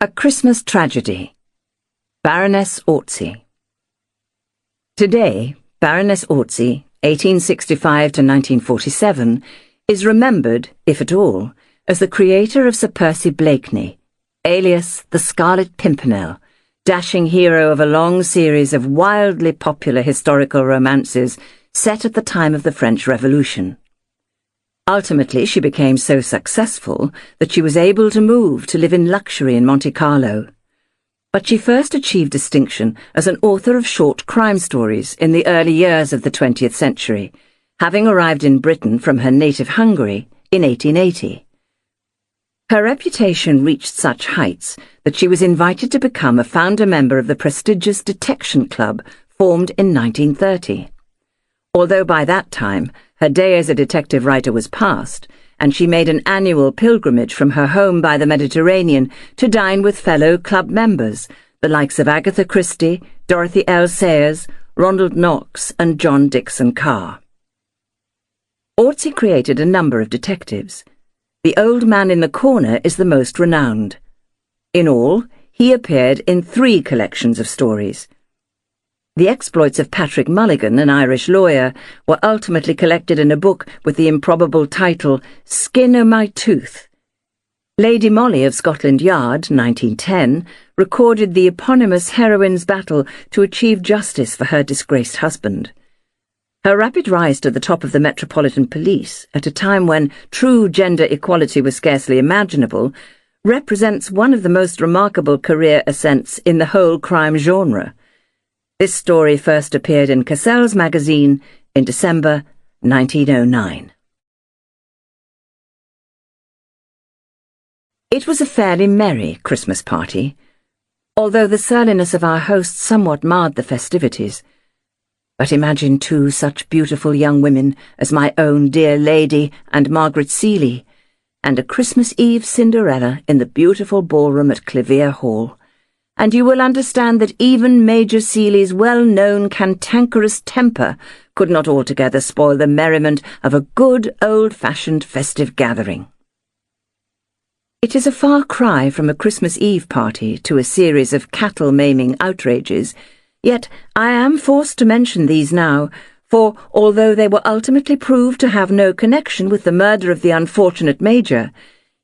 A Christmas Tragedy. Baroness Orczy. Today, Baroness Orczy, 1865 to 1947, is remembered, if at all, as the creator of Sir Percy Blakeney, alias the Scarlet Pimpernel, dashing hero of a long series of wildly popular historical romances set at the time of the French Revolution. Ultimately, she became so successful that she was able to move to live in luxury in Monte Carlo. But she first achieved distinction as an author of short crime stories in the early years of the 20th century, having arrived in Britain from her native Hungary in 1880. Her reputation reached such heights that she was invited to become a founder member of the prestigious Detection Club formed in 1930. Although by that time, her day as a detective writer was past, and she made an annual pilgrimage from her home by the Mediterranean to dine with fellow club members, the likes of Agatha Christie, Dorothy L. Sayers, Ronald Knox, and John Dickson Carr. Orczy created a number of detectives. The Old Man in the Corner is the most renowned. In all, he appeared in 3 collections of stories. The exploits of Patrick Mulligan, an Irish lawyer, were ultimately collected in a book with the improbable title Skin o' My Tooth. Lady Molly of Scotland Yard, 1910, recorded the eponymous heroine's battle to achieve justice for her disgraced husband. Her rapid rise to the top of the Metropolitan Police, at a time when true gender equality was scarcely imaginable, represents one of the most remarkable career ascents in the whole crime genre. This story first appeared in Cassell's magazine in December 1909. It was a fairly merry Christmas party, although the surliness of our host somewhat marred the festivities. But imagine 2 such beautiful young women as my own dear lady and Margaret Seeley, and a Christmas Eve Cinderella in the beautiful ballroom at Clevere Hall, and you will understand that even Major Seeley's well-known cantankerous temper could not altogether spoil the merriment of a good old-fashioned festive gathering. It is a far cry from a Christmas Eve party to a series of cattle-maiming outrages, yet I am forced to mention these now, for although they were ultimately proved to have no connection with the murder of the unfortunate Major,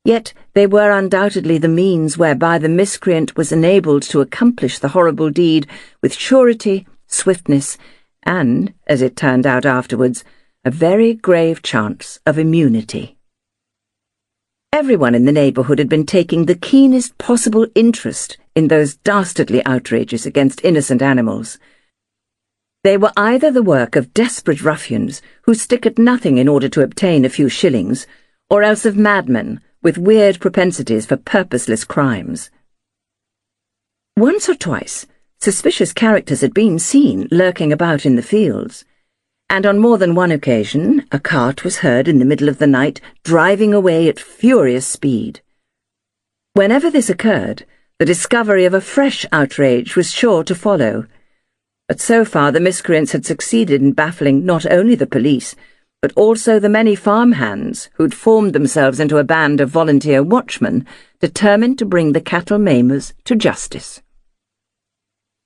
yet they were undoubtedly the means whereby the miscreant was enabled to accomplish the horrible deed with surety, swiftness, and, as it turned out afterwards, a very grave chance of immunity. Everyone in the neighbourhood had been taking the keenest possible interest in those dastardly outrages against innocent animals. They were either the work of desperate ruffians who stick at nothing in order to obtain a few shillings, or else of madmen with weird propensities for purposeless crimes. Once or twice, suspicious characters had been seen lurking about in the fields, and on more than one occasion a cart was heard in the middle of the night driving away at furious speed. Whenever this occurred, the discovery of a fresh outrage was sure to follow, but so far the miscreants had succeeded in baffling not only the police, but also the many farmhands who'd formed themselves into a band of volunteer watchmen determined to bring the cattle maimers to justice.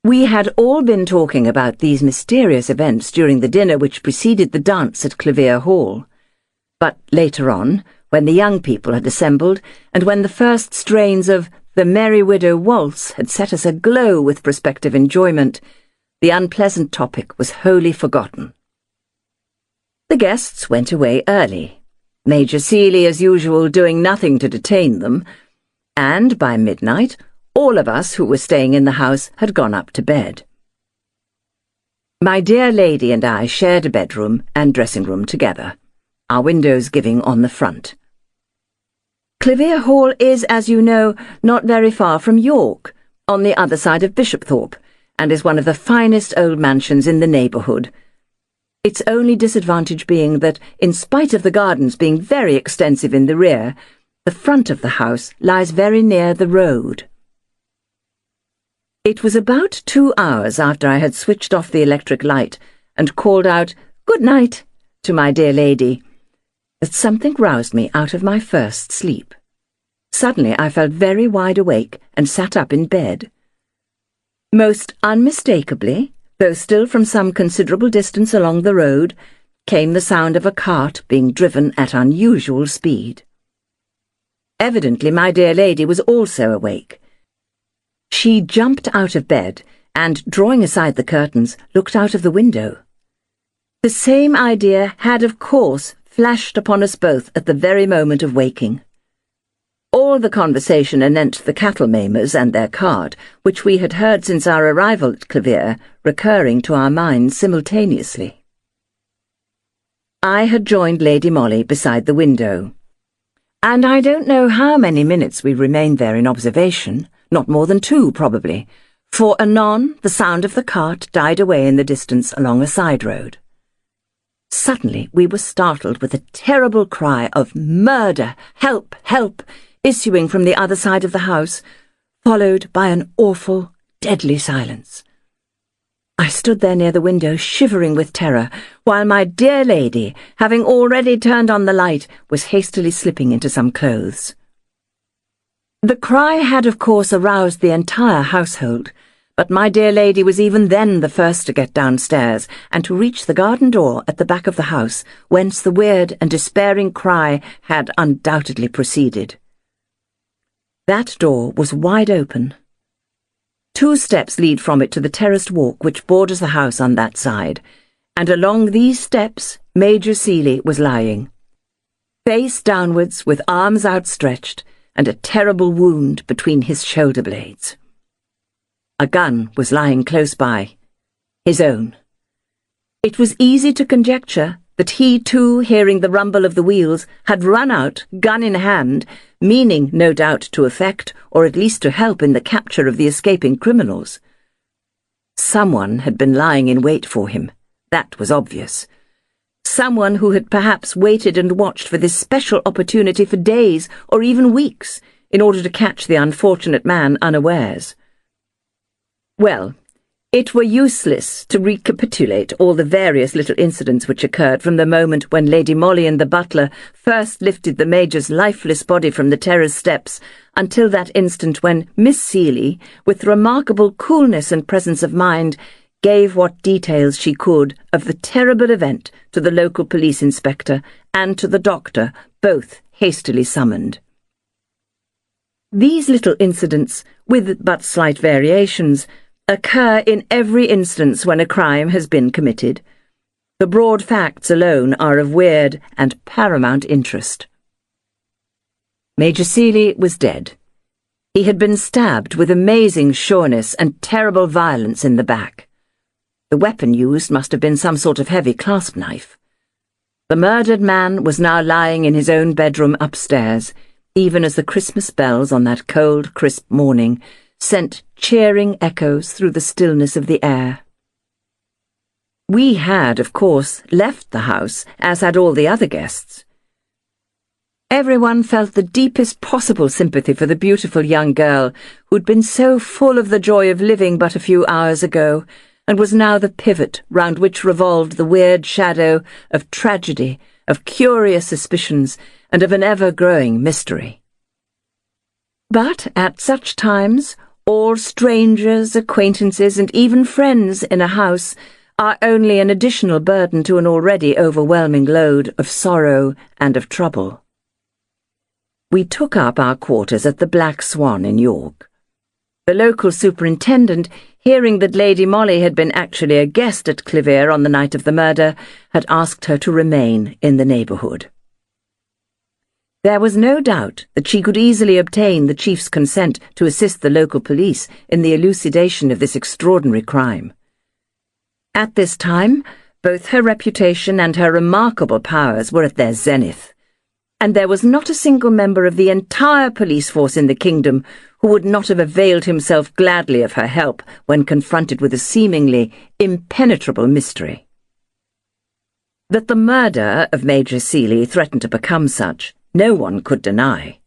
We had all been talking about these mysterious events during the dinner which preceded the dance at Clevere Hall. But later on, when the young people had assembled, and when the first strains of The Merry Widow Waltz had set us aglow with prospective enjoyment, the unpleasant topic was wholly forgotten. The guests went away early, Major Seeley as usual doing nothing to detain them, and by midnight all of us who were staying in the house had gone up to bed. My dear lady and I shared a bedroom and dressing room together, our windows giving on the front. Clevere Hall is, as you know, not very far from York, on the other side of Bishopthorpe, and is one of the finest old mansions in the neighbourhood. Its only disadvantage being that, in spite of the gardens being very extensive in the rear, the front of the house lies very near the road. It was about 2 hours after I had switched off the electric light and called out "Good night" to my dear lady that something roused me out of my first sleep. Suddenly I felt very wide awake and sat up in bed. Most unmistakably, though still from some considerable distance along the road, came the sound of a cart being driven at unusual speed. Evidently my dear lady was also awake. She jumped out of bed and, drawing aside the curtains, looked out of the window. The same idea had, of course, flashed upon us both at the very moment of waking. All the conversation anent the cattle maimers and their cart, which we had heard since our arrival at Clavier, recurring to our minds simultaneously. I had joined Lady Molly beside the window, and I don't know how many minutes we remained there in observation, not more than 2 probably, for anon the sound of the cart died away in the distance along a side road. Suddenly we were startled with a terrible cry of "Murder! Help! Help!" issuing from the other side of the house, followed by an awful, deadly silence. I stood there near the window, shivering with terror, while my dear lady, having already turned on the light, was hastily slipping into some clothes. The cry had, of course, aroused the entire household, but my dear lady was even then the first to get downstairs and to reach the garden door at the back of the house, whence the weird and despairing cry had undoubtedly proceeded. That door was wide open. 2 steps lead from it to the terraced walk which borders the house on that side, and along these steps Major Seeley was lying, face downwards with arms outstretched and a terrible wound between his shoulder blades. A gun was lying close by, his own. It was easy to conjecture that he too, hearing the rumble of the wheels, had run out, gun in hand, meaning, no doubt, to effect, or at least to help in the capture of the escaping criminals. Someone had been lying in wait for him, that was obvious. Someone who had perhaps waited and watched for this special opportunity for days, or even weeks, in order to catch the unfortunate man unawares. Well, it were useless to recapitulate all the various little incidents which occurred from the moment when Lady Molly and the butler first lifted the Major's lifeless body from the terrace steps until that instant when Miss Seeley, with remarkable coolness and presence of mind, gave what details she could of the terrible event to the local police inspector and to the doctor, both hastily summoned. These little incidents, with but slight variations, occur in every instance when a crime has been committed. The broad facts alone are of weird and paramount interest. Major Seeley was dead. He had been stabbed with amazing sureness and terrible violence in the back. The weapon used must have been some sort of heavy clasp knife. The murdered man was now lying in his own bedroom upstairs, even as the Christmas bells on that cold, crisp morning sent cheering echoes through the stillness of the air. We had, of course, left the house, as had all the other guests. Everyone felt the deepest possible sympathy for the beautiful young girl who'd been so full of the joy of living but a few hours ago, and was now the pivot round which revolved the weird shadow of tragedy, of curious suspicions, and of an ever-growing mystery. But at such times, all strangers, acquaintances, and even friends in a house are only an additional burden to an already overwhelming load of sorrow and of trouble. We took up our quarters at the Black Swan in York. The local superintendent, hearing that Lady Molly had been actually a guest at Clavier on the night of the murder, had asked her to remain in the neighbourhood. There was no doubt that she could easily obtain the chief's consent to assist the local police in the elucidation of this extraordinary crime. At this time, both her reputation and her remarkable powers were at their zenith, and there was not a single member of the entire police force in the kingdom who would not have availed himself gladly of her help when confronted with a seemingly impenetrable mystery. That the murder of Major Seeley threatened to become such, no one could deny.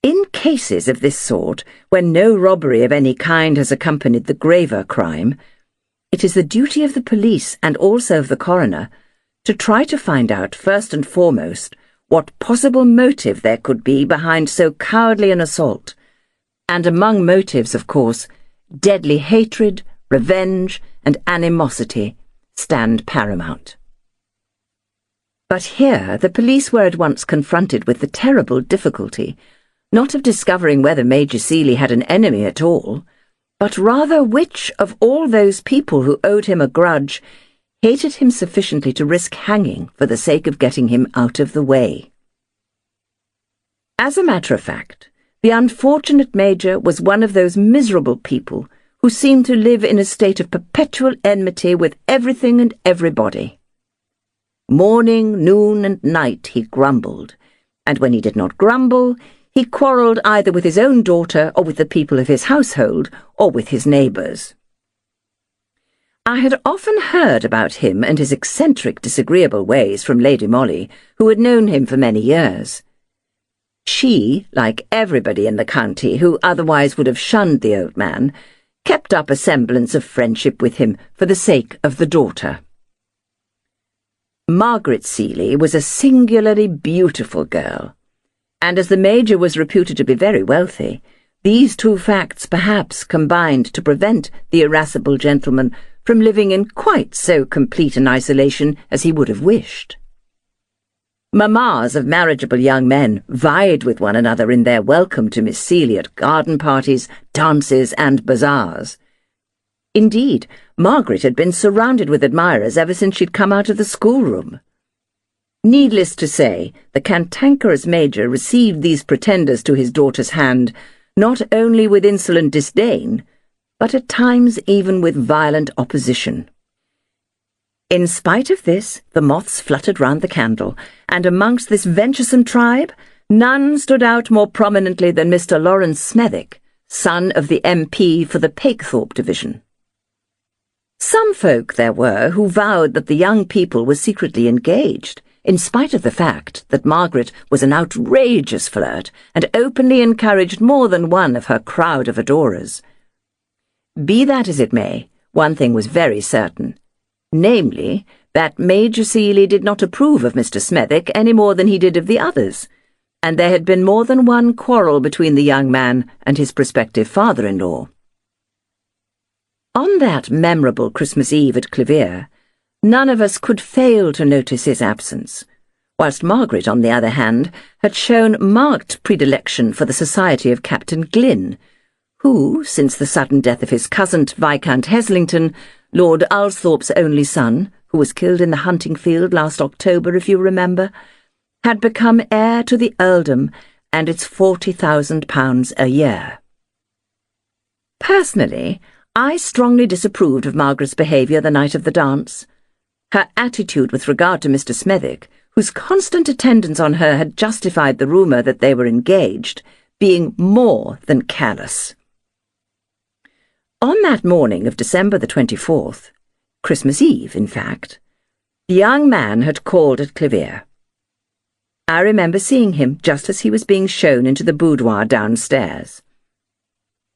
In cases of this sort, when no robbery of any kind has accompanied the graver crime, it is the duty of the police and also of the coroner to try to find out, first and foremost, what possible motive there could be behind so cowardly an assault, and among motives, of course, deadly hatred, revenge, and animosity stand paramount. But here the police were at once confronted with the terrible difficulty, not of discovering whether Major Seeley had an enemy at all, but rather which of all those people who owed him a grudge hated him sufficiently to risk hanging for the sake of getting him out of the way. As a matter of fact, the unfortunate Major was one of those miserable people who seemed to live in a state of perpetual enmity with everything and everybody. Morning, noon, and night he grumbled, and when he did not grumble, he quarrelled either with his own daughter or with the people of his household or with his neighbours. I had often heard about him and his eccentric, disagreeable ways from Lady Molly, who had known him for many years. She, like everybody in the county who otherwise would have shunned the old man, kept up a semblance of friendship with him for the sake of the daughter. Margaret Seeley was a singularly beautiful girl, and as the Major was reputed to be very wealthy, these two facts perhaps combined to prevent the irascible gentleman from living in quite so complete an isolation as he would have wished. Mammas of marriageable young men vied with one another in their welcome to Miss Seeley at garden parties, dances, and bazaars. Indeed, Margaret had been surrounded with admirers ever since she'd come out of the schoolroom. Needless to say, the cantankerous Major received these pretenders to his daughter's hand not only with insolent disdain, but at times even with violent opposition. In spite of this, the moths fluttered round the candle, and amongst this venturesome tribe, none stood out more prominently than Mr. Lawrence Smethwick, son of the MP for the Pakethorpe division. Some folk there were who vowed that the young people were secretly engaged, in spite of the fact that Margaret was an outrageous flirt and openly encouraged more than one of her crowd of adorers. Be that as it may, one thing was very certain, namely, that Major Seeley did not approve of Mr. Smethwick any more than he did of the others, and there had been more than one quarrel between the young man and his prospective father-in-law. On that memorable Christmas Eve at Clevere, none of us could fail to notice his absence, whilst Margaret, on the other hand, had shown marked predilection for the society of Captain Glynn, who, since the sudden death of his cousin Viscount Heslington, Lord Alsthorpe's only son, who was killed in the hunting field last October, if you remember, had become heir to the earldom and its £40,000 a year. Personally, I strongly disapproved of Margaret's behaviour the night of the dance. Her attitude with regard to Mr. Smethwick, whose constant attendance on her had justified the rumour that they were engaged, being more than callous. On that morning of December the 24th, Christmas Eve, in fact, the young man had called at Clevere. I remember seeing him just as he was being shown into the boudoir downstairs.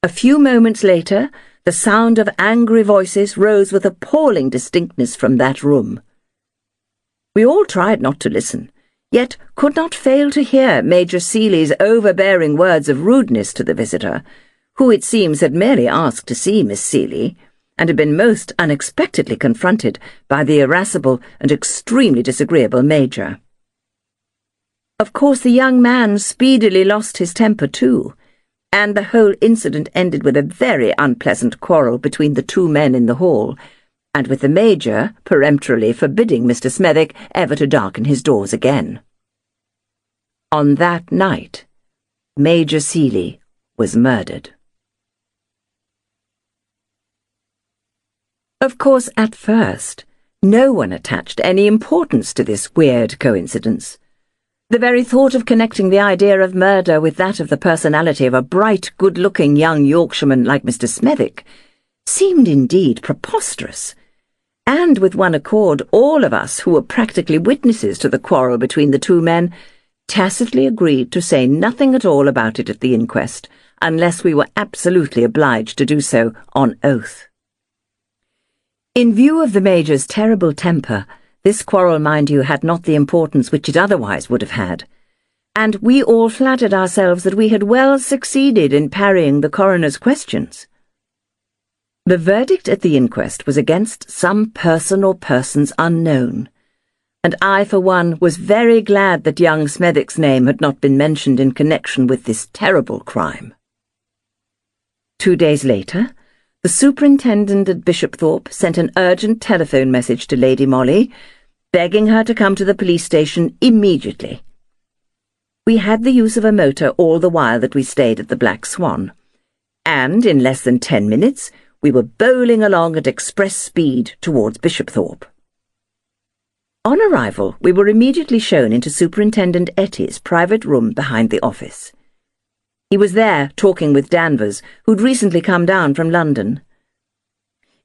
A few moments later, the sound of angry voices rose with appalling distinctness from that room. We all tried not to listen, yet could not fail to hear Major Seeley's overbearing words of rudeness to the visitor, who it seems had merely asked to see Miss Seeley, and had been most unexpectedly confronted by the irascible and extremely disagreeable Major. Of course, the young man speedily lost his temper too, and the whole incident ended with a very unpleasant quarrel between the two men in the hall, and with the Major peremptorily forbidding Mr. Smethwick ever to darken his doors again. On that night, Major Seeley was murdered. Of course, at first, no one attached any importance to this weird coincidence. The very thought of connecting the idea of murder with that of the personality of a bright, good-looking young Yorkshireman like Mr. Smethwick seemed indeed preposterous, and with one accord all of us who were practically witnesses to the quarrel between the two men tacitly agreed to say nothing at all about it at the inquest, unless we were absolutely obliged to do so on oath. In view of the Major's terrible temper, This quarrel, mind you, had not the importance which it otherwise would have had, and we all flattered ourselves that we had well succeeded in parrying the coroner's questions. The verdict at the inquest was against some person or persons unknown, and I, for one, was very glad that young Smethwick's name had not been mentioned in connection with this terrible crime. 2 days later, the superintendent at Bishopthorpe sent an urgent telephone message to Lady Molly, begging her to come to the police station immediately. We had the use of a motor all the while that we stayed at the Black Swan, and in less than 10 minutes we were bowling along at express speed towards Bishopthorpe. On arrival, we were immediately shown into Superintendent Etty's private room behind the office. He was there talking with Danvers, who'd recently come down from London.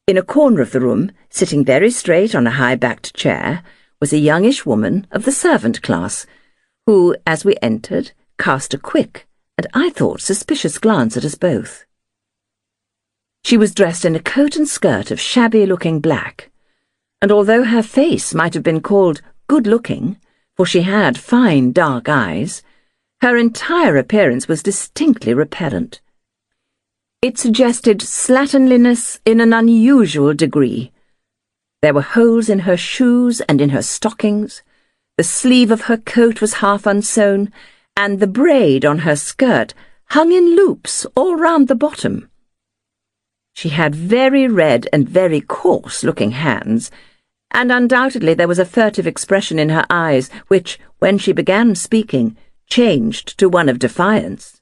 In a corner of the room, sitting very straight on a high-backed chair, was a youngish woman of the servant class, who, as we entered, cast a quick, and I thought suspicious glance at us both. She was dressed in a coat and skirt of shabby-looking black, and although her face might have been called good-looking, for she had fine dark eyes, her entire appearance was distinctly repellent. It suggested slatternliness in an unusual degree. There were holes in her shoes and in her stockings, the sleeve of her coat was half unsewn, and the braid on her skirt hung in loops all round the bottom. She had very red and very coarse-looking hands, and undoubtedly there was a furtive expression in her eyes which, when she began speaking, changed to one of defiance.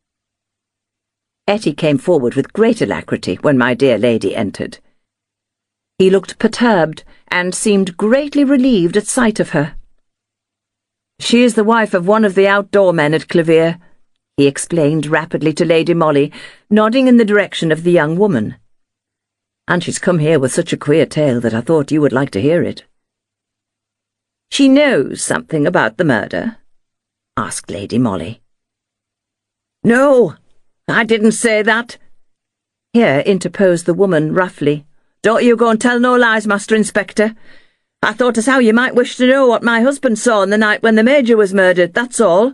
Etty came forward with great alacrity when my dear lady entered. He looked perturbed and seemed greatly relieved at sight of her. "She is the wife of one of the outdoor men at Clevere," he explained rapidly to Lady Molly, nodding in the direction of the young woman. "And she's come here with such a queer tale that I thought you would like to hear it." "She knows something about the murder?" asked Lady Molly. "No, I didn't say that," here interposed the woman roughly. "Don't you go and tell no lies, Master Inspector. I thought as how you might wish to know what my husband saw on the night when the Major was murdered, that's all,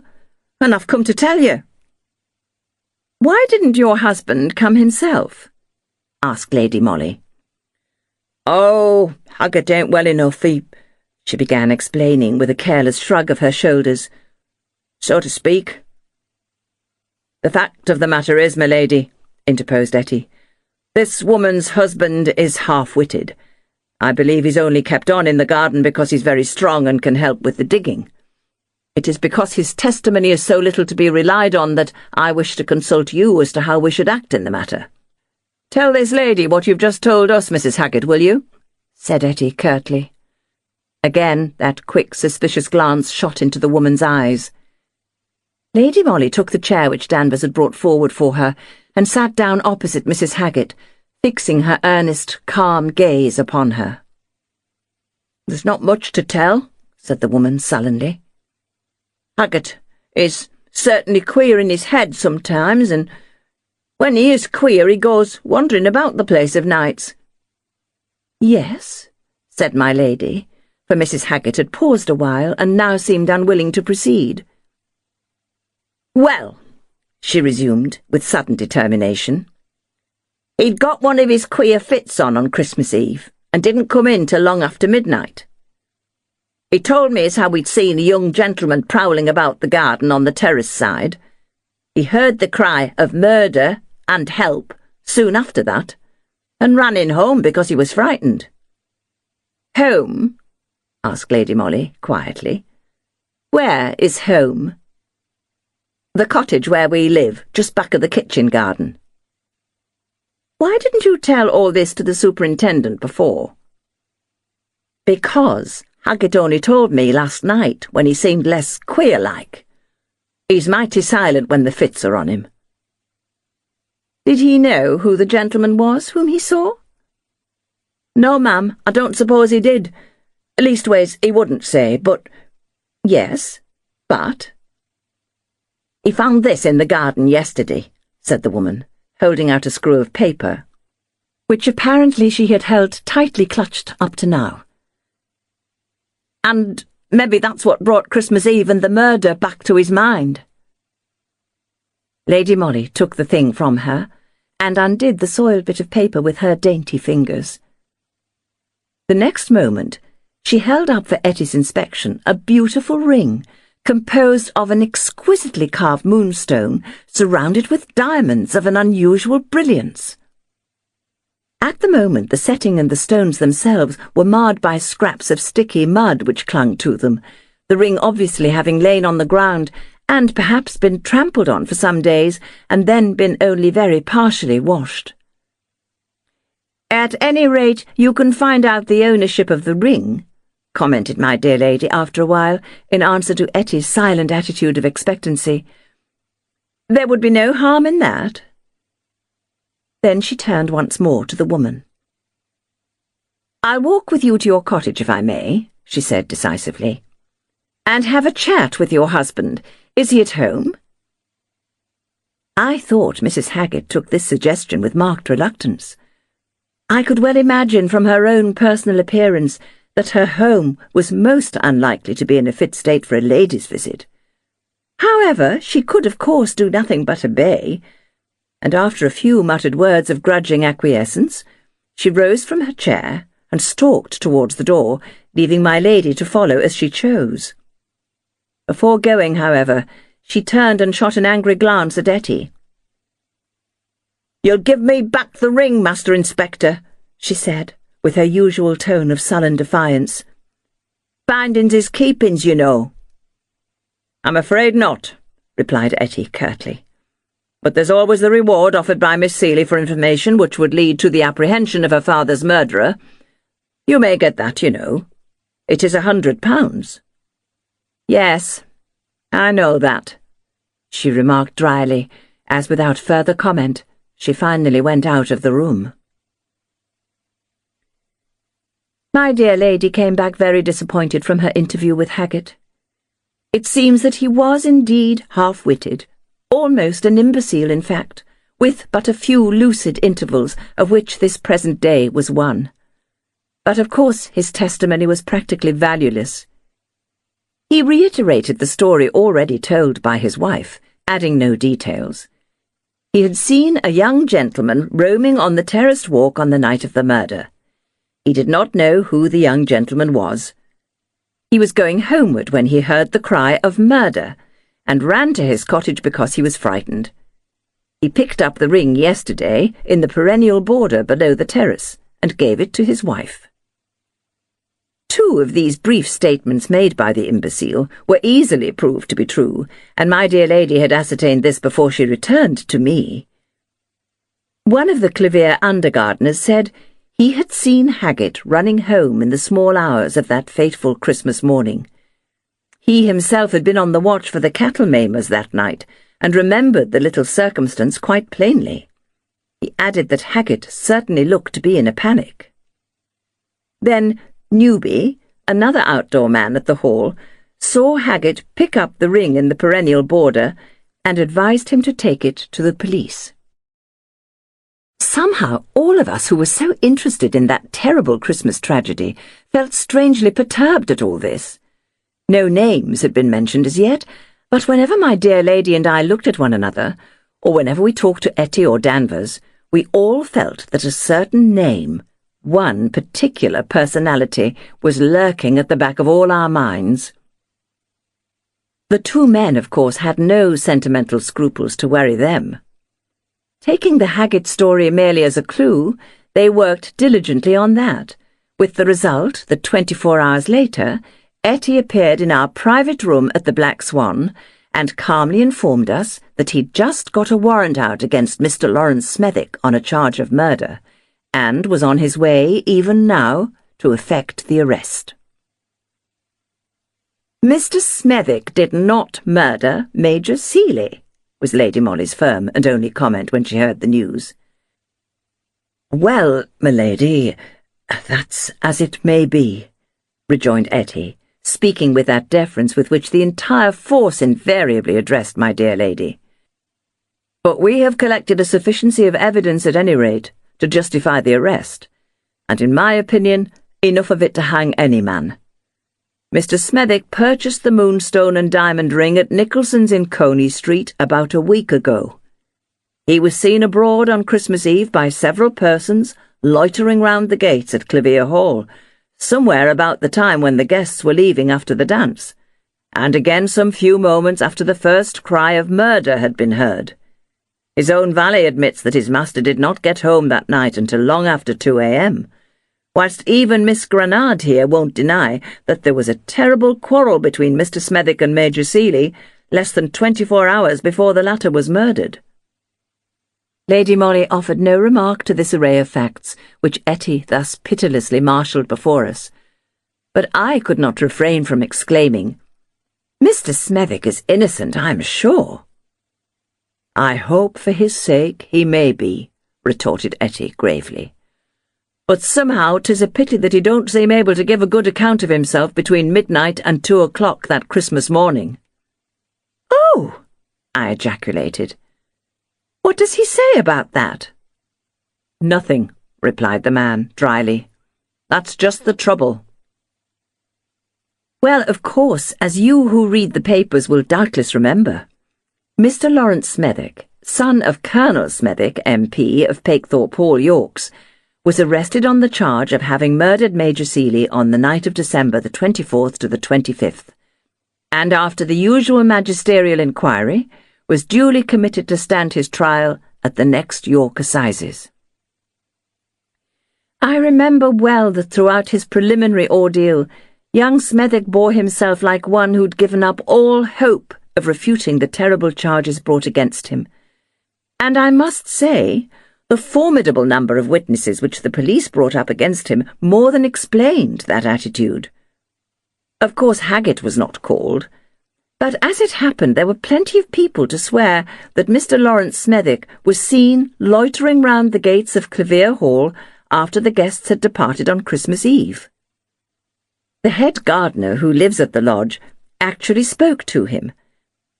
and I've come to tell you." "Why didn't your husband come himself?" asked Lady Molly. "Oh, Haggett ain't well enough, she began explaining with a careless shrug of her shoulders. "So to speak." "The fact of the matter is, my lady," interposed Etty, "this woman's husband is half-witted. I believe he's only kept on in the garden because he's very strong and can help with the digging. It is because his testimony is so little to be relied on that I wish to consult you as to how we should act in the matter." "Tell this lady what you've just told us, Mrs. Haggett, will you?" said Etty curtly. Again that quick, suspicious glance shot into the woman's eyes. Lady Molly took the chair which Danvers had brought forward for her and sat down opposite Mrs. Haggett, fixing her earnest, calm gaze upon her. "There's not much to tell," said the woman sullenly. "Haggett is certainly queer in his head sometimes, and when he is queer he goes wandering about the place of nights." "Yes," said my lady, for Mrs. Haggett had paused a while and now seemed unwilling to proceed. "Well," she resumed with sudden determination, "he'd got one of his queer fits on Christmas Eve and didn't come in till long after midnight. He told me as how he'd seen a young gentleman prowling about the garden on the terrace side. He heard the cry of murder and help soon after that, and ran in home because he was frightened." "Home?" asked Lady Molly quietly. "Where is home?" "The cottage where we live, just back of the kitchen garden." "Why didn't you tell all this to the superintendent before?" "Because Haggett only told me last night, when he seemed less queer-like. He's mighty silent when the fits are on him." "Did he know who the gentleman was whom he saw?" "No, ma'am, I don't suppose he did. Leastways, he wouldn't say, but—" "Yes, but—" "He found this in the garden yesterday," said the woman, holding out a screw of paper, which apparently she had held tightly clutched up to now. And maybe that's what brought Christmas Eve and the murder back to his mind. Lady Molly took the thing from her and undid the soiled bit of paper with her dainty fingers. The next moment, she held up for Etty's inspection a beautiful ring composed of an exquisitely carved moonstone surrounded with diamonds of an unusual brilliance. At the moment, the setting and the stones themselves were marred by scraps of sticky mud which clung to them, the ring obviously having lain on the ground and perhaps been trampled on for some days and then been only very partially washed. "At any rate, you can find out the ownership of the ring," commented my dear lady after a while, in answer to Etty's silent attitude of expectancy. "There would be no harm in that." Then she turned once more to the woman. "I'll walk with you to your cottage, if I may," she said decisively, "and have a chat with your husband. Is he at home?" I thought Mrs. Haggett took this suggestion with marked reluctance. I could well imagine from her own personal appearance that her home was most unlikely to be in a fit state for a lady's visit. However, she could of course do nothing but obey, and after a few muttered words of grudging acquiescence, she rose from her chair and stalked towards the door, leaving my lady to follow as she chose. Before going, however, she turned and shot an angry glance at Etty. "You'll give me back the ring, Master Inspector," she said, with her usual tone of sullen defiance. "Findings is keepings, you know." "I'm afraid not," replied Etty curtly. "But there's always the reward offered by Miss Seeley for information which would lead to the apprehension of her father's murderer. You may get that, you know. It is £100. "Yes, I know that," she remarked dryly, as without further comment she finally went out of the room. My dear lady came back very disappointed from her interview with Haggett. It seems that he was indeed half-witted, almost an imbecile in fact, with but a few lucid intervals of which this present day was one. But of course his testimony was practically valueless. He reiterated the story already told by his wife, adding no details. He had seen a young gentleman roaming on the terraced walk on the night of the murder. He did not know who the young gentleman was. He was going homeward when he heard the cry of murder, and ran to his cottage because he was frightened. He picked up the ring yesterday in the perennial border below the terrace, and gave it to his wife. Two of these brief statements made by the imbecile were easily proved to be true, and my dear lady had ascertained this before she returned to me. One of the Clavier undergardeners said he had seen Haggett running home in the small hours of that fateful Christmas morning. He himself had been on the watch for the cattle maimers that night, and remembered the little circumstance quite plainly. He added that Haggett certainly looked to be in a panic. Then Newby, another outdoor man at the hall, saw Haggett pick up the ring in the perennial border and advised him to take it to the police. Somehow all of us who were so interested in that terrible Christmas tragedy felt strangely perturbed at all this. No names had been mentioned as yet, but whenever my dear lady and I looked at one another, or whenever we talked to Etty or Danvers, we all felt that a certain name, one particular personality, was lurking at the back of all our minds. The two men, of course, had no sentimental scruples to worry them. Taking the Haggett story merely as a clue, they worked diligently on that, with the result that 24 hours later, Etty appeared in our private room at the Black Swan and calmly informed us that he'd just got a warrant out against Mr. Lawrence Smethwick on a charge of murder, and was on his way, even now, to effect the arrest. "Mr. Smethwick did not murder Major Seeley," was Lady Molly's firm and only comment when she heard the news. "Well, m'lady, that's as it may be," rejoined Etty, speaking with that deference with which the entire force invariably addressed my dear lady. "But we have collected a sufficiency of evidence at any rate to justify the arrest, and in my opinion enough of it to hang any man. Mr. Smethwick purchased the moonstone and diamond ring at Nicholson's in Coney Street about a week ago. He was seen abroad on Christmas Eve by several persons loitering round the gates at Clevere Hall, somewhere about the time when the guests were leaving after the dance, and again some few moments after the first cry of murder had been heard. His own valet admits that his master did not get home that night until long after 2 a.m., whilst even Miss Granard here won't deny that there was a terrible quarrel between Mr. Smethwick and Major Seeley less than 24 hours before the latter was murdered. Lady Molly offered no remark to this array of facts, which Etty thus pitilessly marshalled before us, but I could not refrain from exclaiming, "Mr. Smethwick is innocent, I am sure." "I hope for his sake he may be," retorted Etty gravely. "But somehow 'tis a pity that he don't seem able to give a good account of himself between midnight and 2 o'clock that Christmas morning." "Oh!" I ejaculated. "What does he say about that?" "Nothing," replied the man dryly. "That's just the trouble." Well, of course, as you who read the papers will doubtless remember, Mr. Lawrence Smethwick, son of Colonel Smethwick, MP, of Pakethorpe Hall, Yorks, was arrested on the charge of having murdered Major Seeley on the night of December the 24th to the 25th, and after the usual magisterial inquiry, was duly committed to stand his trial at the next York Assizes. I remember well that throughout his preliminary ordeal, young Smethwick bore himself like one who'd given up all hope of refuting the terrible charges brought against him, and I must say, the formidable number of witnesses which the police brought up against him more than explained that attitude. Of course Haggett was not called, but as it happened there were plenty of people to swear that Mr. Lawrence Smethwick was seen loitering round the gates of Clevere Hall after the guests had departed on Christmas Eve. The head gardener, who lives at the lodge, actually spoke to him,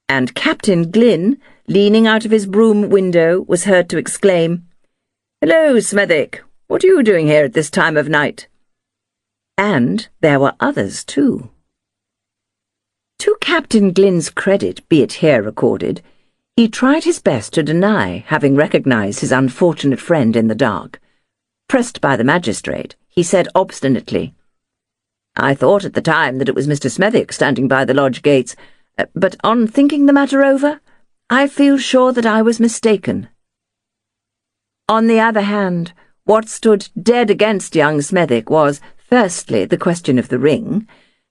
and Captain Glynn, leaning out of his brougham window, was heard to exclaim, "Hello, Smethwick, what are you doing here at this time of night?" And there were others, too. To Captain Glynn's credit, be it here recorded, he tried his best to deny having recognised his unfortunate friend in the dark. Pressed by the magistrate, he said obstinately, "I thought at the time that it was Mr. Smethwick standing by the lodge gates, but on thinking the matter over, I feel sure that I was mistaken." On the other hand, what stood dead against young Smethwick was, firstly, the question of the ring,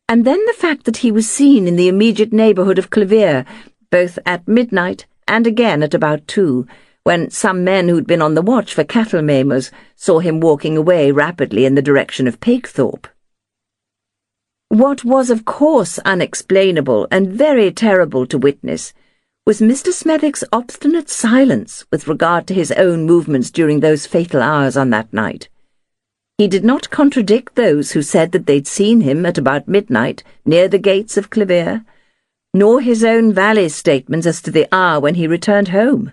and then the fact that he was seen in the immediate neighbourhood of Clevere, both at midnight and again at about 2, when some men who'd been on the watch for cattle maimers saw him walking away rapidly in the direction of Pakethorpe. What was of course unexplainable and very terrible to witness was Mr. Smethwick's obstinate silence with regard to his own movements during those fatal hours on that night. He did not contradict those who said that they'd seen him at about midnight near the gates of Clevere, nor his own valet's statements as to the hour when he returned home.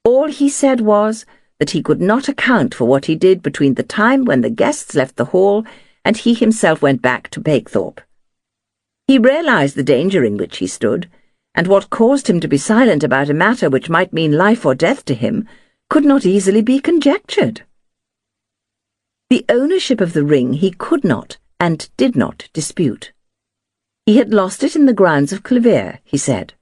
All he said was that he could not account for what he did between the time when the guests left the hall and he himself went back to Pakethorpe. He realised the danger in which he stood, and what caused him to be silent about a matter which might mean life or death to him could not easily be conjectured. The ownership of the ring he could not and did not dispute. He had lost it in the grounds of Clevere, he said,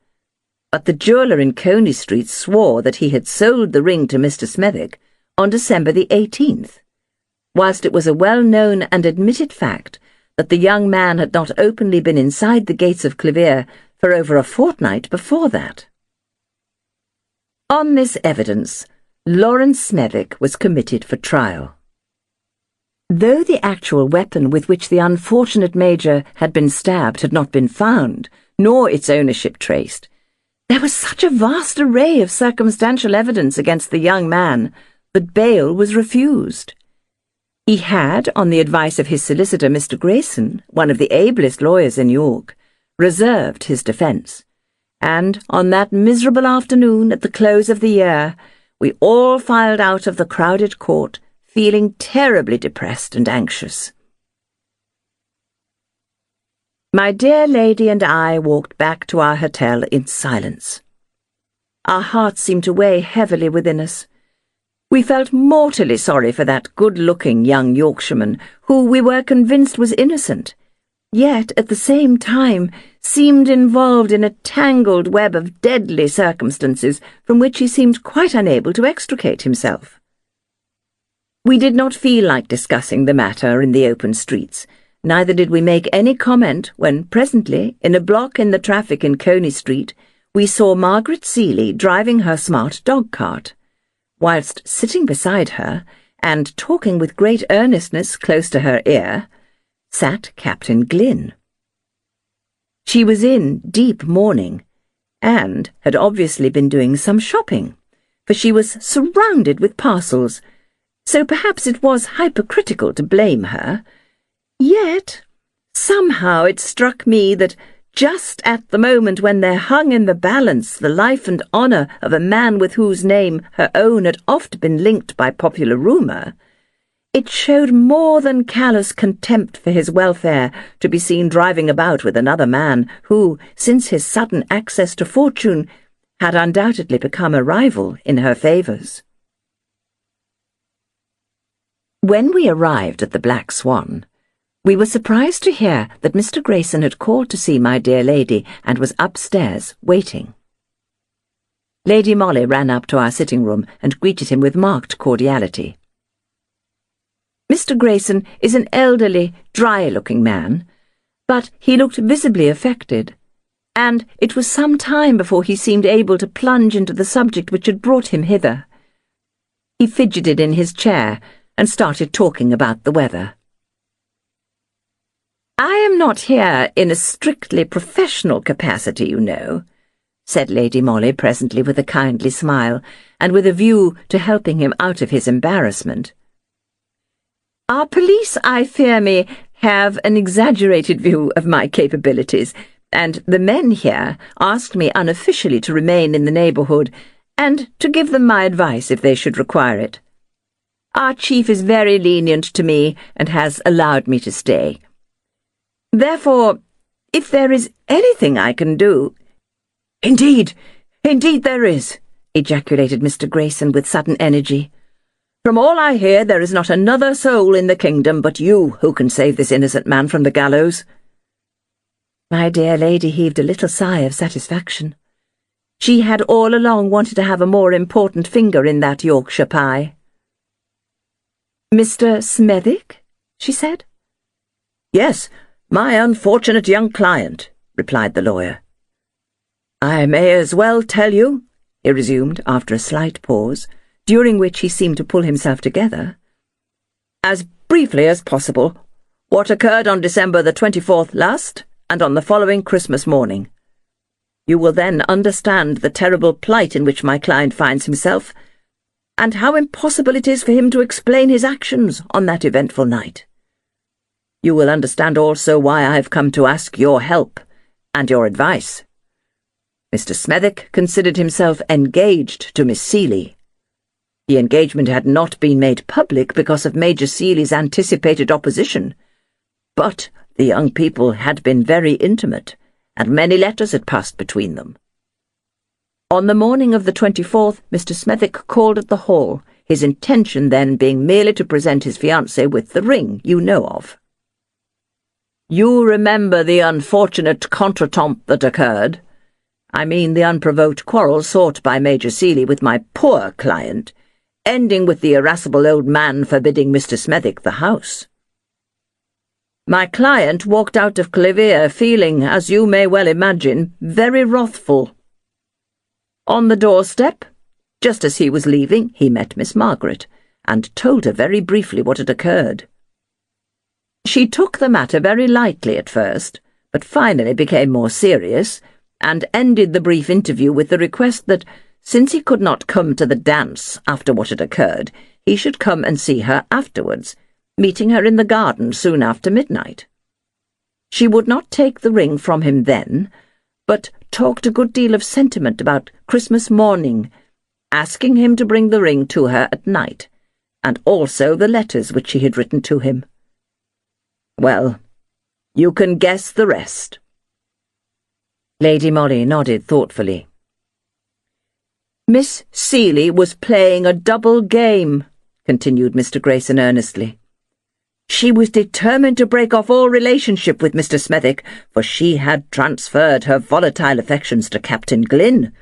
but the jeweller in Coney Street swore that he had sold the ring to Mr. Smethwick on December the 18th, whilst it was a well-known and admitted fact that the young man had not openly been inside the gates of Clevere for over a fortnight before that. On this evidence, Lawrence Smethwick was committed for trial. Though the actual weapon with which the unfortunate Major had been stabbed had not been found, nor its ownership traced, there was such a vast array of circumstantial evidence against the young man that bail was refused. He had, on the advice of his solicitor, Mr. Grayson, one of the ablest lawyers in York, reserved his defence, and on that miserable afternoon at the close of the year, we all filed out of the crowded court, feeling terribly depressed and anxious. My dear lady and I walked back to our hotel in silence. Our hearts seemed to weigh heavily within us. We felt mortally sorry for that good-looking young Yorkshireman, who we were convinced was innocent, yet at the same time seemed involved in a tangled web of deadly circumstances from which he seemed quite unable to extricate himself. We did not feel like discussing the matter in the open streets, neither did we make any comment when presently, in a block in the traffic in Coney Street, we saw Margaret Seeley driving her smart dog-cart, whilst sitting beside her, and talking with great earnestness close to her ear, sat Captain Glynn. She was in deep mourning, and had obviously been doing some shopping, for she was surrounded with parcels, so perhaps it was hypocritical to blame her. Yet, somehow it struck me that just at the moment when there hung in the balance the life and honour of a man with whose name her own had oft been linked by popular rumour, it showed more than callous contempt for his welfare to be seen driving about with another man who, since his sudden access to fortune, had undoubtedly become a rival in her favours. When we arrived at the Black Swan, we were surprised to hear that Mr. Grayson had called to see my dear lady and was upstairs, waiting. Lady Molly ran up to our sitting-room and greeted him with marked cordiality. Mr. Grayson is an elderly, dry-looking man, but he looked visibly affected, and it was some time before he seemed able to plunge into the subject which had brought him hither. He fidgeted in his chair and started talking about the weather. "I am not here in a strictly professional capacity, you know," said Lady Molly presently with a kindly smile, and with a view to helping him out of his embarrassment. "Our police, I fear me, have an exaggerated view of my capabilities, and the men here asked me unofficially to remain in the neighbourhood, and to give them my advice if they should require it. Our chief is very lenient to me, and has allowed me to stay. Therefore, if there is anything I can do—" "Indeed there is," ejaculated Mr. Grayson with sudden energy. "From all I hear, there is not another soul in the kingdom but you who can save this innocent man from the gallows." My dear lady heaved a little sigh of satisfaction. She had all along wanted to have a more important finger in that Yorkshire pie. "Mr. Smethwick?" she said. "Yes, my unfortunate young client," replied the lawyer. "I may as well tell you," he resumed after a slight pause, during which he seemed to pull himself together, "as briefly as possible, what occurred on December the 24th last, and on the following Christmas morning. You will then understand the terrible plight in which my client finds himself, and how impossible it is for him to explain his actions on that eventful night. You will understand also why I have come to ask your help and your advice. Mr. Smethwick considered himself engaged to Miss Seeley. The engagement had not been made public because of Major Seeley's anticipated opposition, but the young people had been very intimate, and many letters had passed between them. On the morning of the 24th, Mr. Smethwick called at the Hall, his intention then being merely to present his fiancée with the ring you know of. You remember the unfortunate contretemps that occurred. I mean the unprovoked quarrel sought by Major Seeley with my poor client, ending with the irascible old man forbidding Mr. Smethwick the house. My client walked out of Clevere feeling, as you may well imagine, very wrathful. On the doorstep, just as he was leaving, he met Miss Margaret, and told her very briefly what had occurred. She took the matter very lightly at first, but finally became more serious, and ended the brief interview with the request that, since he could not come to the dance after what had occurred, he should come and see her afterwards, meeting her in the garden soon after midnight. She would not take the ring from him then, but talked a good deal of sentiment about Christmas morning, asking him to bring the ring to her at night, and also the letters which she had written to him. Well, You can guess the rest." Lady Molly nodded thoughtfully. "Miss Seeley was playing a double game," continued Mr. Grayson earnestly. "She was determined to break off all relationship with Mr. Smethwick, for she had transferred her volatile affections to Captain Glynn,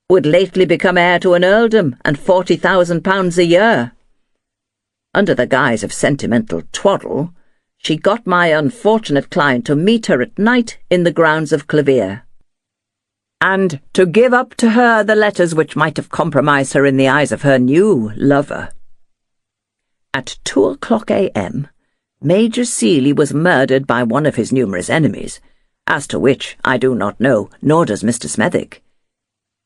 who had lately become heir to an earldom and £40,000 a year. Under the guise of sentimental twaddle, she got my unfortunate client to meet her at night in the grounds of Clevere, and to give up to her the letters which might have compromised her in the eyes of her new lover. At 2:00 a.m., Major Seeley was murdered by one of his numerous enemies, as to which I do not know, nor does Mr. Smethwick.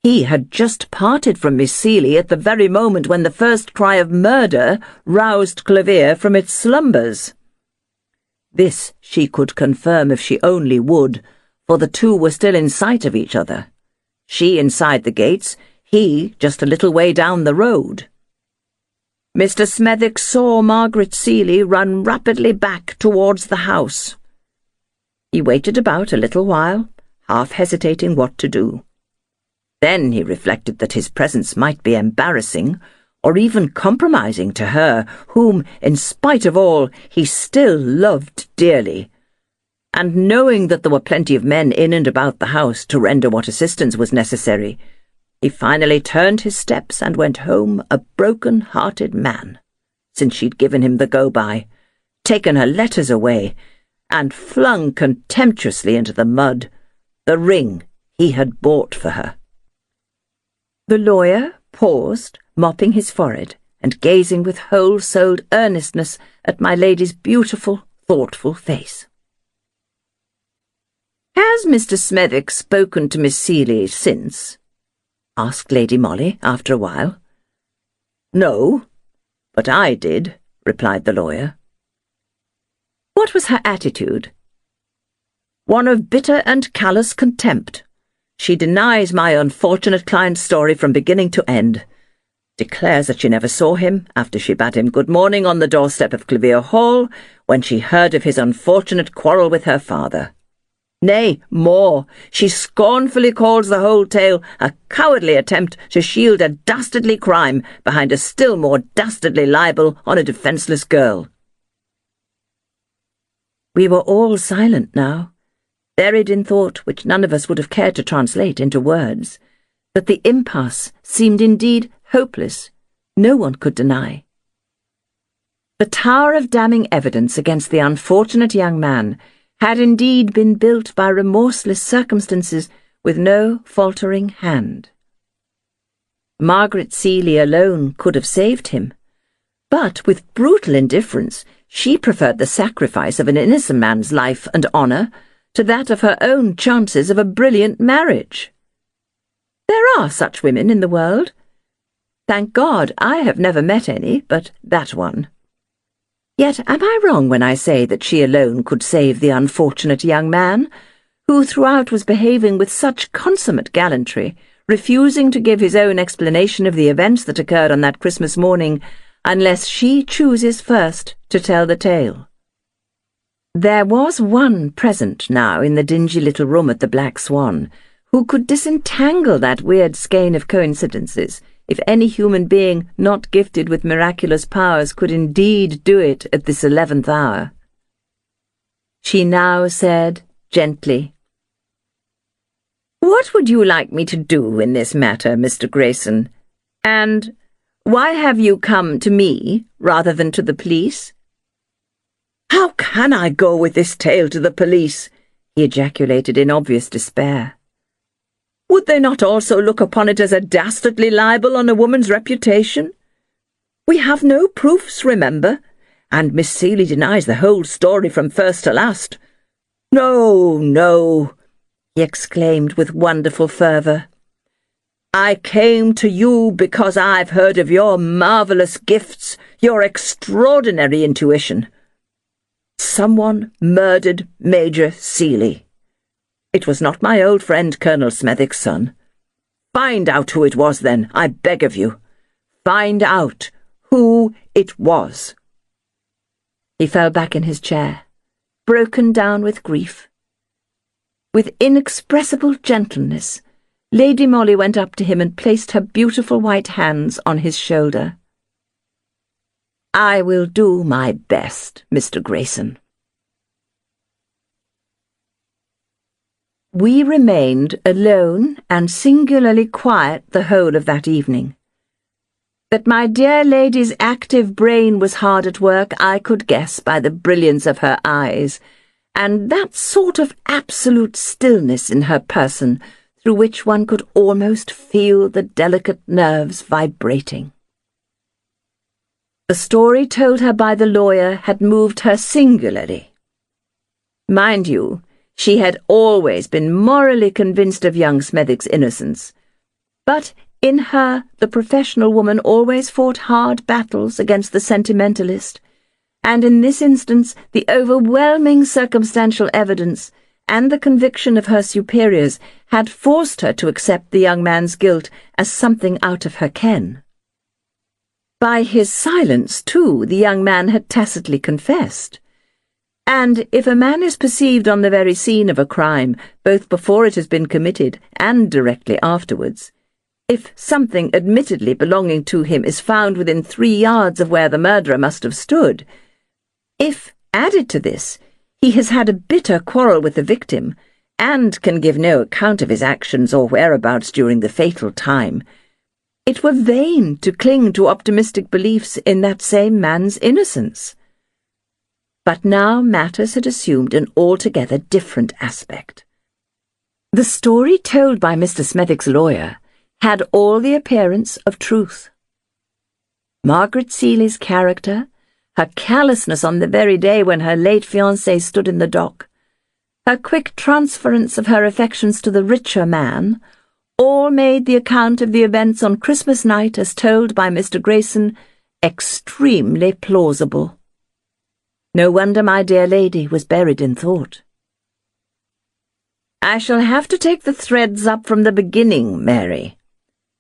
He had just parted from Miss Seeley at the very moment when the first cry of murder roused Clevere from its slumbers. This she could confirm if she only would, for the two were still in sight of each other. She inside the gates, he just a little way down the road. Mr. Smethwick saw Margaret Seeley run rapidly back towards the house. He waited about a little while, half hesitating what to do. Then he reflected that his presence might be embarrassing, or even compromising to her, whom, in spite of all, he still loved dearly. And knowing that there were plenty of men in and about the house to render what assistance was necessary, he finally turned his steps and went home a broken-hearted man, since she'd given him the go-by, taken her letters away, and flung contemptuously into the mud the ring he had bought for her. The lawyer paused, mopping his forehead, and gazing with whole-souled earnestness at my lady's beautiful, thoughtful face. "Has Mr. Smethwick spoken to Miss Seeley since?" asked Lady Molly after a while. "No, but I did," replied the lawyer. "What was her attitude?" "One of bitter and callous contempt. She denies my unfortunate client's story from beginning to end, declares that she never saw him after she bade him good morning on the doorstep of Clevere Hall when she heard of his unfortunate quarrel with her father. Nay, more, she scornfully calls the whole tale a cowardly attempt to shield a dastardly crime behind a still more dastardly libel on a defenceless girl." We were all silent now, buried in thought which none of us would have cared to translate into words. That the impasse seemed indeed hopeless, no one could deny. The tower of damning evidence against the unfortunate young man had indeed been built by remorseless circumstances with no faltering hand. Margaret Seeley alone could have saved him, but with brutal indifference she preferred the sacrifice of an innocent man's life and honour to that of her own chances of a brilliant marriage. There are such women in the world. Thank God I have never met any but that one. Yet am I wrong when I say that she alone could save the unfortunate young man, who throughout was behaving with such consummate gallantry, refusing to give his own explanation of the events that occurred on that Christmas morning, unless she chooses first to tell the tale? There was one present now in the dingy little room at the Black Swan, who could disentangle that weird skein of coincidences, if any human being not gifted with miraculous powers could indeed do it at this 11th hour. She now said gently, "What would you like me to do in this matter, Mr. Grayson? And why have you come to me rather than to the police?" "How can I go with this tale to the police?" he ejaculated in obvious despair. "Would they not also look upon it as a dastardly libel on a woman's reputation? We have no proofs, remember, and Miss Seeley denies the whole story from first to last. No, no," he exclaimed with wonderful fervour. "I came to you because I've heard of your marvellous gifts, your extraordinary intuition. Someone murdered Major Seeley. It was not my old friend Colonel Smethwick's son. Find out who it was, then, I beg of you. Find out who it was." He fell back in his chair, broken down with grief. With inexpressible gentleness, Lady Molly went up to him and placed her beautiful white hands on his shoulder. "I will do my best, Mr. Grayson." We remained alone and singularly quiet the whole of that evening. That my dear lady's active brain was hard at work I could guess by the brilliance of her eyes, and that sort of absolute stillness in her person through which one could almost feel the delicate nerves vibrating. The story told her by the lawyer had moved her singularly. Mind you, she had always been morally convinced of young Smethwick's innocence, but in her the professional woman always fought hard battles against the sentimentalist, and in this instance the overwhelming circumstantial evidence and the conviction of her superiors had forced her to accept the young man's guilt as something out of her ken. By his silence, too, the young man had tacitly confessed. And if a man is perceived on the very scene of a crime, both before it has been committed and directly afterwards, if something admittedly belonging to him is found within 3 yards of where the murderer must have stood, if, added to this, he has had a bitter quarrel with the victim, and can give no account of his actions or whereabouts during the fatal time, it were vain to cling to optimistic beliefs in that same man's innocence. But now matters had assumed an altogether different aspect. The story told by Mr. Smethwick's lawyer had all the appearance of truth. Margaret Seeley's character, her callousness on the very day when her late fiancé stood in the dock, her quick transference of her affections to the richer man, all made the account of the events on Christmas night as told by Mr. Grayson extremely plausible. No wonder my dear lady was buried in thought. "I shall have to take the threads up from the beginning, Mary,"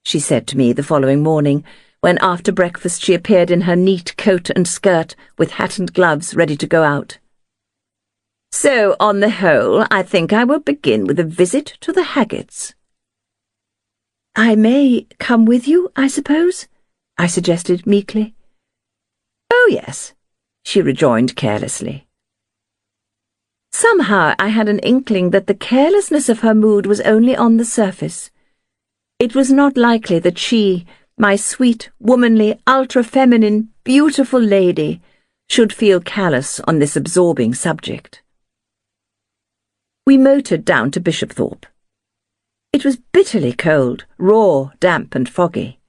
she said to me the following morning, when after breakfast she appeared in her neat coat and skirt with hat and gloves ready to go out. "So, on the whole, I think I will begin with a visit to the Haggets." "I may come with you, I suppose?" I suggested meekly. "Oh, yes," she rejoined carelessly. Somehow I had an inkling that the carelessness of her mood was only on the surface. It was not likely that she, my sweet, womanly, ultra-feminine, beautiful lady, should feel callous on this absorbing subject. We motored down to Bishopthorpe. It was bitterly cold, raw, damp and foggy.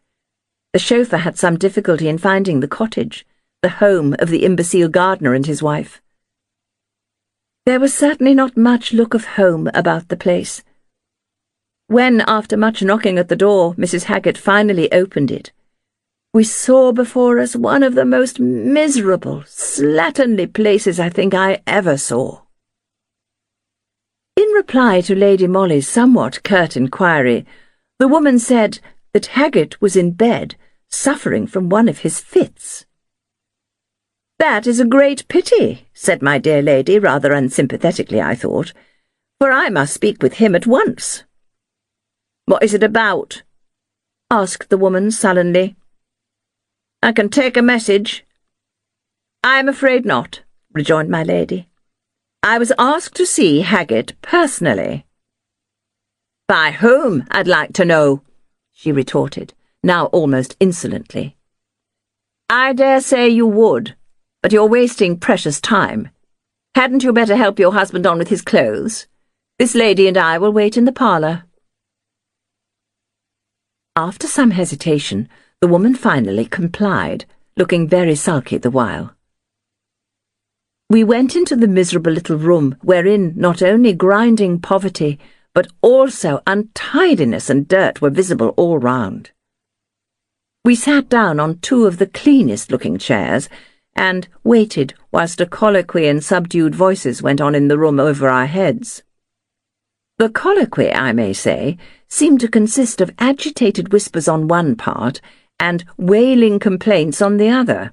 The chauffeur had some difficulty in finding the cottage, the home of the imbecile gardener and his wife. There was certainly not much look of home about the place. When, after much knocking at the door, Mrs. Haggett finally opened it, we saw before us one of the most miserable, slatternly places I think I ever saw. In reply to Lady Molly's somewhat curt inquiry, the woman said that Haggett was in bed, suffering from one of his fits. "That is a great pity," said my dear lady, rather unsympathetically, I thought, "for I must speak with him at once." "What is it about?" asked the woman sullenly. "I can take a message." "I am afraid not," rejoined my lady. "I was asked to see Haggett personally." "By whom, I'd like to know?" she retorted, now almost insolently. "I dare say you would, but you're wasting precious time. Hadn't you better help your husband on with his clothes? This lady and I will wait in the parlour." After some hesitation, the woman finally complied, looking very sulky the while. We went into the miserable little room wherein not only grinding poverty, but also untidiness and dirt were visible all round. We sat down on 2 of the cleanest-looking chairs and waited whilst a colloquy in subdued voices went on in the room over our heads. The colloquy, I may say, seemed to consist of agitated whispers on one part and wailing complaints on the other.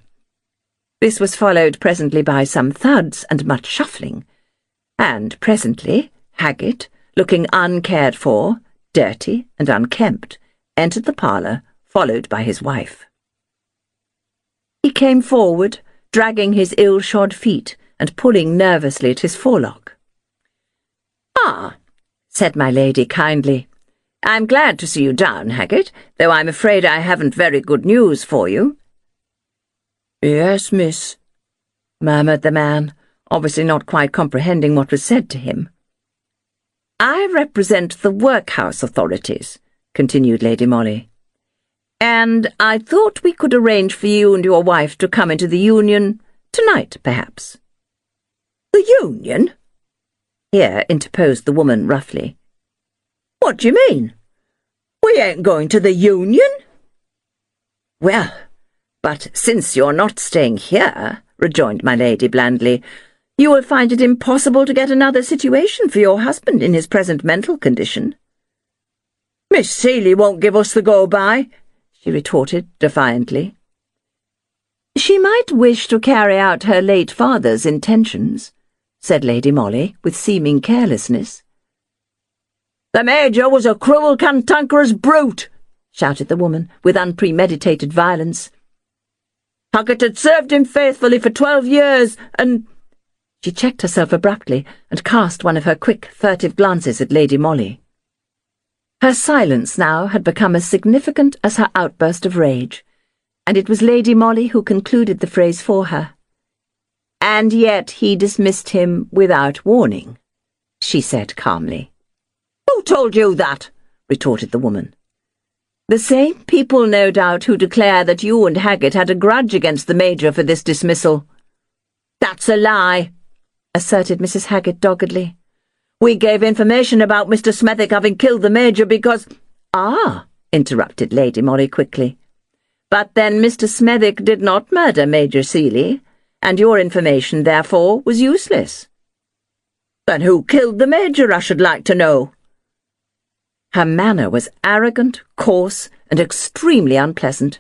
This was followed presently by some thuds and much shuffling, And presently Haggett, looking uncared for, dirty and unkempt, entered the parlour, followed by his wife. He came forward, dragging his ill-shod feet and pulling nervously at his forelock. "Ah," said my lady kindly, "I'm glad to see you down, Haggett, though I'm afraid I haven't very good news for you." "Yes, miss," murmured the man, obviously not quite comprehending what was said to him. "I represent the workhouse authorities," continued Lady Molly, "and I thought we could arrange for you and your wife to come into the Union tonight, perhaps." "The Union?" here interposed the woman roughly. "What do you mean? We ain't going to the Union." "Well, but since you're not staying here," rejoined my lady blandly, "you will find it impossible to get another situation for your husband in his present mental condition." "Miss Seeley won't give us the go-by," she retorted defiantly. "She might wish to carry out her late father's intentions," said Lady Molly, with seeming carelessness. "The Major was a cruel, cantankerous brute," shouted the woman, with unpremeditated violence. "Haggett had served him faithfully for 12 years, and—" She checked herself abruptly and cast one of her quick, furtive glances at Lady Molly. Her silence now had become as significant as her outburst of rage, and it was Lady Molly who concluded the phrase for her. "And yet he dismissed him without warning," she said calmly. "Who told you that?" retorted the woman. "The same people, no doubt, who declare that you and Haggett had a grudge against the Major for this dismissal." "That's a lie," asserted Mrs. Haggett doggedly. "We gave information about Mr. Smethwick having killed the Major because—" "Ah," interrupted Lady Molly quickly. "But then Mr. Smethwick did not murder Major Seeley, and your information, therefore, was useless." "Then who killed the Major, I should like to know?" Her manner was arrogant, coarse, and extremely unpleasant.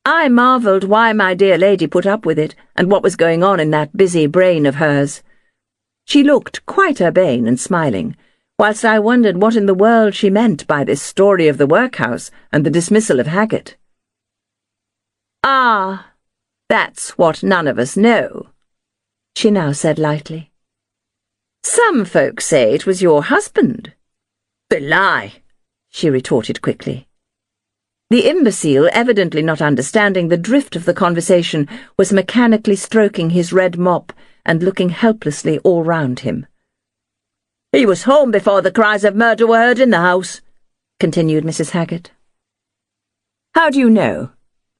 I marvelled why my dear lady put up with it, and what was going on in that busy brain of hers. She looked quite urbane and smiling, whilst I wondered what in the world she meant by this story of the workhouse and the dismissal of Haggett. "Ah, that's what none of us know," she now said lightly. "Some folks say it was your husband." "They lie," she retorted quickly. The imbecile, evidently not understanding the drift of the conversation, was mechanically stroking his red mop and looking helplessly all round him. "He was home before the cries of murder were heard in the house," continued Mrs. Haggett. "How do you know?"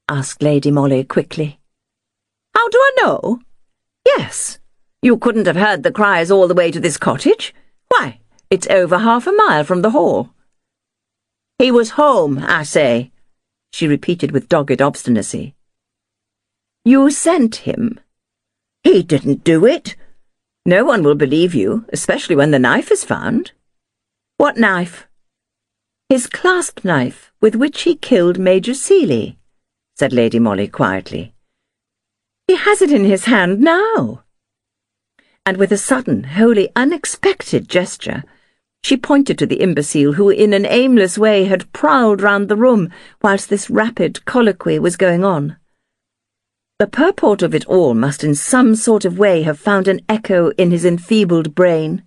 asked Lady Molly quickly. "How do I know?" "Yes. You couldn't have heard the cries all the way to this cottage. Why, it's over half a mile from the hall." "He was home, I say," she repeated with dogged obstinacy. "You sent him." "He didn't do it." "No one will believe you, especially when the knife is found." "What knife?" "His clasp knife with which he killed Major Seeley," said Lady Molly quietly. "He has it in his hand now." And with a sudden, wholly unexpected gesture, she pointed to the imbecile who in an aimless way had prowled round the room whilst this rapid colloquy was going on. The purport of it all must in some sort of way have found an echo in his enfeebled brain.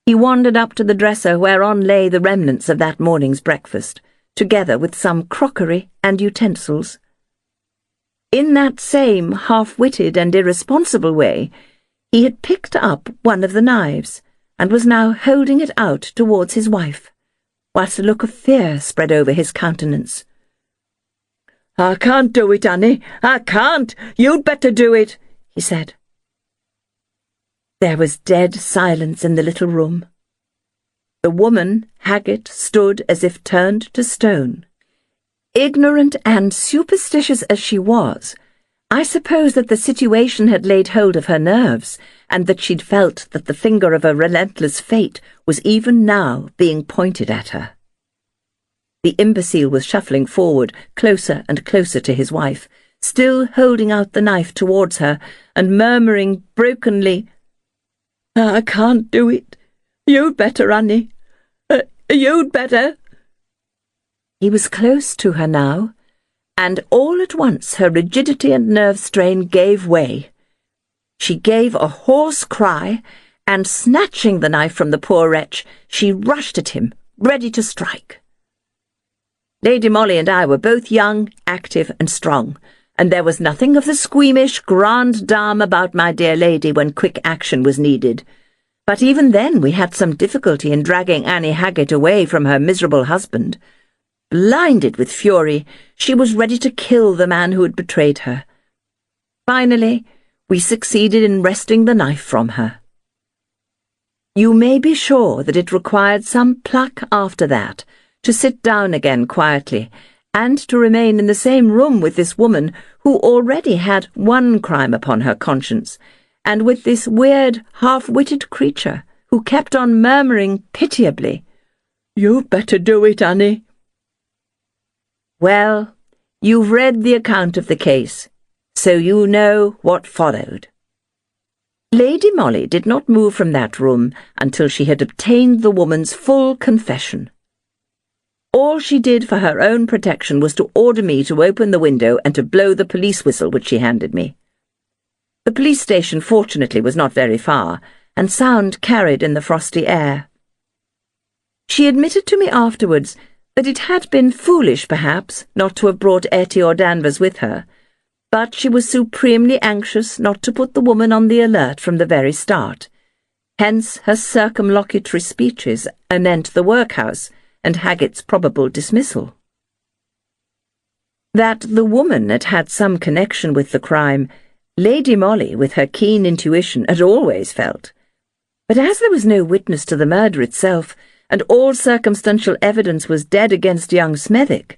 He wandered up to the dresser whereon lay the remnants of that morning's breakfast, together with some crockery and utensils. In that same half-witted and irresponsible way, he had picked up one of the knives, and was now holding it out towards his wife, whilst a look of fear spread over his countenance. "I can't do it, Annie, I can't. You'd better do it," he said. There was dead silence in the little room. The woman, Haggett, stood as if turned to stone. Ignorant and superstitious as she was, I suppose that the situation had laid hold of her nerves, and that she'd felt that the finger of a relentless fate was even now being pointed at her. The imbecile was shuffling forward, closer and closer to his wife, still holding out the knife towards her, and murmuring brokenly, "I can't do it. You'd better, Annie. You'd better." He was close to her now, and all at once her rigidity and nerve strain gave way. She gave a hoarse cry, and snatching the knife from the poor wretch, she rushed at him, ready to strike. Lady Molly and I were both young, active, and strong, and there was nothing of the squeamish grande dame about my dear lady when quick action was needed. But even then we had some difficulty in dragging Annie Haggett away from her miserable husband. Blinded with fury, she was ready to kill the man who had betrayed her. Finally, we succeeded in wresting the knife from her. You may be sure that it required some pluck after that to sit down again quietly and to remain in the same room with this woman who already had one crime upon her conscience, and with this weird, half-witted creature who kept on murmuring pitiably, "You'd better do it, Annie." Well, you've read the account of the case, so you know what followed. Lady Molly did not move from that room until she had obtained the woman's full confession. All she did for her own protection was to order me to open the window and to blow the police whistle which she handed me. The police station fortunately was not very far, and sound carried in the frosty air. She admitted to me afterwards that it had been foolish, perhaps, not to have brought Etty or Danvers with her, but she was supremely anxious not to put the woman on the alert from the very start. Hence her circumlocutory speeches anent the workhouse and Haggett's probable dismissal. That the woman had had some connection with the crime, Lady Molly, with her keen intuition, had always felt. But as there was no witness to the murder itself, and all circumstantial evidence was dead against young Smethwick,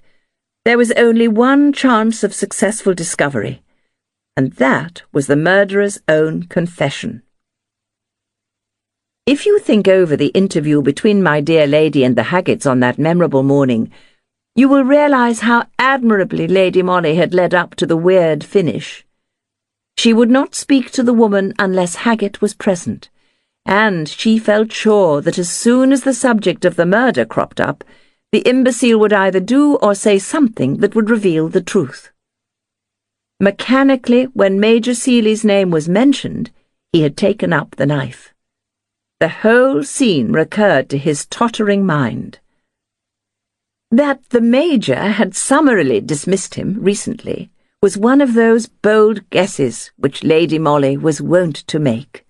there was only one chance of successful discovery, and that was the murderer's own confession. If you think over the interview between my dear lady and the Haggetts on that memorable morning, you will realize how admirably Lady Molly had led up to the weird finish. She would not speak to the woman unless Haggett was present, and she felt sure that as soon as the subject of the murder cropped up, the imbecile would either do or say something that would reveal the truth. Mechanically, when Major Seeley's name was mentioned, he had taken up the knife. The whole scene recurred to his tottering mind. That the Major had summarily dismissed him recently was one of those bold guesses which Lady Molly was wont to make.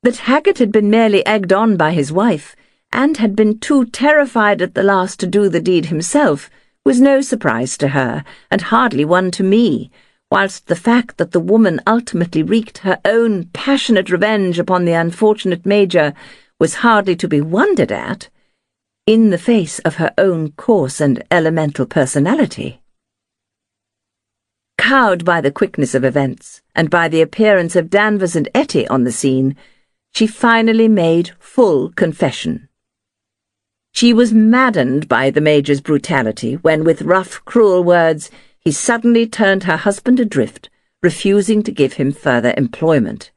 That Haggett had been merely egged on by his wife, and had been too terrified at the last to do the deed himself, was no surprise to her, and hardly one to me, whilst the fact that the woman ultimately wreaked her own passionate revenge upon the unfortunate Major was hardly to be wondered at, in the face of her own coarse and elemental personality. Cowed by the quickness of events, and by the appearance of Danvers and Etty on the scene, she finally made full confession. She was maddened by the Major's brutality when, with rough, cruel words, he suddenly turned her husband adrift, refusing to give him further employment.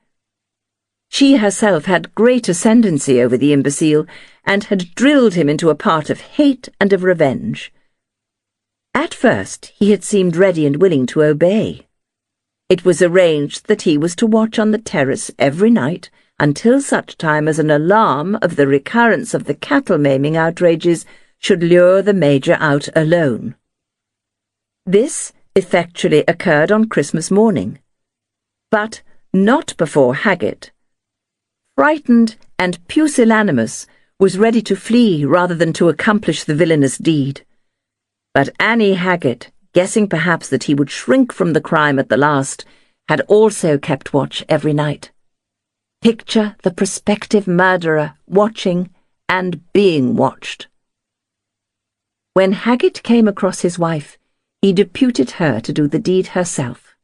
She herself had great ascendancy over the imbecile, and had drilled him into a part of hate and of revenge. At first he had seemed ready and willing to obey. It was arranged that he was to watch on the terrace every night, until such time as an alarm of the recurrence of the cattle-maiming outrages should lure the Major out alone. This effectually occurred on Christmas morning, but not before Haggett, frightened and pusillanimous, was ready to flee rather than to accomplish the villainous deed. But Annie Haggett, guessing perhaps that he would shrink from the crime at the last, had also kept watch every night. Picture the prospective murderer watching and being watched. When Haggett came across his wife, he deputed her to do the deed herself.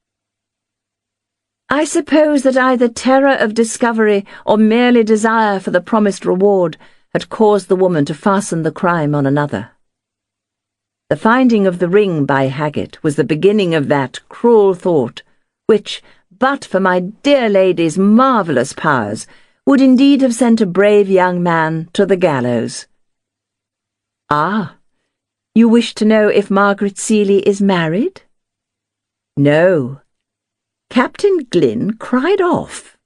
I suppose that either terror of discovery or merely desire for the promised reward had caused the woman to fasten the crime on another. The finding of the ring by Haggett was the beginning of that cruel thought which, but for my dear lady's marvellous powers, would indeed have sent a brave young man to the gallows. Ah, you wish to know if Margaret Seeley is married? No. Captain Glynn cried off.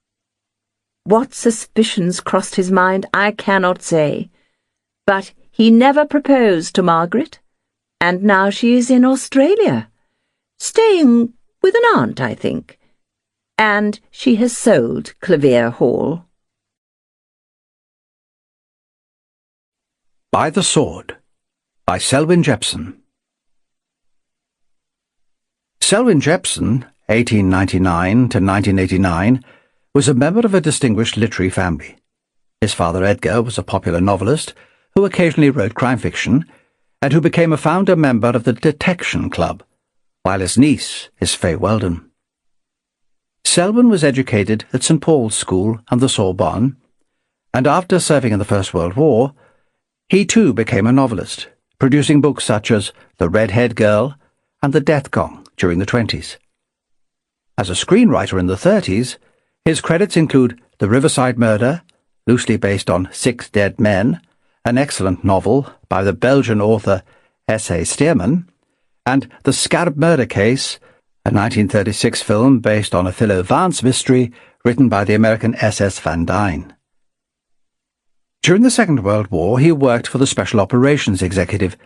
What suspicions crossed his mind I cannot say, but he never proposed to Margaret, and now she is in Australia, staying with an aunt, I think, and she has sold Clavier Hall. By the Sword, by Selwyn Jepson. Selwyn Jepson, 1899 to 1989, was a member of a distinguished literary family. His father Edgar was a popular novelist who occasionally wrote crime fiction and who became a founder member of the Detection Club, while his niece is Fay Weldon. Selwyn was educated at St. Paul's School and the Sorbonne, and after serving in the First World War, he too became a novelist, producing books such as The Red-Haired Girl and The Death Gong during the 20s. As a screenwriter in the 30s, his credits include The Riverside Murder, loosely based on 6 Dead Men, an excellent novel by the Belgian author S.A. Stearman, and The Scarab Murder Case, a 1936 film based on a Philo Vance mystery written by the American S.S. Van Dyne. During the Second World War, he worked for the Special Operations Executive,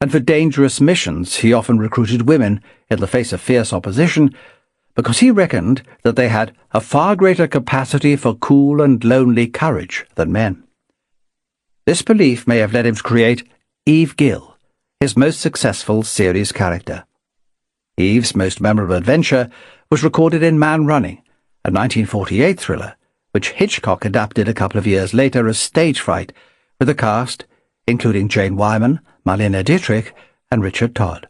and for dangerous missions he often recruited women in the face of fierce opposition because he reckoned that they had a far greater capacity for cool and lonely courage than men. This belief may have led him to create Eve Gill, his most successful series character. Eve's most memorable adventure was recorded in Man Running, a 1948 thriller, which Hitchcock adapted a couple of years later as Stage Fright, with a cast including Jane Wyman, Marlene Dietrich, and Richard Todd.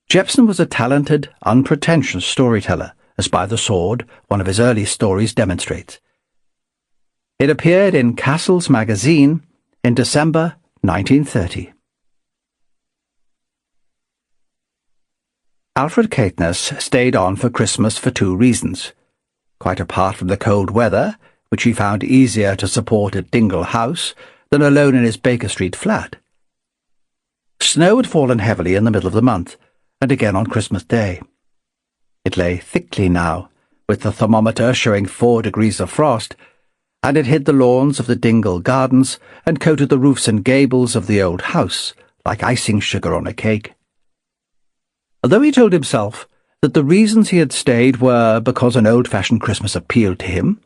Jepson was a talented, unpretentious storyteller, as By the Sword, one of his early stories, demonstrates. It appeared in Castle's magazine in December 1930. Alfred Caithness stayed on for Christmas for 2 reasons. Quite apart from the cold weather, which he found easier to support at Dingle House than alone in his Baker Street flat. Snow had fallen heavily in the middle of the month, and again on Christmas Day. It lay thickly now, with the thermometer showing 4 degrees of frost, and it hid the lawns of the Dingle Gardens and coated the roofs and gables of the old house like icing sugar on a cake. Although he told himself that the reasons he had stayed were because an old-fashioned Christmas appealed to him,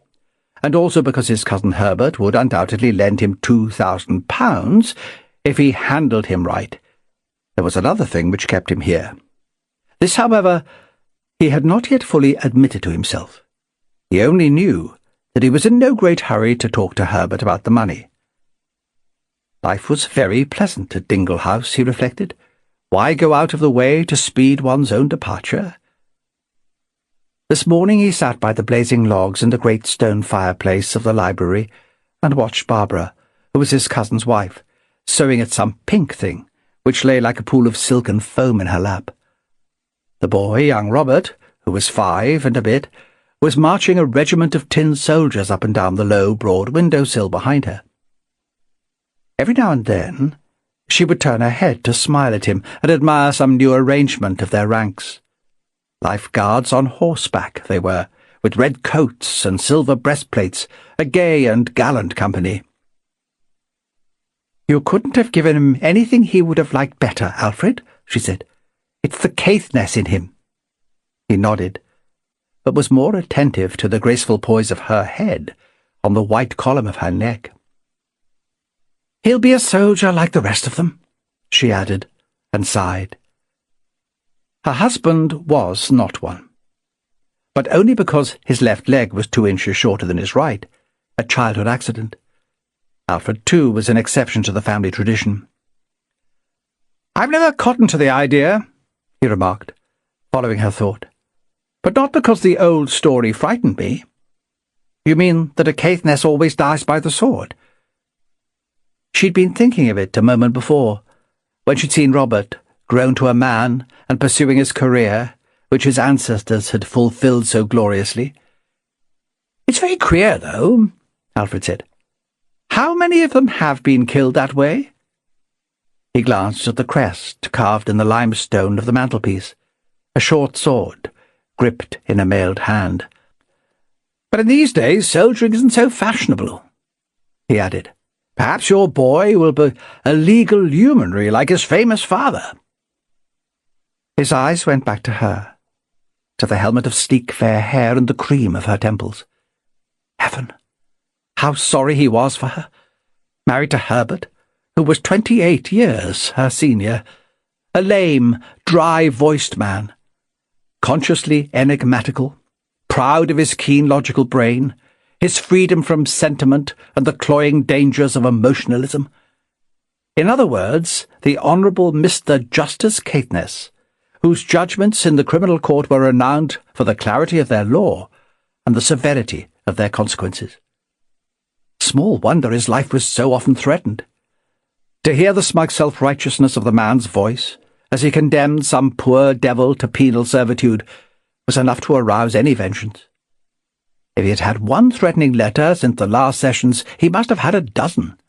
and also because his cousin Herbert would undoubtedly lend him £2,000 if he handled him right, there was another thing which kept him here. This, however, he had not yet fully admitted to himself. He only knew that he was in no great hurry to talk to Herbert about the money. Life was very pleasant at Dingle House, he reflected. Why go out of the way to speed one's own departure? This morning he sat by the blazing logs in the great stone fireplace of the library and watched Barbara, who was his cousin's wife, sewing at some pink thing, which lay like a pool of silken foam in her lap. The boy, young Robert, who was 5 and a bit, was marching a regiment of tin soldiers up and down the low, broad window-sill behind her. Every now and then she would turn her head to smile at him and admire some new arrangement of their ranks. Life Guards on horseback they were, with red coats and silver breastplates, a gay and gallant company. "You couldn't have given him anything he would have liked better, Alfred," she said. "It's the Caithness in him." He nodded, but was more attentive to the graceful poise of her head on the white column of her neck. "He'll be a soldier like the rest of them," she added, and sighed. Her husband was not one, but only because his left leg was 2 inches shorter than his right, a childhood accident. Alfred, too, was an exception to the family tradition. "I've never cottoned to the idea," he remarked, following her thought, "but not because the old story frightened me." "You mean that a Caithness always dies by the sword?" She'd been thinking of it a moment before, when she'd seen Robert, grown to a man and pursuing his career, which his ancestors had fulfilled so gloriously. "It's very queer, though," Alfred said. "How many of them have been killed that way?" He glanced at the crest carved in the limestone of the mantelpiece, a short sword gripped in a mailed hand. "But in these days soldiering isn't so fashionable," he added. "Perhaps your boy will be a legal luminary like his famous father." His eyes went back to her, to the helmet of sleek fair hair and the cream of her temples. Heaven! How sorry he was for her. Married to Herbert, who was 28 years her senior, a lame, dry-voiced man, consciously enigmatical, proud of his keen logical brain, his freedom from sentiment and the cloying dangers of emotionalism. In other words, the Honourable Mr. Justice Caithness, whose judgments in the criminal court were renowned for the clarity of their law and the severity of their consequences. Small wonder his life was so often threatened. To hear the smug self-righteousness of the man's voice, as he condemned some poor devil to penal servitude, was enough to arouse any vengeance. If he had had one threatening letter since the last sessions, he must have had a dozen.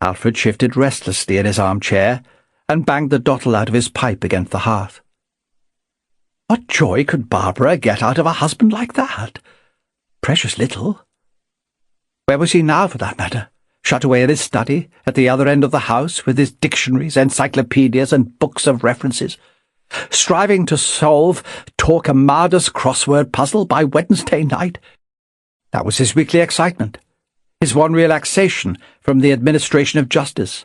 Alfred shifted restlessly in his armchair and banged the dottle out of his pipe against the hearth. What joy could Barbara get out of a husband like that? Precious little. Where was he now, for that matter? Shut away in his study, at the other end of the house, with his dictionaries, encyclopedias, and books of references, striving to solve Torquemada's crossword puzzle by Wednesday night. That was his weekly excitement, his one relaxation from the administration of justice,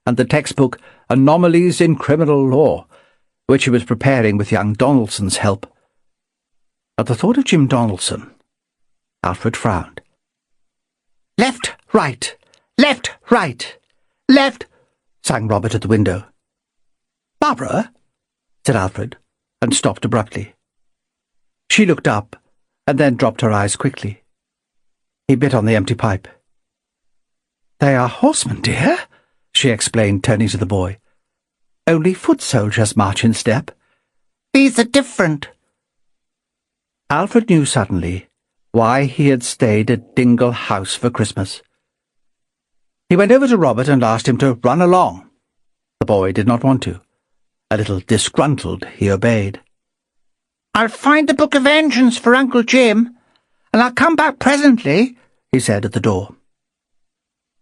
and the textbook Anomalies in Criminal Law, which he was preparing with young Donaldson's help. At the thought of Jim Donaldson, Alfred frowned. "Left, right, left, right, left," sang Robert at the window. "Barbara," said Alfred, and stopped abruptly. She looked up, and then dropped her eyes quickly. He bit on the empty pipe. "They are horsemen, dear," she explained, turning to the boy. "Only foot soldiers march in step. These are different." Alfred knew suddenly why he had stayed at Dingle House for Christmas. He went over to Robert and asked him to run along. The boy did not want to. A little disgruntled, he obeyed. "I'll find the Book of Engines for Uncle Jim, and I'll come back presently," he said at the door.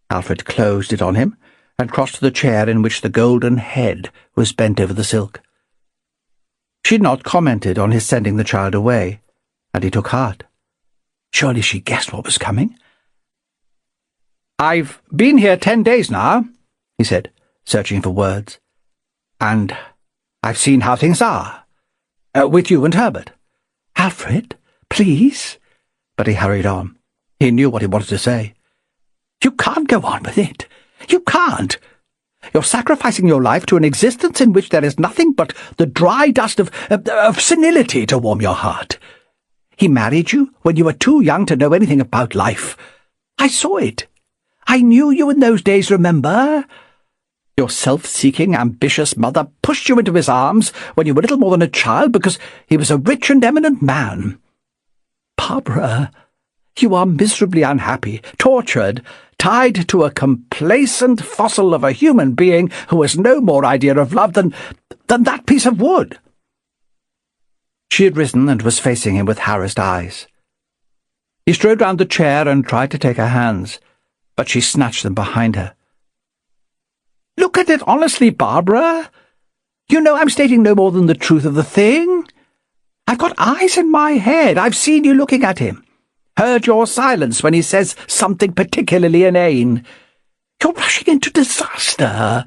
Alfred closed it on him and crossed to the chair in which the golden head was bent over the silk. She had not commented on his sending the child away, and he took heart. Surely she guessed what was coming. "I've been here 10 days now," he said, searching for words. "And I've seen how things are. With you and Herbert." "Alfred, please." But he hurried on. He knew what he wanted to say. "You can't go on with it. You can't. You're sacrificing your life to an existence in which there is nothing but the dry dust of senility to warm your heart. He married you when you were too young to know anything about life. I saw it. I knew you in those days, remember? Your self-seeking, ambitious mother pushed you into his arms when you were little more than a child because he was a rich and eminent man. Barbara, you are miserably unhappy, tortured, tied to a complacent fossil of a human being who has no more idea of love than that piece of wood." She had risen and was facing him with harassed eyes. He strode round the chair and tried to take her hands, but she snatched them behind her. "Look at it honestly, Barbara. You know I'm stating no more than the truth of the thing. I've got eyes in my head. I've seen you looking at him. Heard your silence when he says something particularly inane. You're rushing into disaster.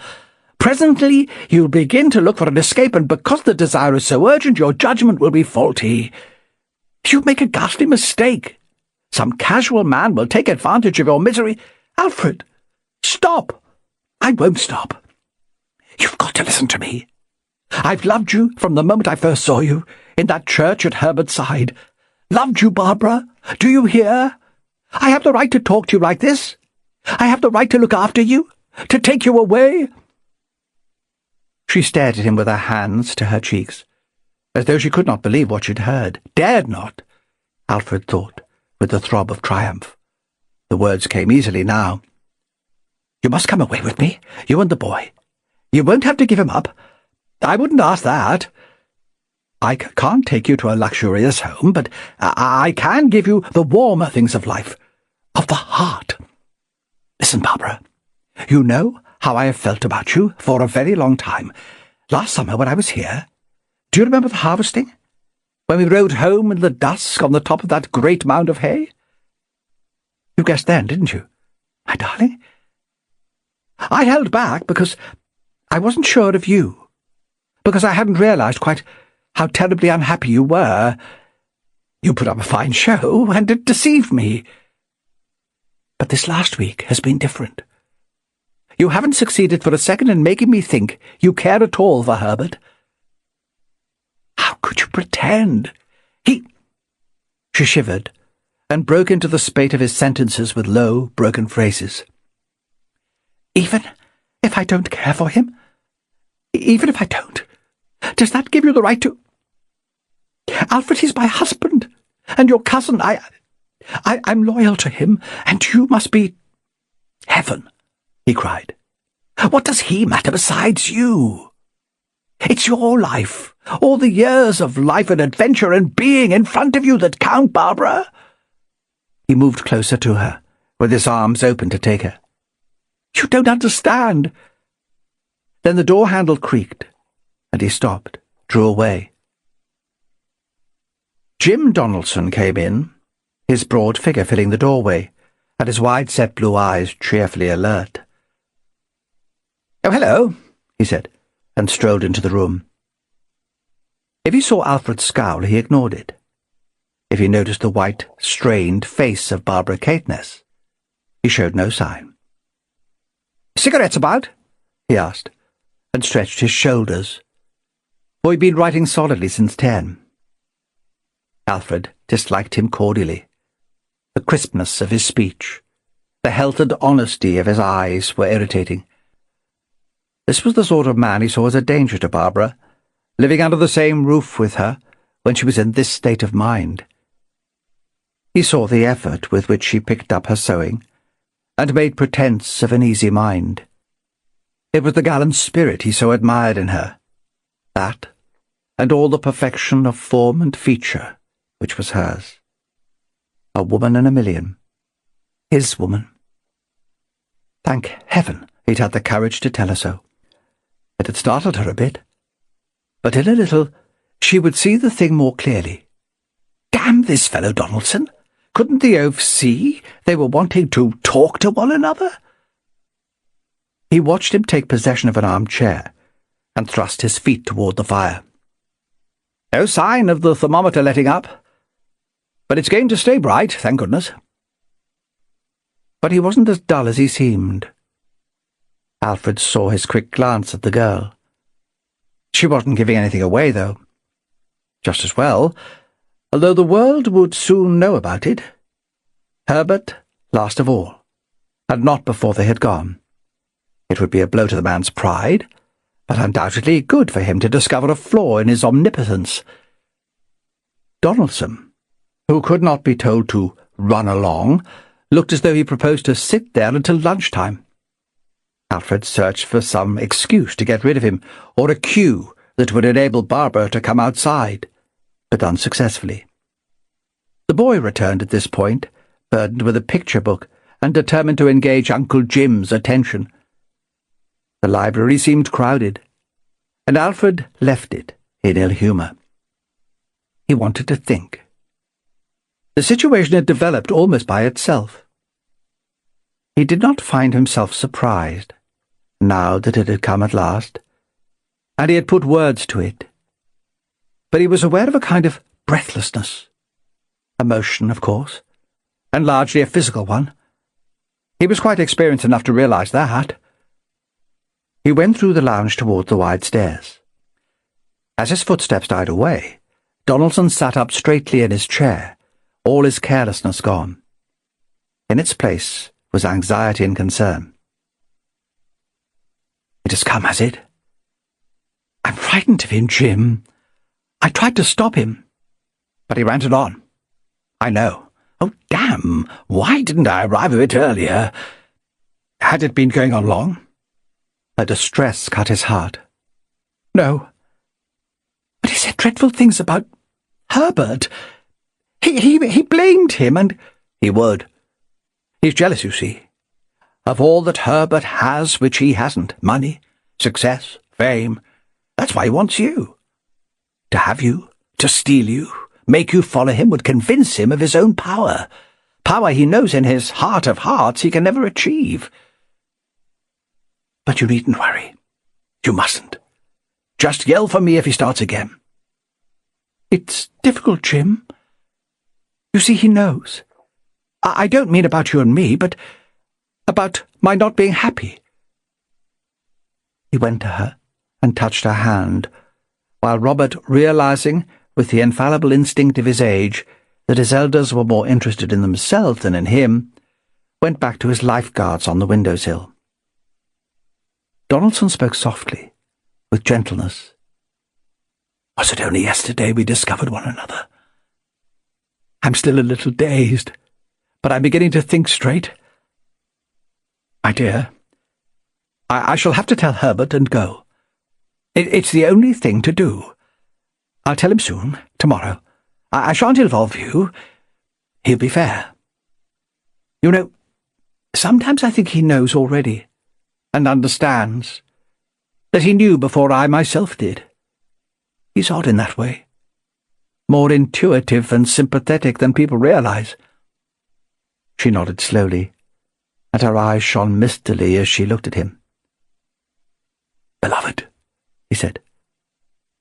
Presently you'll begin to look for an escape, and because the desire is so urgent, your judgment will be faulty. You make a ghastly mistake. Some casual man will take advantage of your misery. Alfred, stop. I won't stop. You've got to listen to me. I've loved you from the moment I first saw you, in that church at Herbert's side. Loved you, Barbara. Do you hear? I have the right to talk to you like this. I have the right to look after you, to take you away." She stared at him with her hands to her cheeks, as though she could not believe what she'd heard, dared not, Alfred thought, with a throb of triumph. The words came easily now. "You must come away with me, you and the boy. You won't have to give him up. I wouldn't ask that. I can't take you to a luxurious home, but I can give you the warmer things of life, of the heart. Listen, Barbara, you know how I have felt about you for a very long time. Last summer when I was here, do you remember the harvesting? When we rode home in the dusk on the top of that great mound of hay? You guessed then, didn't you, my darling? I held back because I wasn't sure of you, because I hadn't realized quite how terribly unhappy you were. You put up a fine show, and it deceived me. But this last week has been different. You haven't succeeded for a second in making me think you care at all for Herbert. How could you pretend? She shivered, and broke into the spate of his sentences with low, broken phrases. Even if I don't care for him? Even if I don't? Does that give you the right to... Alfred, he's my husband, and your cousin. I'm loyal to him, and you must be... Heaven, he cried. What does he matter besides you? It's your life, all the years of life and adventure and being in front of you that count, Barbara. He moved closer to her, with his arms open to take her. You don't understand. Then the door handle creaked, and he stopped, drew away. Jim Donaldson came in, his broad figure filling the doorway, and his wide-set blue eyes cheerfully alert. "Oh, hello," he said, and strolled into the room. If he saw Alfred's scowl, he ignored it. If he noticed the white, strained face of Barbara Caithness, he showed no sign. "Cigarettes about?" he asked, and stretched his shoulders, for he'd been writing solidly since 10. Alfred disliked him cordially. The crispness of his speech, the heltered honesty of his eyes were irritating. This was the sort of man he saw as a danger to Barbara, living under the same roof with her when she was in this state of mind. He saw the effort with which she picked up her sewing, and made pretence of an easy mind. It was the gallant spirit he so admired in her, that, and all the perfection of form and feature which was hers. A woman in a million. His woman. Thank heaven he'd had the courage to tell her so. It had startled her a bit, but in a little she would see the thing more clearly. Damn this fellow Donaldson! Couldn't the oaf see they were wanting to talk to one another? He watched him take possession of an armchair and thrust his feet toward the fire. No sign of the thermometer letting up, but it's going to stay bright, thank goodness. But he wasn't as dull as he seemed. Alfred saw his quick glance at the girl. She wasn't giving anything away, though. Just as well, although the world would soon know about it. Herbert, last of all, and not before they had gone. It would be a blow to the man's pride, but undoubtedly good for him to discover a flaw in his omnipotence. Donaldson, who could not be told to run along, looked as though he proposed to sit there until lunchtime. Alfred searched for some excuse to get rid of him, or a cue that would enable Barbara to come outside, but unsuccessfully. The boy returned at this point, burdened with a picture book, and determined to engage Uncle Jim's attention. The library seemed crowded, and Alfred left it in ill humour. He wanted to think. The situation had developed almost by itself. He did not find himself surprised, now that it had come at last, and he had put words to it. But he was aware of a kind of breathlessness. Emotion, of course, and largely a physical one. He was quite experienced enough to realize that. He went through the lounge toward the wide stairs. As his footsteps died away, Donaldson sat up straightly in his chair, all his carelessness gone. In its place was anxiety and concern. "It has come, has it? I'm frightened of him, Jim. I tried to stop him, but he ranted on. I know. "Oh, damn! Why didn't I arrive a bit earlier? Had it been going on long?" Her distress cut his heart. "No. But he said dreadful things about Herbert. He blamed him, and—" "He would. He's jealous, you see, of all that Herbert has which he hasn't. Money, success, fame. That's why he wants you. To have you, to steal you, make you follow him would convince him of his own power. Power he knows in his heart of hearts he can never achieve. But you needn't worry. You mustn't. Just yell for me if he starts again." "It's difficult, Jim. You see, he knows. I don't mean about you and me, but about my not being happy." He went to her and touched her hand, while Robert, realizing, with the infallible instinct of his age, that his elders were more interested in themselves than in him, went back to his lifeguards on the window-sill. Donaldson spoke softly, with gentleness. "Was it only yesterday we discovered one another? I'm still a little dazed, but I'm beginning to think straight. My dear, I shall have to tell Herbert and go. It's the only thing to do. I'll tell him soon, tomorrow. I shan't involve you. He'll be fair. You know, sometimes I think he knows already, and understands, that he knew before I myself did. He's odd in that way. More intuitive and sympathetic than people realize." She nodded slowly, and her eyes shone mistily as she looked at him. "Beloved," he said,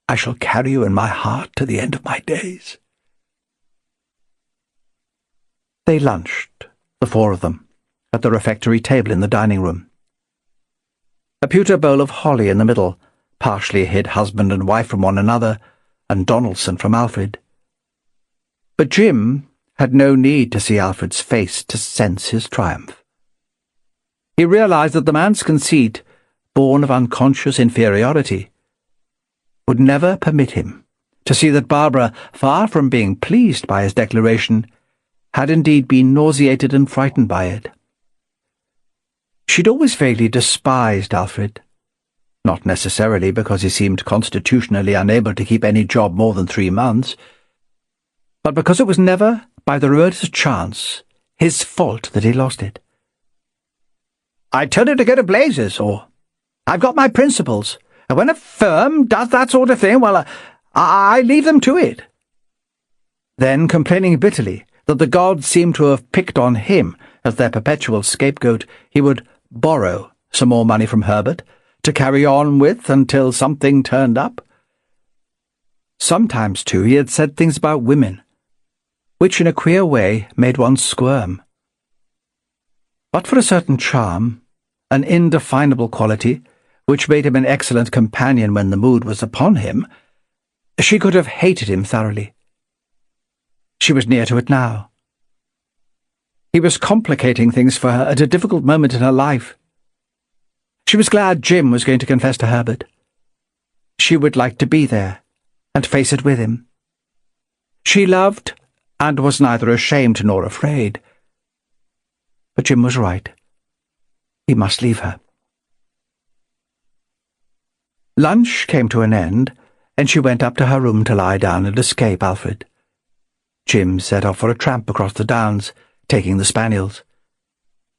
"I shall carry you in my heart to the end of my days." They lunched, the four of them, at the refectory table in the dining-room. A pewter bowl of holly in the middle partially hid husband and wife from one another, and Donaldson from Alfred. But Jim had no need to see Alfred's face to sense his triumph. He realized that the man's conceit, born of unconscious inferiority, would never permit him to see that Barbara, far from being pleased by his declaration, had indeed been nauseated and frightened by it. She'd always vaguely despised Alfred, not necessarily because he seemed constitutionally unable to keep any job more than 3 months, but because it was never, by the remotest chance, his fault that he lost it. "I told him to go to blazes," or "I've got my principles, and when a firm does that sort of thing, well, I leave them to it." Then, complaining bitterly that the gods seemed to have picked on him as their perpetual scapegoat, he would borrow some more money from Herbert to carry on with until something turned up. Sometimes, too, he had said things about women, which in a queer way made one squirm. But for a certain charm, an indefinable quality, which made him an excellent companion when the mood was upon him, she could have hated him thoroughly. She was near to it now. He was complicating things for her at a difficult moment in her life. She was glad Jim was going to confess to Herbert. She would like to be there and face it with him. She loved and was neither ashamed nor afraid. But Jim was right. He must leave her. Lunch came to an end, and she went up to her room to lie down and escape Alfred. Jim set off for a tramp across the downs, taking the spaniels.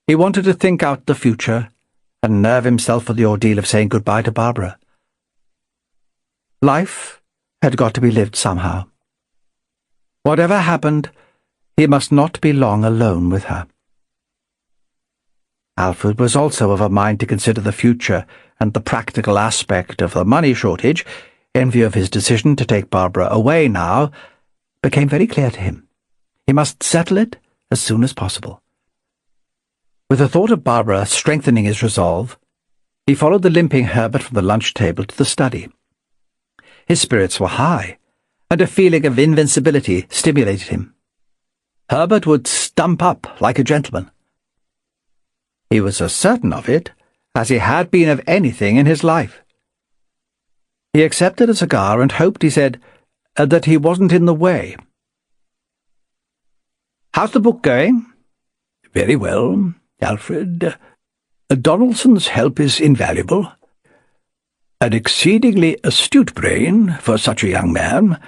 He wanted to think out the future and nerve himself for the ordeal of saying goodbye to Barbara. Life had got to be lived somehow. Whatever happened, he must not be long alone with her. Alfred was also of a mind to consider the future and the practical aspect of the money shortage, in view of his decision to take Barbara away now, became very clear to him. He must settle it as soon as possible. With the thought of Barbara strengthening his resolve, he followed the limping Herbert from the lunch table to the study. His spirits were high, and a feeling of invincibility stimulated him. Herbert would stump up like a gentleman. He was as certain of it as he had been of anything in his life. He accepted a cigar and hoped, he said, that he wasn't in the way. How's the book going?" "Very well, Alfred. Donaldson's help is invaluable. An exceedingly astute brain for such a young man.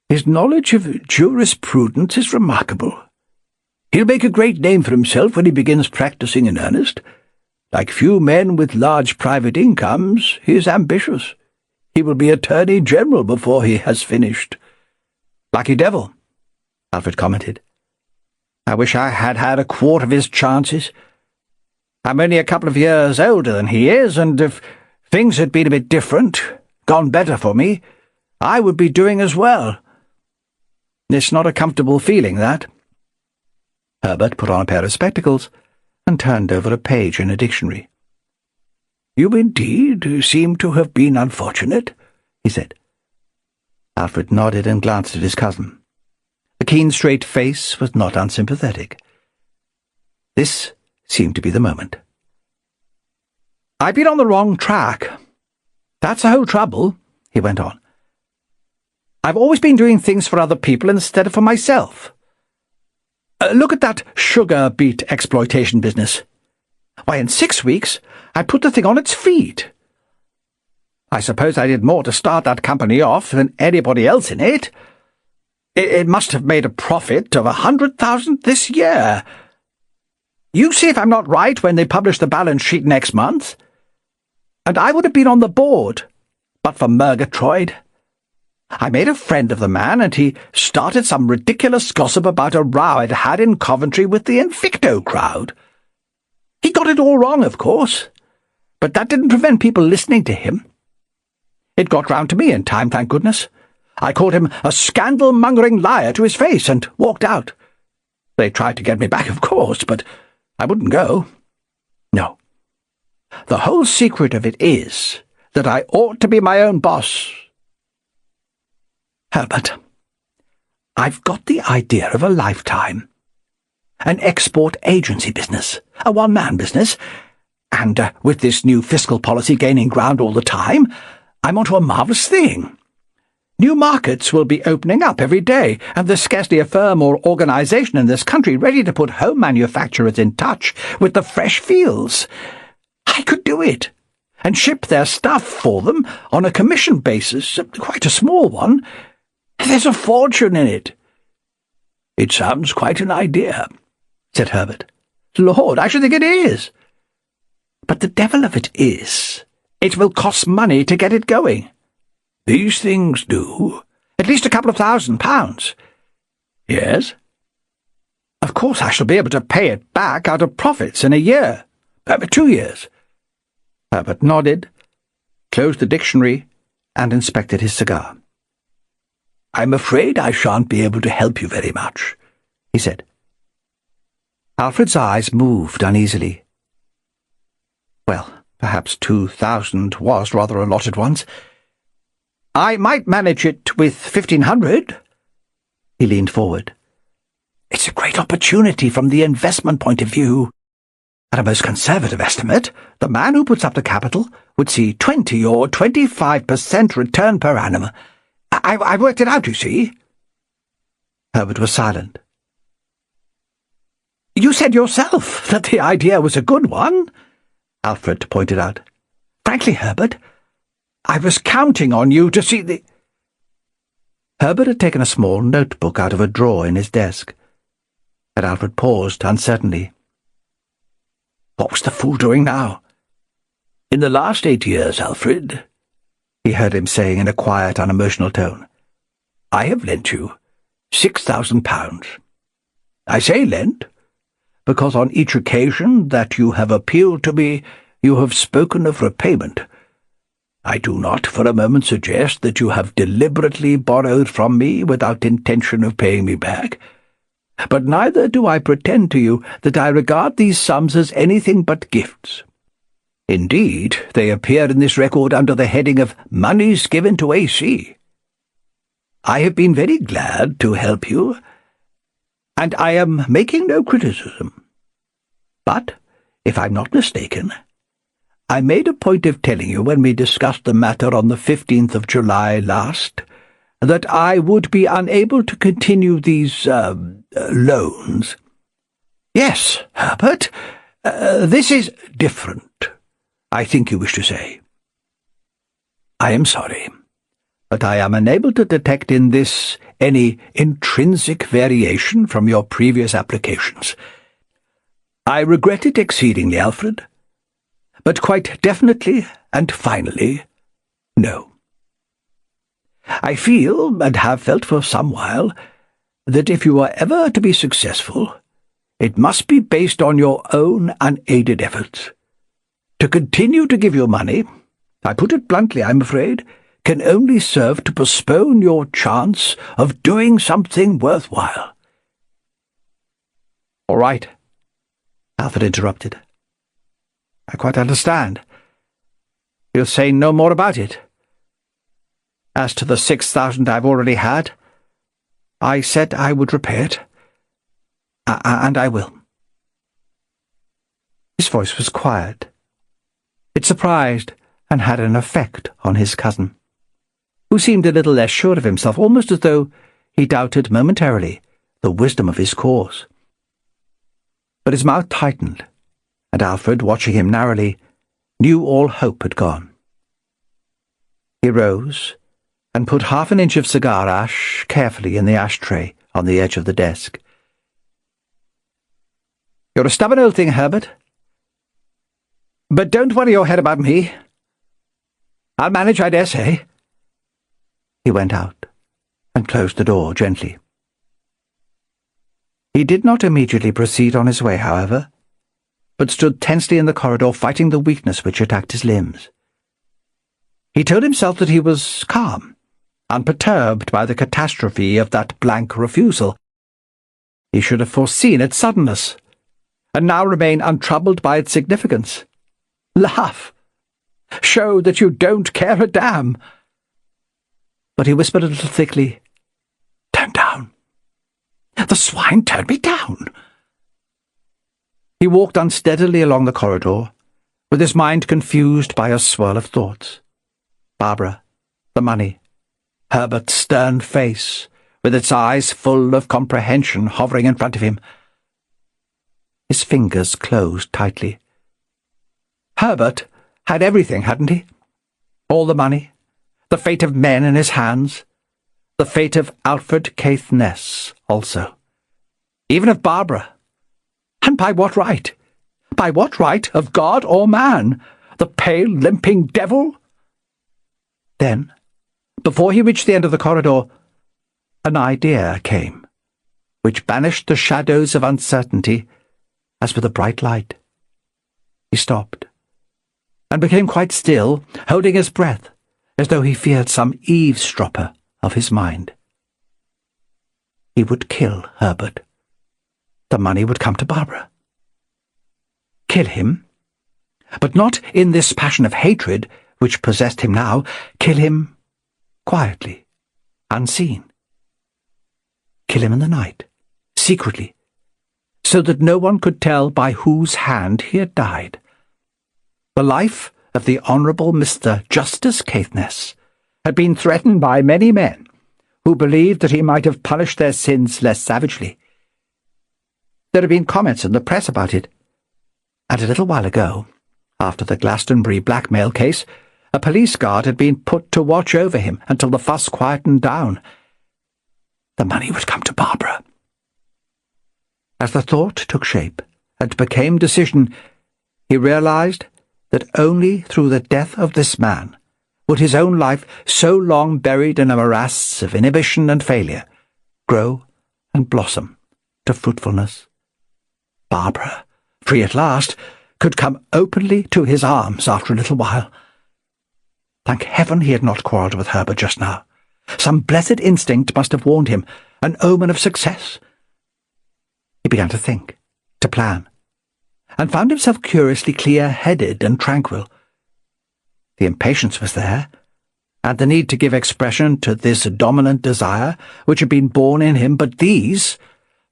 His knowledge of jurisprudence is remarkable. He'll make a great name for himself when he begins practising in earnest. Like few men with large private incomes, he is ambitious. He will be Attorney General before he has finished." "Lucky devil," Alfred commented. "I wish I had had a quart of his chances. I'm only a couple of years older than he is, and if things had been a bit different, gone better for me, I would be doing as well. It's not a comfortable feeling, that." Herbert put on a pair of spectacles and turned over a page in a dictionary. "You indeed seem to have been unfortunate," he said. Alfred nodded and glanced at his cousin. The keen, straight face was not unsympathetic. This seemed to be the moment. "I've been on the wrong track. That's the whole trouble," he went on. "I've always been doing things for other people instead of for myself. Look at that sugar beet exploitation business. Why, in 6 weeks, I put the thing on its feet. I suppose I did more to start that company off than anybody else in it. It must have made a profit of 100,000 this year. You see if I'm not right when they publish the balance sheet next month. And I would have been on the board, but for Murgatroyd. I made a friend of the man, and he started some ridiculous gossip about a row I'd had in Coventry with the Invicto crowd. He got it all wrong, of course, but that didn't prevent people listening to him. It got round to me in time, thank goodness. I called him a scandal-mongering liar to his face and walked out. They tried to get me back, of course, but I wouldn't go. No. The whole secret of it is that I ought to be my own boss. Herbert, I've got the idea of a lifetime. An export agency business, a one-man business, and with this new fiscal policy gaining ground all the time, I'm onto a marvellous thing. New markets will be opening up every day, and there's scarcely a firm or organisation in this country ready to put home manufacturers in touch with the fresh fields. I could do it, and ship their stuff for them on a commission basis, quite a small one. There's a fortune in it." "It sounds quite an idea," said Herbert. "Lord, I should think it is. But the devil of it is, it will cost money to get it going." "These things do. At least a couple of £1,000. "Yes." "Of course I shall be able to pay it back out of profits in a year. 2 years. Herbert nodded, closed the dictionary, and inspected his cigar. "I'm afraid I shan't be able to help you very much," he said. Alfred's eyes moved uneasily. Well, perhaps 2,000 was rather a lot at once. "I might manage it with 1,500. He leaned forward. "It's a great opportunity from the investment point of view. At a most conservative estimate, the man who puts up the capital would see 20 or 25% return per annum. I worked it out, you see." Herbert was silent. "You said yourself that the idea was a good one," Alfred pointed out. "Frankly, Herbert, I was counting on you to see the—" Herbert had taken a small notebook out of a drawer in his desk, and Alfred paused uncertainly. What was the fool doing now? "In the last 8 years, Alfred," he heard him saying in a quiet, unemotional tone, "I have lent you £6,000. I say lent, because on each occasion that you have appealed to me, you have spoken of repayment. I do not for a moment suggest that you have deliberately borrowed from me without intention of paying me back, but neither do I pretend to you that I regard these sums as anything but gifts. Indeed, they appear in this record under the heading of moneys given to AC. I have been very glad to help you, and I am making no criticism. But, if I'm not mistaken, I made a point of telling you when we discussed the matter on the 15th of July last that I would be unable to continue these loans. Yes, Herbert, this is different, I think you wish to say. I am sorry, but I am unable to detect in this any intrinsic variation from your previous applications. I regret it exceedingly, Alfred, but quite definitely and finally, no. I feel, and have felt for some while, that if you are ever to be successful, it must be based on your own unaided efforts. To continue to give you money, I put it bluntly, I'm afraid, can only serve to postpone your chance of doing something worthwhile. All right, Alfred interrupted. I quite understand. You'll say no more about it. As to the 6,000 I've already had, I said I would repay it, and I will. His voice was quiet. It surprised and had an effect on his cousin, who seemed a little less sure of himself, almost as though he doubted momentarily the wisdom of his course. But his mouth tightened, and Alfred, watching him narrowly, knew all hope had gone. He rose and put half an inch of cigar ash carefully in the ashtray on the edge of the desk. You're a stubborn old thing, Herbert. But don't worry your head about me. I'll manage, I dare say. He went out and closed the door gently. He did not immediately proceed on his way, however, but stood tensely in the corridor fighting the weakness which attacked his limbs. He told himself that he was calm, unperturbed by the catastrophe of that blank refusal. He should have foreseen its suddenness, and now remain untroubled by its significance. Laugh! Show that you don't care a damn! But he whispered a little thickly, Turn down! The swine turned me down! He walked unsteadily along the corridor, with his mind confused by a swirl of thoughts. Barbara, the money, Herbert's stern face, with its eyes full of comprehension hovering in front of him. His fingers closed tightly. Herbert had everything, hadn't he? All the money, the fate of men in his hands, the fate of Alfred Caithness also. Even of Barbara. And by what right? By what right of God or man? The pale, limping devil? Then, before he reached the end of the corridor, an idea came, which banished the shadows of uncertainty as with a bright light. He stopped, and became quite still, holding his breath, as though he feared some eavesdropper of his mind. He would kill Herbert. The money would come to Barbara. Kill him, but not in this passion of hatred which possessed him now. Kill him quietly, unseen. Kill him in the night, secretly, so that no one could tell by whose hand he had died. The life of the Honourable Mr. Justice Caithness had been threatened by many men who believed that he might have punished their sins less savagely. There had been comments in the press about it, and a little while ago, after the Glastonbury blackmail case, a police guard had been put to watch over him until the fuss quietened down. The money would come to Barbara. As the thought took shape and became decision, he realized that only through the death of this man would his own life, so long buried in a morass of inhibition and failure, grow and blossom to fruitfulness. Barbara, free at last, could come openly to his arms after a little while. Thank heaven he had not quarrelled with Herbert just now. Some blessed instinct must have warned him, an omen of success. He began to think, to plan, and found himself curiously clear-headed and tranquil. The impatience was there, and the need to give expression to this dominant desire which had been born in him, but these,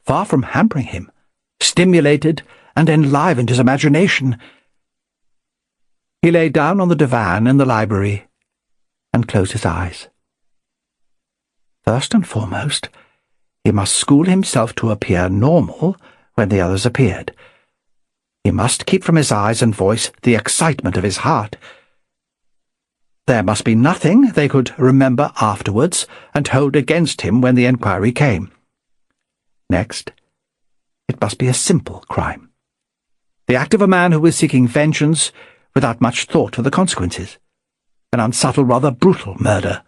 far from hampering him, stimulated and enlivened his imagination. He lay down on the divan in the library and closed his eyes. First and foremost, He must school himself to appear normal when the others appeared. He must keep from his eyes and voice the excitement of his heart. There must be nothing they could remember afterwards and hold against him when the inquiry came. Next, it must be a simple crime. The act of a man who is seeking vengeance without much thought for the consequences. An unsubtle, rather brutal murder.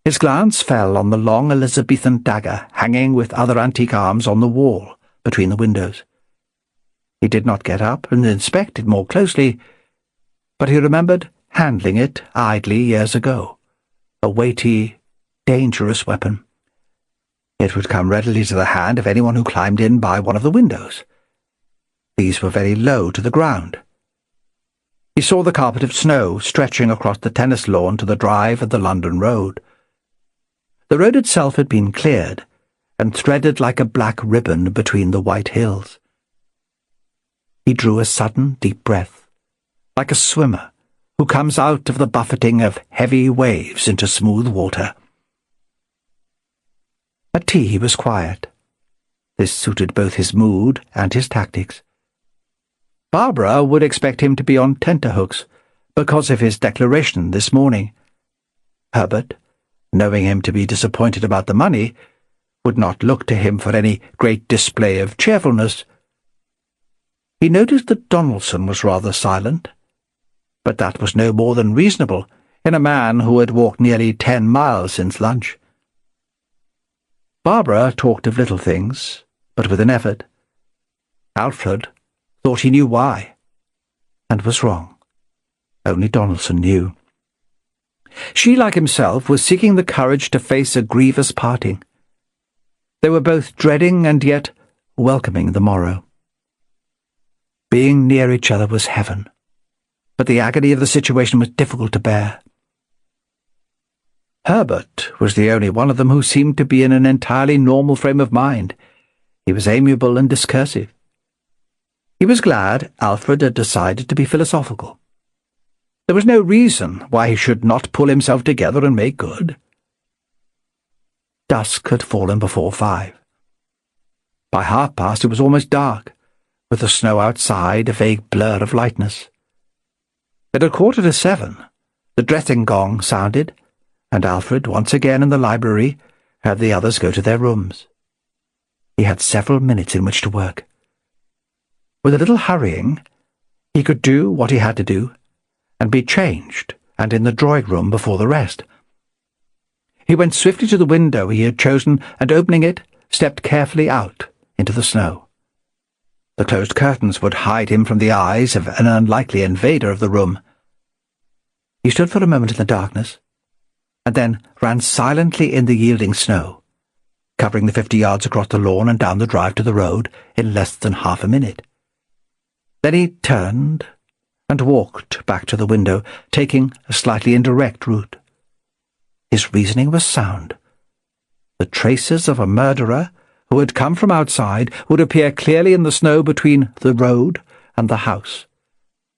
His glance fell on the long Elizabethan dagger hanging with other antique arms on the wall between the windows. He did not get up and inspect it more closely, but he remembered handling it idly years ago, a weighty, dangerous weapon. It would come readily to the hand of anyone who climbed in by one of the windows. These were very low to the ground. He saw the carpet of snow stretching across the tennis lawn to the drive at the London road. The road itself had been cleared and threaded like a black ribbon between the white hills. He drew a sudden, deep breath, like a swimmer who comes out of the buffeting of heavy waves into smooth water. At tea he was quiet. This suited both his mood and his tactics. Barbara would expect him to be on tenterhooks because of his declaration this morning. Herbert, knowing him to be disappointed about the money, would not look to him for any great display of cheerfulness. He noticed that Donaldson was rather silent, but that was no more than reasonable in a man who had walked nearly 10 miles since lunch. Barbara talked of little things, but with an effort. Alfred thought he knew why, and was wrong. Only Donaldson knew. She, like himself, was seeking the courage to face a grievous parting. They were both dreading and yet welcoming the morrow. Being near each other was heaven, but the agony of the situation was difficult to bear. Herbert was the only one of them who seemed to be in an entirely normal frame of mind. He was amiable and discursive. He was glad Alfred had decided to be philosophical. There was no reason why he should not pull himself together and make good. Dusk had fallen before 5. By 5:30 it was almost dark, with the snow outside a vague blur of lightness. At 7:15, the dressing gong sounded, and Alfred, once again in the library, had the others go to their rooms. He had several minutes in which to work. With a little hurrying, he could do what he had to do, and be changed and in the drawing-room before the rest. He went swiftly to the window he had chosen, and opening it, stepped carefully out into the snow. The closed curtains would hide him from the eyes of an unlikely invader of the room. He stood for a moment in the darkness, and then ran silently in the yielding snow, covering the 50 yards across the lawn and down the drive to the road in less than half a minute. Then he turned and walked back to the window, taking a slightly indirect route. His reasoning was sound. The traces of a murderer who had come from outside would appear clearly in the snow between the road and the house,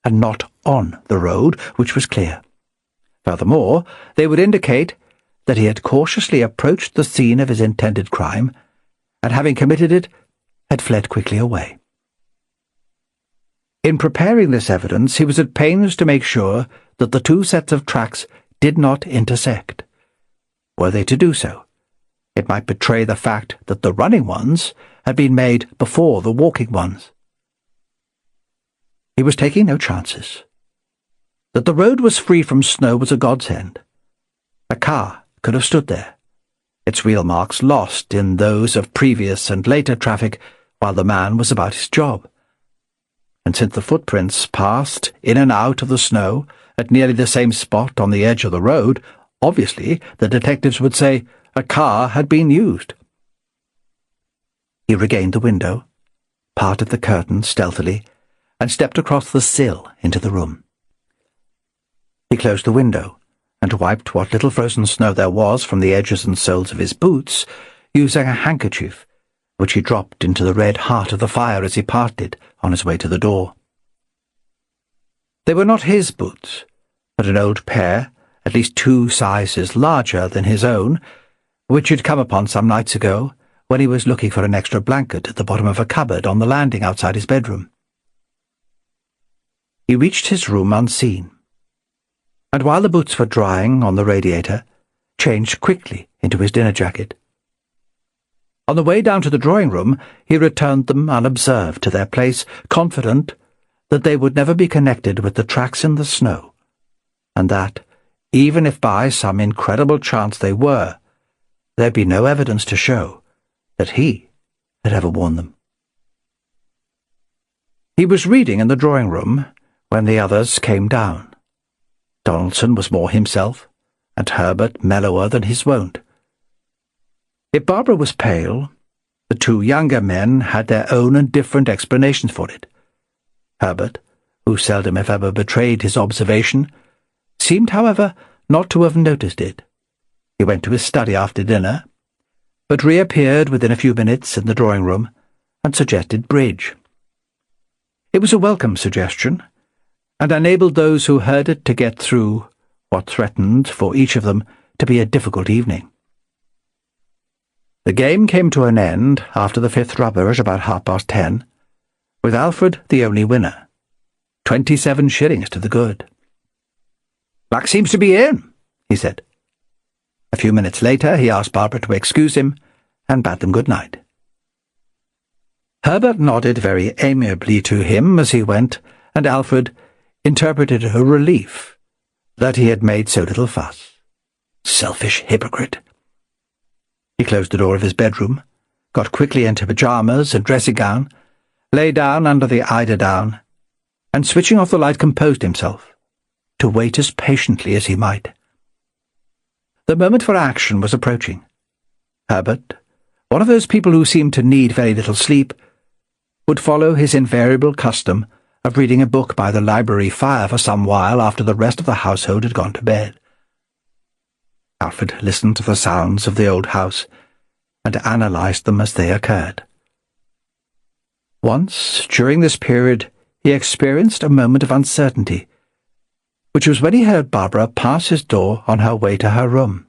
and not on the road, which was clear. Furthermore, they would indicate that he had cautiously approached the scene of his intended crime, and having committed it, had fled quickly away. In preparing this evidence, he was at pains to make sure that the two sets of tracks did not intersect. Were they to do so, it might betray the fact that the running ones had been made before the walking ones. He was taking no chances. That the road was free from snow was a godsend. A car could have stood there, its wheel marks lost in those of previous and later traffic while the man was about his job. And since the footprints passed in and out of the snow at nearly the same spot on the edge of the road, obviously the detectives would say a car had been used. He regained the window, parted the curtain stealthily, and stepped across the sill into the room. He closed the window and wiped what little frozen snow there was from the edges and soles of his boots, using a handkerchief, which he dropped into the red heart of the fire as he parted on his way to the door. They were not his boots, but an old pair, at least 2 sizes larger than his own, which he'd come upon some nights ago when he was looking for an extra blanket at the bottom of a cupboard on the landing outside his bedroom. He reached his room unseen, and while the boots were drying on the radiator, changed quickly into his dinner jacket. On the way down to the drawing-room, he returned them unobserved to their place, confident that they would never be connected with the tracks in the snow, and that, even if by some incredible chance they were, there'd be no evidence to show that he had ever worn them. He was reading in the drawing-room when the others came down. Donaldson was more himself, and Herbert mellower than his wont. If Barbara was pale, the two younger men had their own and different explanations for it. Herbert, who seldom if ever betrayed his observation, seemed, however, not to have noticed it. He went to his study after dinner, but reappeared within a few minutes in the drawing-room and suggested bridge. It was a welcome suggestion, and enabled those who heard it to get through what threatened, for each of them, to be a difficult evening. The game came to an end after the fifth rubber at about 10:30, with Alfred the only winner, 27 shillings to the good. "Luck seems to be in," he said. A few minutes later he asked Barbara to excuse him and bade them good night. Herbert nodded very amiably to him as he went, and Alfred interpreted a relief that he had made so little fuss. Selfish hypocrite. He closed the door of his bedroom, got quickly into pyjamas and dressing-gown, lay down under the eiderdown, and switching off the light composed himself, to wait as patiently as he might. The moment for action was approaching. Herbert, one of those people who seemed to need very little sleep, would follow his invariable custom of reading a book by the library fire for some while after the rest of the household had gone to bed. Alfred listened to the sounds of the old house and analysed them as they occurred. Once, during this period, he experienced a moment of uncertainty, which was when he heard Barbara pass his door on her way to her room.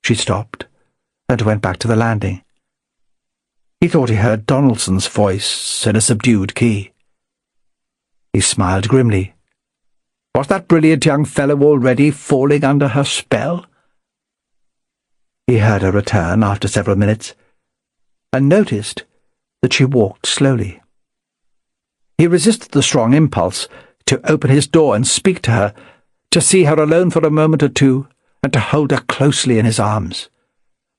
She stopped and went back to the landing. He thought he heard Donaldson's voice in a subdued key. He smiled grimly. Was that brilliant young fellow already falling under her spell? He heard her return after several minutes, and noticed that she walked slowly. He resisted the strong impulse to open his door and speak to her, to see her alone for a moment or two, and to hold her closely in his arms.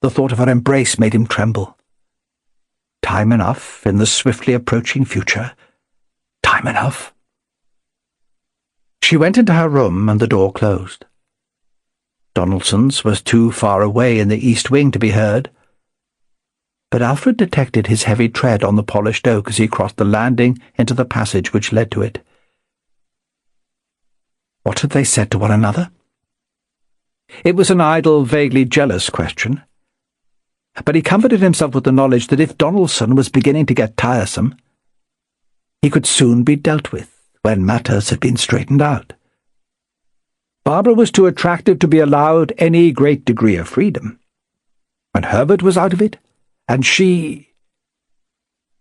The thought of her embrace made him tremble. Time enough in the swiftly approaching future. Time enough. She went into her room and the door closed. Donaldson's was too far away in the east wing to be heard, but Alfred detected his heavy tread on the polished oak as he crossed the landing into the passage which led to it. What had they said to one another? It was an idle, vaguely jealous question, but he comforted himself with the knowledge that if Donaldson was beginning to get tiresome, he could soon be dealt with when matters had been straightened out. Barbara was too attractive to be allowed any great degree of freedom. When Herbert was out of it, and she...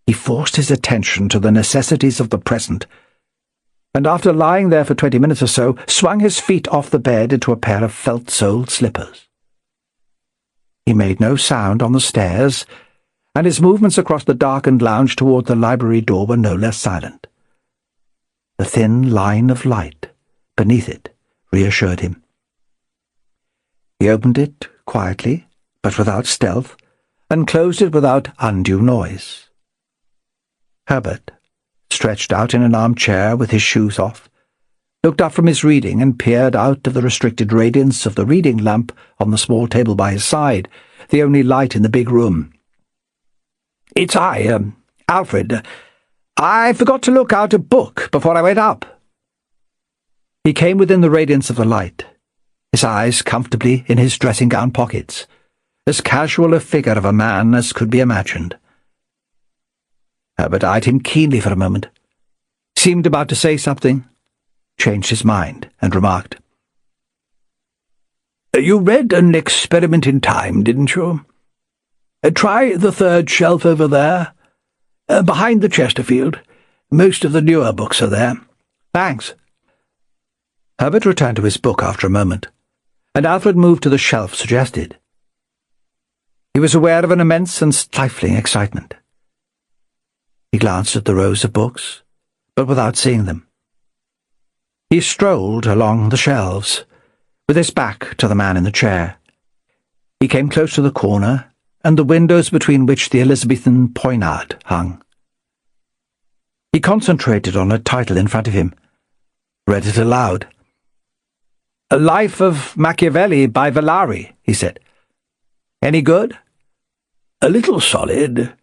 He forced his attention to the necessities of the present, and after lying there for 20 minutes or so, swung his feet off the bed into a pair of felt-soled slippers. He made no sound on the stairs, and his movements across the darkened lounge toward the library door were no less silent. The thin line of light beneath it reassured him. He opened it quietly, but without stealth, and closed it without undue noise. Herbert, stretched out in an armchair with his shoes off, looked up from his reading and peered out of the restricted radiance of the reading lamp on the small table by his side, the only light in the big room. "It's I, Alfred. I forgot to look out a book before I went up." He came within the radiance of the light, his eyes comfortably in his dressing-gown pockets, as casual a figure of a man as could be imagined. Herbert eyed him keenly for a moment, seemed about to say something, changed his mind, and remarked, You read An Experiment in Time, didn't you? Try the third shelf over there. Behind the Chesterfield. Most of the newer books are there. Thanks. Herbert returned to his book after a moment, and Alfred moved to the shelf suggested. He was aware of an immense and stifling excitement. He glanced at the rows of books, but without seeing them. He strolled along the shelves, with his back to the man in the chair. He came close to the corner and the windows between which the Elizabethan poignard hung. He concentrated on a title in front of him, read it aloud. "A Life of Machiavelli by Valari," he said. "Any good?" "A little solid.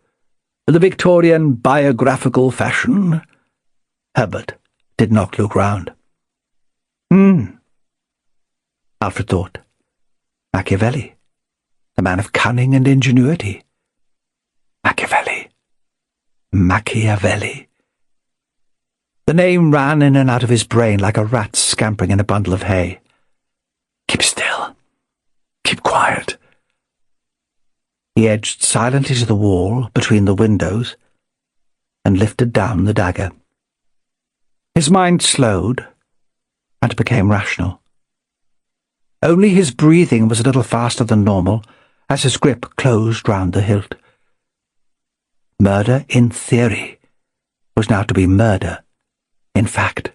The Victorian biographical fashion." Herbert did not look round. Alfred thought. Machiavelli, the man of cunning and ingenuity. Machiavelli. Machiavelli. The name ran in and out of his brain like a rat scampering in a bundle of hay. Keep still. Keep quiet. He edged silently to the wall between the windows and lifted down the dagger. His mind slowed and became rational. Only his breathing was a little faster than normal as his grip closed round the hilt. Murder in theory was now to be murder in fact.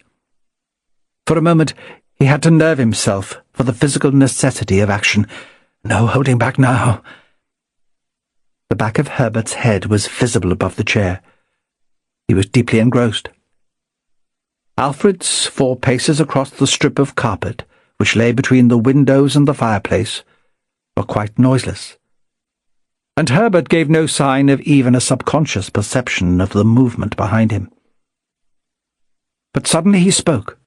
For a moment he had to nerve himself for the physical necessity of action. No holding back now. The back of Herbert's head was visible above the chair. He was deeply engrossed. Alfred's 4 paces across the strip of carpet which lay between the windows and the fireplace were quite noiseless, and Herbert gave no sign of even a subconscious perception of the movement behind him. But suddenly he spoke.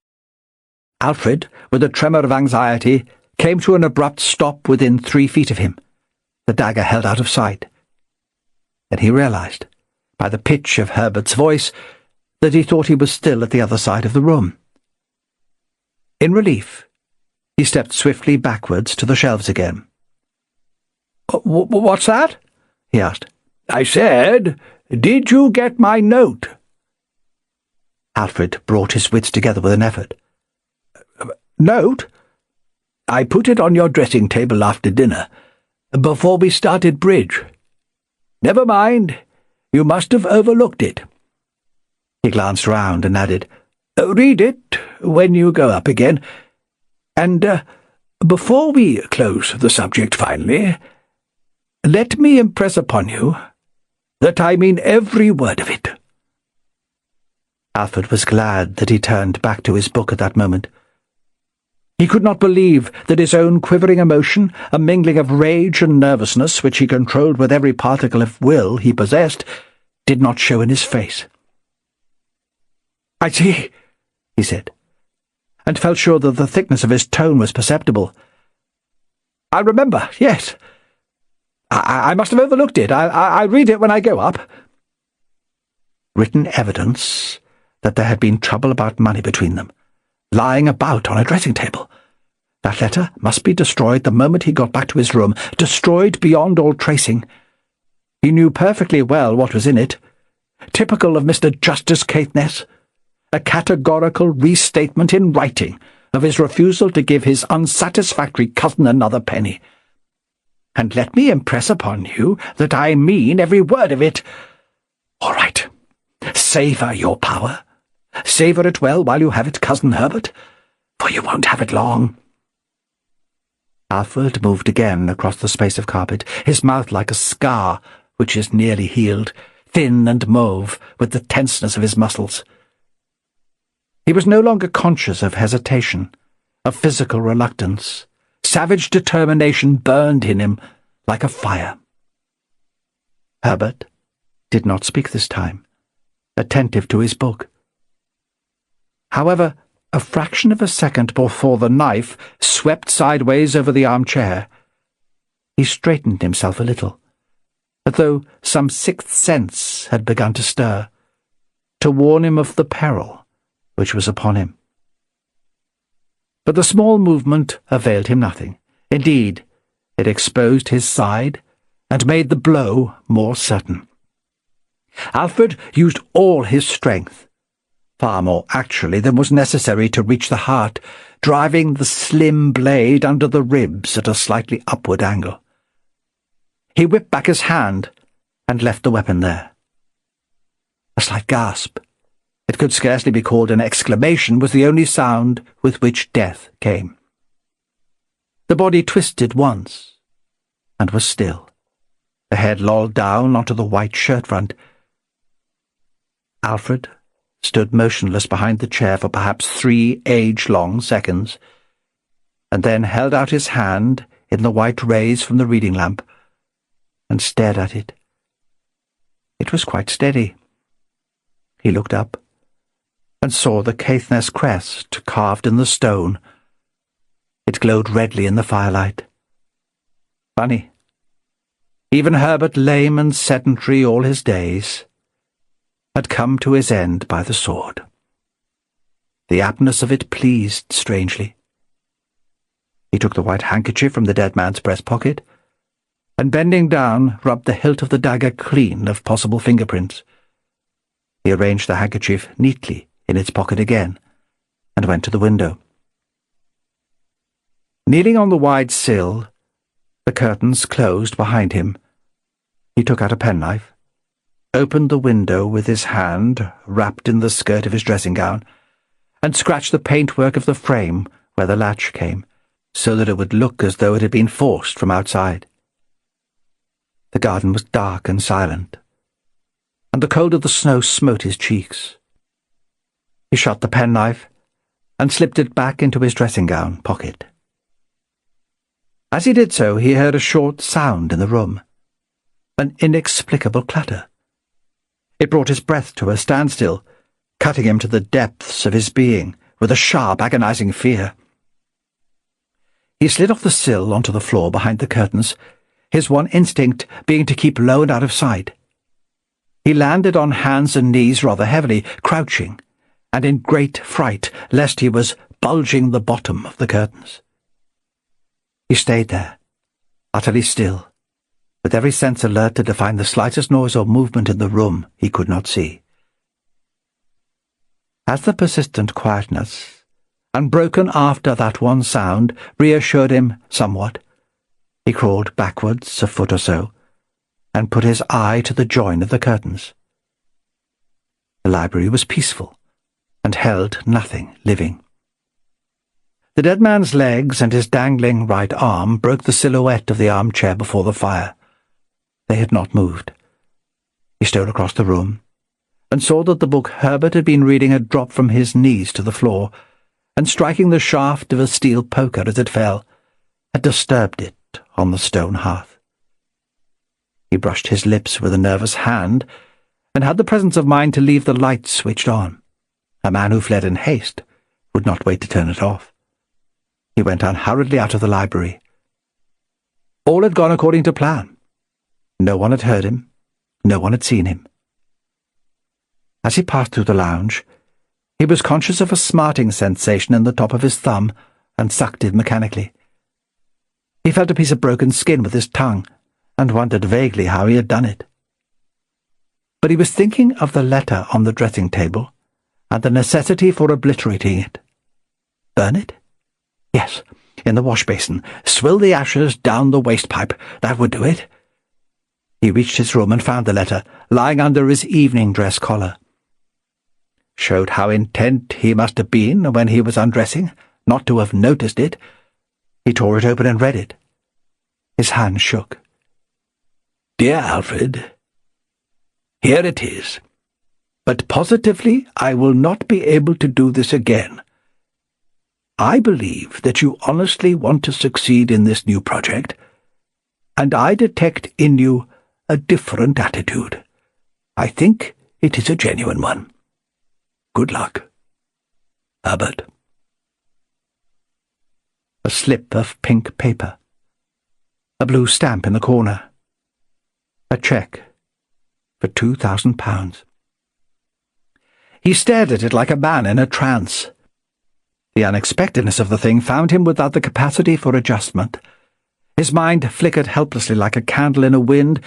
Alfred, with a tremor of anxiety, came to an abrupt stop within 3 feet of him, the dagger held out of sight. Then he realized, by the pitch of Herbert's voice, that he thought he was still at the other side of the room. In relief, he stepped swiftly backwards to the shelves again. "What's that?" he asked. "I said, did you get my note?" Alfred brought his wits together with an effort. "Note? I put it on your dressing table after dinner, before we started bridge. Never mind, you must have overlooked it." He glanced round and added, "Read it when you go up again. And before we close the subject finally, let me impress upon you that I mean every word of it." Alfred was glad that he turned back to his book at that moment. He could not believe that his own quivering emotion, a mingling of rage and nervousness which he controlled with every particle of will he possessed, did not show in his face. "I see," he said, and felt sure that the thickness of his tone was perceptible. "I remember, yes. I must have overlooked it. I'll read it when I go up." Written evidence that there had been trouble about money between them, lying about on a dressing table. That letter must be destroyed the moment he got back to his room, destroyed beyond all tracing. He knew perfectly well what was in it. Typical of Mr. Justice Caithness. A categorical restatement in writing of his refusal to give his unsatisfactory cousin another penny. "And let me impress upon you that I mean every word of it. All right. Savour your power. Savour it well while you have it, Cousin Herbert, for you won't have it long." Alfred moved again across the space of carpet, his mouth like a scar which is nearly healed, thin and mauve with the tenseness of his muscles. He was no longer conscious of hesitation, of physical reluctance. Savage determination burned in him like a fire. Herbert did not speak this time, attentive to his book. However, a fraction of a second before the knife swept sideways over the armchair, he straightened himself a little, as though some sixth sense had begun to stir, to warn him of the peril which was upon him. But the small movement availed him nothing. Indeed, it exposed his side and made the blow more certain. Alfred used all his strength, far more actually than was necessary to reach the heart, driving the slim blade under the ribs at a slightly upward angle. He whipped back his hand and left the weapon there. A slight gasp, it could scarcely be called an exclamation, was the only sound with which death came. The body twisted once and was still. The head lolled down onto the white shirt front. Alfred stood motionless behind the chair for perhaps 3 age-long seconds, and then held out his hand in the white rays from the reading lamp and stared at it. It was quite steady. He looked up and saw the Caithness crest carved in the stone. It glowed redly in the firelight. Funny. Even Herbert, lame and sedentary all his days, had come to his end by the sword. The aptness of it pleased strangely. He took the white handkerchief from the dead man's breast pocket, and bending down, rubbed the hilt of the dagger clean of possible fingerprints. He arranged the handkerchief neatly in its pocket again, and went to the window. Kneeling on the wide sill, the curtains closed behind him, he took out a penknife, opened the window with his hand wrapped in the skirt of his dressing gown, and scratched the paintwork of the frame where the latch came, so that it would look as though it had been forced from outside. The garden was dark and silent, and the cold of the snow smote his cheeks. He shot the penknife and slipped it back into his dressing-gown pocket. As he did so, he heard a short sound in the room, an inexplicable clatter. It brought his breath to a standstill, cutting him to the depths of his being with a sharp, agonizing fear. He slid off the sill onto the floor behind the curtains, his one instinct being to keep low and out of sight. He landed on hands and knees rather heavily, crouching, and in great fright lest he was bulging the bottom of the curtains. He stayed there, utterly still, with every sense alert to define the slightest noise or movement in the room he could not see. As the persistent quietness, unbroken after that one sound, reassured him somewhat, he crawled backwards a foot or so, and put his eye to the join of the curtains. The library was peaceful, and held nothing living. The dead man's legs and his dangling right arm broke the silhouette of the armchair before the fire. They had not moved. He stole across the room, and saw that the book Herbert had been reading had dropped from his knees to the floor, and striking the shaft of a steel poker as it fell, had disturbed it on the stone hearth. He brushed his lips with a nervous hand, and had the presence of mind to leave the light switched on. A man who fled in haste would not wait to turn it off. He went unhurriedly out of the library. All had gone according to plan. No one had heard him. No one had seen him. As he passed through the lounge, he was conscious of a smarting sensation in the top of his thumb and sucked it mechanically. He felt a piece of broken skin with his tongue and wondered vaguely how he had done it. But he was thinking of the letter on the dressing-table and the necessity for obliterating it. Burn it? Yes, in the wash-basin. Swill the ashes down the waste-pipe. That would do it. He reached his room and found the letter, lying under his evening dress collar. Showed how intent he must have been when he was undressing, not to have noticed it. He tore it open and read it. His hand shook. Dear Alfred, here it is. But positively I will not be able to do this again. I believe that you honestly want to succeed in this new project, and I detect in you a different attitude. I think it is a genuine one. Good luck. Herbert. A slip of pink paper. A blue stamp in the corner. A cheque for £2,000. He stared at it like a man in a trance. The unexpectedness of the thing found him without the capacity for adjustment, His mind flickered helplessly like a candle in a wind,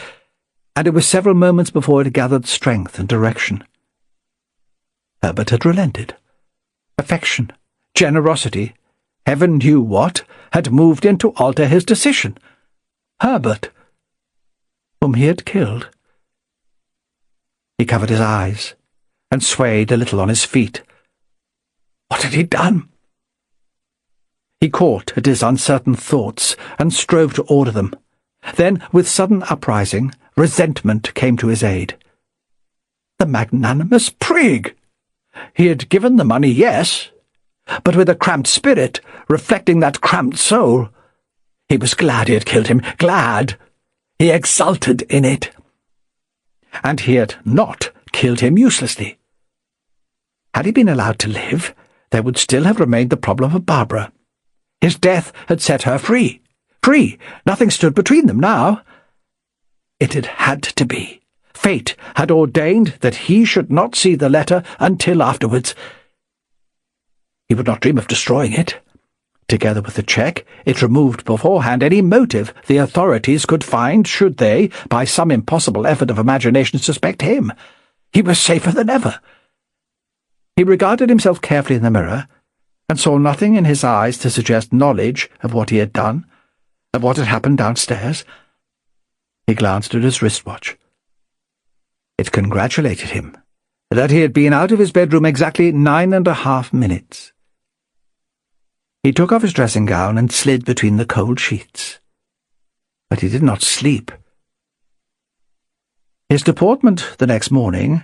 and it was several moments before it gathered strength and direction. Herbert had relented. Affection, generosity, heaven knew what, had moved in to alter his decision. Herbert, whom he had killed. He covered his eyes and swayed a little on his feet. What had he done? He caught at his uncertain thoughts and strove to order them. Then, with sudden uprising, resentment came to his aid. The magnanimous prig! He had given the money, yes, but with a cramped spirit, reflecting that cramped soul. He was glad he had killed him, glad. He exulted in it. And he had not killed him uselessly. Had he been allowed to live, there would still have remained the problem of Barbara. His death had set her free. Free! Nothing stood between them now. It had to be. Fate had ordained that he should not see the letter until afterwards. He would not dream of destroying it. Together with the cheque, it removed beforehand any motive the authorities could find should they, by some impossible effort of imagination, suspect him. He was safer than ever. He regarded himself carefully in the mirror, and saw nothing in his eyes to suggest knowledge of what he had done, of what had happened downstairs. He glanced at his wristwatch. It congratulated him that he had been out of his bedroom exactly 9.5 minutes. He took off his dressing gown and slid between the cold sheets. But he did not sleep. His deportment the next morning,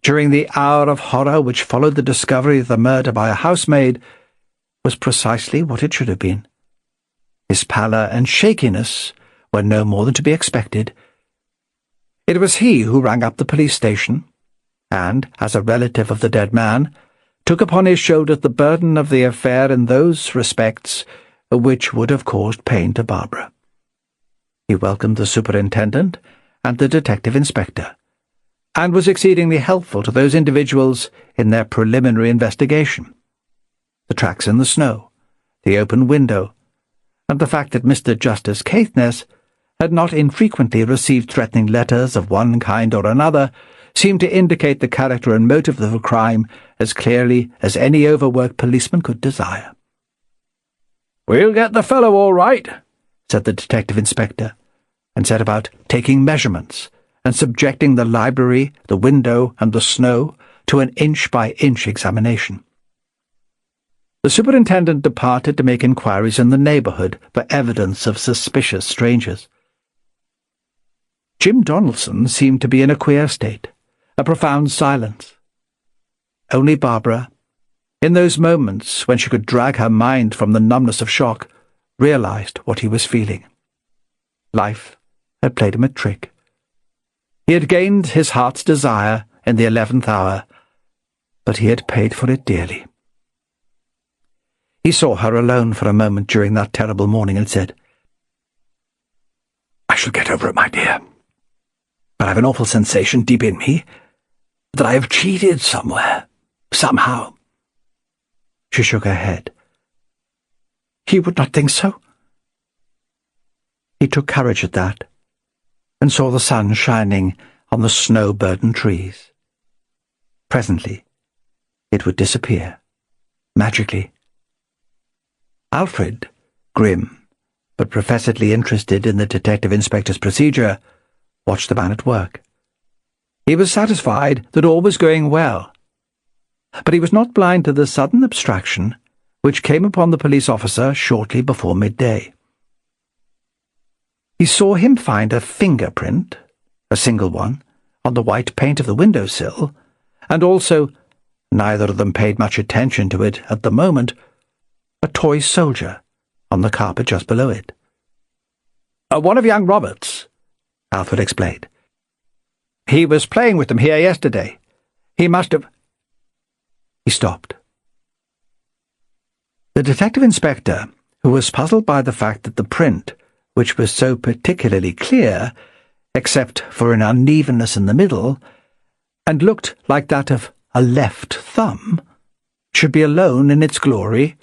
during the hour of horror which followed the discovery of the murder by a housemaid, was precisely what it should have been. His pallor and shakiness were no more than to be expected. It was he who rang up the police station, and, as a relative of the dead man, took upon his shoulders the burden of the affair in those respects which would have caused pain to Barbara. He welcomed the superintendent and the detective inspector, and was exceedingly helpful to those individuals in their preliminary investigation. The tracks in the snow, the open window, and the fact that Mr. Justice Caithness had not infrequently received threatening letters of one kind or another seemed to indicate the character and motive of the crime as clearly as any overworked policeman could desire. "We'll get the fellow all right," said the detective inspector, and set about taking measurements and subjecting the library, the window, and the snow to an inch-by-inch examination. The superintendent departed to make inquiries in the neighbourhood for evidence of suspicious strangers. Jim Donaldson seemed to be in a queer state, a profound silence. Only Barbara, in those moments when she could drag her mind from the numbness of shock, realized what he was feeling. Life had played him a trick. He had gained his heart's desire in the 11th hour, but he had paid for it dearly. He saw her alone for a moment during that terrible morning and said, "I shall get over it, my dear. But I have an awful sensation deep in me that I have cheated somewhere, somehow." She shook her head. "He would not think so?" He took courage at that, and saw the sun shining on the snow-burdened trees. Presently, it would disappear, magically. Alfred, grim, but professedly interested in the detective inspector's procedure, watched the man at work. He was satisfied that all was going well, but he was not blind to the sudden abstraction which came upon the police officer shortly before midday. He saw him find a fingerprint, a single one, on the white paint of the window-sill, and also, neither of them paid much attention to it at the moment, a toy soldier on the carpet just below it. "One of young Robert's," Alfred explained. "He was playing with them here yesterday. He must have—" He stopped. The detective inspector, who was puzzled by the fact that the print, which was so particularly clear, except for an unevenness in the middle, and looked like that of a left thumb, should be alone in its glory,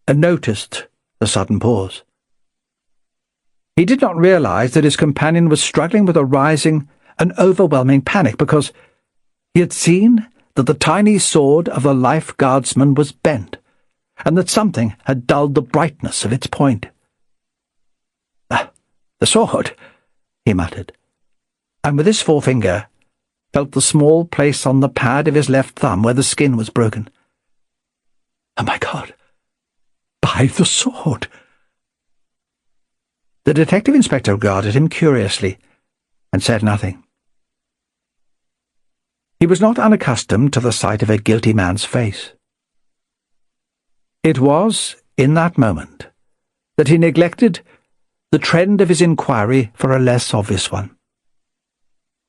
and noticed the sudden pause. He did not realize that his companion was struggling with a rising and overwhelming panic because he had seen that the tiny sword of the life guardsman was bent, and that something had dulled the brightness of its point. "The sword," he muttered, and with his forefinger felt the small place on the pad of his left thumb where the skin was broken. "Oh, my God! By the sword!" The detective inspector regarded him curiously and said nothing. He was not unaccustomed to the sight of a guilty man's face. It was, in that moment, that he neglected the trend of his inquiry for a less obvious one.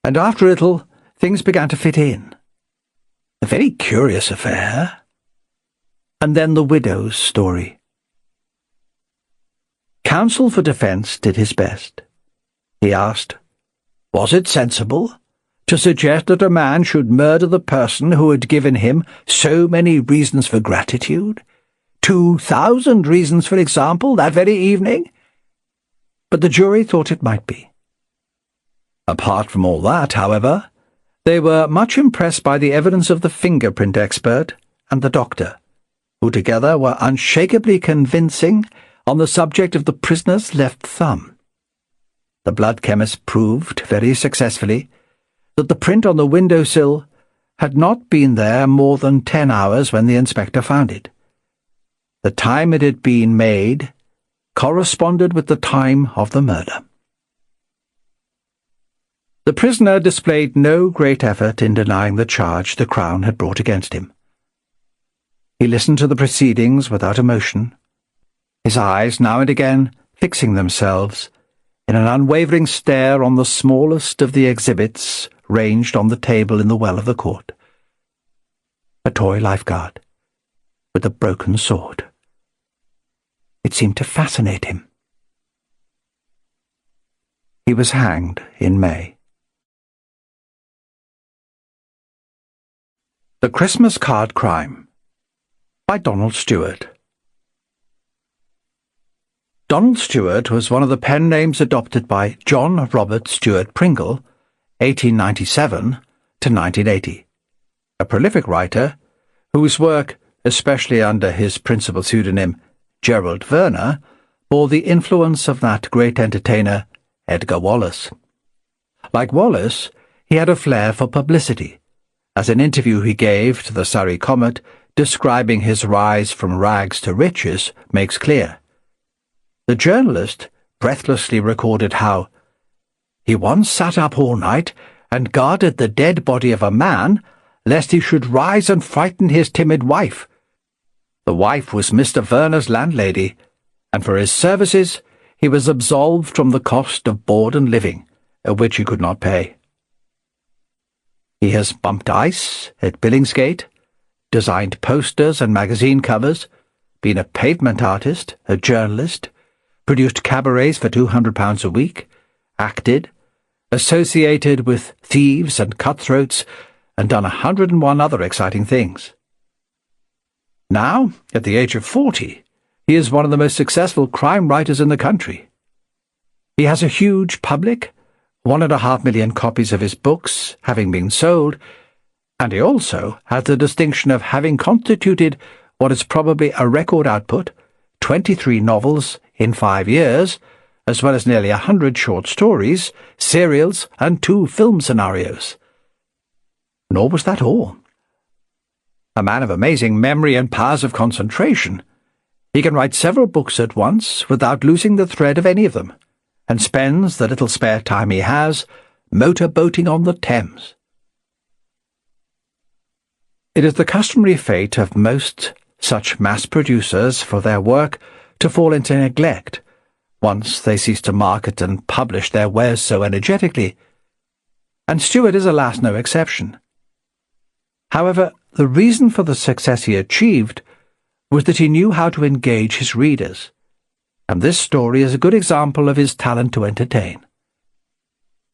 And after a little, things began to fit in. A very curious affair. And then the widow's story. Counsel for defence did his best. He asked, was it sensible to suggest that a man should murder the person who had given him so many reasons for gratitude? 2,000 reasons, for example, that very evening? But the jury thought it might be. Apart from all that, however, they were much impressed by the evidence of the fingerprint expert and the doctor, who together were unshakably convincing on the subject of the prisoner's left thumb. The blood chemist proved very successfully that the print on the windowsill had not been there more than 10 hours when the inspector found it. The time it had been made corresponded with the time of the murder. The prisoner displayed no great effort in denying the charge the Crown had brought against him. He listened to the proceedings without emotion, his eyes now and again fixing themselves in an unwavering stare on the smallest of the exhibits ranged on the table in the well of the court. A toy lifeguard with a broken sword. It seemed to fascinate him. He was hanged in May. The Christmas Card Crime by Donald Stewart. Donald Stewart was one of the pen names adopted by John Robert Stewart Pringle, 1897 to 1980, a prolific writer whose work, especially under his principal pseudonym Gerald Verner, bore the influence of that great entertainer, Edgar Wallace. Like Wallace, he had a flair for publicity, as an interview he gave to the Surrey Comet describing his rise from rags to riches makes clear. The journalist breathlessly recorded how he once sat up all night and guarded the dead body of a man lest he should rise and frighten his timid wife. The wife was Mr. Verner's landlady, and for his services he was absolved from the cost of board and living, which he could not pay. He has bumped ice at Billingsgate, designed posters and magazine covers, been a pavement artist, a journalist, produced cabarets for £200 a week, acted, associated with thieves and cutthroats, and done 101 other exciting things. Now, at the age of 40, he is one of the most successful crime writers in the country. He has a huge public, 1.5 million copies of his books having been sold, and he also has the distinction of having constituted what is probably a record output, 23 novels in 5 years, as well as nearly 100 short stories, serials, and 2 film scenarios. Nor was that all. A man of amazing memory and powers of concentration, he can write several books at once without losing the thread of any of them, and spends the little spare time he has motor-boating on the Thames. It is the customary fate of most such mass producers for their work to fall into neglect once they cease to market and publish their wares so energetically, and Stewart is alas no exception. However, the reason for the success he achieved was that he knew how to engage his readers, and this story is a good example of his talent to entertain.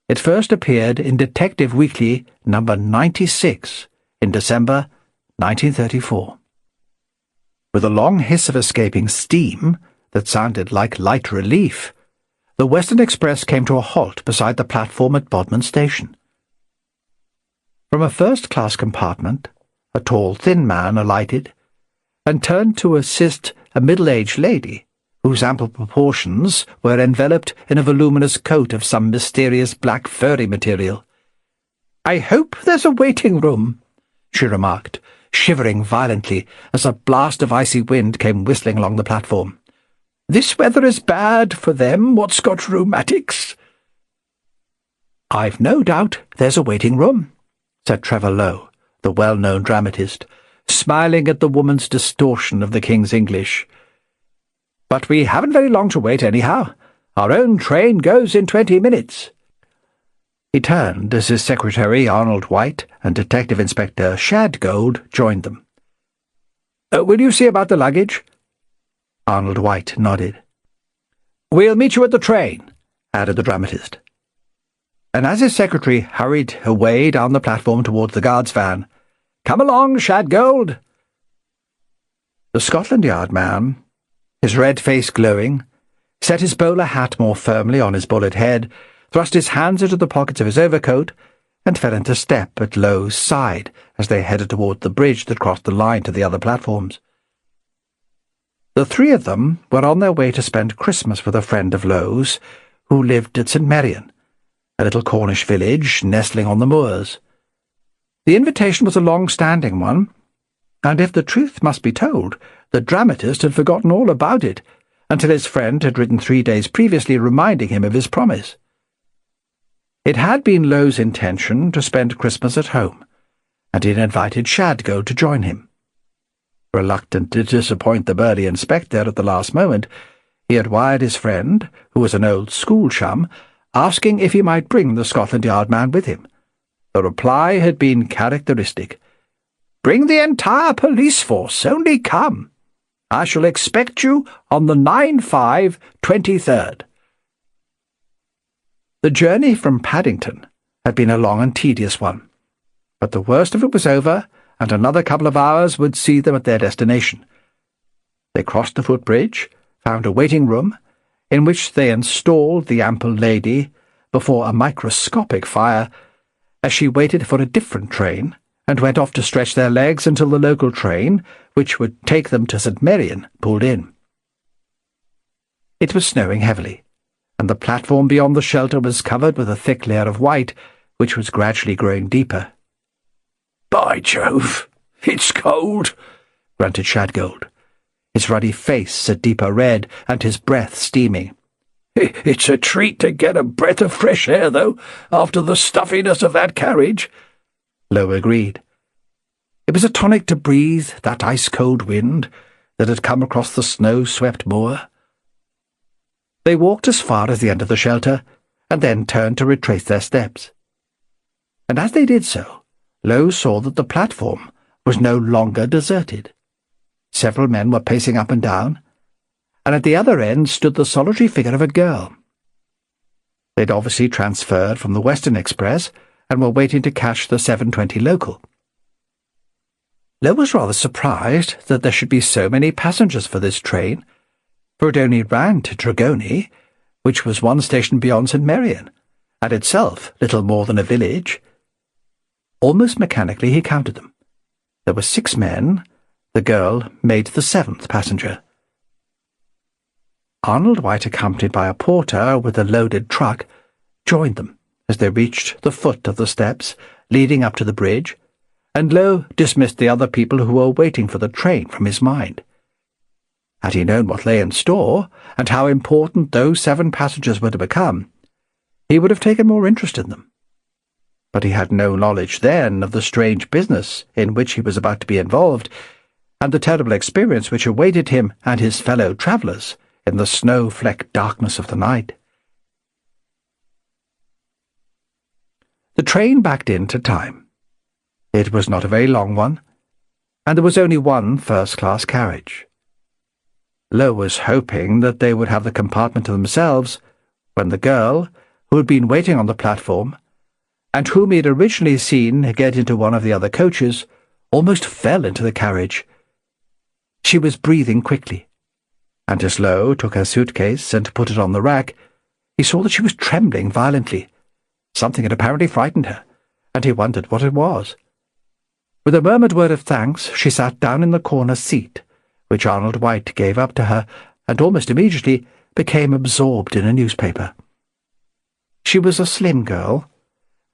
It first appeared in Detective Weekly number 96 in December 1934. With a long hiss of escaping steam that sounded like light relief, the Western Express came to a halt beside the platform at Bodmin Station. From a first-class compartment, a tall, thin man alighted and turned to assist a middle-aged lady whose ample proportions were enveloped in a voluminous coat of some mysterious black furry material. "I hope there's a waiting room," she remarked, shivering violently as a blast of icy wind came whistling along the platform. "This weather is bad for them what's got rheumatics." "I've no doubt there's a waiting room," said Trevor Lowe, the well-known dramatist, smiling at the woman's distortion of the King's English. "But we haven't very long to wait anyhow. Our own train goes in 20 minutes. He turned as his secretary, Arnold White, and Detective Inspector Shadgold joined them. "Will you see about the luggage?" Arnold White nodded. "We'll meet you at the train," added the dramatist. And as his secretary hurried away down the platform towards the guard's van, "Come along, Shadgold." The Scotland Yard man, his red face glowing, set his bowler hat more firmly on his bullet head, thrust his hands into the pockets of his overcoat, and fell into step at Lowe's side as they headed toward the bridge that crossed the line to the other platforms. The three of them were on their way to spend Christmas with a friend of Lowe's who lived at St. Merion, a little Cornish village nestling on the moors. The invitation was a long-standing one, and if the truth must be told, the dramatist had forgotten all about it until his friend had written 3 days previously reminding him of his promise. It had been Lowe's intention to spend Christmas at home, and he had invited Shadgold to join him. Reluctant to disappoint the burly inspector at the last moment, he had wired his friend, who was an old school chum, asking if he might bring the Scotland Yard man with him. The reply had been characteristic. "Bring the entire police force, only come. I shall expect you on the 9/5/23rd. The journey from Paddington had been a long and tedious one, but the worst of it was over, and another couple of hours would see them at their destination. They crossed the footbridge, found a waiting room, in which they installed the ample lady before a microscopic fire as she waited for a different train, and went off to stretch their legs until the local train, which would take them to St. Merion, pulled in. It was snowing heavily, and the platform beyond the shelter was covered with a thick layer of white, which was gradually growing deeper. "By Jove, it's cold," grunted Shadgold, his ruddy face a deeper red and his breath steaming. "It's a treat to get a breath of fresh air, though, after the stuffiness of that carriage." Lowe agreed. It was a tonic to breathe that ice-cold wind that had come across the snow-swept moor. They walked as far as the end of the shelter, and then turned to retrace their steps. And as they did so, Lowe saw that the platform was no longer deserted. Several men were pacing up and down, and at the other end stood the solitary figure of a girl. They'd obviously transferred from the Western Express and were waiting to catch the 7:20 local. Lowe was rather surprised that there should be so many passengers for this train, for it only ran to Dragoni, which was one station beyond St. Merion, and itself little more than a village. Almost mechanically he counted them. There were 6 men. The girl made the 7th passenger. Arnold White, accompanied by a porter with a loaded truck, joined them as they reached the foot of the steps leading up to the bridge, and Lowe dismissed the other people who were waiting for the train from his mind. Had he known what lay in store, and how important those 7 passengers were to become, he would have taken more interest in them. But he had no knowledge then of the strange business in which he was about to be involved, and the terrible experience which awaited him and his fellow travellers in the snow-flecked darkness of the night. The train backed into time. It was not a very long one, and there was only one first-class carriage. Lowe was hoping that they would have the compartment to themselves when the girl, who had been waiting on the platform, and whom he had originally seen get into one of the other coaches, almost fell into the carriage. She was breathing quickly, and as Lowe took her suitcase and put it on the rack, He saw that she was trembling violently. Something had apparently frightened her, and he wondered what it was. With a murmured word of thanks, she sat down in the corner seat, which Arnold White gave up to her, and almost immediately became absorbed in a newspaper. She was a slim girl,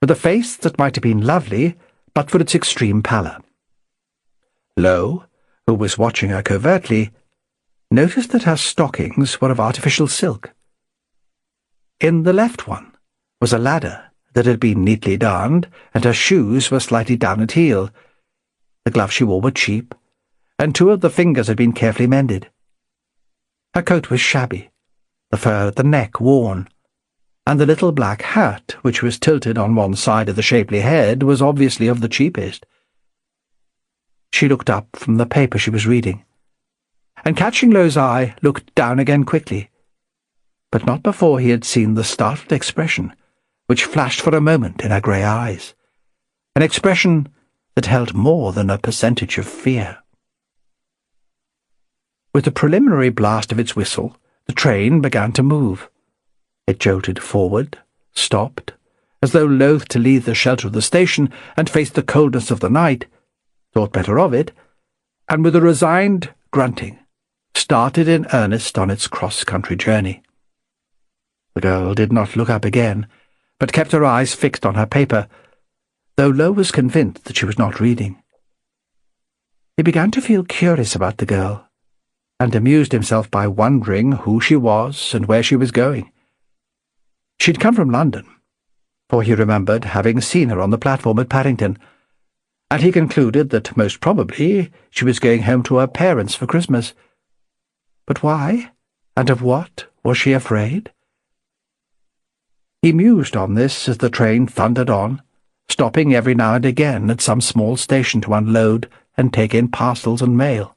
with a face that might have been lovely but for its extreme pallor. Lowe, who was watching her covertly, noticed that her stockings were of artificial silk. In the left one was a ladder that had been neatly darned, and her shoes were slightly down at heel. The gloves she wore were cheap, and 2 of the fingers had been carefully mended. Her coat was shabby, the fur at the neck worn, and the little black hat, which was tilted on one side of the shapely head, was obviously of the cheapest. She looked up from the paper she was reading, and catching Lowe's eye, looked down again quickly, but not before he had seen the startled expression which flashed for a moment in her grey eyes, an expression that held more than a percentage of fear. With the preliminary blast of its whistle, the train began to move. It jolted forward, stopped, as though loath to leave the shelter of the station and face the coldness of the night, thought better of it, and with a resigned grunting, started in earnest on its cross-country journey. The girl did not look up again, but kept her eyes fixed on her paper, though Lowe was convinced that she was not reading. He began to feel curious about the girl, and amused himself by wondering who she was and where she was going. She'd come from London, for he remembered having seen her on the platform at Paddington, and he concluded that most probably she was going home to her parents for Christmas. But why, and of what, was she afraid? He mused on this as the train thundered on, stopping every now and again at some small station to unload and take in parcels and mail.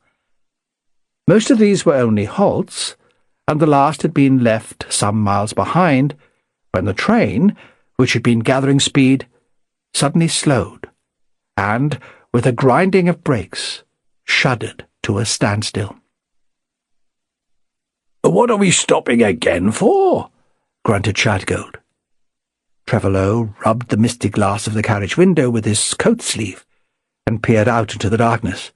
Most of these were only halts, and the last had been left some miles behind, when the train, which had been gathering speed, suddenly slowed, and, with a grinding of brakes, shuddered to a standstill. "What are we stopping again for?" grunted Shadgold. Trevorlow rubbed the misty glass of the carriage window with his coat sleeve and peered out into the darkness.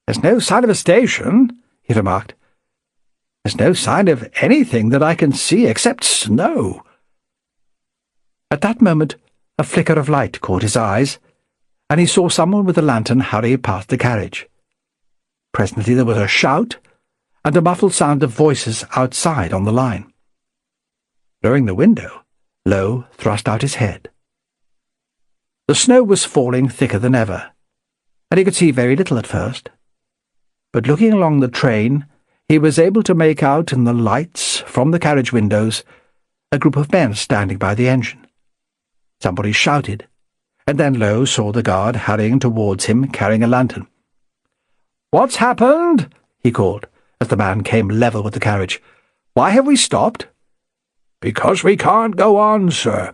"There's no sign of a station," he remarked. "There's no sign of anything that I can see except snow." At that moment a flicker of light caught his eyes, and he saw someone with a lantern hurry past the carriage. Presently there was a shout, and a muffled sound of voices outside on the line. Lowering the window, Lowe thrust out his head. The snow was falling thicker than ever, and he could see very little at first. But looking along the train, he was able to make out in the lights from the carriage windows a group of men standing by the engine. Somebody shouted, and then Lowe saw the guard hurrying towards him carrying a lantern. "What's happened?" he called, as the man came level with the carriage. "Why have we stopped?" "Because we can't go on, sir,"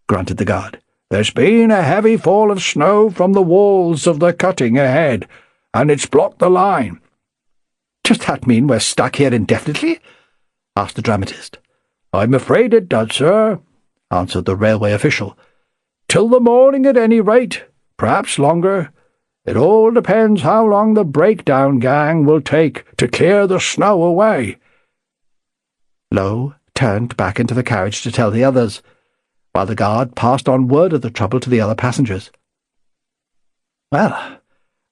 grunted the guard. "There's been a heavy fall of snow from the walls of the cutting ahead, and it's blocked the line." "Does that mean we're stuck here indefinitely?" asked the dramatist. "I'm afraid it does, sir," answered the railway official. "Till the morning at any rate, perhaps longer. It all depends how long the breakdown gang will take to clear the snow away." Lowe turned back into the carriage to tell the others, while the guard passed on word of the trouble to the other passengers. "Well,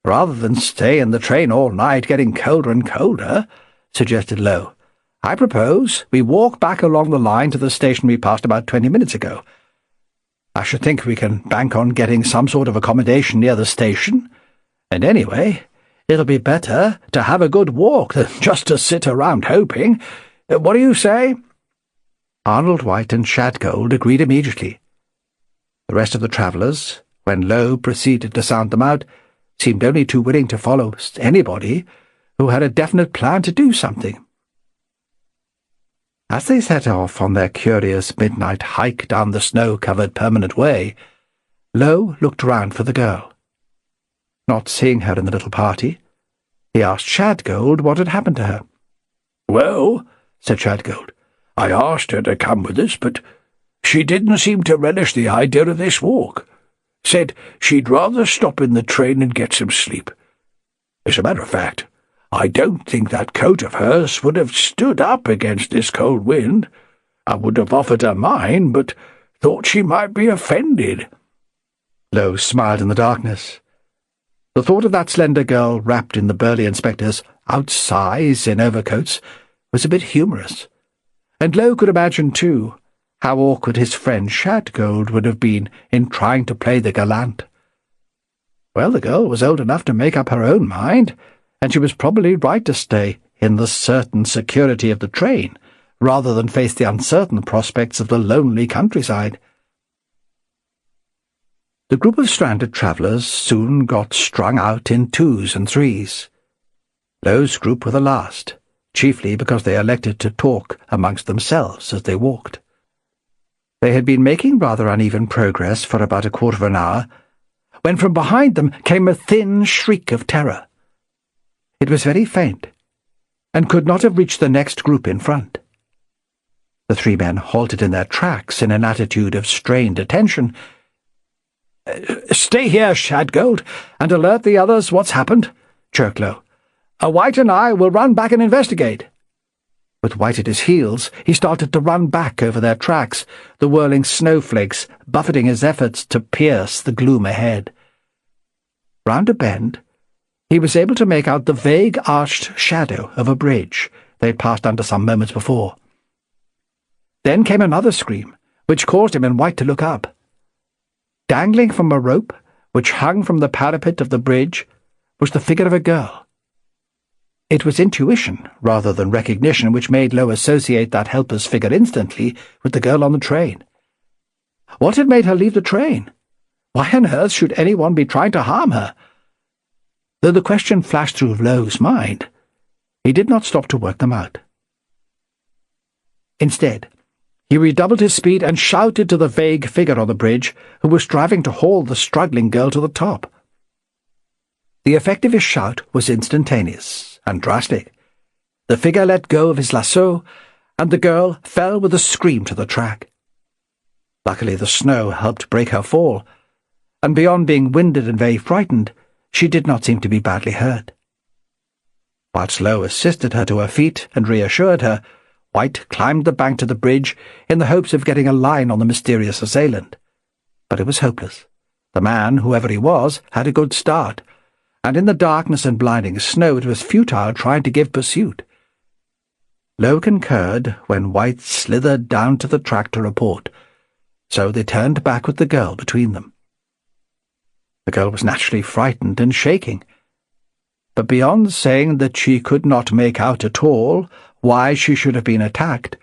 rather than stay in the train all night getting colder and colder," suggested Lowe, "I propose we walk back along the line to the station we passed about 20 minutes ago. I should think we can bank on getting some sort of accommodation near the station, and anyway, it'll be better to have a good walk than just to sit around hoping. What do you say?" Arnold White and Shadgold agreed immediately. The rest of the travellers, when Lowe proceeded to sound them out, seemed only too willing to follow anybody who had a definite plan to do something. As they set off on their curious midnight hike down the snow-covered permanent way, Lowe looked round for the girl. Not seeing her in the little party, he asked Shadgold what had happened to her. "Well," said Shadgold, I asked her to come with us, but she didn't seem to relish the idea of this walk. Said she'd rather stop in the train and get some sleep. As a matter of fact, I don't think that coat of hers would have stood up against this cold wind. I would have offered her mine, but thought she might be offended." Lowe smiled in the darkness. The thought of that slender girl wrapped in the burly inspector's outsize in overcoats was a bit humorous, and Lowe could imagine, too, how awkward his friend Shadgold would have been in trying to play the gallant. Well, the girl was old enough to make up her own mind, and she was probably right to stay in the certain security of the train, rather than face the uncertain prospects of the lonely countryside. The group of stranded travellers soon got strung out in 2s and 3s. Lowe's group were the last, chiefly because they elected to talk amongst themselves as they walked. They had been making rather uneven progress for about a quarter of an hour, when from behind them came a thin shriek of terror. It was very faint, and could not have reached the next group in front. The 3 men halted in their tracks in an attitude of strained attention. "Stay here, Shadgold, and alert the others what's happened," chirped Lowe. "White and I will run back and investigate." With White at his heels, he started to run back over their tracks, the whirling snowflakes buffeting his efforts to pierce the gloom ahead. Round a bend, he was able to make out the vague arched shadow of a bridge they had passed under some moments before. Then came another scream, which caused him and White to look up. Dangling from a rope, which hung from the parapet of the bridge, was the figure of a girl. It was intuition, rather than recognition, which made Lowe associate that helpless figure instantly with the girl on the train. What had made her leave the train? Why on earth should anyone be trying to harm her? Though the question flashed through Lowe's mind, he did not stop to work them out. Instead, he redoubled his speed and shouted to the vague figure on the bridge, who was striving to haul the struggling girl to the top. The effect of his shout was instantaneous and drastic. The figure let go of his lasso, and the girl fell with a scream to the track. Luckily the snow helped break her fall, and beyond being winded and very frightened, she did not seem to be badly hurt. Whilst Lowe assisted her to her feet and reassured her, White climbed the bank to the bridge in the hopes of getting a line on the mysterious assailant. But it was hopeless. The man, whoever he was, had a good start, and in the darkness and blinding snow it was futile trying to give pursuit. Lowe concurred when White slithered down to the track to report, so they turned back with the girl between them. The girl was naturally frightened and shaking, but beyond saying that she could not make out at all why she should have been attacked,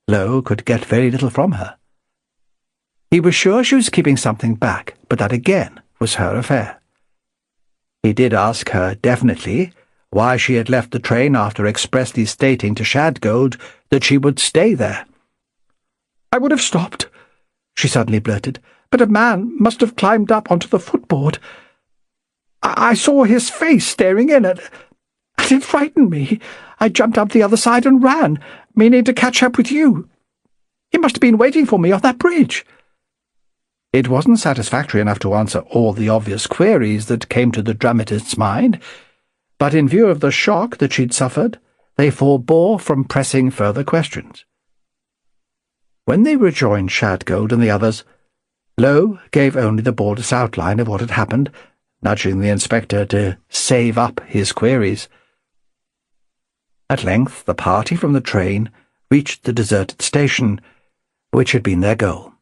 Lowe could get very little from her. He was sure she was keeping something back, but that again was her affair. He did ask her definitely why she had left the train after expressly stating to Shadgold that she would stay there. "I would have stopped," she suddenly blurted, "but a man must have climbed up onto the footboard. I saw his face staring in, and it frightened me. I jumped up the other side and ran, meaning to catch up with you. He must have been waiting for me on that bridge." It wasn't satisfactory enough to answer all the obvious queries that came to the dramatist's mind, but in view of the shock that she'd suffered, they forbore from pressing further questions. When they rejoined Shadgold and the others, Lowe gave only the baldest outline of what had happened, nudging the inspector to save up his queries. At length the party from the train reached the deserted station, which had been their goal.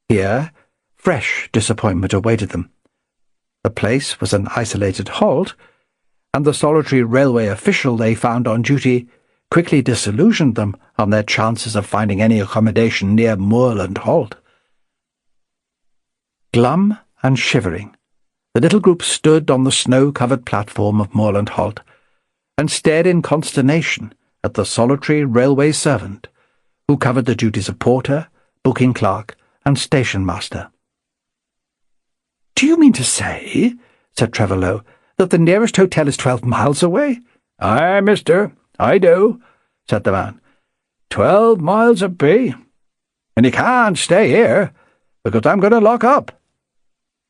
Here, fresh disappointment awaited them. The place was an isolated halt, and the solitary railway official they found on duty quickly disillusioned them on their chances of finding any accommodation near Moorland Halt. Glum and shivering, the little group stood on the snow-covered platform of Moorland Halt and stared in consternation at the solitary railway servant who covered the duties of porter, booking clerk, and station-master. "Do you mean to say," said Trevor Lowe, "that the nearest hotel is 12 miles away?" "Aye, mister, I do," said the man. 12 miles it be. And you can't stay here, because I'm going to lock up."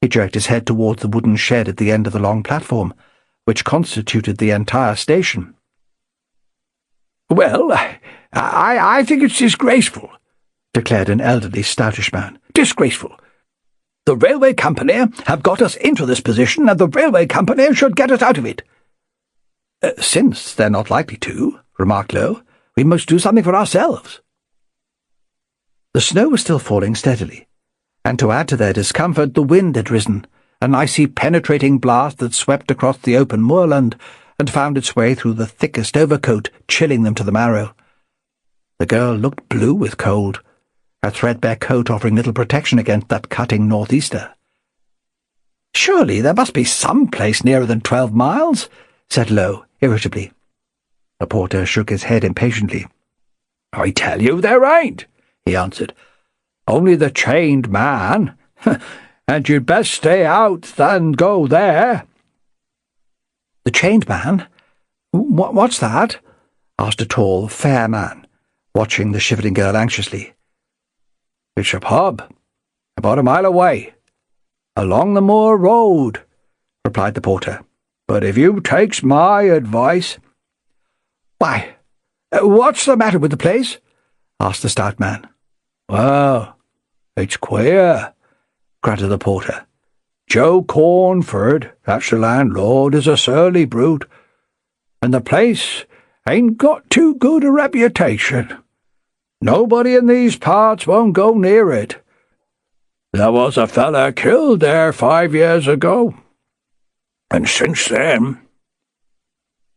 He jerked his head towards the wooden shed at the end of the long platform, which constituted the entire station. "Well, I think it's disgraceful," declared an elderly, stoutish man. "Disgraceful. The railway company have got us into this position, and the railway company should get us out of it." "Since they're not likely to," remarked Lowe, "we must do something for ourselves." The snow was still falling steadily, and to add to their discomfort, the wind had risen, an icy penetrating blast that swept across the open moorland and found its way through the thickest overcoat, chilling them to the marrow. The girl looked blue with cold, her threadbare coat offering little protection against that cutting northeaster. "Surely there must be some place nearer than 12 miles, said Lowe, irritably. The porter shook his head impatiently. "I tell you there ain't," he answered. "Only the chained man, and you'd best stay out than go there." "The chained man? What's that?" asked a tall, fair man, watching the shivering girl anxiously. "It's a pub, about a mile away, along the moor road," replied the porter. "But if you takes my advice—" "Why, what's the matter with the place?" asked the stout man. "Well, it's queer," grunted the porter. "Joe Cornford, that's the landlord, is a surly brute, and the place ain't got too good a reputation. Nobody in these parts won't go near it. There was a feller killed there 5 years ago, and since then—"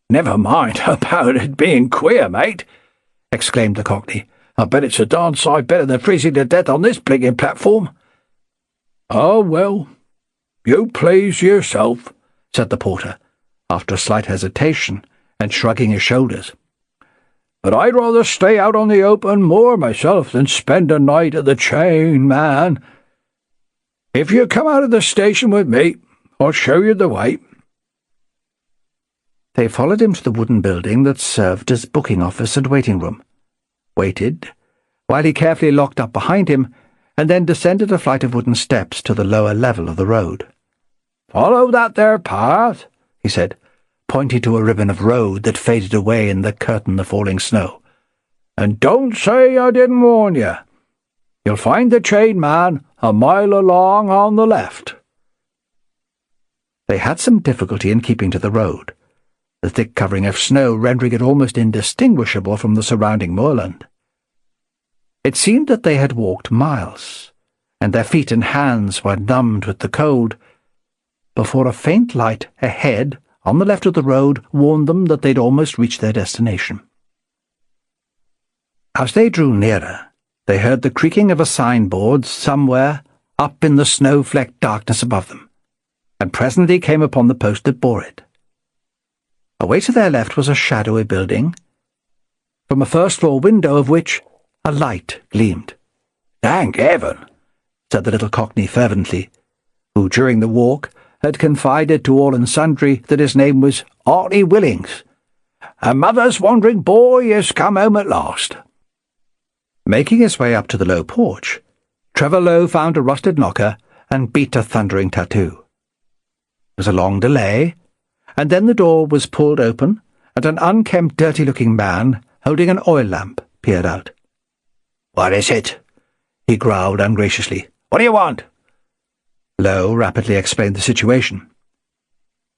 "Never mind about it being queer, mate," exclaimed the Cockney. "I bet it's a darn sight better than freezing to death on this blinking platform." "Oh, well, you please yourself," said the porter, after a slight hesitation and shrugging his shoulders. "But I'd rather stay out on the open moor myself than spend a night at the Chain Man. If you come out of the station with me, I'll show you the way." They followed him to the wooden building that served as booking office and waiting room, waited, while he carefully locked up behind him, and then descended a flight of wooden steps to the lower level of the road. "Follow that there path," he said, pointing to a ribbon of road that faded away in the curtain of falling snow. "And don't say I didn't warn you. You'll find the Chain Man a mile along on the left." They had some difficulty in keeping to the road, the thick covering of snow rendering it almost indistinguishable from the surrounding moorland. It seemed that they had walked miles, and their feet and hands were numbed with the cold, before a faint light ahead on the left of the road warned them that they'd almost reached their destination. As they drew nearer, they heard the creaking of a signboard somewhere up in the snow-flecked darkness above them, and presently came upon the post that bore it. Away to their left was a shadowy building, from a first-floor window of which a light gleamed. "Thank heaven," said the little Cockney fervently, who during the walk had confided to all and sundry that his name was Artie Willings. "A mother's wandering boy has come home at last." Making his way up to the low porch, Trevor Lowe found a rusted knocker and beat a thundering tattoo. There was a long delay, and then the door was pulled open, and an unkempt, dirty-looking man holding an oil lamp peered out. "What is it?" he growled ungraciously. "What do you want?" Lowe rapidly explained the situation.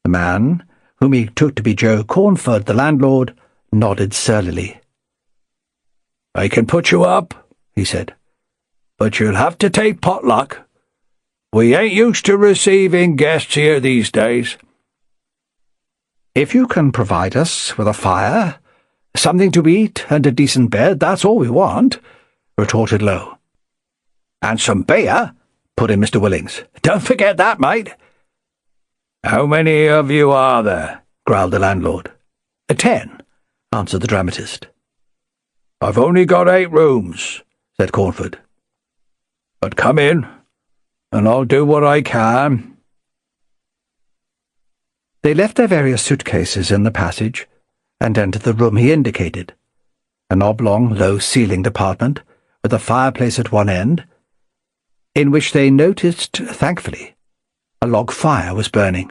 The man, whom he took to be Joe Cornford, the landlord, nodded surlily. "I can put you up," he said, "but you'll have to take potluck. We ain't used to receiving guests here these days." "If you can provide us with a fire, something to eat, and a decent bed, that's all we want," retorted Lowe. "And some beer," put in Mr. Willings. "Don't forget that, mate." "How many of you are there?" growled the landlord. 10, answered the dramatist. "I've only got 8 rooms," said Cornford. "But come in, and I'll do what I can." They left their various suitcases in the passage and entered the room he indicated, an oblong, low-ceilinged apartment with a fireplace at one end, in which they noticed, thankfully, a log fire was burning.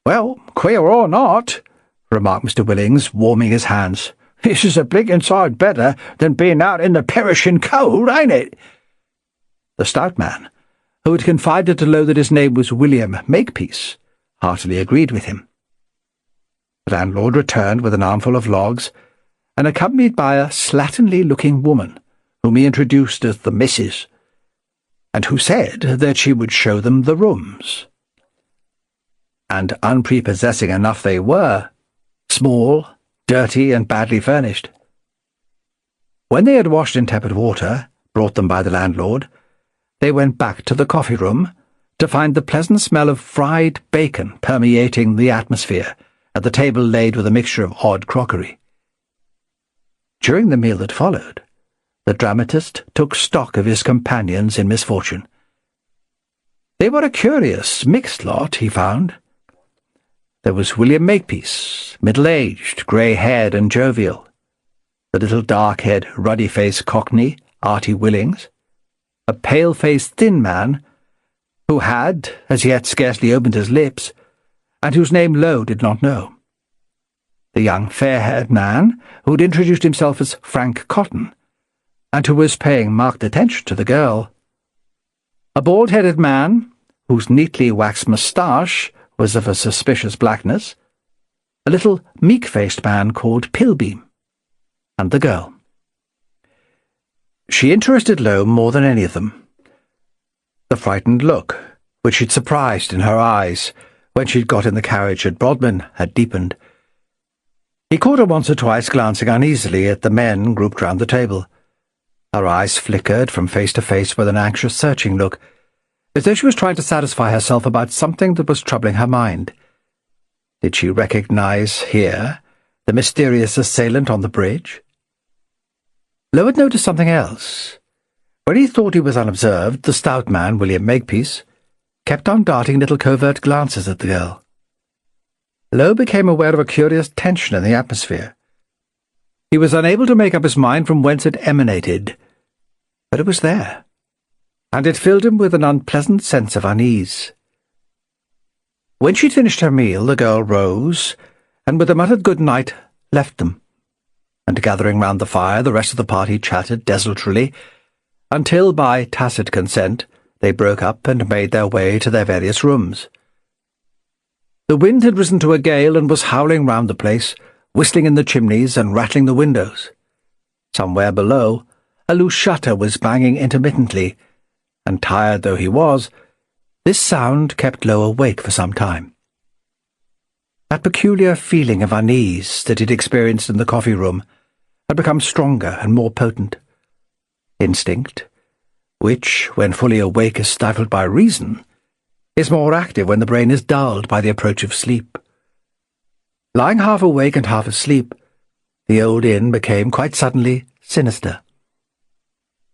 "Well, queer or not," remarked Mr. Willings, warming his hands, "this is a blinkin' sight better than being out in the perishing cold, ain't it?" The stout man, who had confided to Low that his name was William Makepeace, heartily agreed with him. The landlord returned with an armful of logs, and accompanied by a slatternly-looking woman, whom he introduced as the Missus, and who said that she would show them the rooms. And unprepossessing enough they were, small, dirty, and badly furnished. When they had washed in tepid water, brought them by the landlord, they went back to the coffee-room to find the pleasant smell of fried bacon permeating the atmosphere, at the table laid with a mixture of odd crockery. During the meal that followed, the dramatist took stock of his companions in misfortune. They were a curious, mixed lot, he found. There was William Makepeace, middle-aged, grey-haired and jovial, the little dark-haired, ruddy-faced Cockney, Artie Willings, a pale-faced thin man, who had, as yet, scarcely opened his lips, and whose name Low did not know. The young fair-haired man, who had introduced himself as Frank Cotton, and who was paying marked attention to the girl. A bald-headed man, whose neatly waxed moustache was of a suspicious blackness, a little meek-faced man called Pilbeam, and the girl. She interested Low more than any of them. The frightened look, which she'd surprised in her eyes when she'd got in the carriage at Bodmin, had deepened. He caught her once or twice glancing uneasily at the men grouped round the table. Her eyes flickered from face to face with an anxious, searching look, as though she was trying to satisfy herself about something that was troubling her mind. Did she recognize here the mysterious assailant on the bridge? Low had noticed something else. When he thought he was unobserved, the stout man, William Makepeace, kept on darting little covert glances at the girl. Low became aware of a curious tension in the atmosphere. He was unable to make up his mind from whence it emanated, but it was there, and it filled him with an unpleasant sense of unease. When she'd finished her meal, the girl rose, and with a muttered good night left them, and gathering round the fire, the rest of the party chatted desultorily, until, by tacit consent, they broke up and made their way to their various rooms. The wind had risen to a gale and was howling round the place, whistling in the chimneys and rattling the windows. Somewhere below, a loose shutter was banging intermittently, and tired though he was, this sound kept Low awake for some time. That peculiar feeling of unease that he'd experienced in the coffee-room had become stronger and more potent. Instinct, which, when fully awake, is stifled by reason, is more active when the brain is dulled by the approach of sleep. Lying half awake and half asleep, the old inn became quite suddenly sinister.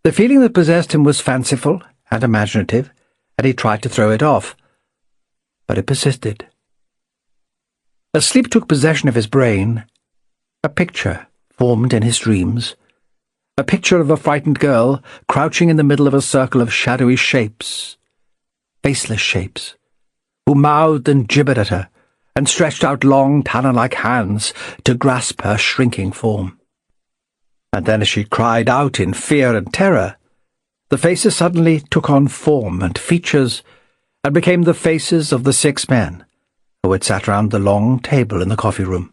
The feeling that possessed him was fanciful and imaginative, and he tried to throw it off, but it persisted. As sleep took possession of his brain, a picture formed in his dreams, a picture of a frightened girl crouching in the middle of a circle of shadowy shapes, faceless shapes, who mouthed and gibbered at her, and stretched out long talon-like hands to grasp her shrinking form. And then as she cried out in fear and terror, the faces suddenly took on form and features, and became the faces of the 6 men who had sat round the long table in the coffee-room.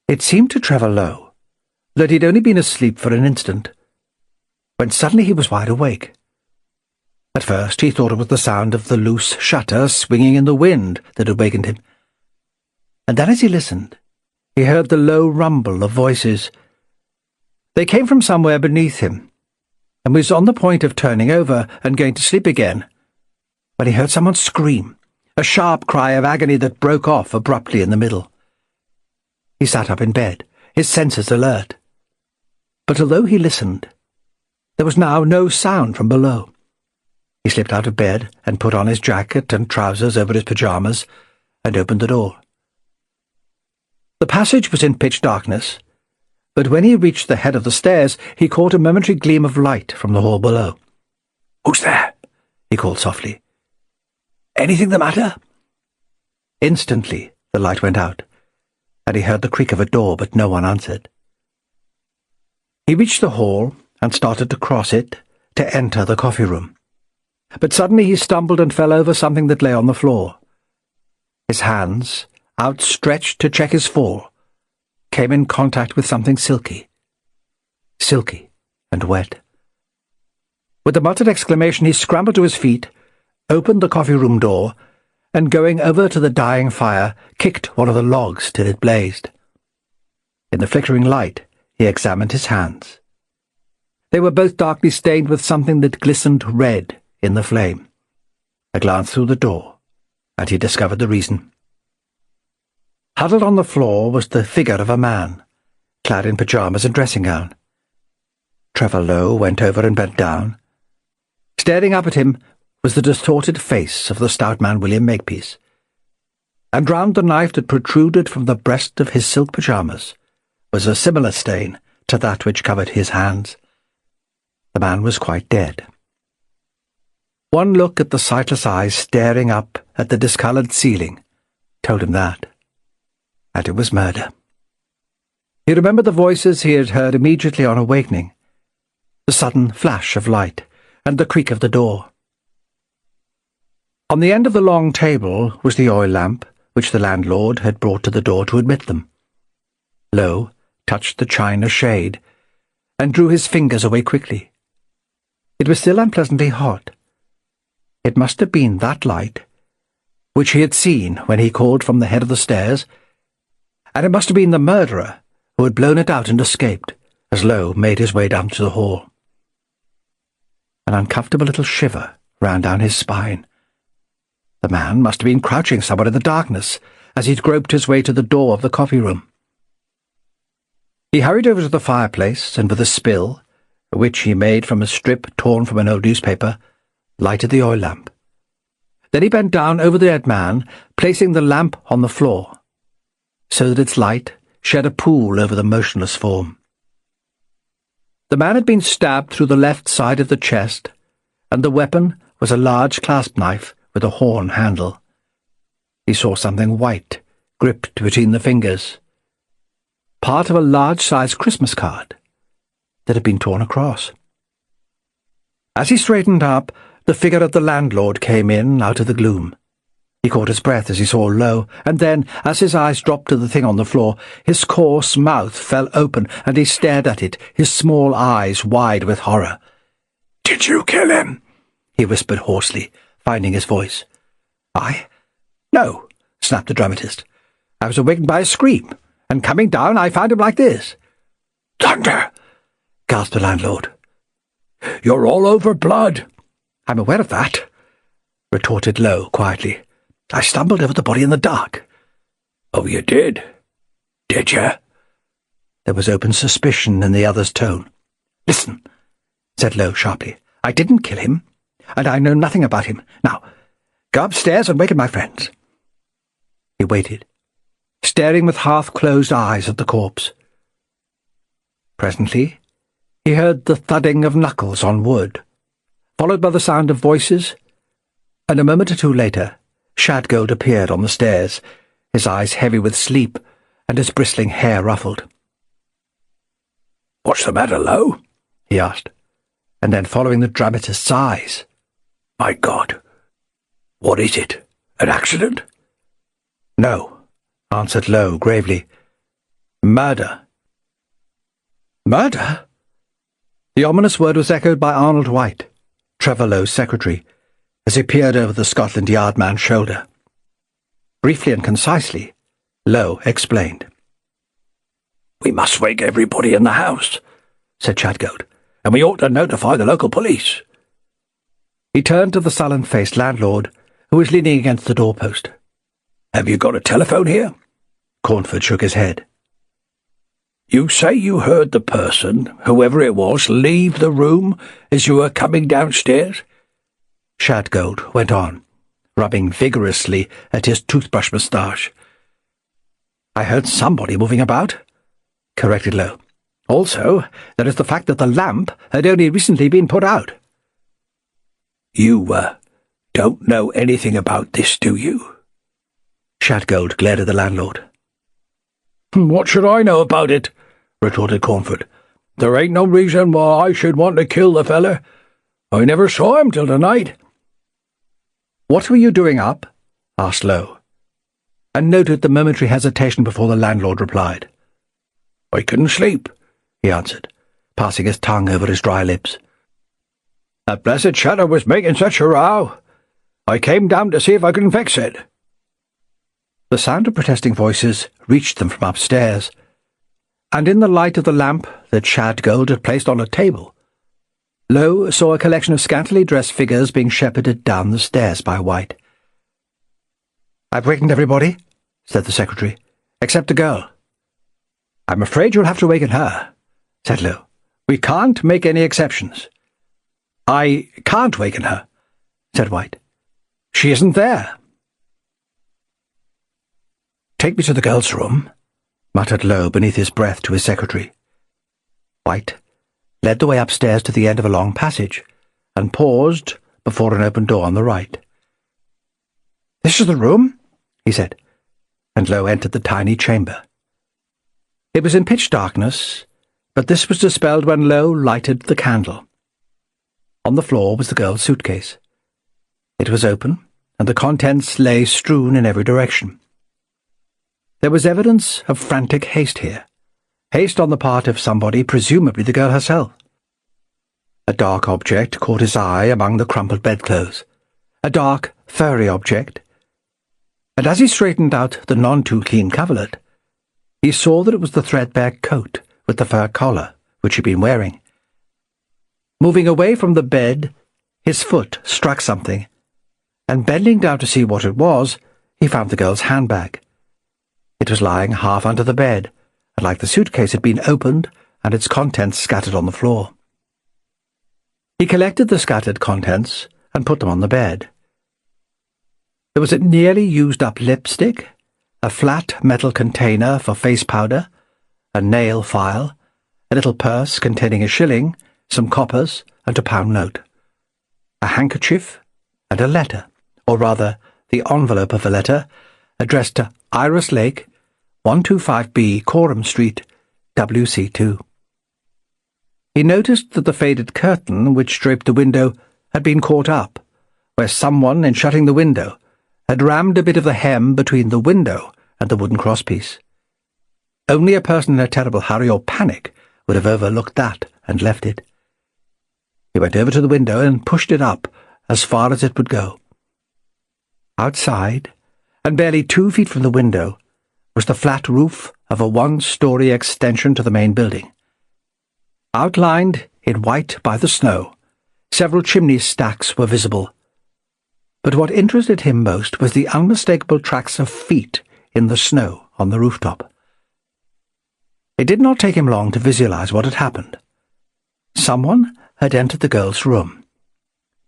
It seemed to Trevor Low that he'd only been asleep for an instant, when suddenly he was wide awake. At first he thought it was the sound of the loose shutter swinging in the wind that had wakened him. And then as he listened, he heard the low rumble of voices. They came from somewhere beneath him, and was on the point of turning over and going to sleep again, when he heard someone scream, a sharp cry of agony that broke off abruptly in the middle. He sat up in bed, his senses alert. But although he listened, there was now no sound from below. He slipped out of bed and put on his jacket and trousers over his pyjamas and opened the door. The passage was in pitch darkness, but when he reached the head of the stairs, he caught a momentary gleam of light from the hall below. "Who's there?" he called softly. "Anything the matter?" Instantly, the light went out, and he heard the creak of a door, but no one answered. He reached the hall and started to cross it to enter the coffee room. But suddenly he stumbled and fell over something that lay on the floor. His hands, outstretched to check his fall, came in contact with something silky and wet. With a muttered exclamation, he scrambled to his feet, opened the coffee room door, and going over to the dying fire, kicked one of the logs till it blazed. In the flickering light, he examined his hands. They were both darkly stained with something that glistened red in the flame. A glance through the door, and he discovered the reason. Huddled on the floor was the figure of a man, clad in pyjamas and dressing-gown. Trevor Lowe went over and bent down. Staring up at him was the distorted face of the stout man William Makepeace, and round the knife that protruded from the breast of his silk pyjamas was a similar stain to that which covered his hands. The man was quite dead. One look at the sightless eyes staring up at the discoloured ceiling told him that. And it was murder. He remembered the voices he had heard immediately on awakening, the sudden flash of light, and the creak of the door. On the end of the long table was the oil lamp which the landlord had brought to the door to admit them. Lowe touched the china shade, and drew his fingers away quickly. It was still unpleasantly hot. It must have been that light which he had seen when he called from the head of the stairs, and it must have been the murderer who had blown it out and escaped as Lowe made his way down to the hall. An uncomfortable little shiver ran down his spine. The man must have been crouching somewhere in the darkness as he'd groped his way to the door of the coffee room. He hurried over to the fireplace, and with a spill, which he made from a strip torn from an old newspaper, lighted the oil lamp. Then he bent down over the dead man, placing the lamp on the floor, so that its light shed a pool over the motionless form. The man had been stabbed through the left side of the chest, and the weapon was a large clasp knife with a horn handle. He saw something white gripped between the fingers, part of a large-sized Christmas card that had been torn across. As he straightened up, the figure of the landlord came in out of the gloom. He caught his breath as he saw Lowe, and then, as his eyes dropped to the thing on the floor, his coarse mouth fell open, and he stared at it, his small eyes wide with horror. "Did you kill him?" he whispered hoarsely, finding his voice. "I? No," snapped the dramatist. "I was awakened by a scream, and coming down I found him like this." "Thunder!" gasped the landlord. "You're all over blood." "I'm aware of that," retorted Lowe quietly. "I stumbled over the body in the dark." "Oh, you did? Did you?" There was open suspicion in the other's tone. "Listen," said Lowe sharply. "I didn't kill him, and I know nothing about him. Now, go upstairs and waken my friends." He waited, staring with half-closed eyes at the corpse. Presently, he heard the thudding of knuckles on wood, followed by the sound of voices, and a moment or two later, Shadgold appeared on the stairs, his eyes heavy with sleep and his bristling hair ruffled. "What's the matter, Lowe?" he asked, and then following the dramatist's eyes. "My God! What is it? An accident?" "No," answered Lowe gravely. "Murder." "Murder?" The ominous word was echoed by Arnold White, Trevor Lowe's secretary, as he peered over the Scotland Yard man's shoulder. Briefly and concisely, Lowe explained. "We must wake everybody in the house," said Shadgold, "and we ought to notify the local police." He turned to the sullen-faced landlord, who was leaning against the doorpost. "Have you got a telephone here?" Cornford shook his head. "You say you heard the person, whoever it was, leave the room as you were coming downstairs?" Shadgold went on, rubbing vigorously at his toothbrush moustache. I heard somebody moving about, corrected Low. Also, there is the fact that the lamp had only recently been put out. You, don't know anything about this, do you? Shadgold glared at the landlord. What should I know about it? Retorted Cornford. There ain't no reason why I should want to kill the feller. I never saw him till tonight. What were you doing up? Asked Low, and noted the momentary hesitation before the landlord replied. I couldn't sleep, he answered, passing his tongue over his dry lips. That blessed shutter was making such a row. I came down to see if I could fix it. The sound of protesting voices reached them from upstairs, and in the light of the lamp that Shadgold had placed on a table, Low saw a collection of scantily dressed figures being shepherded down the stairs by White. "I've wakened everybody," said the secretary, "except the girl." "I'm afraid you'll have to waken her," said Low. "We can't make any exceptions." "I can't waken her," said White. "She isn't there." "Take me to the girl's room," muttered Low beneath his breath to his secretary. White led the way upstairs to the end of a long passage, and paused before an open door on the right. "This is the room," he said, and Low entered the tiny chamber. It was in pitch darkness, but this was dispelled when Low lighted the candle. On the floor was the girl's suitcase. It was open, and the contents lay strewn in every direction. There was evidence of frantic haste here, haste on the part of somebody, presumably the girl herself. A dark object caught his eye among the crumpled bedclothes, a dark, furry object, and as he straightened out the none-too-clean coverlet, he saw that it was the threadbare coat with the fur collar which he'd been wearing. Moving away from the bed, his foot struck something, and bending down to see what it was, he found the girl's handbag. It was lying half under the bed, and like the suitcase had been opened and its contents scattered on the floor. He collected the scattered contents and put them on the bed. There was a nearly used-up lipstick, a flat metal container for face powder, a nail file, a little purse containing a shilling, some coppers, and a £1 note, a handkerchief, and a letter, or rather the envelope of a letter, addressed to Iris Lake, 125B Coram Street, WC2. He noticed that the faded curtain which draped the window had been caught up, where someone, in shutting the window, had rammed a bit of the hem between the window and the wooden crosspiece. Only a person in a terrible hurry or panic would have overlooked that and left it. He went over to the window and pushed it up as far as it would go. Outside, and barely 2 feet from the window, was the flat roof of a one-story extension to the main building. Outlined in white by the snow, several chimney stacks were visible. But what interested him most was the unmistakable tracks of feet in the snow on the rooftop. It did not take him long to visualize what had happened. Someone had entered the girl's room.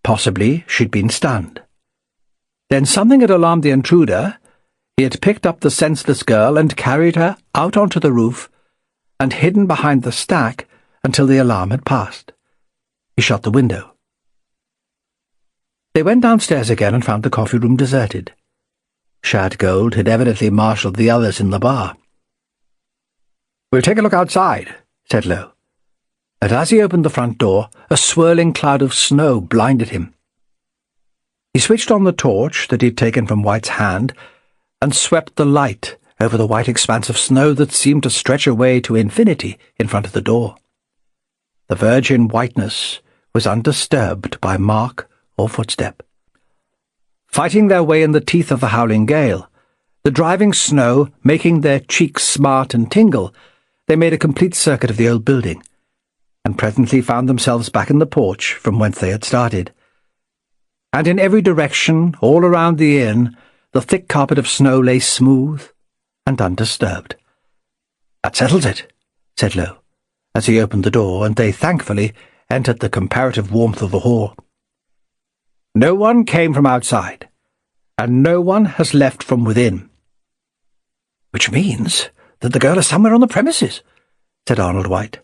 Possibly she'd been stunned. Then something had alarmed the intruder. He had picked up the senseless girl and carried her out onto the roof and hidden behind the stack until the alarm had passed. He shut the window. They went downstairs again and found the coffee room deserted. Shadgold had evidently marshalled the others in the bar. "We'll take a look outside," said Low. And as he opened the front door, a swirling cloud of snow blinded him. He switched on the torch that he'd taken from White's hand and swept the light over the white expanse of snow that seemed to stretch away to infinity in front of the door. The virgin whiteness was undisturbed by mark or footstep. Fighting their way in the teeth of the howling gale, the driving snow making their cheeks smart and tingle, they made a complete circuit of the old building, and presently found themselves back in the porch from whence they had started. And in every direction, all around the inn, the thick carpet of snow lay smooth and undisturbed. "That settles it," said Low, as he opened the door, and they thankfully entered the comparative warmth of the hall. "No one came from outside, and no one has left from within." "Which means that the girl is somewhere on the premises," said Arnold White,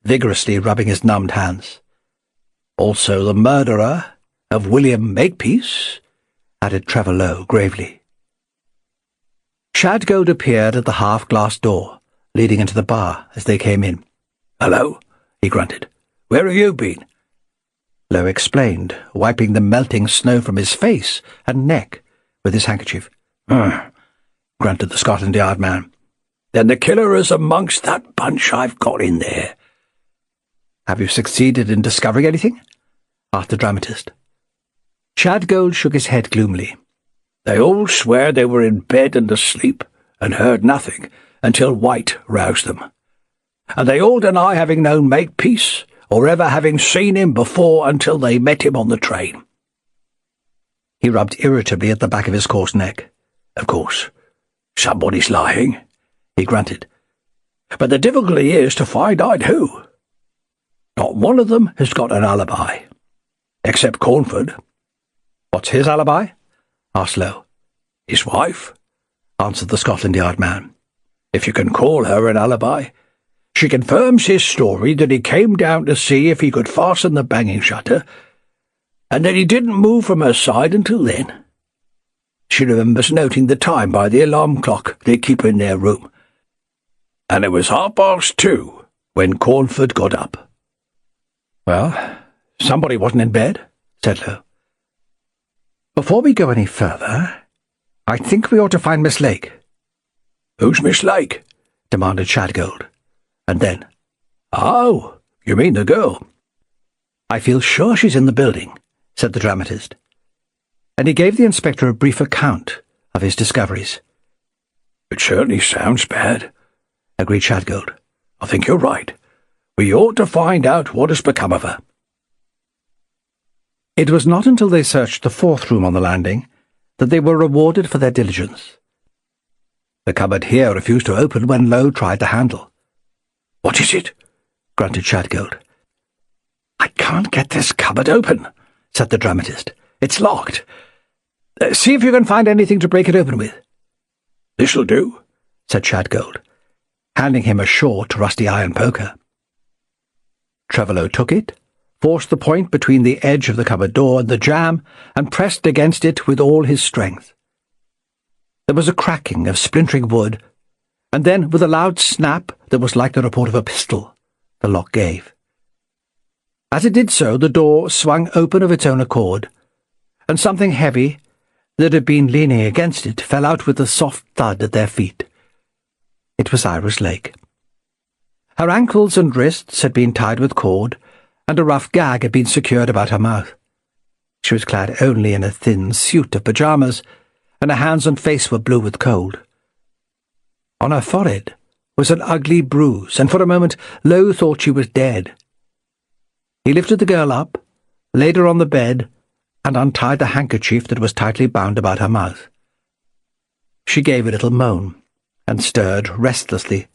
vigorously rubbing his numbed hands. "Also the murderer of William Makepeace," added Trevor Lowe gravely. Shadgold appeared at the half-glass door, leading into the bar as they came in. "Hello," he grunted. "Where have you been?" Lowe explained, wiping the melting snow from his face and neck with his handkerchief. Grunted the Scotland Yard man. "Then the killer is amongst that bunch I've got in there." "Have you succeeded in discovering anything?" asked the dramatist. Shadgold shook his head gloomily. "They all swear they were in bed and asleep and heard nothing until White roused them. And they all deny having known Makepeace or ever having seen him before until they met him on the train." He rubbed irritably at the back of his coarse neck. "Of course, somebody's lying," he grunted. "But the difficulty is to find out who. Not one of them has got an alibi, except Cornford." "What's his alibi?" asked Lowe. "His wife," answered the Scotland Yard man. "If you can call her an alibi. She confirms his story that he came down to see if he could fasten the banging shutter, and that he didn't move from her side until then. She remembers noting the time by the alarm clock they keep in their room. And it was 2:30 when Cornford got up." "Well, somebody wasn't in bed," said Lowe. "Before we go any further, I think we ought to find Miss Lake." "Who's Miss Lake?" demanded Shadgold. And then, "Oh, you mean the girl?" "I feel sure she's in the building," said the dramatist. And he gave the inspector a brief account of his discoveries. "It certainly sounds bad," agreed Shadgold. "I think you're right. We ought to find out what has become of her." It was not until they searched the fourth room on the landing that they were rewarded for their diligence. The cupboard here refused to open when Lowe tried the handle. "What is it?" grunted Shadgold. "I can't get this cupboard open," said the dramatist. "It's locked. See if you can find anything to break it open with." "This'll do," said Shadgold, handing him a short, rusty iron poker. Trevor Lowe took it, forced the point between the edge of the cupboard door and the jamb, and pressed against it with all his strength. There was a cracking of splintering wood, and then, with a loud snap that was like the report of a pistol, the lock gave. As it did so, the door swung open of its own accord, and something heavy that had been leaning against it fell out with a soft thud at their feet. It was Iris Lake. Her ankles and wrists had been tied with cord, and a rough gag had been secured about her mouth. She was clad only in a thin suit of pyjamas, and her hands and face were blue with cold. On her forehead was an ugly bruise, and for a moment Lowe thought she was dead. He lifted the girl up, laid her on the bed, and untied the handkerchief that was tightly bound about her mouth. She gave a little moan, and stirred restlessly,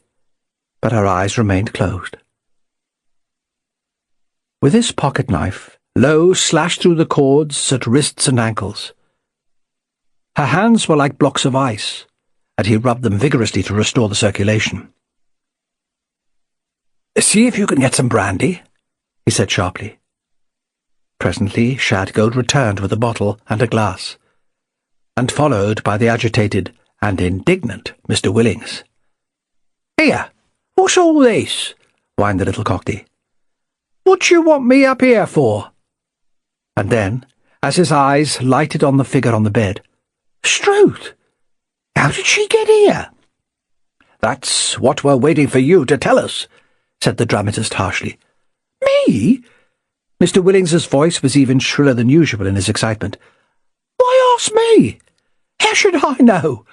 but her eyes remained closed. With his pocket-knife, Lowe slashed through the cords at wrists and ankles. Her hands were like blocks of ice, and he rubbed them vigorously to restore the circulation. "See if you can get some brandy," he said sharply. Presently Shadgold returned with a bottle and a glass, and followed by the agitated and indignant Mr. Willings. "Here, what's all this?" whined the little cockney. "What do you want me up here for?" And then, as his eyes lighted on the figure on the bed, "Struth! How did she get here?" "That's what we're waiting for you to tell us," said the dramatist harshly. "Me?" Mr. Willings's voice was even shriller than usual in his excitement. "Why ask me? How should I know?"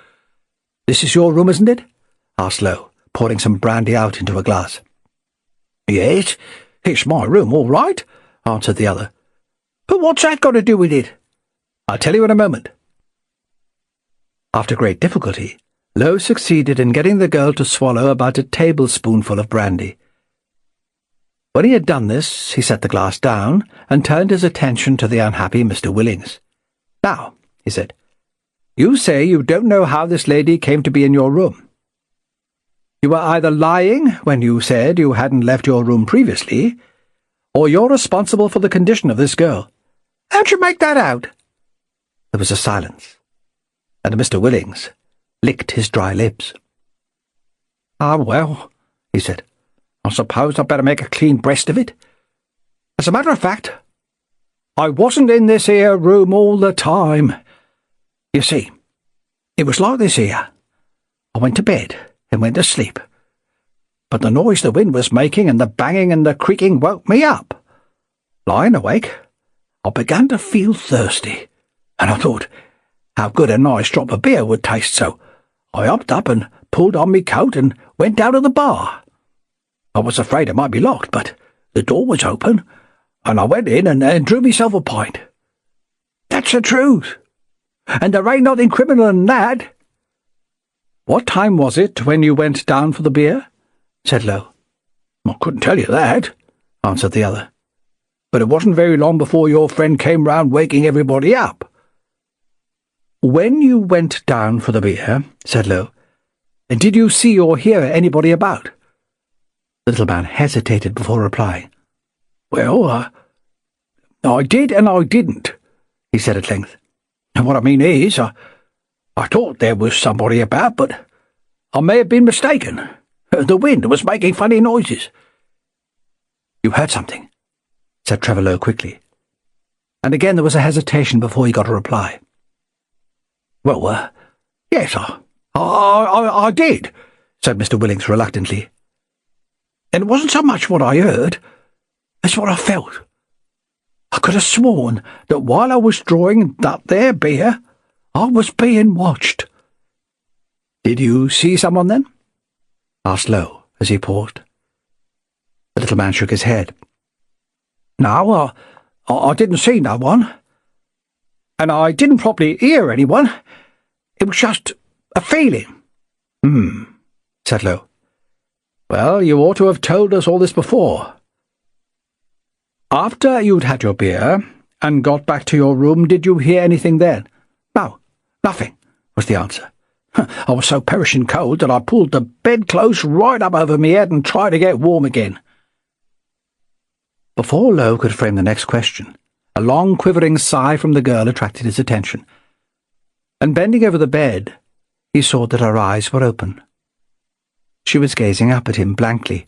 "This is your room, isn't it?" asked Lowe, pouring some brandy out into a glass. "Yes, it's my room, all right," answered the other. "But what's that got to do with it?" "I'll tell you in a moment." After great difficulty, Lowe succeeded in getting the girl to swallow about a tablespoonful of brandy. When he had done this, he set the glass down and turned his attention to the unhappy Mr. Willings. "Now," he said, "you say you don't know how this lady came to be in your room. You were either lying when you said you hadn't left your room previously, or you're responsible for the condition of this girl. How'd you make that out? There was a silence, and Mr. Willings licked his dry lips. Ah, well, he said, I suppose I'd better make a clean breast of it. As a matter of fact, I wasn't in this here room all the time. You see, it was like this here. I went to bed and went to sleep, but the noise the wind was making and the banging and the creaking woke me up. Lying awake, I began to feel thirsty, and I thought how good a nice drop of beer would taste, so I hopped up and pulled on me coat and went down to the bar. I was afraid it might be locked, but the door was open, and I went in and drew myself a pint. That's the truth, and there ain't nothing criminal than that. What time was it when you went down for the beer? Said Lowe. I couldn't tell you that, answered the other. But it wasn't very long before your friend came round waking everybody up. When you went down for the beer, said Lowe, did you see or hear anybody about? The little man hesitated before replying. Well, I did and I didn't, he said at length. And what I mean is, I thought there was somebody about, but I may have been mistaken. The wind was making funny noises. You heard something, said Trevor Lowe quickly. And again there was a hesitation before he got a reply. Well, yes, I did, said Mr. Willings reluctantly. And it wasn't so much what I heard as what I felt. I could have sworn that while I was drawing that there beer, I was being watched. Did you see someone then? Asked Lowe as he paused. The little man shook his head. No, I didn't see no one. And I didn't properly hear anyone. It was just a feeling. Said Lowe. Well, you ought to have told us all this before. After you'd had your beer and got back to your room, did you hear anything then? No, nothing, was the answer. I was so perishing cold that I pulled the bedclothes right up over me head and tried to get warm again. Before Lowe could frame the next question, a long quivering sigh from the girl attracted his attention, and bending over the bed, he saw that her eyes were open. She was gazing up at him blankly,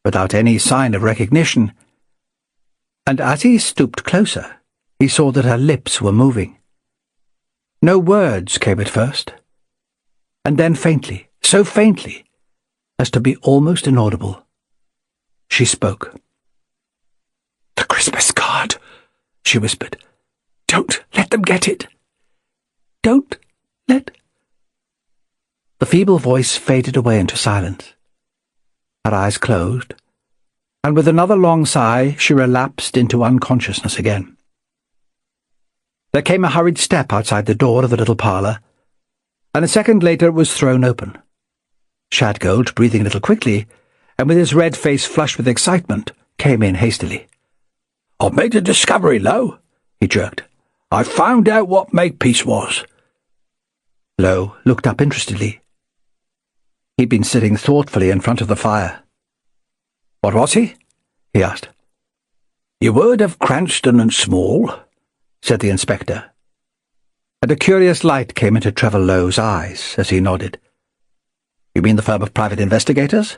without any sign of recognition, and as he stooped closer, he saw that her lips were moving. No words came at first, and then faintly, so faintly as to be almost inaudible, she spoke. "The Christmas card," she whispered. "Don't let them get it. Don't let—" The feeble voice faded away into silence. Her eyes closed, and with another long sigh she relapsed into unconsciousness again. There came a hurried step outside the door of the little parlour, and a second later it was thrown open. Shadgold, breathing a little quickly, and with his red face flushed with excitement, came in hastily. "I've made a discovery, Lowe," he jerked. "I've found out what Makepeace was." Lowe looked up interestedly. He'd been sitting thoughtfully in front of the fire. "What was he?" he asked. "You heard of Cranston and Small?" said the inspector. And a curious light came into Trevor Lowe's eyes as he nodded. "You mean the firm of private investigators,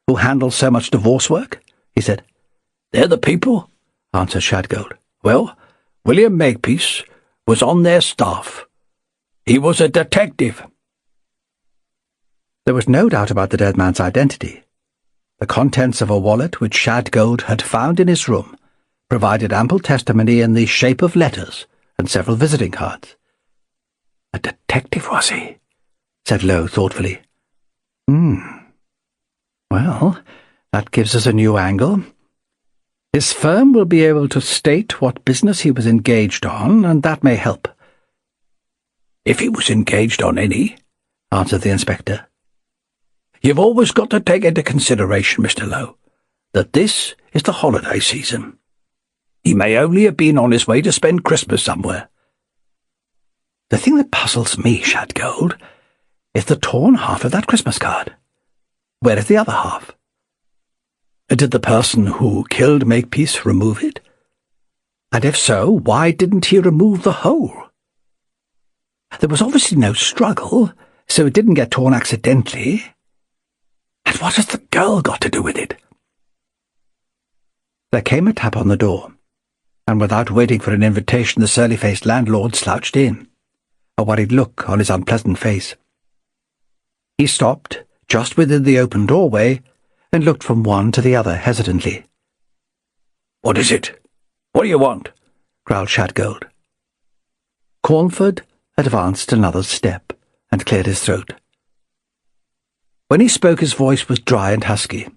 who handle so much divorce work?" he said. "They're the people," answered Shadgold. "Well, William Makepeace was on their staff. He was a detective." There was no doubt about the dead man's identity. The contents of a wallet which Shadgold had found in his room provided ample testimony in the shape of letters and several visiting cards. "A detective, was he?" said Lowe thoughtfully. Well, that gives us a new angle. His firm will be able to state what business he was engaged on, and that may help." "If he was engaged on any," answered the inspector. "You've always got to take into consideration, Mr. Lowe, that this is the holiday season. He may only have been on his way to spend Christmas somewhere. The thing that puzzles me, Shadgold, is the torn half of that Christmas card. Where is the other half? Did the person who killed Makepeace remove it? And if so, why didn't he remove the whole? There was obviously no struggle, so it didn't get torn accidentally. And what has the girl got to do with it? There came a tap on the door, and without waiting for an invitation, the surly-faced landlord slouched in, a worried look on his unpleasant face. He stopped just within the open doorway and looked from one to the other hesitantly. "What is it? What do you want?" growled Shadgold. Cornford advanced another step and cleared his throat. When he spoke, his voice was dry and husky.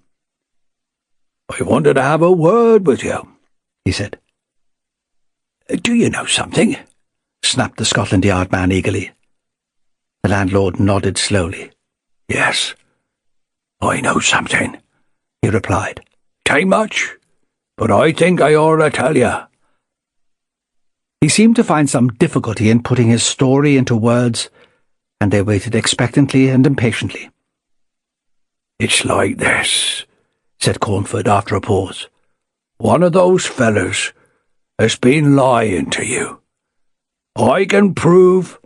"I wanted to have a word with you," he said. "Do you know something?" snapped the Scotland Yard man eagerly. The landlord nodded slowly. "Yes, I know something," he replied. "'Tain't much, but I think I ought to tell you." He seemed to find some difficulty in putting his story into words, and they waited expectantly and impatiently. "It's like this," said Cornford after a pause. "One of those fellers has been lying to you. I can prove—"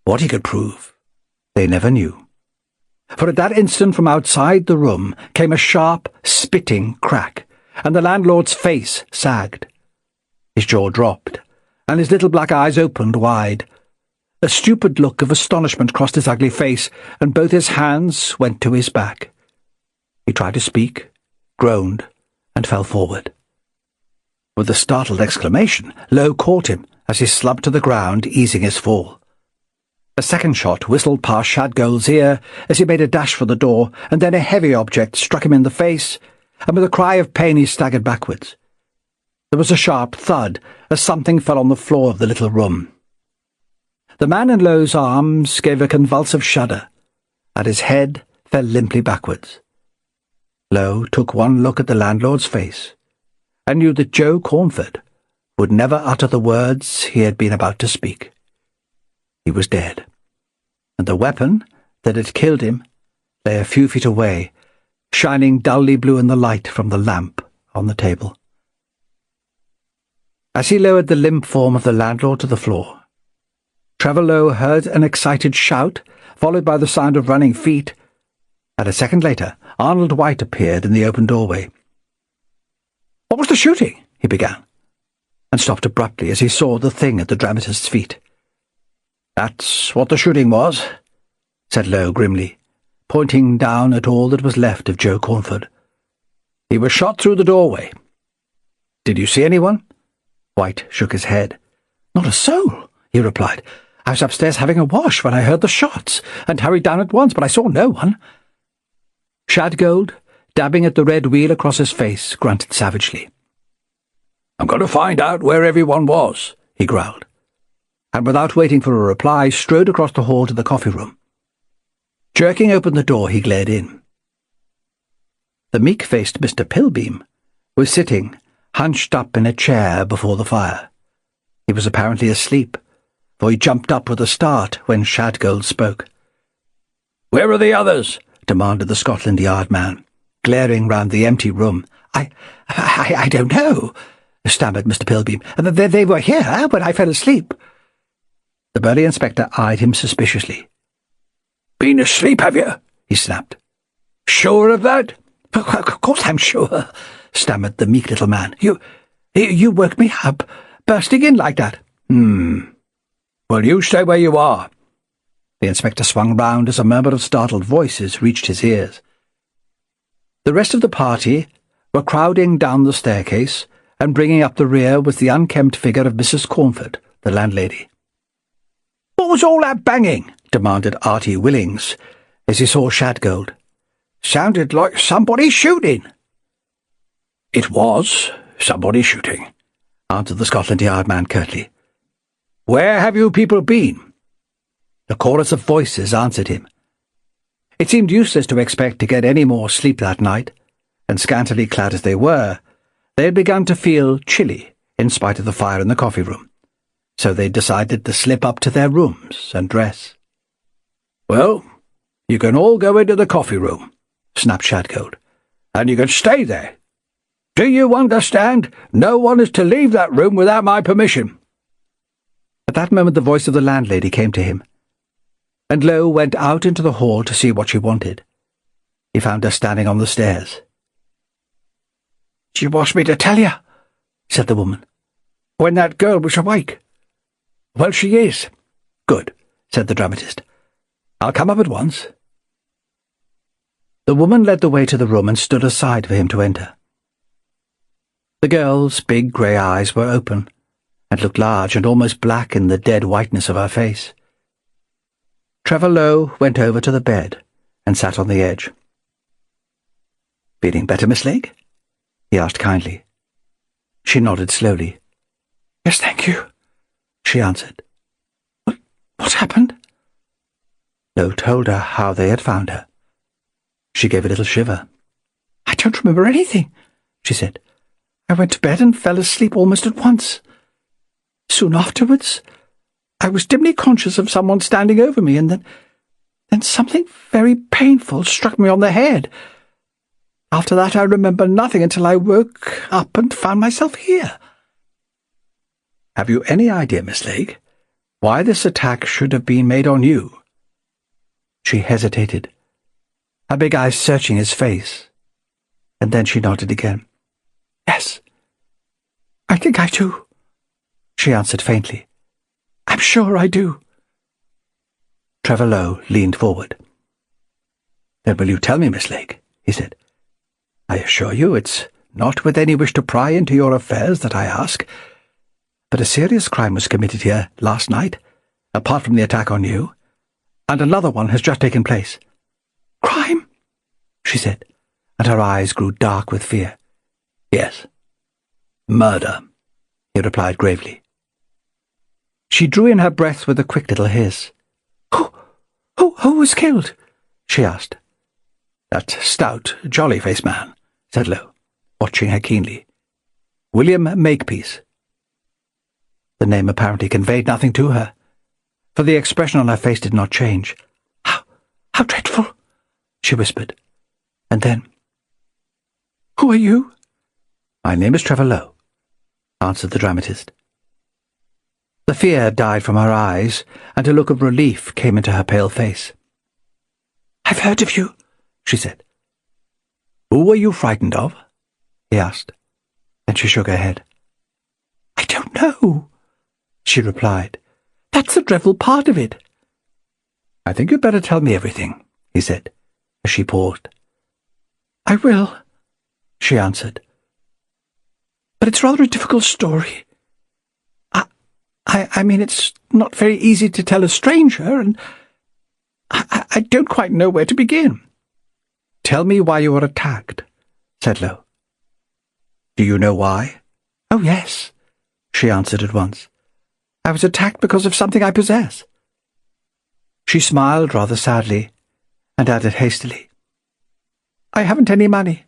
What he could prove, they never knew. For at that instant from outside the room came a sharp, spitting crack, and the landlord's face sagged. His jaw dropped, and his little black eyes opened wide. A stupid look of astonishment crossed his ugly face, and both his hands went to his back. He tried to speak, groaned, and fell forward. With a startled exclamation, Lowe caught him as he slumped to the ground, easing his fall. A second shot whistled past Shadgold's ear as he made a dash for the door, and then a heavy object struck him in the face, and with a cry of pain he staggered backwards. There was a sharp thud as something fell on the floor of the little room. The man in Lowe's arms gave a convulsive shudder, and his head fell limply backwards. Lowe took one look at the landlord's face, and knew that Joe Cornford would never utter the words he had been about to speak. He was dead, and the weapon that had killed him lay a few feet away, shining dully blue in the light from the lamp on the table. As he lowered the limp form of the landlord to the floor, Trevor Lowe heard an excited shout, followed by the sound of running feet, and a second later Arnold White appeared in the open doorway. "What was the shooting?" he began, and stopped abruptly as he saw the thing at the dramatist's feet. "That's what the shooting was," said Lowe grimly, pointing down at all that was left of Joe Cornford. "He was shot through the doorway." "Did you see anyone?" White shook his head. "Not a soul," he replied. "I was upstairs having a wash when I heard the shots, and hurried down at once, but I saw no one." Shadgold, dabbing at the red wheal across his face, grunted savagely. "I'm going to find out where everyone was," he growled, and without waiting for a reply strode across the hall to the coffee-room. Jerking open the door, he glared in. The meek-faced Mr. Pilbeam was sitting, hunched up in a chair before the fire. He was apparently asleep, for he jumped up with a start when Shadgold spoke. "Where are the others?" demanded the Scotland Yard man, glaring round the empty room. I don't know," stammered Mr. Pilbeam. They were here when I fell asleep." The burly inspector eyed him suspiciously. "Been asleep, have you?" he snapped. "Sure of that?" Of course I'm sure," stammered the meek little man. You woke me up, bursting in like that." "Well, you stay where you are." The inspector swung round as a murmur of startled voices reached his ears. The rest of the party were crowding down the staircase, and bringing up the rear was the unkempt figure of Mrs. Cornford, the landlady. "What was all that banging?" demanded Artie Willings, as he saw Shadgold. "Sounded like somebody shooting." "It was somebody shooting," answered the Scotland Yard man curtly. "Where have you people been?" A chorus of voices answered him. It seemed useless to expect to get any more sleep that night, and scantily clad as they were, they had begun to feel chilly in spite of the fire in the coffee-room, so they decided to slip up to their rooms and dress. "Well, you can all go into the coffee-room," snapped Shadcoat. "And you can stay there. Do you understand? No one is to leave that room without my permission." At that moment the voice of the landlady came to him, and Lowe went out into the hall to see what she wanted. He found her standing on the stairs. "She wants me to tell you," said the woman, "when that girl was awake." "Well, she is." "Good," said the dramatist. "I'll come up at once." The woman led the way to the room and stood aside for him to enter. The girl's big grey eyes were open, and looked large and almost black in the dead whiteness of her face. Trevor Lowe went over to the bed and sat on the edge. "Feeling better, Miss Lake?" he asked kindly. She nodded slowly. "Yes, thank you," she answered. What happened?" Lowe told her how they had found her. She gave a little shiver. "I don't remember anything," she said. "I went to bed and fell asleep almost at once. Soon afterwards, I was dimly conscious of someone standing over me, and then something very painful struck me on the head. After that I remember nothing until I woke up and found myself here." "Have you any idea, Miss Lake, why this attack should have been made on you?" She hesitated, her big eyes searching his face, and then she nodded again. "Yes, I think I do," she answered faintly. "I'm sure I do." Trevor Lowe leaned forward. "Then will you tell me, Miss Lake?" he said. "I assure you it's not with any wish to pry into your affairs that I ask, but a serious crime was committed here last night, apart from the attack on you, and another one has just taken place." "Crime?" she said, and her eyes grew dark with fear. "Yes. Murder," he replied gravely. She drew in her breath with a quick little hiss. Who was killed?" she asked. "That stout, jolly-faced man," said Lowe, watching her keenly. "William Makepeace." The name apparently conveyed nothing to her, for the expression on her face did not change. How dreadful," she whispered. And then, "Who are you?" "My name is Trevor Lowe," answered the dramatist. The fear died from her eyes, and a look of relief came into her pale face. "I've heard of you," she said. "Who were you frightened of?" he asked. Then she shook her head. "I don't know," she replied. "That's the dreadful part of it." "I think you'd better tell me everything," he said, as she paused. "I will," she answered. "But it's rather a difficult story. I mean, it's not very easy to tell a stranger, and I don't quite know where to begin." "Tell me why you were attacked," said Lowe. "Do you know why?" "Oh, yes," she answered at once. "I was attacked because of something I possess." She smiled rather sadly, and added hastily, "I haven't any money.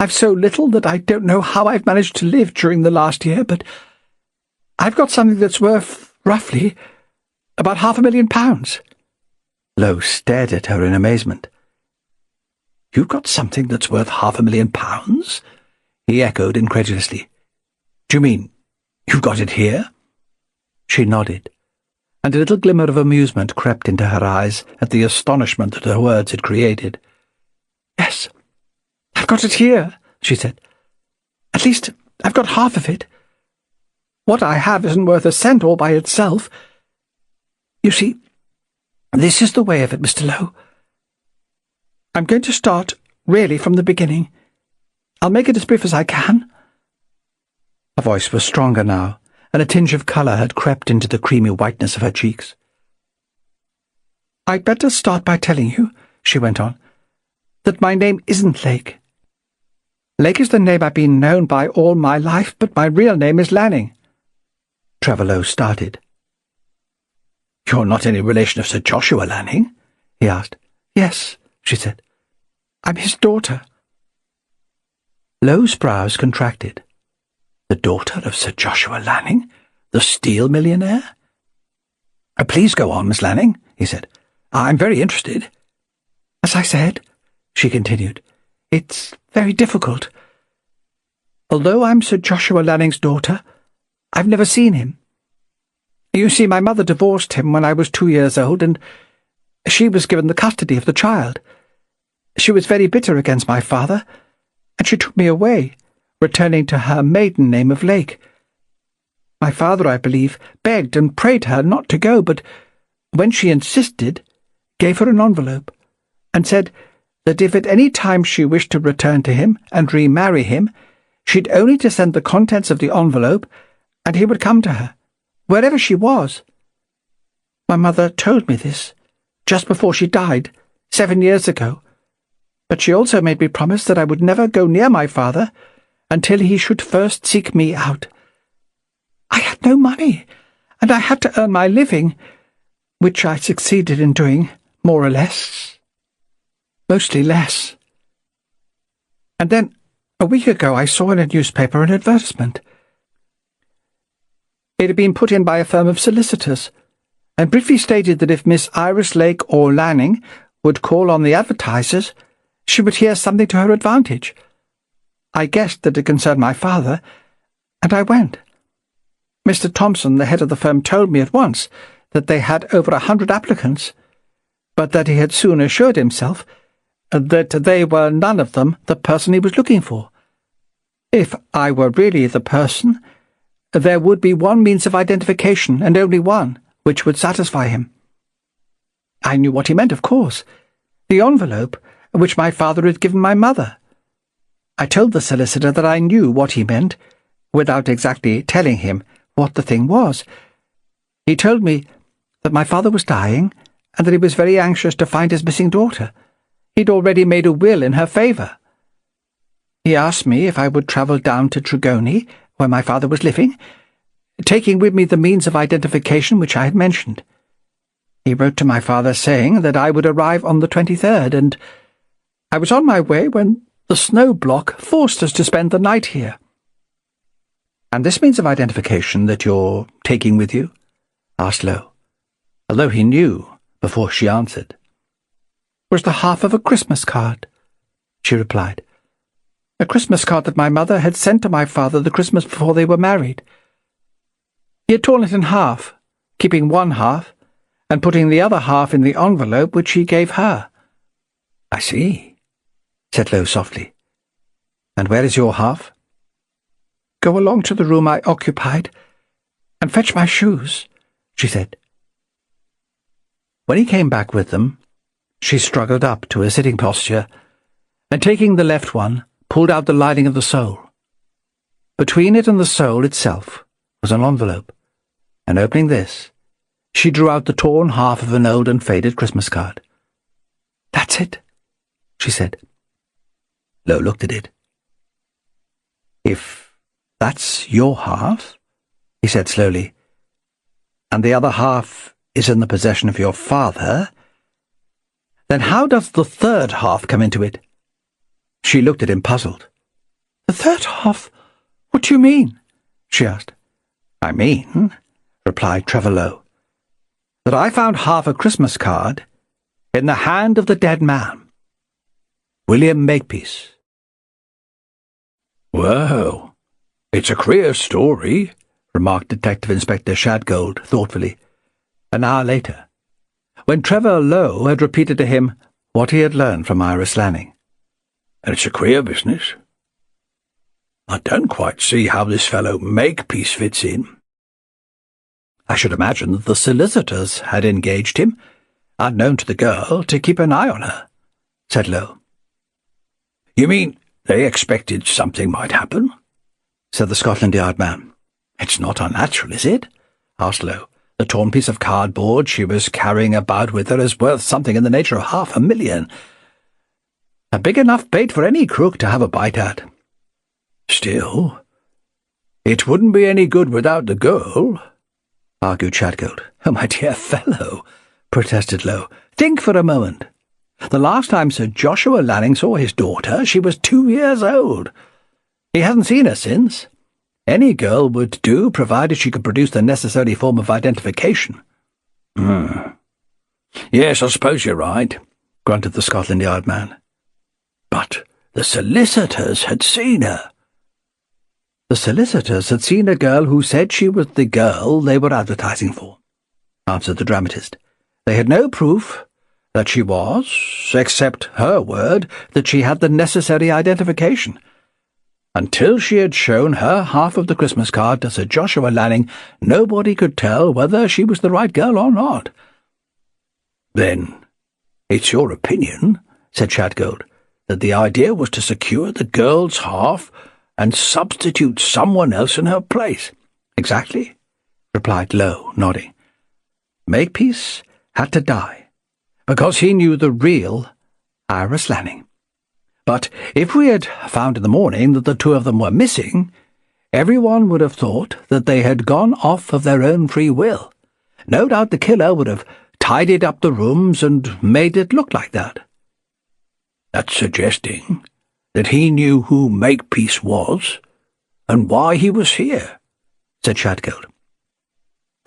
I've so little that I don't know how I've managed to live during the last year, but I've got something that's worth, roughly, about £500,000. Lowe stared at her in amazement. "You've got something that's worth £500,000? He echoed incredulously. "Do you mean you've got it here?" She nodded, and a little glimmer of amusement crept into her eyes at the astonishment that her words had created. "Yes, I've got it here," she said. "At least, I've got half of it. What I have isn't worth a cent all by itself. You see, this is the way of it, Mr. Lowe. I'm going to start really from the beginning. I'll make it as brief as I can." Her voice was stronger now, and a tinge of colour had crept into the creamy whiteness of her cheeks. "I'd better start by telling you," she went on, "that my name isn't Lake. Lake is the name I've been known by all my life, but my real name is Lanning." Trevor Lowe started. "You're not any relation of Sir Joshua Lanning?" he asked. "Yes," she said. "I'm his daughter." Lowe's brows contracted. The daughter of Sir Joshua Lanning, the steel millionaire? "Please go on, Miss Lanning," he said. "I'm very interested." "As I said," she continued. "It's very difficult. Although I'm Sir Joshua Lanning's daughter, I've never seen him. You see, my mother divorced him when I was 2 years old, and she was given the custody of the child. She was very bitter against my father, and she took me away, returning to her maiden name of Lake. My father, I believe, begged and prayed her not to go, but when she insisted, gave her an envelope, and said that if at any time she wished to return to him and remarry him, she'd only to send the contents of the envelope, and he would come to her, wherever she was. My mother told me this just before she died, 7 years ago, but she also made me promise that I would never go near my father until he should first seek me out. I had no money, and I had to earn my living, which I succeeded in doing, more or less. Mostly less. And then, a week ago, I saw in a newspaper an advertisement. It had been put in by a firm of solicitors, and briefly stated that if Miss Iris Lake or Lanning would call on the advertisers, she would hear something to her advantage. I guessed that it concerned my father, and I went. Mr. Thompson, the head of the firm, told me at once that they had over 100 applicants, but that he had soon assured himself that they were none of them the person he was looking for. If I were really the person, there would be one means of identification, and only one, which would satisfy him. I knew what he meant, of course. The envelope which my father had given my mother. I told the solicitor that I knew what he meant, without exactly telling him what the thing was. He told me that my father was dying, and that he was very anxious to find his missing daughter. He'd already made a will in her favour. He asked me if I would travel down to Tregony, where my father was living, taking with me the means of identification which I had mentioned. He wrote to my father saying that I would arrive on the 23rd, and I was on my way when the snow block forced us to spend the night here. "And this means of identification that you're taking with you?" asked Lowe, although he knew before she answered. "Was the half of a Christmas card," she replied. "A Christmas card that my mother had sent to my father the Christmas before they were married. He had torn it in half, keeping one half, and putting the other half in the envelope which he gave her." "I see," said Lowe softly. "And where is your half?" "Go along to the room I occupied, and fetch my shoes," she said. When he came back with them, she struggled up to a sitting posture, and taking the left one, pulled out the lining of the sole. Between it and the sole itself was an envelope, and opening this, she drew out the torn half of an old and faded Christmas card. "That's it," she said. Lowe looked at it. "If that's your half," he said slowly, "and the other half is in the possession of your father, then how does the third half come into it?" She looked at him puzzled. "The third half? What do you mean?" she asked. "I mean," replied Trevor Lowe, "that I found half a Christmas card in the hand of the dead man, William Makepeace." "Well, it's a queer story," remarked Detective Inspector Shadgold thoughtfully. An hour later, when Trevor Lowe had repeated to him what he had learned from Iris Lanning. "It's a queer business. I don't quite see how this fellow Makepeace fits in." "I should imagine that the solicitors had engaged him, unknown to the girl, to keep an eye on her," said Lowe. "You mean they expected something might happen?" said the Scotland Yard man. "It's not unnatural, is it?" asked Lowe. "The torn piece of cardboard she was carrying about with her is worth something in the nature of $500,000. A big enough bait for any crook to have a bite at." "Still, it wouldn't be any good without the girl," argued Shadgold. "Oh, my dear fellow," protested Lowe, "think for a moment. The last time Sir Joshua Lanning saw his daughter, she was 2 years old. He hasn't seen her since. Any girl would do, provided she could produce the necessary form of identification." "Yes, I suppose you're right," grunted the Scotland Yard man. But the solicitors had seen her. The solicitors had seen a girl who said she was the girl they were advertising for, answered the dramatist. They had no proof that she was, except her word that she had the necessary identification. Until she had shown her half of the Christmas card to Sir Joshua Lanning, nobody could tell whether she was the right girl or not. Then it's your opinion, said Shadgold, that the idea was to secure the girl's half and substitute someone else in her place. Exactly, replied Lowe, nodding. Makepeace had to die, because he knew the real Iris Lanning. But if we had found in the morning that the two of them were missing, everyone would have thought that they had gone off of their own free will. No doubt the killer would have tidied up the rooms and made it look like that. That's suggesting that he knew who Makepeace was and why he was here, said Shadgold.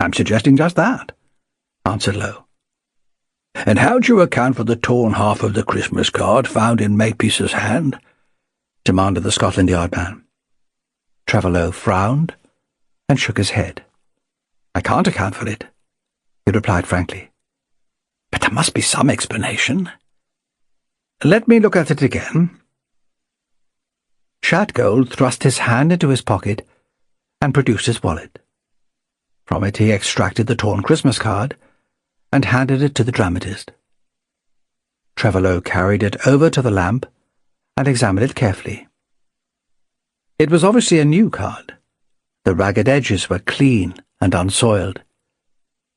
I'm suggesting just that, answered Lowe. And how do you account for the torn half of the Christmas card found in Makepeace's hand? Demanded the Scotland Yard man. Trevor Lowe frowned and shook his head. I can't account for it, he replied frankly. But there must be some explanation. Let me look at it again. Shadgold thrust his hand into his pocket and produced his wallet. From it he extracted the torn Christmas card and handed it to the dramatist. Trevor Lowe carried it over to the lamp and examined it carefully. It was obviously a new card. The ragged edges were clean and unsoiled.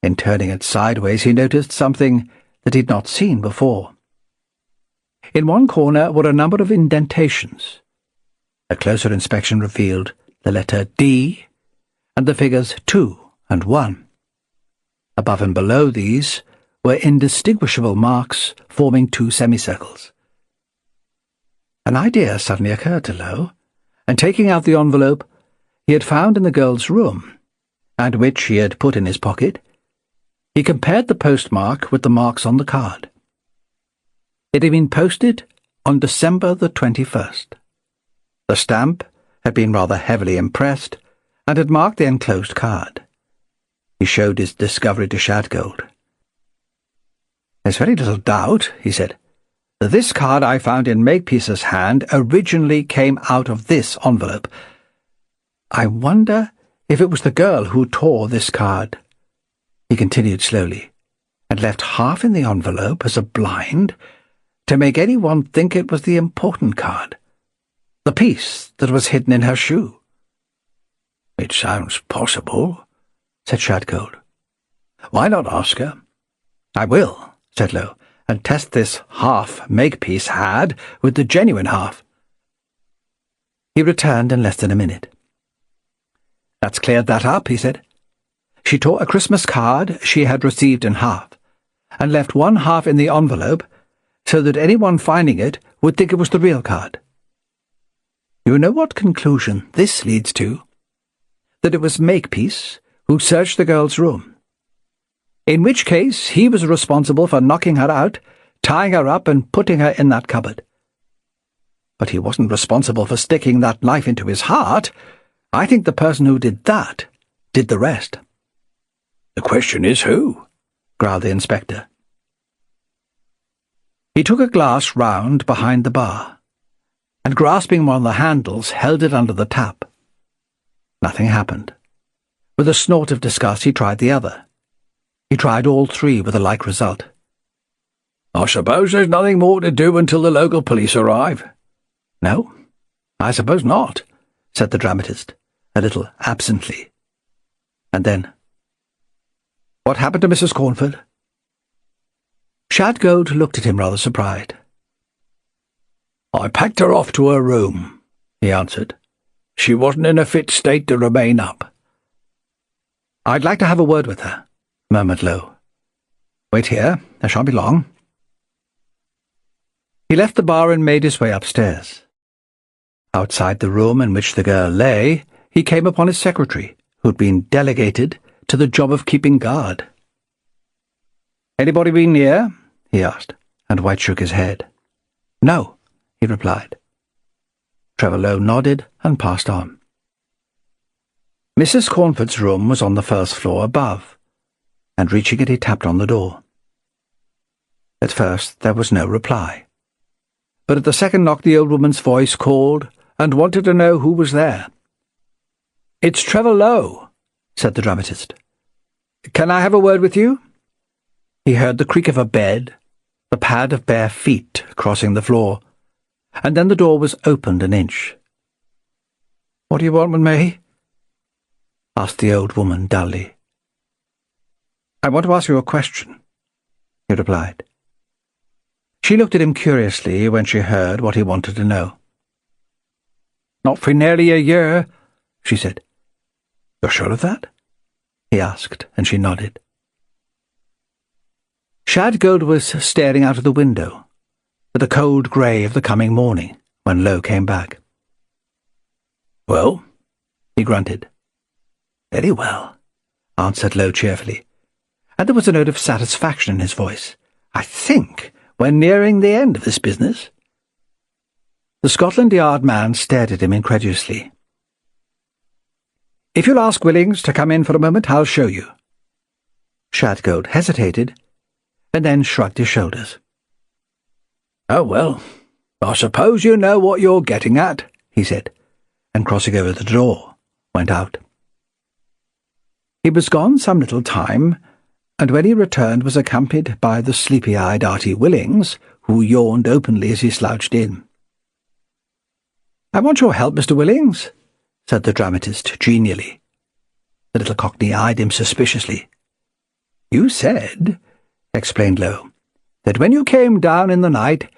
In turning it sideways, he noticed something that he'd not seen before. In one corner were a number of indentations. A closer inspection revealed the letter D and the figures 2 and 1. Above and below these were indistinguishable marks forming 2 semicircles. An idea suddenly occurred to Lowe, and taking out the envelope he had found in the girl's room, and which he had put in his pocket, he compared the postmark with the marks on the card. It had been posted on December the 21st. The stamp had been rather heavily impressed and had marked the enclosed card. He showed his discovery to Shadgold. There's very little doubt, he said, that this card I found in Makepeace's hand originally came out of this envelope. I wonder if it was the girl who tore this card, he continued slowly, and left half in the envelope as a blind to make anyone think it was the important card, the piece that was hidden in her shoe. It sounds possible, said Shadgold. Why not ask her? I will, said Lowe, and test this half Makepeace had with the genuine half. He returned in less than a minute. That's cleared that up, he said. She tore a Christmas card she had received in half, and left one half in the envelope so that anyone finding it would think it was the real card. You know what conclusion this leads to? That it was Makepeace who searched the girl's room. In which case he was responsible for knocking her out, tying her up and putting her in that cupboard. But he wasn't responsible for sticking that knife into his heart. I think the person who did that did the rest. The question is who? Growled the inspector. He took a glass round behind the bar, and grasping one of the handles, held it under the tap. Nothing happened. With a snort of disgust he tried the other. He tried all 3 with a like result. I suppose there's nothing more to do until the local police arrive. No, I suppose not, said the dramatist, a little absently. And then, what happened to Mrs. Cornford? Shadgold looked at him rather surprised. I packed her off to her room, he answered. She wasn't in a fit state to remain up. I'd like to have a word with her, murmured Lowe. Wait here, I shan't be long. He left the bar and made his way upstairs. Outside the room in which the girl lay, he came upon his secretary, who'd been delegated to the job of keeping guard. Anybody been near? He asked, and White shook his head. No, he he replied. Trevor Lowe nodded and passed on. Mrs. Cornford's room was on the first floor above, and reaching it he tapped on the door. At first there was no reply, but at the second knock the old woman's voice called and wanted to know who was there. "It's Trevor Lowe," said the dramatist. "Can I have a word with you?" He heard the creak of a bed, the pad of bare feet crossing the floor, and then the door was opened an inch. "What do you want with me?" asked the old woman dully. "I want to ask you a question," he replied. She looked at him curiously when she heard what he wanted to know. "Not for nearly a year," she said. "You're sure of that?" he asked, and she nodded. Shadgold was staring out of the window, at the cold grey of the coming morning, when Lowe came back. "Well?" he grunted. "Very well," answered Lowe cheerfully, and there was a note of satisfaction in his voice. "I think we're nearing the end of this business." The Scotland Yard man stared at him incredulously. "If you'll ask Willings to come in for a moment, I'll show you." Shadgold hesitated, and then shrugged his shoulders. "Oh, well, I suppose you know what you're getting at," he said, and crossing over the door, went out. He was gone some little time, and when he returned was accompanied by the sleepy-eyed Artie Willings, who yawned openly as he slouched in. "I want your help, Mr. Willings," said the dramatist genially. The little Cockney eyed him suspiciously. "You said," explained Lowe, "that when you came down in the night,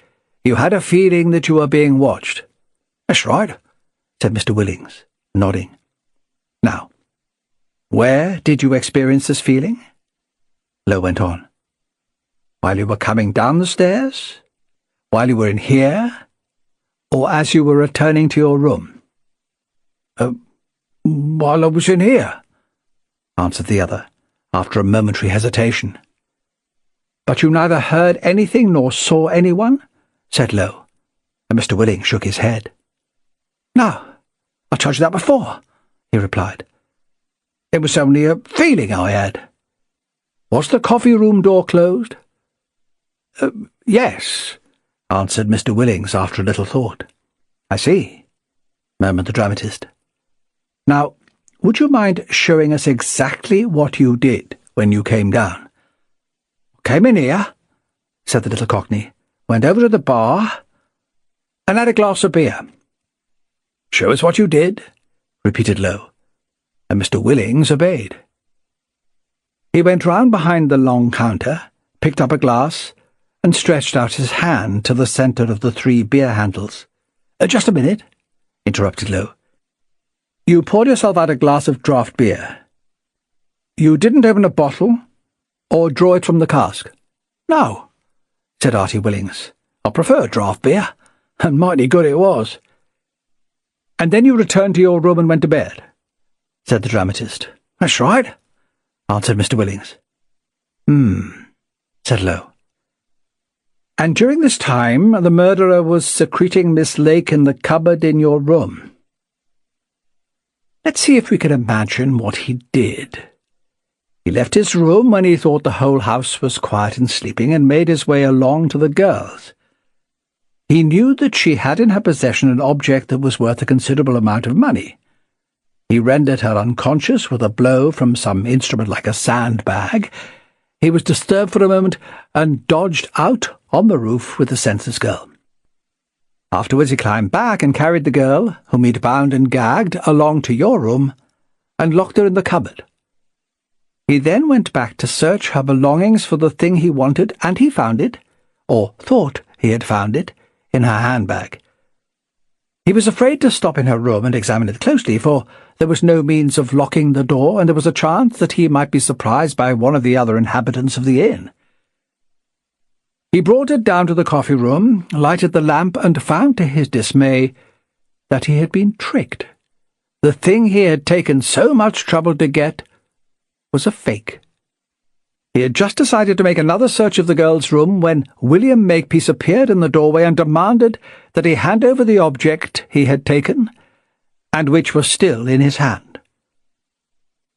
you had a feeling that you were being watched." "That's right," said Mr. Willings, nodding. "Now, where did you experience this feeling?" Lowe went on. "While you were coming down the stairs? While you were in here? Or as you were returning to your room?" "While I was in here," answered the other, after a momentary hesitation. "But you neither heard anything nor saw anyone?" said Lowe, and Mr. Willings shook his head. "No, I told you that before," he replied. "It was only a feeling I had." "Was the coffee-room door closed?" "Yes," answered Mr. Willings after a little thought. "I see," murmured the dramatist. "Now, would you mind showing us exactly what you did when you came down?" "Came in here," said the little Cockney, "went over to the bar, and had a glass of beer." "Show us what you did," repeated Lowe, and Mr. Willings obeyed. He went round behind the long counter, picked up a glass, and stretched out his hand to the centre of the 3 beer handles. "Just a minute," interrupted Lowe. "You poured yourself out a glass of draught beer. You didn't open a bottle, or draw it from the cask?" "No," said Artie Willings. "I prefer draught beer, and mighty good it was." "And then you returned to your room and went to bed?" said the dramatist. "That's right," answered Mr. Willings. Said Lowe. "And during this time the murderer was secreting Miss Lake in the cupboard in your room. Let's see if we can imagine what he did. He left his room when he thought the whole house was quiet and sleeping, and made his way along to the girls. He knew that she had in her possession an object that was worth a considerable amount of money. He rendered her unconscious with a blow from some instrument like a sandbag. He was disturbed for a moment, and dodged out on the roof with the senseless girl. Afterwards he climbed back and carried the girl, whom he'd bound and gagged, along to your room, and locked her in the cupboard. He then went back to search her belongings for the thing he wanted, and he found it, or thought he had found it, in her handbag. He was afraid to stop in her room and examine it closely, for there was no means of locking the door, and there was a chance that he might be surprised by one of the other inhabitants of the inn. He brought it down to the coffee-room, lighted the lamp, and found to his dismay that he had been tricked. The thing he had taken so much trouble to get was a fake. He had just decided to make another search of the girl's room when William Makepeace appeared in the doorway and demanded that he hand over the object he had taken, and which was still in his hand.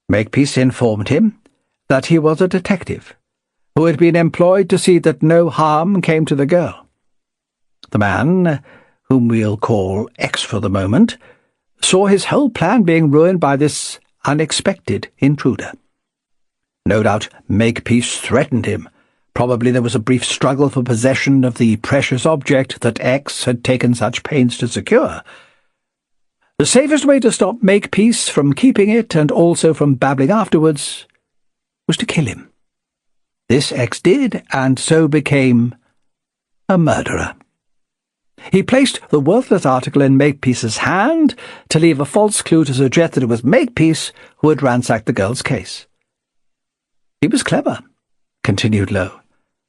Makepeace informed him that he was a detective, who had been employed to see that no harm came to the girl. The man, whom we'll call X for the moment, saw his whole plan being ruined by this unexpected intruder. No doubt Makepeace threatened him. Probably there was a brief struggle for possession of the precious object that X had taken such pains to secure. The safest way to stop Makepeace from keeping it, and also from babbling afterwards, was to kill him. This X did, and so became a murderer. He placed the worthless article in Makepeace's hand to leave a false clue to suggest that it was Makepeace who had ransacked the girl's case. He was clever, continued Lowe,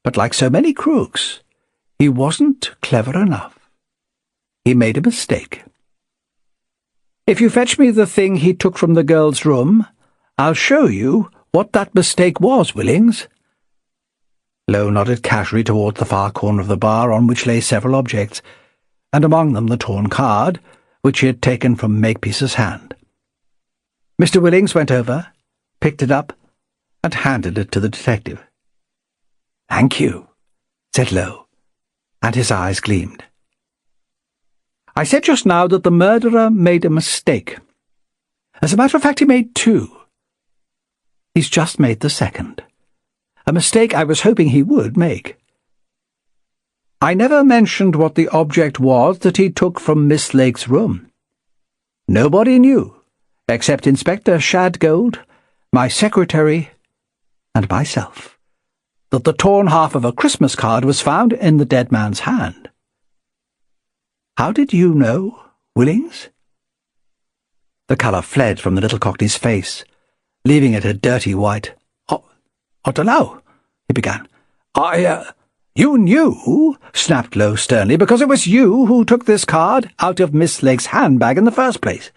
but like so many crooks, he wasn't clever enough. He made a mistake. If you fetch me the thing he took from the girl's room, I'll show you what that mistake was, Willings. Lowe nodded casually towards the far corner of the bar, on which lay several objects, and among them the torn card, which he had taken from Makepeace's hand. Mr. Willings went over, picked it up, and handed it to the detective. "Thank you," said Lowe, and his eyes gleamed. "I said just now that the murderer made a mistake. As a matter of fact, he made two. He's just made the second. A mistake I was hoping he would make. I never mentioned what the object was that he took from Miss Lake's room. Nobody knew, except Inspector Shadgold, my secretary, and myself, that the torn half of a Christmas card was found in the dead man's hand. How did you know, Willings?" The colour fled from the little Cockney's face, leaving it a dirty white. I don't know," he began. You knew," snapped Lowe sternly, "because it was you who took this card out of Miss Lake's handbag in the first place.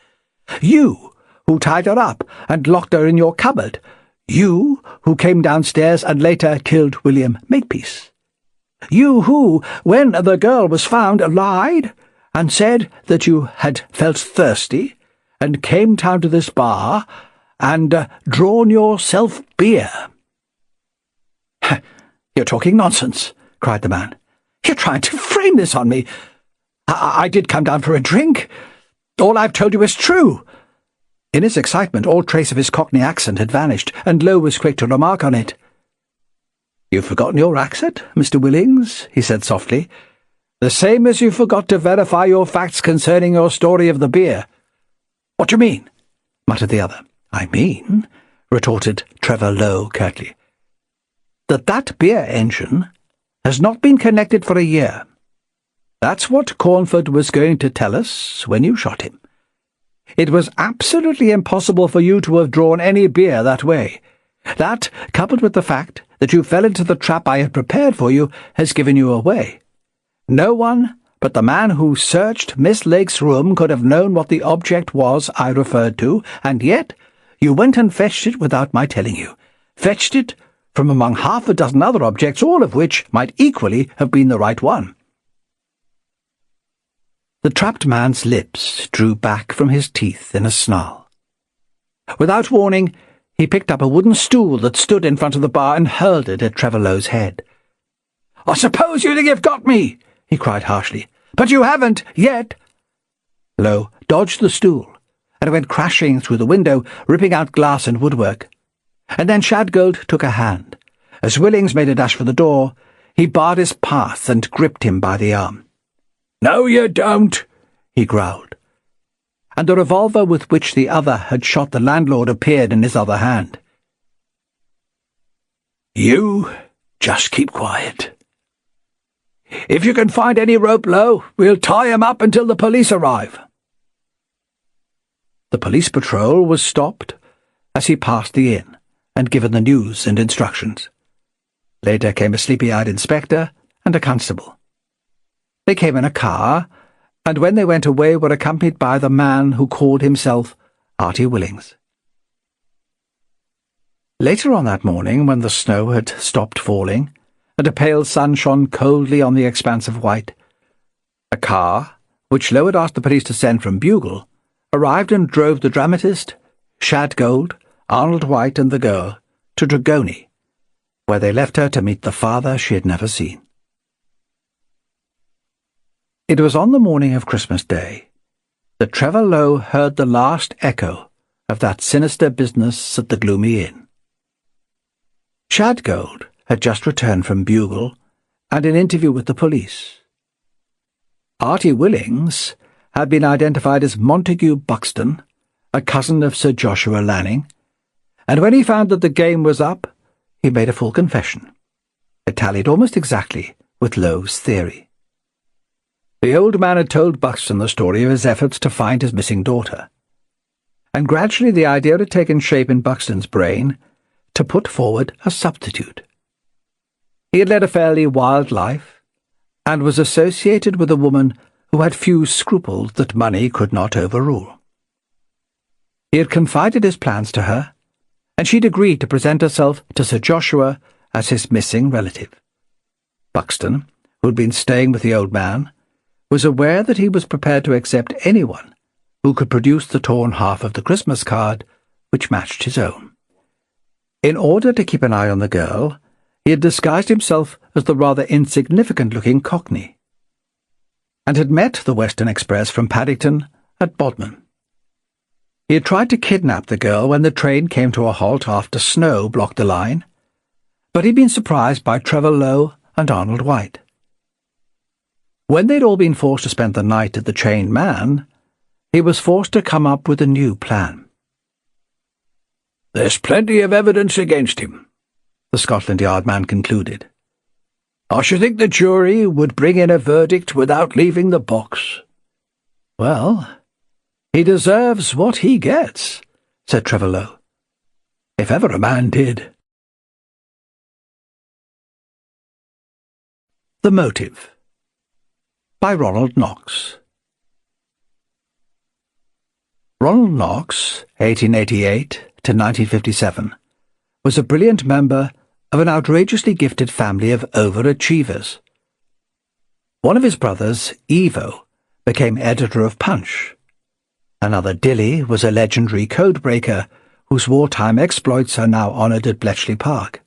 You who tied her up and locked her in your cupboard. You who came downstairs and later killed William Makepeace. You who, when the girl was found, lied and said that you had felt thirsty and came down to this bar and drawn yourself beer." "You're talking nonsense," cried the man. "You're trying to frame this on me. I did come down for a drink. All I've told you is true." In his excitement, all trace of his Cockney accent had vanished, and Lowe was quick to remark on it. "You've forgotten your accent, Mr. Willings," he said softly, "the same as you forgot to verify your facts concerning your story of the beer." "What do you mean?" muttered the other. "I mean," retorted Trevor Lowe curtly, that beer engine has not been connected for a year. That's what Cornford was going to tell us when you shot him. It was absolutely impossible for you to have drawn any beer that way. That, coupled with the fact that you fell into the trap I had prepared for you, has given you away. No one but the man who searched Miss Lake's room could have known what the object was I referred to, and yet you went and fetched it without my telling you. Fetched it from among half a dozen other objects, all of which might equally have been the right one." The trapped man's lips drew back from his teeth in a snarl. Without warning, he picked up a wooden stool that stood in front of the bar and hurled it at Trevor Lowe's head. "I suppose you think you've got me," he cried harshly, "but you haven't yet." Lowe dodged the stool, and it went crashing through the window, ripping out glass and woodwork. And then Shadgold took a hand. As Willings made a dash for the door, he barred his path and gripped him by the arm. "No, you don't," he growled. And the revolver with which the other had shot the landlord appeared in his other hand. "You just keep quiet. If you can find any rope, Lowe, we'll tie him up until the police arrive." The police patrol was stopped as he passed the inn and given the news and instructions. Later came a sleepy-eyed inspector and a constable. They came in a car, and when they went away were accompanied by the man who called himself Artie Willings. Later on that morning, when the snow had stopped falling, and a pale sun shone coldly on the expanse of white, a car, which Low had asked the police to send from Bugle, arrived and drove the dramatist, Shadgold, Arnold White and the girl to Dragoni, where they left her to meet the father she had never seen. It was on the morning of Christmas Day that Trevor Low heard the last echo of that sinister business at the gloomy inn. Shadgold had just returned from Bugle and an interview with the police. Artie Willings had been identified as Montague Buxton, a cousin of Sir Joshua Lanning, and when he found that the game was up, he made a full confession. It tallied almost exactly with Low's theory. The old man had told Buxton the story of his efforts to find his missing daughter, and gradually the idea had taken shape in Buxton's brain to put forward a substitute. He had led a fairly wild life, and was associated with a woman who had few scruples that money could not overrule. He had confided his plans to her, and she'd agreed to present herself to Sir Joshua as his missing relative. Buxton, who had been staying with the old man, was aware that he was prepared to accept anyone who could produce the torn half of the Christmas card which matched his own. In order to keep an eye on the girl, he had disguised himself as the rather insignificant-looking Cockney, and had met the Western Express from Paddington at Bodmin. He had tried to kidnap the girl when the train came to a halt after snow blocked the line, but he'd been surprised by Trevor Low and Arnold White. When they'd all been forced to spend the night at the Chained Man, he was forced to come up with a new plan. "There's plenty of evidence against him," the Scotland Yard man concluded. "I should think the jury would bring in a verdict without leaving the box." "Well, he deserves what he gets," said Trevor Low. "If ever a man did." The Motive by Ronald Knox. Ronald Knox, 1888 to 1957, was a brilliant member of an outrageously gifted family of overachievers. One of his brothers, Evo, became editor of Punch. Another, Dilly, was a legendary codebreaker whose wartime exploits are now honoured at Bletchley Park.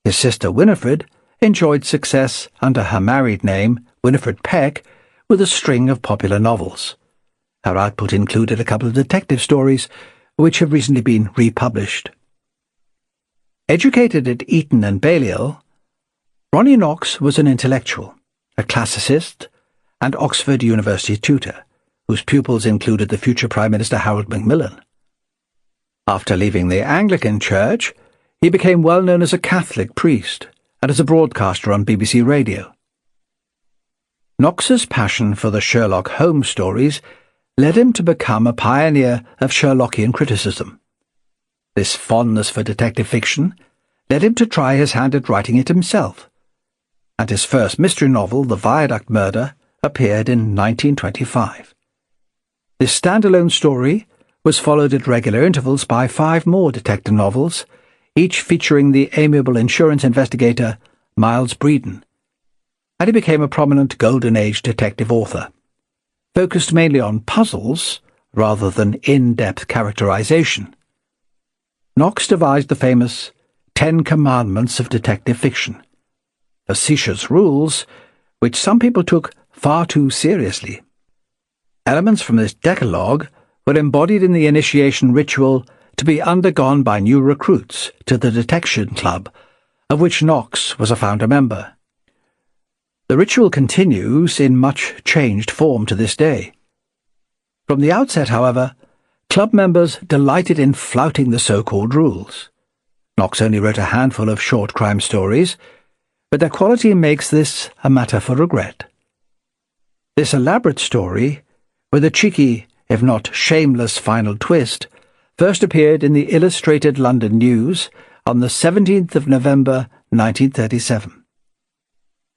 His sister Winifred enjoyed success under her married name, Winifred Peck, with a string of popular novels. Her output included a couple of detective stories, which have recently been republished. Educated at Eton and Balliol, Ronnie Knox was an intellectual, a classicist, and Oxford University tutor, whose pupils included the future Prime Minister Harold Macmillan. After leaving the Anglican Church, he became well known as a Catholic priest and as a broadcaster on BBC Radio. Knox's passion for the Sherlock Holmes stories led him to become a pioneer of Sherlockian criticism. This fondness for detective fiction led him to try his hand at writing it himself, and his first mystery novel, The Viaduct Murder, appeared in 1925. This standalone story was followed at regular intervals by 5 more detective novels, each featuring the amiable insurance investigator Miles Breeden, and he became a prominent Golden Age detective author, focused mainly on puzzles rather than in-depth characterization. Knox devised the famous 10 Commandments of detective fiction, facetious rules which some people took far too seriously. Elements from this decalogue were embodied in the initiation ritual to be undergone by new recruits to the Detection Club, of which Knox was a founder member. The ritual continues in much changed form to this day. From the outset, however, club members delighted in flouting the so-called rules. Knox only wrote a handful of short crime stories, but their quality makes this a matter for regret. This elaborate story, with a cheeky, if not shameless final twist, first appeared in the Illustrated London News on the 17th of November 1937.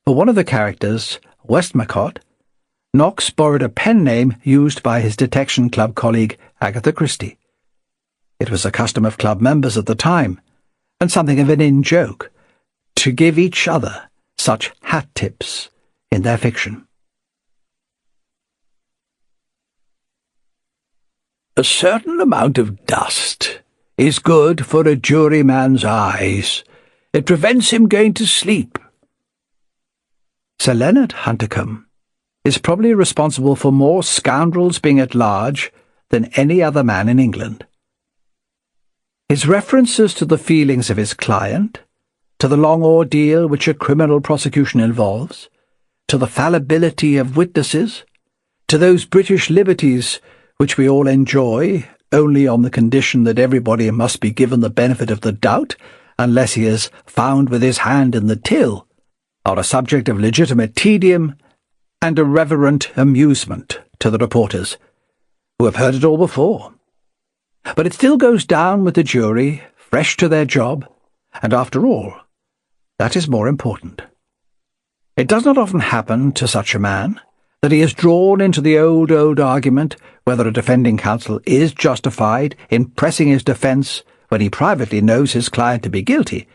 For one of the characters, Westmacott, Knox borrowed a pen name used by his Detection Club colleague Agatha Christie. It was a custom of club members at the time, and something of an in-joke, to give each other such hat tips in their fiction. A certain amount of dust is good for a juryman's eyes. It prevents him going to sleep. Sir Leonard Huntercombe is probably responsible for more scoundrels being at large than any other man in England. His references to the feelings of his client, to the long ordeal which a criminal prosecution involves, to the fallibility of witnesses, to those British liberties which we all enjoy only on the condition that everybody must be given the benefit of the doubt unless he is found with his hand in the till, are a subject of legitimate tedium and irreverent amusement to the reporters, who have heard it all before. But it still goes down with the jury, fresh to their job, and after all, that is more important. It does not often happen to such a man that he is drawn into the old argument whether a defending counsel is justified in pressing his defence when he privately knows his client to be guilty,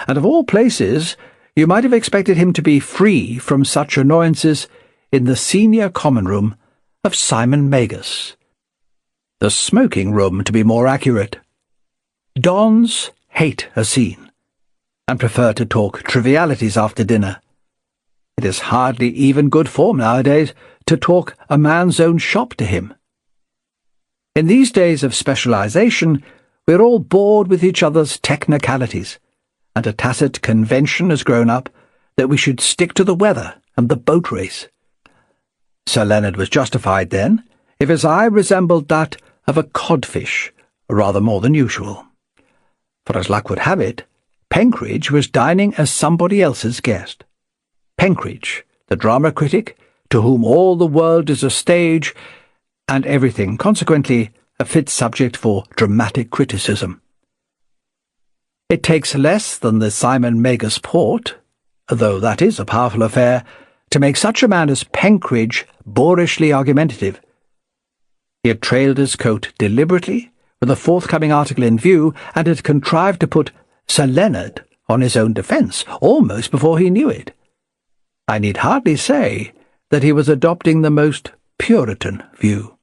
and of all places you might have expected him to be free from such annoyances in the senior common room of Simon Magus. The smoking room, to be more accurate. Dons hate a scene, and prefer to talk trivialities after dinner. It is hardly even good form nowadays to talk a man's own shop to him. In these days of specialization, we are all bored with each other's technicalities, and a tacit convention has grown up that we should stick to the weather and the boat race. Sir Leonard was justified, then, if his eye resembled that of a codfish, rather more than usual. For as luck would have it, Penkridge was dining as somebody else's guest. Penkridge, the drama critic, to whom all the world is a stage, and everything, consequently, a fit subject for dramatic criticism. It takes less than the Simon Magus port, though that is a powerful affair, to make such a man as Penkridge boorishly argumentative. He had trailed his coat deliberately, with a forthcoming article in view, and had contrived to put Sir Leonard on his own defence, almost before he knew it. I need hardly say that he was adopting the most Puritan view.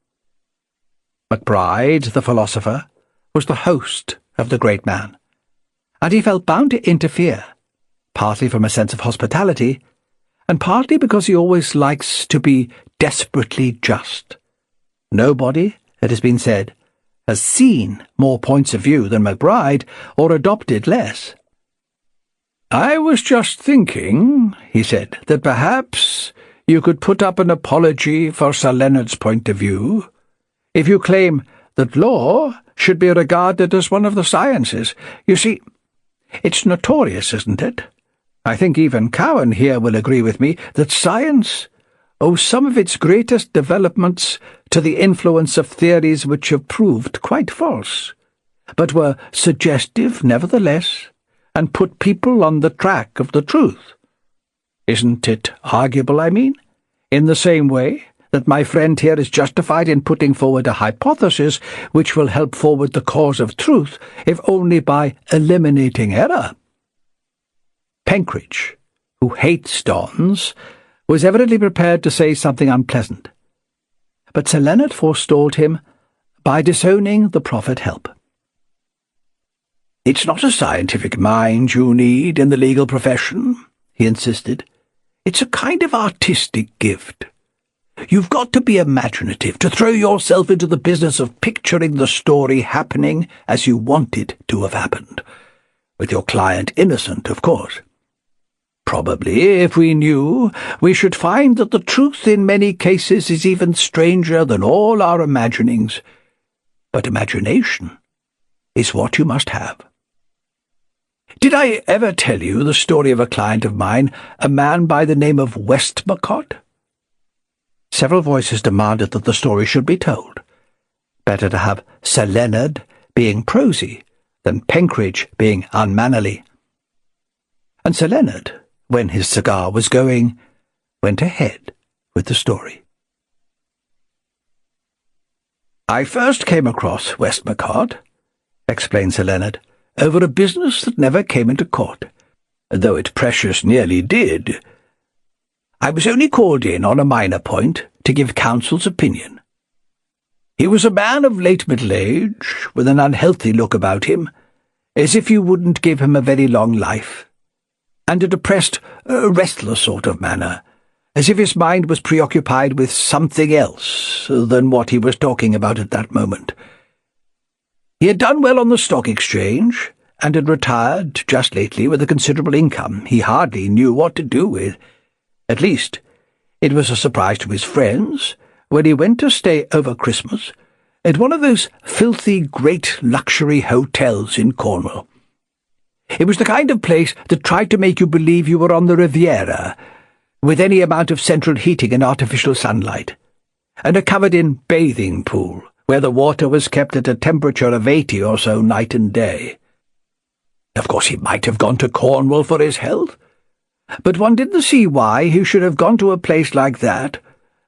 Macbride, the philosopher, was the host of the great man, and he felt bound to interfere, partly from a sense of hospitality, and partly because he always likes to be desperately just. Nobody, it has been said, has seen more points of view than Macbride, or adopted less. "I was just thinking," he said, "that perhaps you could put up an apology for Sir Leonard's point of view, if you claim that law should be regarded as one of the sciences. You see, it's notorious, isn't it? I think even Cowan here will agree with me that science owes some of its greatest developments to the influence of theories which have proved quite false, but were suggestive nevertheless, and put people on the track of the truth. Isn't it arguable, I mean, in the same way that my friend here is justified in putting forward a hypothesis which will help forward the cause of truth, if only by eliminating error?" Penkridge, who hates dons, was evidently prepared to say something unpleasant, but Sir Leonard forestalled him by disowning the proffered help. "It's not a scientific mind you need in the legal profession," he insisted. "It's a kind of artistic gift. You've got to be imaginative, to throw yourself into the business of picturing the story happening as you want it to have happened, with your client innocent, of course. Probably, if we knew, we should find that the truth in many cases is even stranger than all our imaginings. But imagination is what you must have. Did I ever tell you the story of a client of mine, a man by the name of Westmacott?" Several voices demanded that the story should be told. Better to have Sir Leonard being prosy than Penkridge being unmannerly. And Sir Leonard, when his cigar was going, went ahead with the story. "I first came across Westmacott explained Sir Leonard, over a business that never came into court, though it precious nearly did. I was only called in on a minor point to give counsel's opinion. He was a man of late middle age, with an unhealthy look about him, as if you wouldn't give him a very long life, and a depressed, restless sort of manner, as if his mind was preoccupied with something else than what he was talking about at that moment. He had done well on the stock exchange, and had retired just lately with a considerable income he hardly knew what to do with. At least, it was a surprise to his friends when he went to stay over Christmas at one of those filthy great luxury hotels in Cornwall. It was the kind of place that tried to make you believe you were on the Riviera, with any amount of central heating and artificial sunlight, and a covered-in bathing pool, where the water was kept at a temperature of 80 or so night and day. Of course, he might have gone to Cornwall for his health, but one didn't see why he should have gone to a place like that,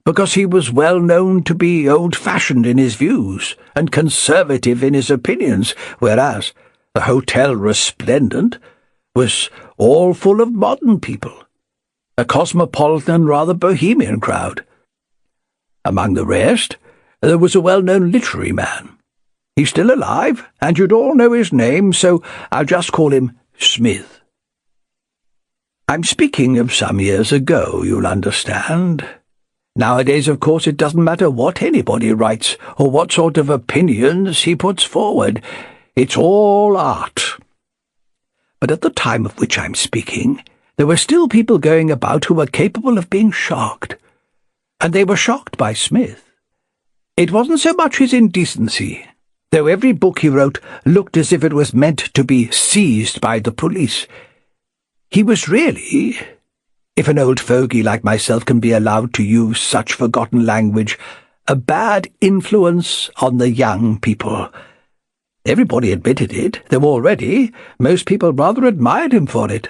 because he was well known to be old-fashioned in his views and conservative in his opinions, whereas the Hotel Resplendent was all full of modern people, a cosmopolitan, rather bohemian crowd. Among the rest, there was a well-known literary man. He's still alive, and you'd all know his name, so I'll just call him Smith. I'm speaking of some years ago, you'll understand. Nowadays, of course, it doesn't matter what anybody writes or what sort of opinions he puts forward. It's all art. But at the time of which I'm speaking, there were still people going about who were capable of being shocked. And they were shocked by Smith. It wasn't so much his indecency, though every book he wrote looked as if it was meant to be seized by the police. He was really, if an old fogey like myself can be allowed to use such forgotten language, a bad influence on the young people. Everybody admitted it, though already most people rather admired him for it.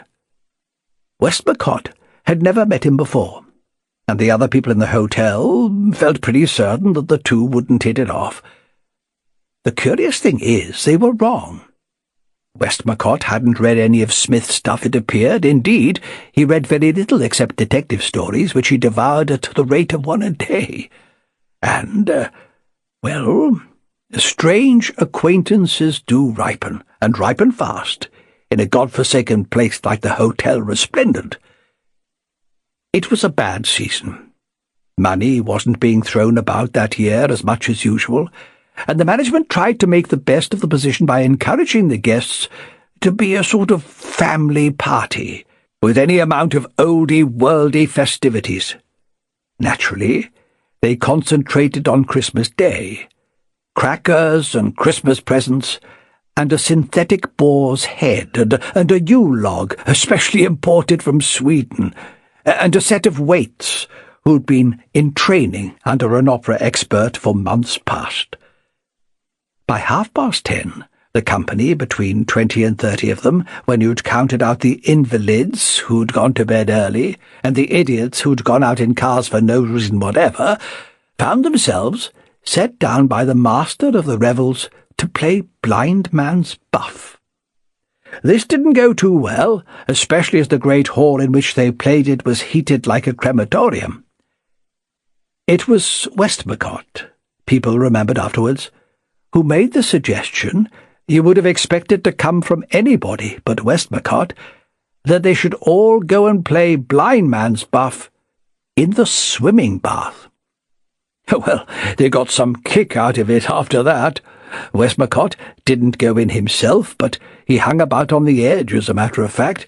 Westmacott had never met him before, and the other people in the hotel felt pretty certain that the two wouldn't hit it off. The curious thing is, they were wrong. Westmacott hadn't read any of Smith's stuff, it appeared. Indeed, he read very little except detective stories, which he devoured at the rate of one a day. And, strange acquaintances do ripen, and ripen fast, in a godforsaken place like the Hotel Resplendent. It was a bad season. Money wasn't being thrown about that year as much as usual, and the management tried to make the best of the position by encouraging the guests to be a sort of family party, with any amount of oldie-worldy festivities. Naturally, they concentrated on Christmas Day, crackers and Christmas presents, and a synthetic boar's head, and a Yule log, especially imported from Sweden, and a set of waits who'd been in training under an opera expert for months past. By 10:30, the company, between 20 and 30 of them, when you'd counted out the invalids who'd gone to bed early, and the idiots who'd gone out in cars for no reason whatever, found themselves set down by the master of the revels to play blind man's buff. This didn't go too well, especially as the great hall in which they played it was heated like a crematorium. It was Westmacott, people remembered afterwards, who made the suggestion, you would have expected to come from anybody but Westmacott, that they should all go and play blind man's buff in the swimming bath. Well, they got some kick out of it after that. Westmacott didn't go in himself, but he hung about on the edge, as a matter of fact.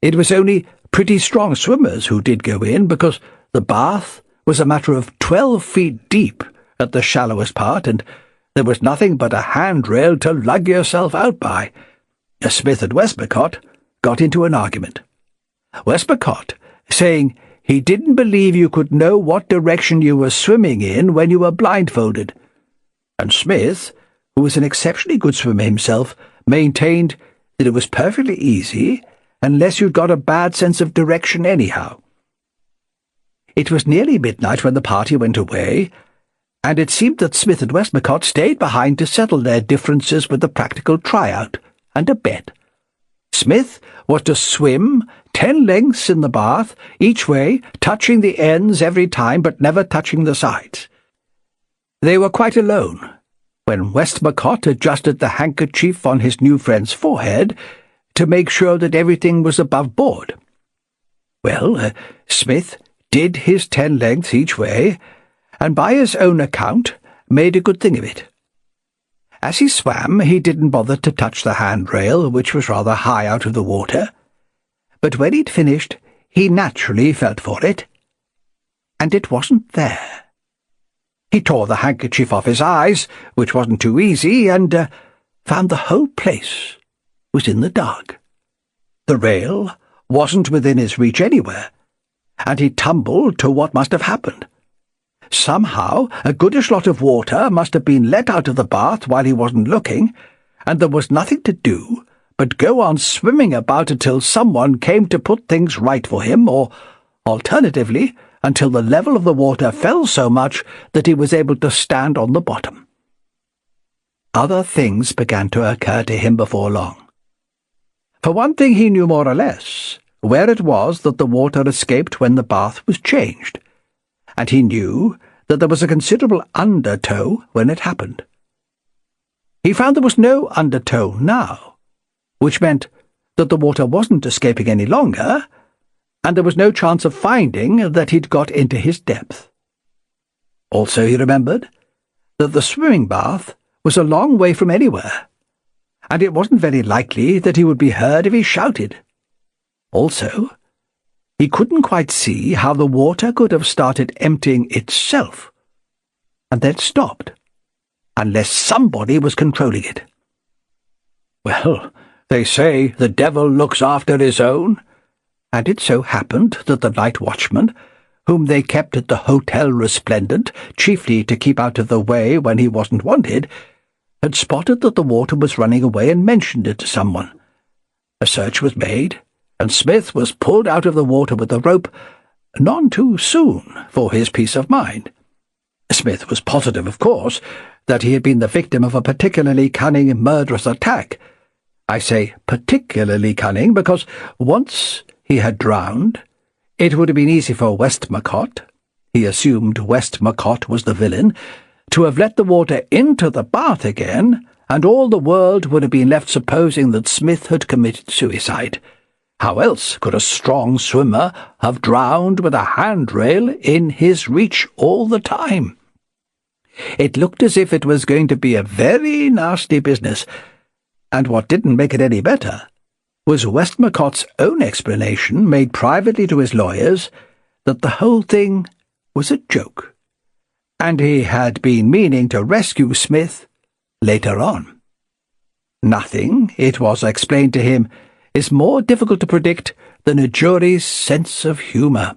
It was only pretty strong swimmers who did go in, because the bath was a matter of 12 feet deep at the shallowest part, and there was nothing but a handrail to lug yourself out by. Smith and Westmacott got into an argument. Westmacott saying he didn't believe you could know what direction you were swimming in when you were blindfolded, and Smith, who was an exceptionally good swimmer himself, maintained that it was perfectly easy unless you'd got a bad sense of direction anyhow. It was nearly midnight when the party went away, and it seemed that Smith and Westmacott stayed behind to settle their differences with a practical tryout and a bet. Smith was to swim 10 lengths in the bath, each way, touching the ends every time but never touching the sides. They were quite alone when Westmacott adjusted the handkerchief on his new friend's forehead to make sure that everything was above board. Well, Smith did his 10 lengths each way, and by his own account made a good thing of it. As he swam, he didn't bother to touch the handrail, which was rather high out of the water, but when he'd finished, he naturally felt for it, and it wasn't there. He tore the handkerchief off his eyes, which wasn't too easy, and found the whole place was in the dark. The rail wasn't within his reach anywhere, and he tumbled to what must have happened. Somehow a goodish lot of water must have been let out of the bath while he wasn't looking, and there was nothing to do but go on swimming about until someone came to put things right for him, or, alternatively, until the level of the water fell so much that he was able to stand on the bottom. Other things began to occur to him before long. For one thing, he knew more or less where it was that the water escaped when the bath was changed, and he knew that there was a considerable undertow when it happened. He found there was no undertow now, which meant that the water wasn't escaping any longer, and there was no chance of finding that he'd got into his depth. Also, he remembered that the swimming bath was a long way from anywhere, and it wasn't very likely that he would be heard if he shouted. Also, he couldn't quite see how the water could have started emptying itself, and then stopped, unless somebody was controlling it. Well, they say the devil looks after his own, and it so happened that the night watchman, whom they kept at the Hotel Resplendent, chiefly to keep out of the way when he wasn't wanted, had spotted that the water was running away and mentioned it to someone. A search was made, and Smith was pulled out of the water with a rope, none too soon for his peace of mind. Smith was positive, of course, that he had been the victim of a particularly cunning, murderous attack. I say particularly cunning because once he had drowned, it would have been easy for Westmacott, he assumed Westmacott was the villain, to have let the water into the bath again, and all the world would have been left supposing that Smith had committed suicide. How else could a strong swimmer have drowned with a handrail in his reach all the time? It looked as if it was going to be a very nasty business, and what didn't make it any better was Westmacott's own explanation, made privately to his lawyers, that the whole thing was a joke, and he had been meaning to rescue Smith later on. Nothing, it was explained to him, is more difficult to predict than a jury's sense of humour.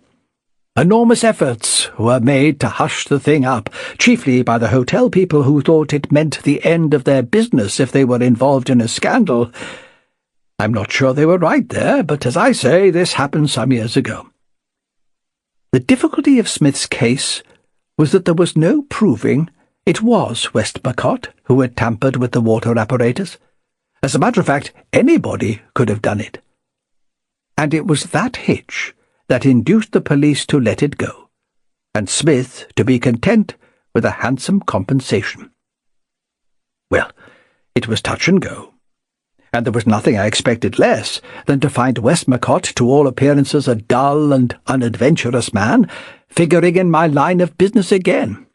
Enormous efforts were made to hush the thing up, chiefly by the hotel people who thought it meant the end of their business if they were involved in a scandal. I'm not sure they were right there, but as I say, this happened some years ago. The difficulty of Smith's case was that there was no proving it was Westmacott who had tampered with the water apparatus. As a matter of fact, anybody could have done it. And it was that hitch that induced the police to let it go, and Smith to be content with a handsome compensation. Well, it was touch and go, and there was nothing I expected less than to find Westmacott, to all appearances a dull and unadventurous man, figuring in my line of business again.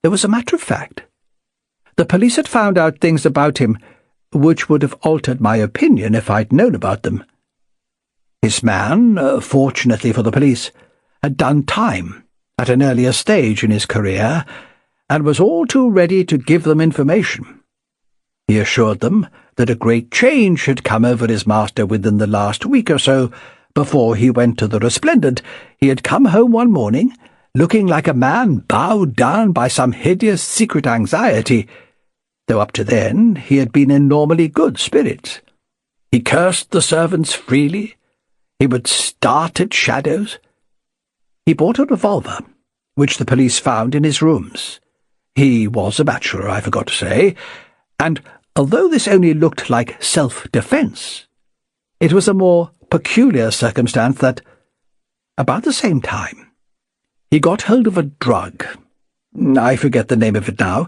There was a matter of fact. The police had found out things about him which would have altered my opinion if I'd known about them. His man, fortunately for the police, had done time at an earlier stage in his career, and was all too ready to give them information. He assured them that a great change had come over his master within the last week or so. Before he went to the Resplendent, he had come home one morning, looking like a man bowed down by some hideous secret anxiety, though up to then he had been in normally good spirits. He cursed the servants freely. He would start at shadows. He bought a revolver, which the police found in his rooms. He was a bachelor, I forgot to say, and although this only looked like self-defence, it was a more peculiar circumstance that, about the same time, he got hold of a drug, I forget the name of it now,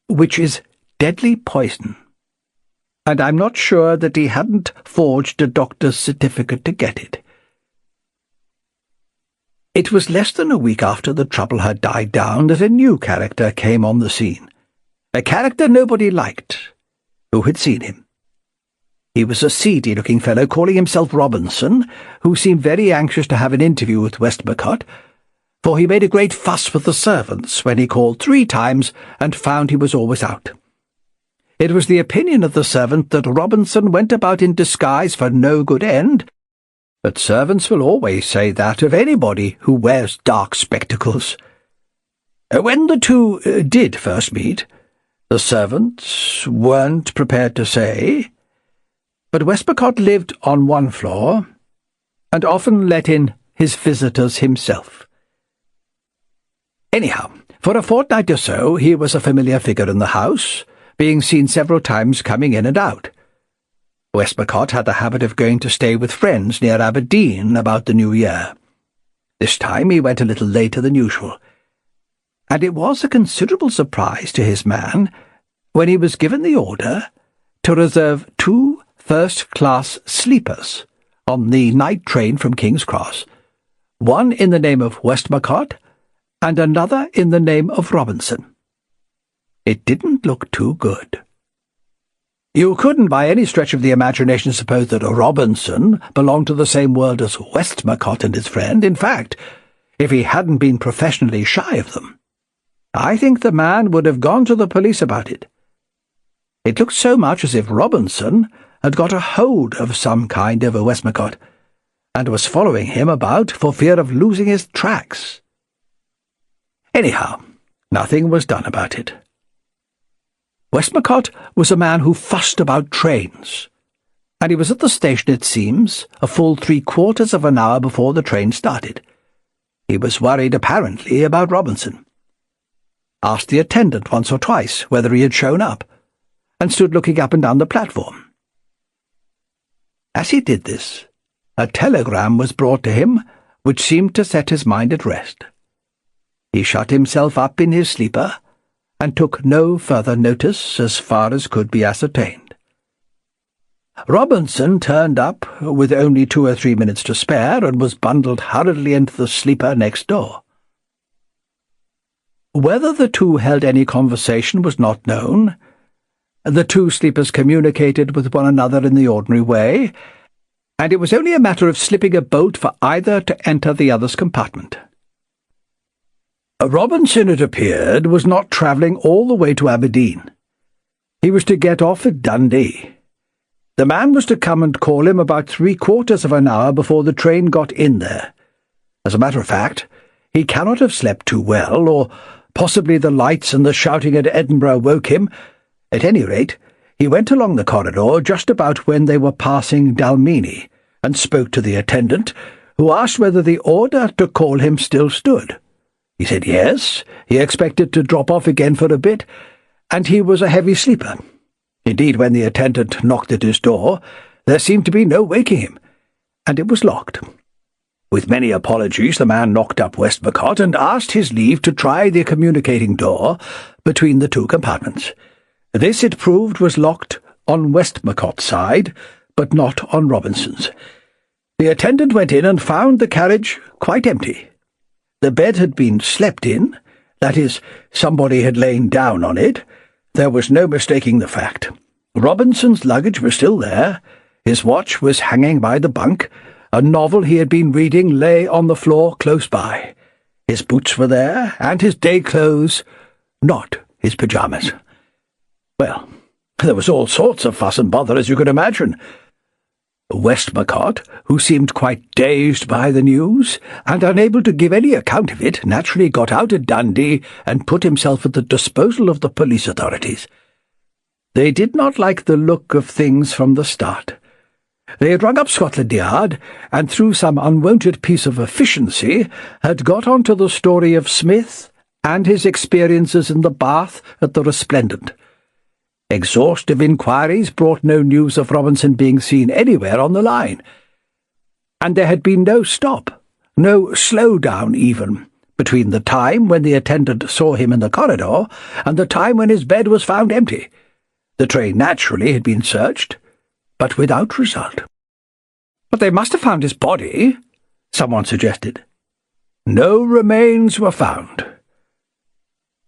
which is deadly poison, and I'm not sure that he hadn't forged a doctor's certificate to get it. It was less than a week after the trouble had died down that a new character came on the scene, a character nobody liked. Who had seen him? He was a seedy-looking fellow calling himself Robinson, who seemed very anxious to have an interview with Westmacott, for he made a great fuss with the servants when he called 3 times and found he was always out. It was the opinion of the servant that Robinson went about in disguise for no good end, but servants will always say that of anybody who wears dark spectacles. When the two did first meet, the servants weren't prepared to say, but Westmacott lived on one floor, and often let in his visitors himself. Anyhow, for a fortnight or so he was a familiar figure in the house, being seen several times coming in and out. Westmacott had the habit of going to stay with friends near Aberdeen about the New Year. This time he went a little later than usual, and it was a considerable surprise to his man when he was given the order to reserve 2 first-class sleepers on the night train from King's Cross, one in the name of Westmacott and another in the name of Robinson. It didn't look too good. You couldn't by any stretch of the imagination suppose that Robinson belonged to the same world as Westmacott and his friend. In fact, if he hadn't been professionally shy of them, I think the man would have gone to the police about it. It looked so much as if Robinson had got a hold of some kind over Westmacott, and was following him about for fear of losing his tracks. Anyhow, nothing was done about it. Westmacott was a man who fussed about trains, and he was at the station, it seems, a full 3/4 of an hour before the train started. He was worried, apparently, about Robinson. Asked the attendant once or twice whether he had shown up, and stood looking up and down the platform. As he did this, a telegram was brought to him which seemed to set his mind at rest. He shut himself up in his sleeper, and took no further notice as far as could be ascertained. Robinson turned up with only 2 or 3 minutes to spare, and was bundled hurriedly into the sleeper next door. Whether the two held any conversation was not known. The 2 sleepers communicated with one another in the ordinary way, and it was only a matter of slipping a bolt for either to enter the other's compartment. Robinson, it appeared, was not travelling all the way to Aberdeen. He was to get off at Dundee. The man was to come and call him about 3/4 of an hour before the train got in there. As a matter of fact, he cannot have slept too well, or possibly the lights and the shouting at Edinburgh woke him. At any rate, he went along the corridor just about when they were passing Dalmeny, and spoke to the attendant, who asked whether the order to call him still stood. He said yes, he expected to drop off again for a bit, and he was a heavy sleeper. Indeed, when the attendant knocked at his door, there seemed to be no waking him, and it was locked. With many apologies, the man knocked up Westmacott and asked his leave to try the communicating door between the 2 compartments. This, it proved, was locked on Westmacott's side, but not on Robinson's. The attendant went in and found the carriage quite empty. The bed had been slept in, that is, somebody had lain down on it. There was no mistaking the fact. Robinson's luggage was still there, his watch was hanging by the bunk, a novel he had been reading lay on the floor close by. His boots were there, and his day clothes, not his pyjamas. Well, there was all sorts of fuss and bother, as you could imagine. Westmacott, who seemed quite dazed by the news, and unable to give any account of it, naturally got out at Dundee and put himself at the disposal of the police authorities. They did not like the look of things from the start. They had rung up Scotland Yard, and through some unwonted piece of efficiency had got on to the story of Smith and his experiences in the bath at the Resplendent. Exhaustive inquiries brought no news of Robinson being seen anywhere on the line, and there had been no stop, no slow-down even, between the time when the attendant saw him in the corridor and the time when his bed was found empty. The train naturally had been searched, but without result. "But they must have found his body," someone suggested. "No remains were found.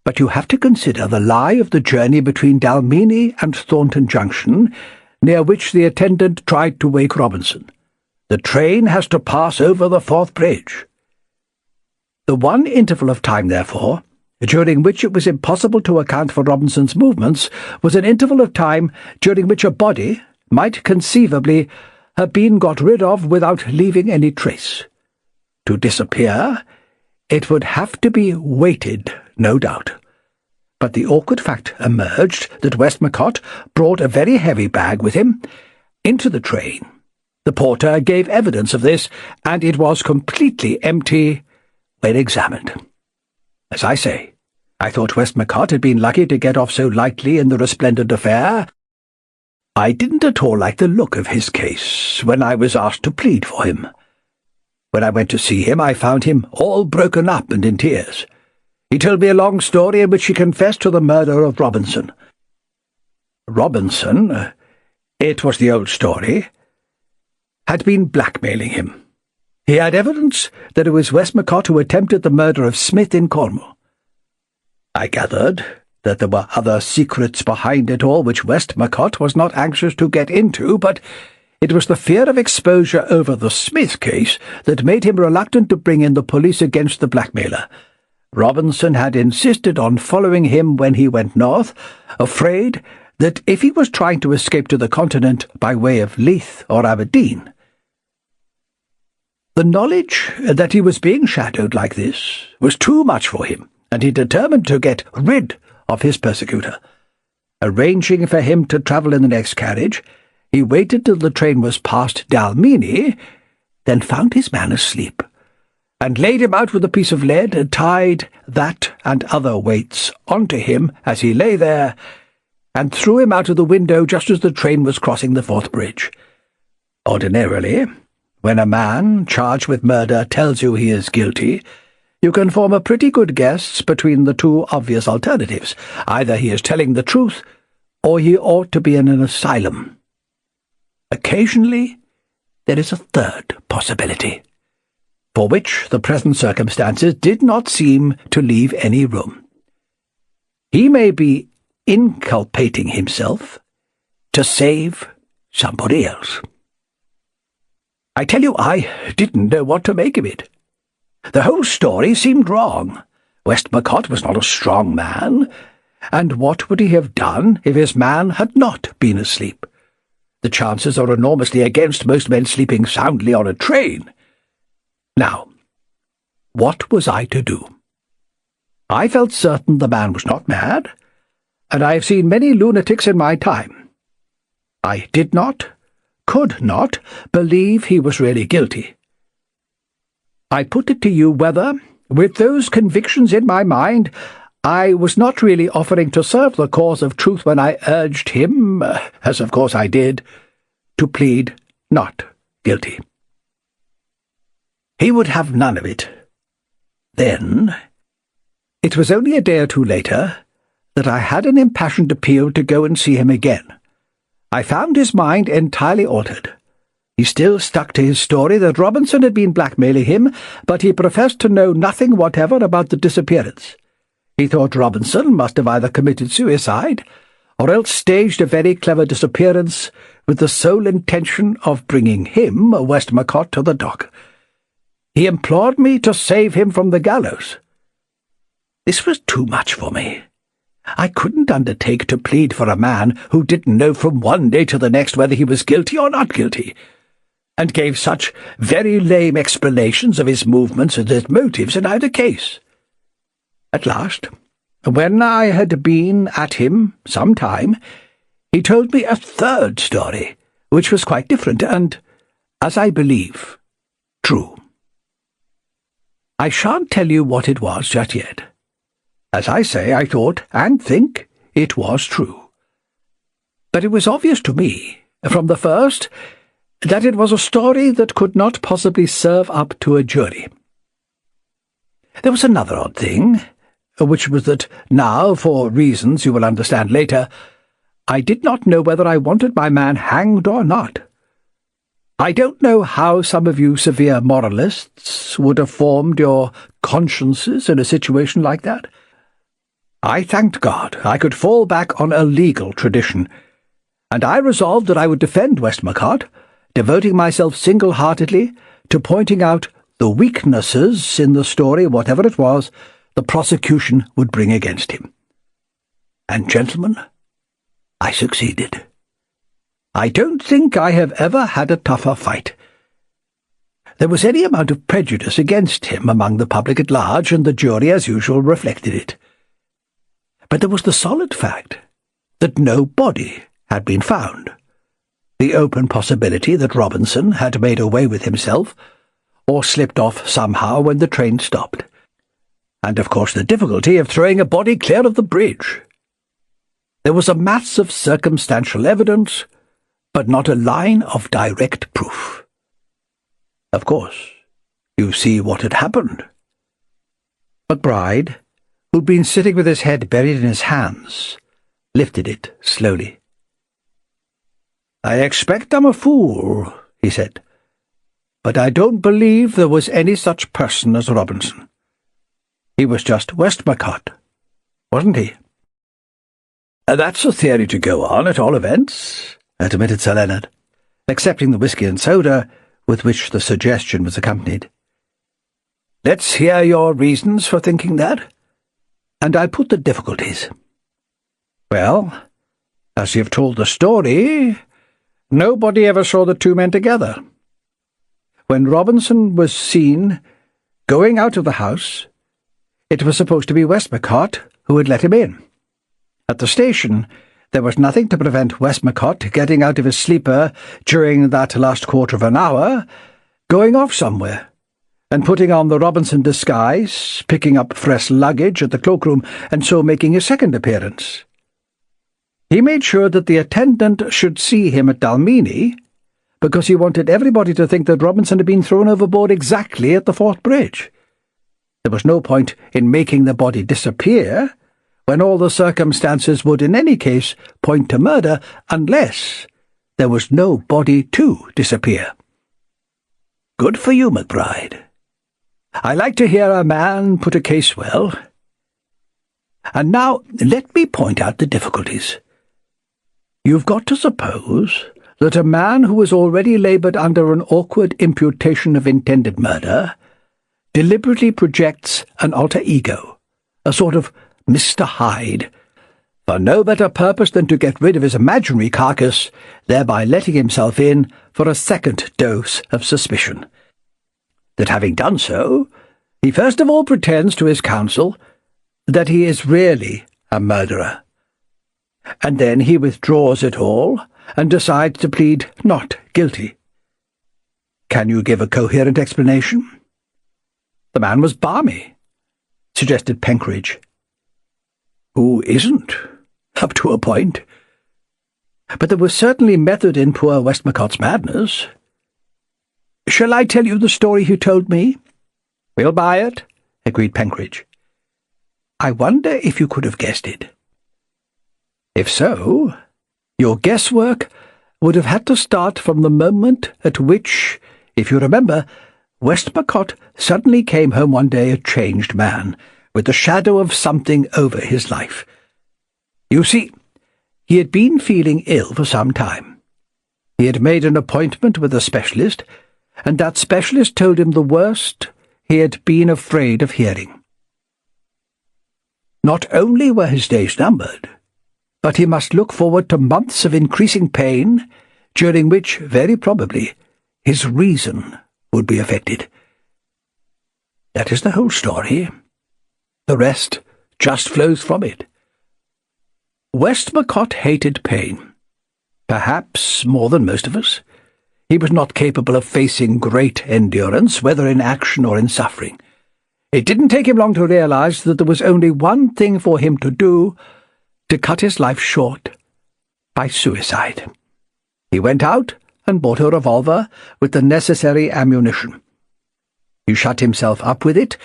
But you have to consider the lie of the journey between Dalmeny and Thornton Junction, near which the attendant tried to wake Robinson. The train has to pass over the Forth Bridge. The one interval of time, therefore, during which it was impossible to account for Robinson's movements, was an interval of time during which a body might conceivably have been got rid of without leaving any trace. To disappear, it would have to be weighted, no doubt. But the awkward fact emerged that Westmacott brought a very heavy bag with him into the train. The porter gave evidence of this, and it was completely empty when examined. As I say, I thought Westmacott had been lucky to get off so lightly in the Resplendent affair. I didn't at all like the look of his case when I was asked to plead for him. When I went to see him, I found him all broken up and in tears. He told me a long story in which he confessed to the murder of Robinson. Robinson, it was the old story, had been blackmailing him. He had evidence that it was Westmacott who attempted the murder of Smith in Cornwall. I gathered that there were other secrets behind it all which Westmacott was not anxious to get into, but it was the fear of exposure over the Smith case that made him reluctant to bring in the police against the blackmailer. Robinson had insisted on following him when he went north, afraid that if he was trying to escape to the continent by way of Leith or Aberdeen, the knowledge that he was being shadowed like this was too much for him, and he determined to get rid of his persecutor. Arranging for him to travel in the next carriage, he waited till the train was past Dalmeny, then found his man asleep, and laid him out with a piece of lead and tied that and other weights onto him as he lay there, and threw him out of the window just as the train was crossing the Forth Bridge. Ordinarily, when a man charged with murder tells you he is guilty, you can form a pretty good guess between the two obvious alternatives. Either he is telling the truth, or he ought to be in an asylum. Occasionally, there is a third possibility, for which the present circumstances did not seem to leave any room. He may be inculpating himself to save somebody else. I tell you, I didn't know what to make of it. The whole story seemed wrong. Westmacott was not a strong man, and what would he have done if his man had not been asleep? The chances are enormously against most men sleeping soundly on a train. Now, what was I to do? I felt certain the man was not mad, and I have seen many lunatics in my time. I did not, could not, believe he was really guilty. I put it to you whether, with those convictions in my mind, I was not really offering to serve the cause of truth when I urged him, as of course I did, to plead not guilty. He would have none of it. Then, it was only a day or two later that I had an impassioned appeal to go and see him again. I found his mind entirely altered. He still stuck to his story that Robinson had been blackmailing him, but he professed to know nothing whatever about the disappearance. He thought Robinson must have either committed suicide or else staged a very clever disappearance with the sole intention of bringing him, Westmacott, to the dock. He implored me to save him from the gallows. This was too much for me. I couldn't undertake to plead for a man who didn't know from one day to the next whether he was guilty or not guilty, and gave such very lame explanations of his movements and his motives in either case. At last, when I had been at him some time, he told me a third story, which was quite different and, as I believe, true. I shan't tell you what it was just yet. As I say, I thought and think it was true. But it was obvious to me, from the first, that it was a story that could not possibly serve up to a jury. There was another odd thing, which was that now, for reasons you will understand later, I did not know whether I wanted my man hanged or not. I don't know how some of you severe moralists would have formed your consciences in a situation like that. I thanked God I could fall back on a legal tradition, and I resolved that I would defend Westmacott, devoting myself single-heartedly to pointing out the weaknesses in the story, whatever it was, the prosecution would bring against him. And, gentlemen, I succeeded. I don't think I have ever had a tougher fight. There was any amount of prejudice against him among the public at large, and the jury, as usual, reflected it. But there was the solid fact that no body had been found, the open possibility that Robinson had made away with himself, or slipped off somehow when the train stopped, and of course the difficulty of throwing a body clear of the bridge. There was a mass of circumstantial evidence, but not a line of direct proof. Of course, you see what had happened. McBride, who'd been sitting with his head buried in his hands, lifted it slowly. "I expect I'm a fool," he said, "but I don't believe there was any such person as Robinson. He was just Westmacott, wasn't he?" "That's a theory to go on, at all events," admitted Sir Leonard, accepting the whisky and soda with which the suggestion was accompanied. "Let's hear your reasons for thinking that, and I'll put the difficulties." "Well, as you've told the story, nobody ever saw the two men together. When Robinson was seen going out of the house, it was supposed to be Westmacott who had let him in. At the station, there was nothing to prevent Westmacott getting out of his sleeper during that last quarter of an hour, going off somewhere, and putting on the Robinson disguise, picking up fresh luggage at the cloakroom, and so making his second appearance. He made sure that the attendant should see him at Dalmeny, because he wanted everybody to think that Robinson had been thrown overboard exactly at the Fort Bridge. There was no point in making the body disappear, when all the circumstances would in any case point to murder, unless there was no body to disappear. Good for you, McBride. I like to hear a man put a case well. And now let me point out the difficulties. You've got to suppose that a man who has already laboured under an awkward imputation of intended murder deliberately projects an alter ego, a sort of Mr. Hyde, for no better purpose than to get rid of his imaginary carcass, thereby letting himself in for a second dose of suspicion. That having done so, he first of all pretends to his counsel that he is really a murderer, and then he withdraws it all and decides to plead not guilty. Can you give a coherent explanation? The man was balmy, suggested Penkridge. Who isn't, up to a point? But there was certainly method in poor Westmacott's madness. Shall I tell you the story he told me? We'll buy it, agreed Penkridge. I wonder if you could have guessed it. If so, your guesswork would have had to start from the moment at which, if you remember, Westmacott suddenly came home one day a changed man, with the shadow of something over his life. You see, he had been feeling ill for some time. He had made an appointment with a specialist, and that specialist told him the worst he had been afraid of hearing. Not only were his days numbered, but he must look forward to months of increasing pain, during which, very probably, his reason would be affected. That is the whole story. The rest just flows from it. Westmacott hated pain. Perhaps more than most of us. He was not capable of facing great endurance, whether in action or in suffering. It didn't take him long to realize that there was only one thing for him to do: to cut his life short by suicide. He went out and bought a revolver with the necessary ammunition. He shut himself up with it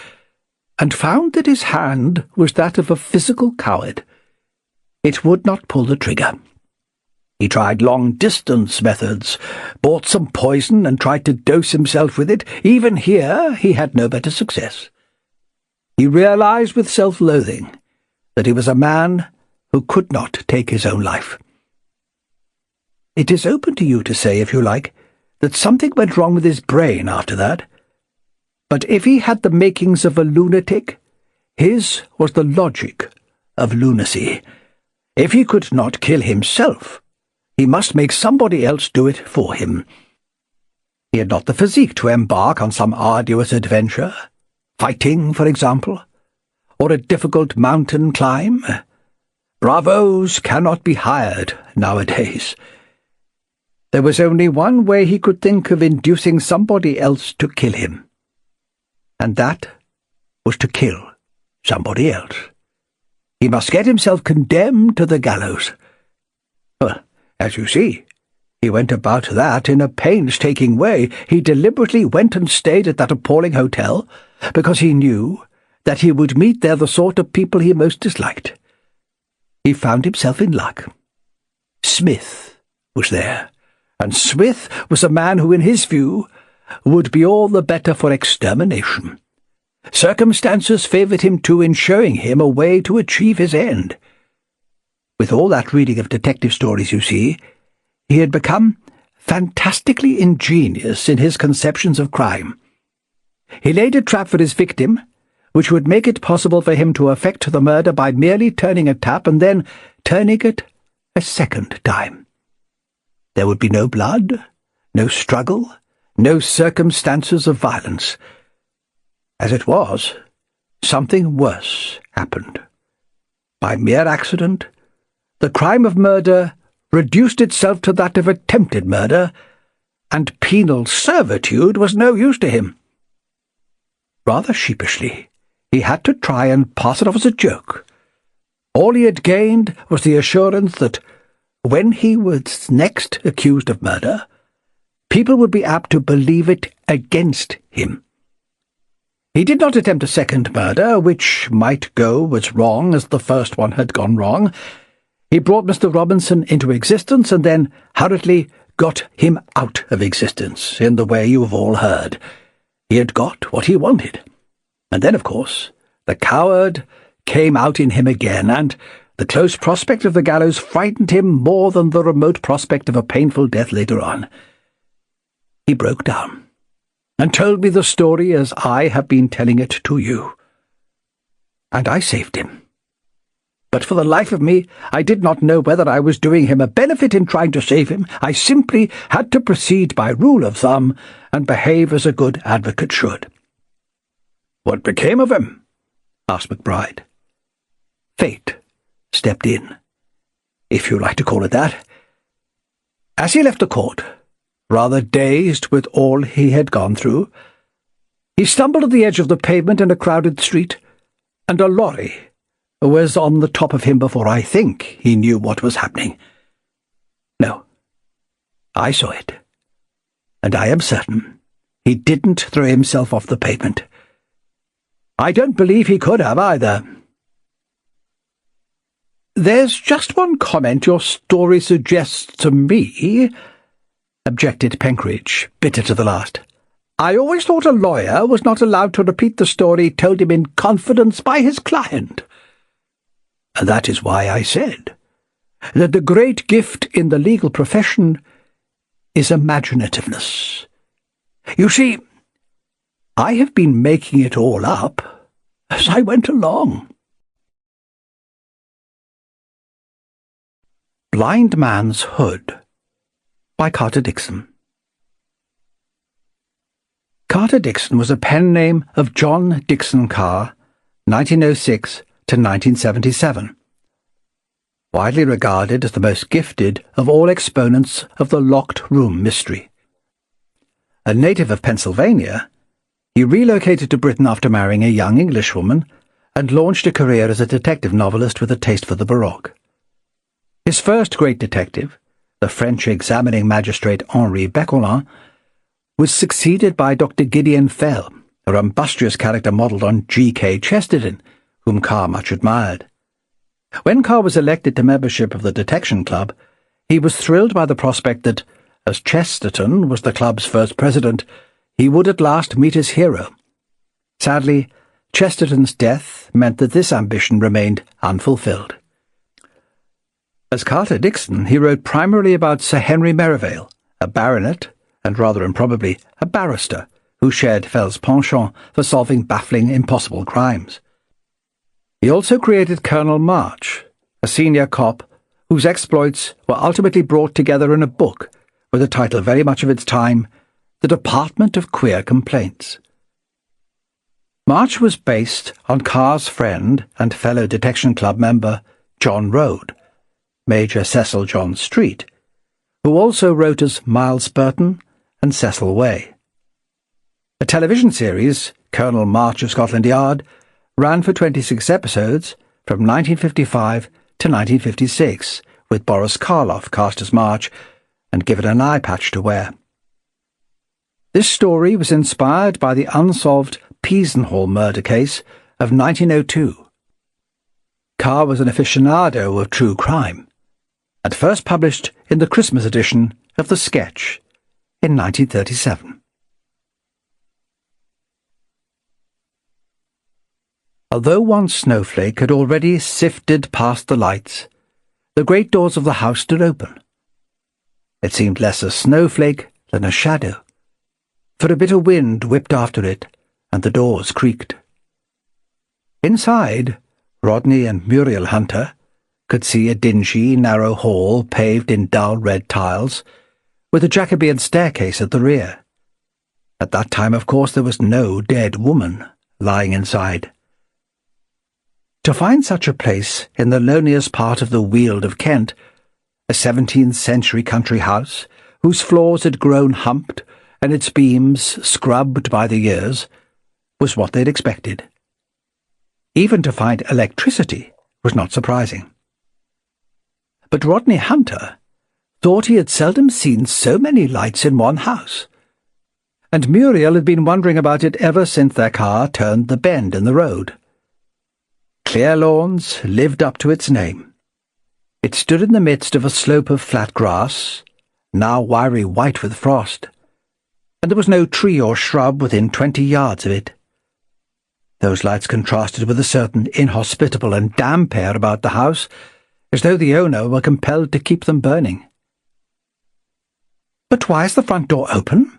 and found that his hand was that of a physical coward. It would not pull the trigger. He tried long-distance methods, bought some poison and tried to dose himself with it. Even here he had no better success. He realized with self-loathing that he was a man who could not take his own life. It is open to you to say, if you like, that something went wrong with his brain after that. But if he had the makings of a lunatic, his was the logic of lunacy. If he could not kill himself, he must make somebody else do it for him. He had not the physique to embark on some arduous adventure, fighting, for example, or a difficult mountain climb. Bravos cannot be hired nowadays. There was only one way he could think of inducing somebody else to kill him, and that was to kill somebody else. He must get himself condemned to the gallows. Well, as you see, he went about that in a painstaking way. He deliberately went and stayed at that appalling hotel because he knew that he would meet there the sort of people he most disliked. He found himself in luck. Smith was there, and Smith was a man who, in his view, would be all the better for extermination. Circumstances favoured him too in showing him a way to achieve his end. With all that reading of detective stories, you see, he had become fantastically ingenious in his conceptions of crime. He laid a trap for his victim, which would make it possible for him to effect the murder by merely turning a tap and then turning it a second time. There would be no blood, no struggle, no circumstances of violence. As it was, something worse happened. By mere accident, the crime of murder reduced itself to that of attempted murder, and penal servitude was no use to him. Rather sheepishly, he had to try and pass it off as a joke. All he had gained was the assurance that, when he was next accused of murder, people would be apt to believe it against him. He did not attempt a second murder, which might go as wrong as the first one had gone wrong. He brought Mr. Robinson into existence and then hurriedly got him out of existence, in the way you have all heard. He had got what he wanted. And then, of course, the coward came out in him again, and the close prospect of the gallows frightened him more than the remote prospect of a painful death later on. He broke down and told me the story as I have been telling it to you. And I saved him. But for the life of me, I did not know whether I was doing him a benefit in trying to save him. I simply had to proceed by rule of thumb and behave as a good advocate should. "What became of him?" asked McBride. Fate stepped in, if you like to call it that. As he left the court, rather dazed with all he had gone through, he stumbled at the edge of the pavement in a crowded street, and a lorry was on the top of him before I think he knew what was happening. No, I saw it, and I am certain he didn't throw himself off the pavement. I don't believe he could have either. "There's just one comment your story suggests to me," objected Penkridge, bitter to the last. "I always thought a lawyer was not allowed to repeat the story told him in confidence by his client. And that is why I said that the great gift in the legal profession is imaginativeness. You see, I have been making it all up as I went along." Blind Man's Hood by Carter Dickson. Carter Dickson was a pen name of John Dickson Carr, 1906 to 1977. widely regarded as the most gifted of all exponents of the locked room mystery. A native of Pennsylvania, he relocated to Britain after marrying a young Englishwoman and launched a career as a detective novelist with a taste for the Baroque. His first great detective, the French examining magistrate Henri Becolin, was succeeded by Dr. Gideon Fell, a rumbustious character modelled on G.K. Chesterton, whom Carr much admired. When Carr was elected to membership of the Detection Club, he was thrilled by the prospect that, as Chesterton was the club's first president, he would at last meet his hero. Sadly, Chesterton's death meant that this ambition remained unfulfilled. As Carter Dickson, he wrote primarily about Sir Henry Merivale, a baronet, and rather improbably a barrister, who shared Fell's penchant for solving baffling, impossible crimes. He also created Colonel March, a senior cop whose exploits were ultimately brought together in a book with a title very much of its time, The Department of Queer Complaints. March was based on Carr's friend and fellow Detection Club member John Rode, Major Cecil John Street, who also wrote as Miles Burton and Cecil Way. A television series, Colonel March of Scotland Yard, ran for 26 episodes from 1955 to 1956, with Boris Karloff cast as March and given an eye patch to wear. This story was inspired by the unsolved Peasenhall murder case of 1902. Carr was an aficionado of true crime, and first published in the Christmas edition of The Sketch in 1937. Although one snowflake had already sifted past the lights, the great doors of the house stood open. It seemed less a snowflake than a shadow, for a bitter wind whipped after it, and the doors creaked. Inside, Rodney and Muriel Hunter could see a dingy, narrow hall paved in dull red tiles, with a Jacobean staircase at the rear. At that time, of course, there was no dead woman lying inside. To find such a place in the loneliest part of the Weald of Kent, a 17th-century country house whose floors had grown humped and its beams scrubbed by the years, was what they'd expected. Even to find electricity was not surprising. But Rodney Hunter thought he had seldom seen so many lights in one house, and Muriel had been wondering about it ever since their car turned the bend in the road. Clear Lawns lived up to its name. It stood in the midst of a slope of flat grass, now wiry white with frost, and there was no tree or shrub within 20 yards of it. Those lights contrasted with a certain inhospitable and damp air about the house, as though the owner were compelled to keep them burning. "But why is the front door open?"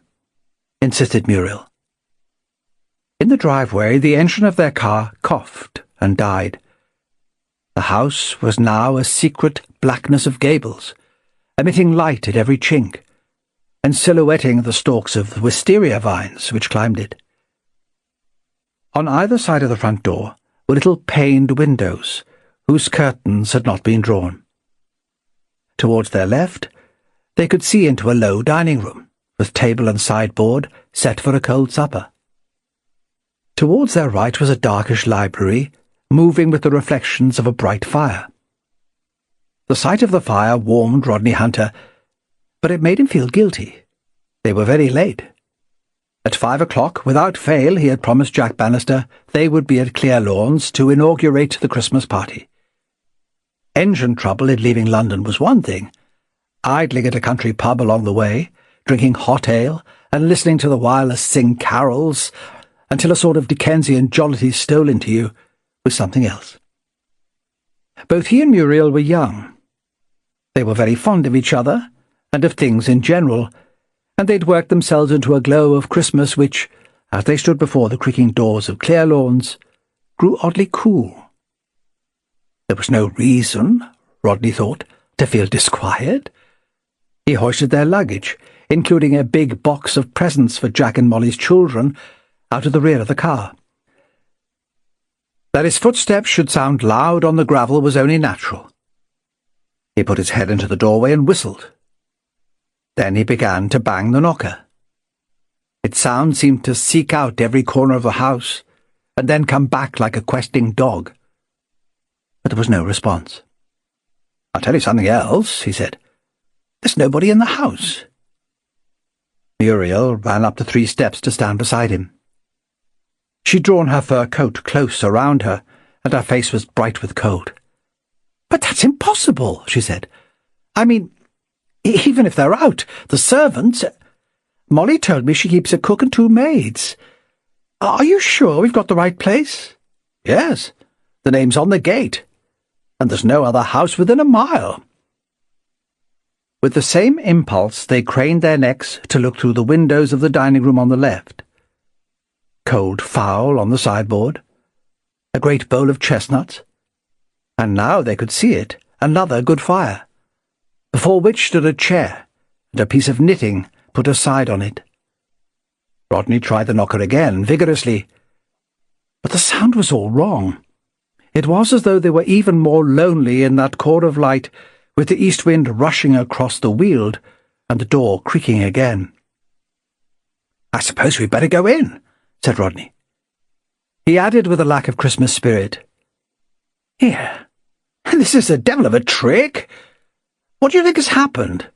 insisted Muriel. In the driveway, the engine of their car coughed and died. The house was now a secret blackness of gables, emitting light at every chink, and silhouetting the stalks of the wisteria vines which climbed it. On either side of the front door were little paned windows, whose curtains had not been drawn. Towards their left, they could see into a low dining room, with table and sideboard set for a cold supper. Towards their right was a darkish library, moving with the reflections of a bright fire. The sight of the fire warmed Rodney Hunter, but it made him feel guilty. They were very late. At 5 o'clock, without fail, he had promised Jack Bannister they would be at Clear Lawns to inaugurate the Christmas party. Engine trouble in leaving London was one thing. Idling at a country pub along the way, drinking hot ale, and listening to the wireless sing carols until a sort of Dickensian jollity stole into you, was something else. Both he and Muriel were young. They were very fond of each other, and of things in general, and they'd worked themselves into a glow of Christmas which, as they stood before the creaking doors of Clear Lawns, grew oddly cool. There was no reason, Rodney thought, to feel disquiet. He hoisted their luggage, including a big box of presents for Jack and Molly's children, out of the rear of the car. That his footsteps should sound loud on the gravel was only natural. He put his head into the doorway and whistled. Then he began to bang the knocker. Its sound seemed to seek out every corner of the house, and then come back like a questing dog. But there was no response. "I'll tell you something else," he said. "There's nobody in the house." Muriel ran up the 3 steps to stand beside him. She'd drawn her fur coat close around her, and her face was bright with cold. "But that's impossible," she said. "I mean, even if they're out, the servants... Molly told me she keeps a cook and 2 maids. Are you sure we've got the right place?" "Yes, the name's on the gate, and there's no other house within a mile." With the same impulse, they craned their necks to look through the windows of the dining room on the left. Cold fowl on the sideboard, a great bowl of chestnuts, and now they could see it, another good fire, before which stood a chair and a piece of knitting put aside on it. Rodney tried the knocker again, vigorously, but the sound was all wrong. It was as though they were even more lonely in that core of light, with the east wind rushing across the weald and the door creaking again. "I suppose we'd better go in," said Rodney. He added with a lack of Christmas spirit, "Here, this is a devil of a trick. What do you think has happened?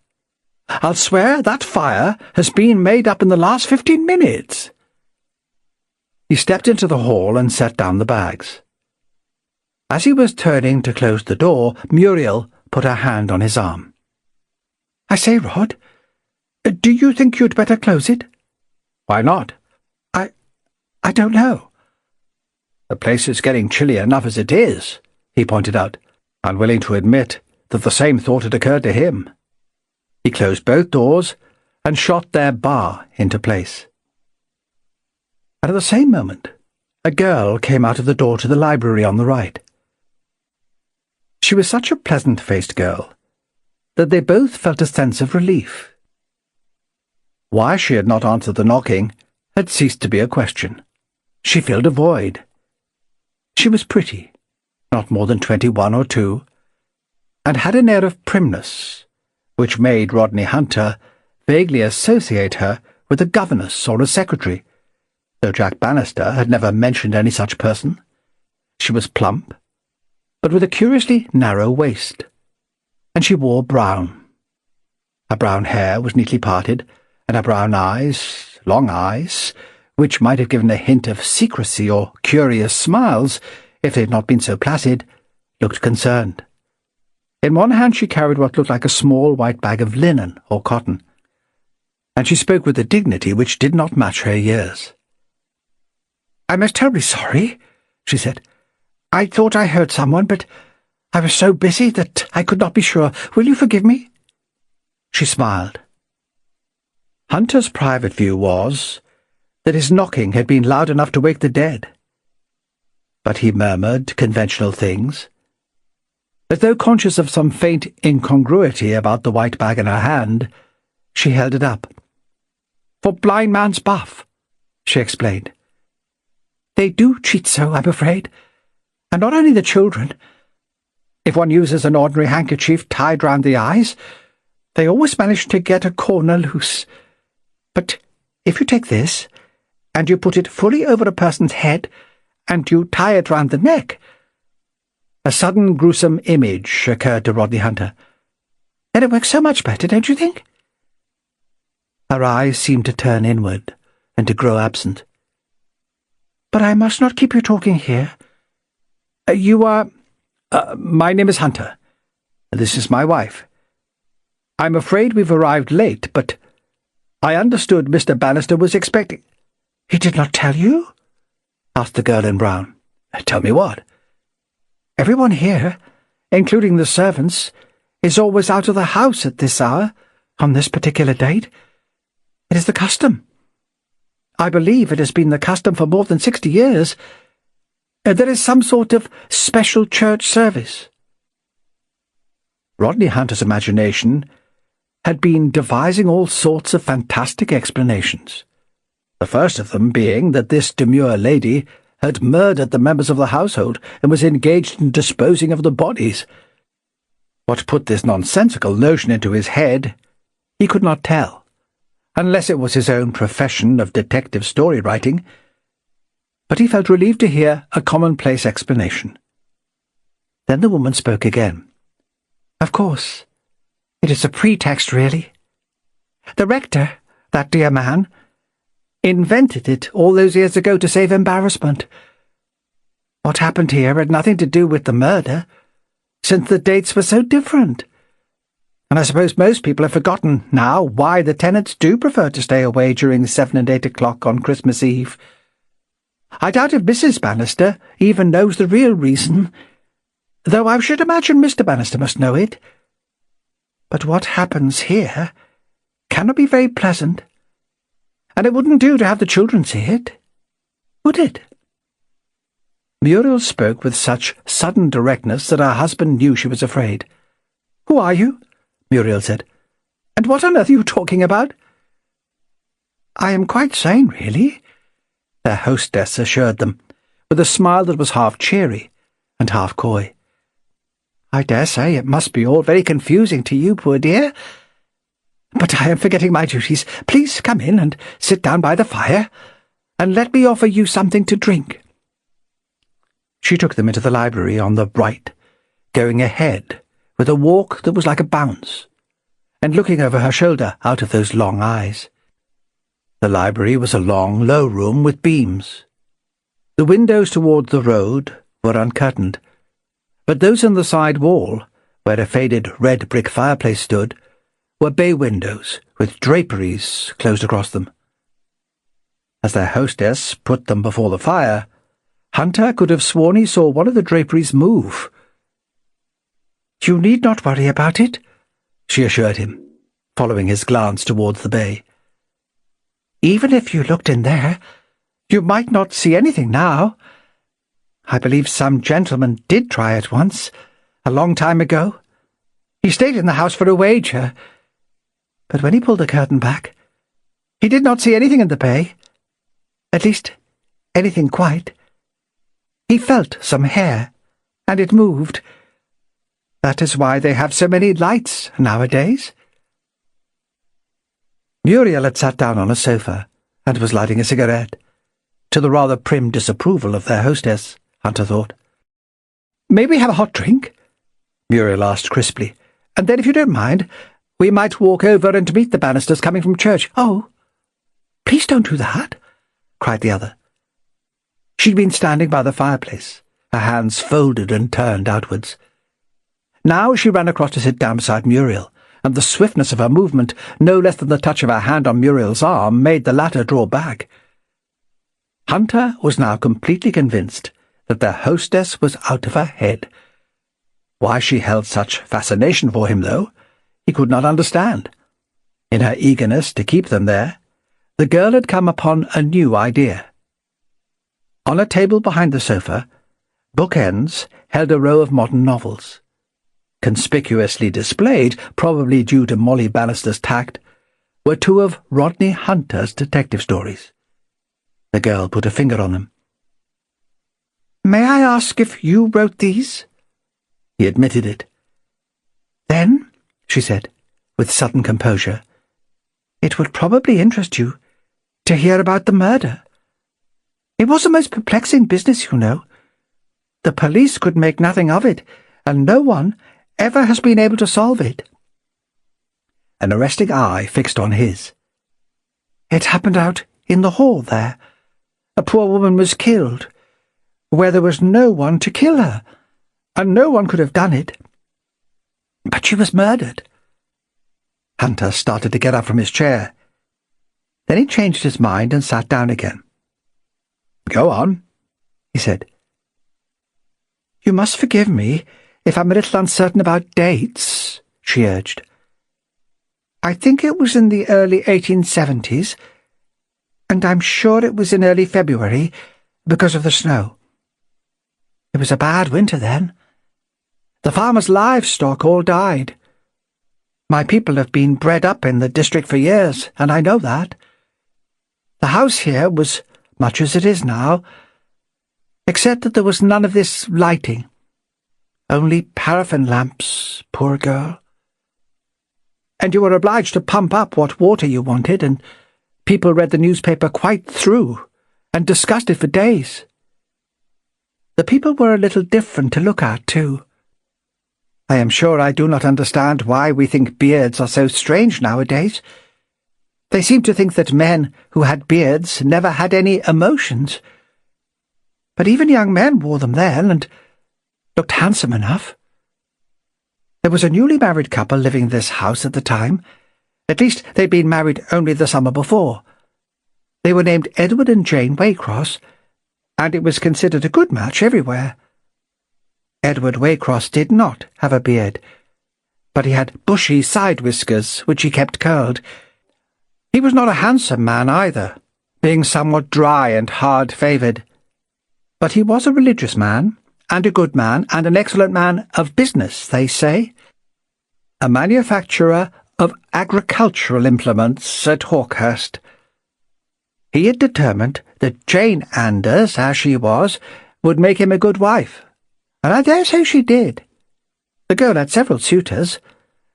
I'll swear that fire has been made up in the last 15 minutes. He stepped into the hall and set down the bags. As he was turning to close the door, Muriel put her hand on his arm. "I say, Rod, do you think you'd better close it?" "Why not?" I don't know." "The place is getting chilly enough as it is," he pointed out, unwilling to admit that the same thought had occurred to him. He closed both doors and shot their bar into place. And at the same moment, a girl came out of the door to the library on the right. She was such a pleasant-faced girl that they both felt a sense of relief. Why she had not answered the knocking had ceased to be a question. She filled a void. She was pretty, not more than 21 or 2, and had an air of primness, which made Rodney Hunter vaguely associate her with a governess or a secretary, though Jack Bannister had never mentioned any such person. She was plump, but with a curiously narrow waist, and she wore brown. Her brown hair was neatly parted, and her brown eyes, long eyes, which might have given a hint of secrecy or curious smiles, if they had not been so placid, looked concerned. In one hand she carried what looked like a small white bag of linen or cotton, and she spoke with a dignity which did not match her years. "I'm most terribly sorry," she said. "I thought I heard someone, but I was so busy that I could not be sure. Will you forgive me?" She smiled. Hunter's private view was that his knocking had been loud enough to wake the dead. But he murmured conventional things. As though conscious of some faint incongruity about the white bag in her hand, she held it up. "For blind man's buff," she explained. "They do cheat so, I'm afraid. And not only the children. If one uses an ordinary handkerchief tied round the eyes, they always manage to get a corner loose. But if you take this, and you put it fully over a person's head, and you tie it round the neck—" A sudden gruesome image occurred to Rodney Hunter. "Then it works so much better, don't you think?" Her eyes seemed to turn inward and to grow absent. "But I must not keep you talking here. You are... my name is Hunter. This is my wife. I'm afraid we've arrived late, but I understood Mr. Bannister was expecting—" "He did not tell you?" asked the girl in brown. "Tell me what?" "Everyone here, including the servants, is always out of the house at this hour, on this particular date. It is the custom. I believe it has been the custom for more than 60 years. There is some sort of special church service." Rodney Hunter's imagination had been devising all sorts of fantastic explanations, the first of them being that this demure lady had murdered the members of the household and was engaged in disposing of the bodies. What put this nonsensical notion into his head, he could not tell, unless it was his own profession of detective story writing, but he felt relieved to hear a commonplace explanation. Then the woman spoke again. Of course, it is a pretext, really. The rector, that dear man, invented it all those years ago to save embarrassment. What happened here had nothing to do with the murder, since the dates were so different. And I suppose most people have forgotten now why the tenants do prefer to stay away during 7 and 8 o'clock on Christmas Eve. I doubt if Mrs. Bannister even knows the real reason, though I should imagine Mr. Bannister must know it. But what happens here cannot be very pleasant, and it wouldn't do to have the children see it, would it? Muriel spoke with such sudden directness that her husband knew she was afraid. "Who are you?" Muriel said. "And what on earth are you talking about?" "I am quite sane, really," their hostess assured them, with a smile that was half cheery and half coy. "I dare say it must be all very confusing to you, poor dear. But I am forgetting my duties. Please come in and sit down by the fire, and let me offer you something to drink." She took them into the library on the right, going ahead with a walk that was like a bounce, and looking over her shoulder out of those long eyes. The library was a long, low room with beams. The windows toward the road were uncurtained, but those in the side wall, where a faded red brick fireplace stood, were bay windows with draperies closed across them. As their hostess put them before the fire, Hunter could have sworn he saw one of the draperies move. "You need not worry about it," she assured him, following his glance towards the bay. "Even if you looked in there, you might not see anything now. I believe some gentleman did try it once, a long time ago. He stayed in the house for a wager, but when he pulled the curtain back, he did not see anything in the bay. At least, anything quite. He felt some hair, and it moved. That is why they have so many lights nowadays." Muriel had sat down on a sofa and was lighting a cigarette, to the rather prim disapproval of their hostess, Hunter thought. "May we have a hot drink?" Muriel asked crisply. "And then, if you don't mind, we might walk over and meet the Bannisters coming from church." "Oh, please don't do that," cried the other. She'd been standing by the fireplace, her hands folded and turned outwards. Now she ran across to sit down beside Muriel, and the swiftness of her movement, no less than the touch of her hand on Muriel's arm, made the latter draw back. Hunter was now completely convinced that their hostess was out of her head. Why she held such fascination for him, though, he could not understand. In her eagerness to keep them there, the girl had come upon a new idea. On a table behind the sofa, bookends held a row of modern novels. Conspicuously displayed, probably due to Molly Bannister's tact, were 2 of Rodney Hunter's detective stories. The girl put a finger on them. "May I ask if you wrote these?" He admitted it. "Then," she said, with sudden composure, "it would probably interest you to hear about the murder. It was a most perplexing business, you know. The police could make nothing of it, and no one ever has been able to solve it." An arresting eye fixed on his. "It happened out in the hall there. A poor woman was killed, where there was no one to kill her, and no one could have done it. But she was murdered." Hunter started to get up from his chair. Then he changed his mind and sat down again. "Go on," he said. "You must forgive me if I'm a little uncertain about dates," she urged. "I think it was in the early 1870s, and I'm sure it was in early February because of the snow. It was a bad winter then. The farmers' livestock all died. My people have been bred up in the district for years, and I know that. The house here was much as it is now, except that there was none of this lighting. Only paraffin lamps, poor girl. And you were obliged to pump up what water you wanted, and people read the newspaper quite through and discussed it for days. The people were a little different to look at, too. I am sure I do not understand why we think beards are so strange nowadays. They seem to think that men who had beards never had any emotions. But even young men wore them then, and looked handsome enough. There was a newly married couple living in this house at the time. At least they'd been married only the summer before. They were named Edward and Jane Waycross, and it was considered a good match everywhere. Edward Waycross did not have a beard, but he had bushy side whiskers, which he kept curled. He was not a handsome man either, being somewhat dry and hard-favoured. But he was a religious man, and a good man, and an excellent man of business, they say. A manufacturer of agricultural implements at Hawkhurst. He had determined that Jane Anders, as she was, would make him a good wife, and I dare say she did. The girl had several suitors.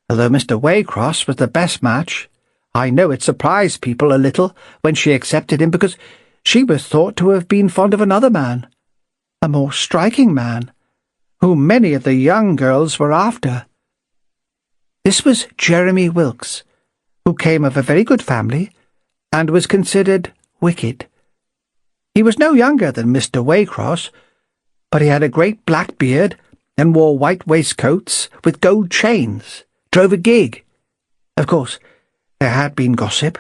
Although Mr. Waycross was the best match, I know it surprised people a little when she accepted him, because she was thought to have been fond of another man, a more striking man, whom many of the young girls were after. This was Jeremy Wilkes, who came of a very good family, and was considered wicked. He was no younger than Mr. Waycross, but he had a great black beard, and wore white waistcoats with gold chains, drove a gig. Of course, there had been gossip,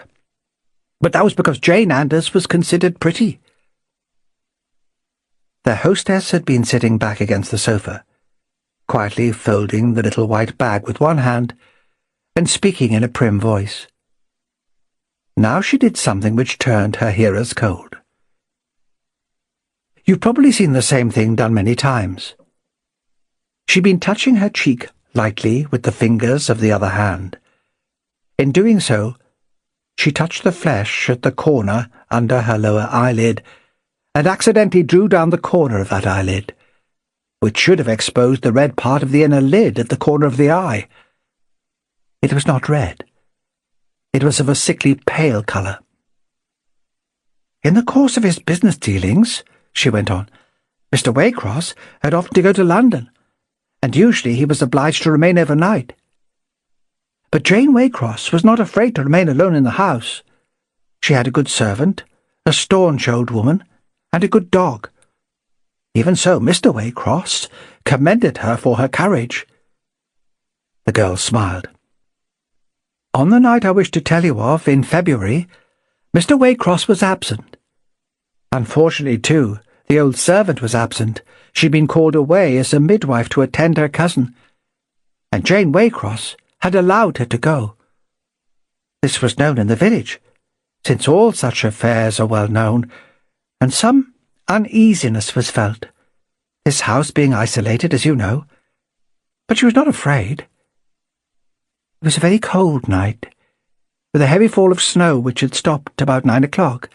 but that was because Jane Anders was considered pretty. Their hostess had been sitting back against the sofa, quietly folding the little white bag with one hand, and speaking in a prim voice. Now she did something which turned her hearers cold. You've probably seen the same thing done many times. She'd been touching her cheek lightly with the fingers of the other hand. In doing so, she touched the flesh at the corner under her lower eyelid, and accidentally drew down the corner of that eyelid, which should have exposed the red part of the inner lid at the corner of the eye. It was not red. It was of a sickly pale colour. In the course of his business dealings, she went on, Mr. Waycross had often to go to London, and usually he was obliged to remain overnight. But Jane Waycross was not afraid to remain alone in the house. She had a good servant, a staunch old woman, and a good dog. Even so, Mr. Waycross commended her for her courage. The girl smiled. On the night I wish to tell you of, in February, Mr. Waycross was absent. Unfortunately, too, the old servant was absent. She'd been called away as a midwife to attend her cousin, and Jane Waycross had allowed her to go. This was known in the village, since all such affairs are well known, and some uneasiness was felt, this house being isolated, as you know. But she was not afraid. It was a very cold night, with a heavy fall of snow which had stopped about 9 o'clock.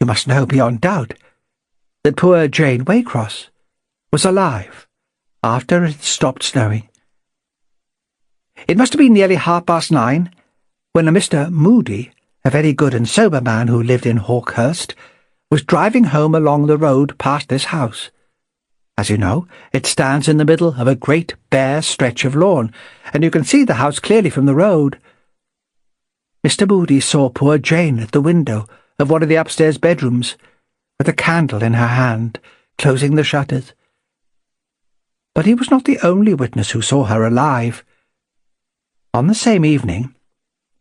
You must know beyond doubt that poor Jane Waycross was alive after it stopped snowing. It must have been nearly 9:30 when a Mr. Bude, a very good and sober man who lived in Hawkhurst, was driving home along the road past this house. As you know, it stands in the middle of a great bare stretch of lawn, and you can see the house clearly from the road. Mr. Bude saw poor Jane at the window of one of the upstairs bedrooms, with a candle in her hand, closing the shutters. But he was not the only witness who saw her alive. On the same evening,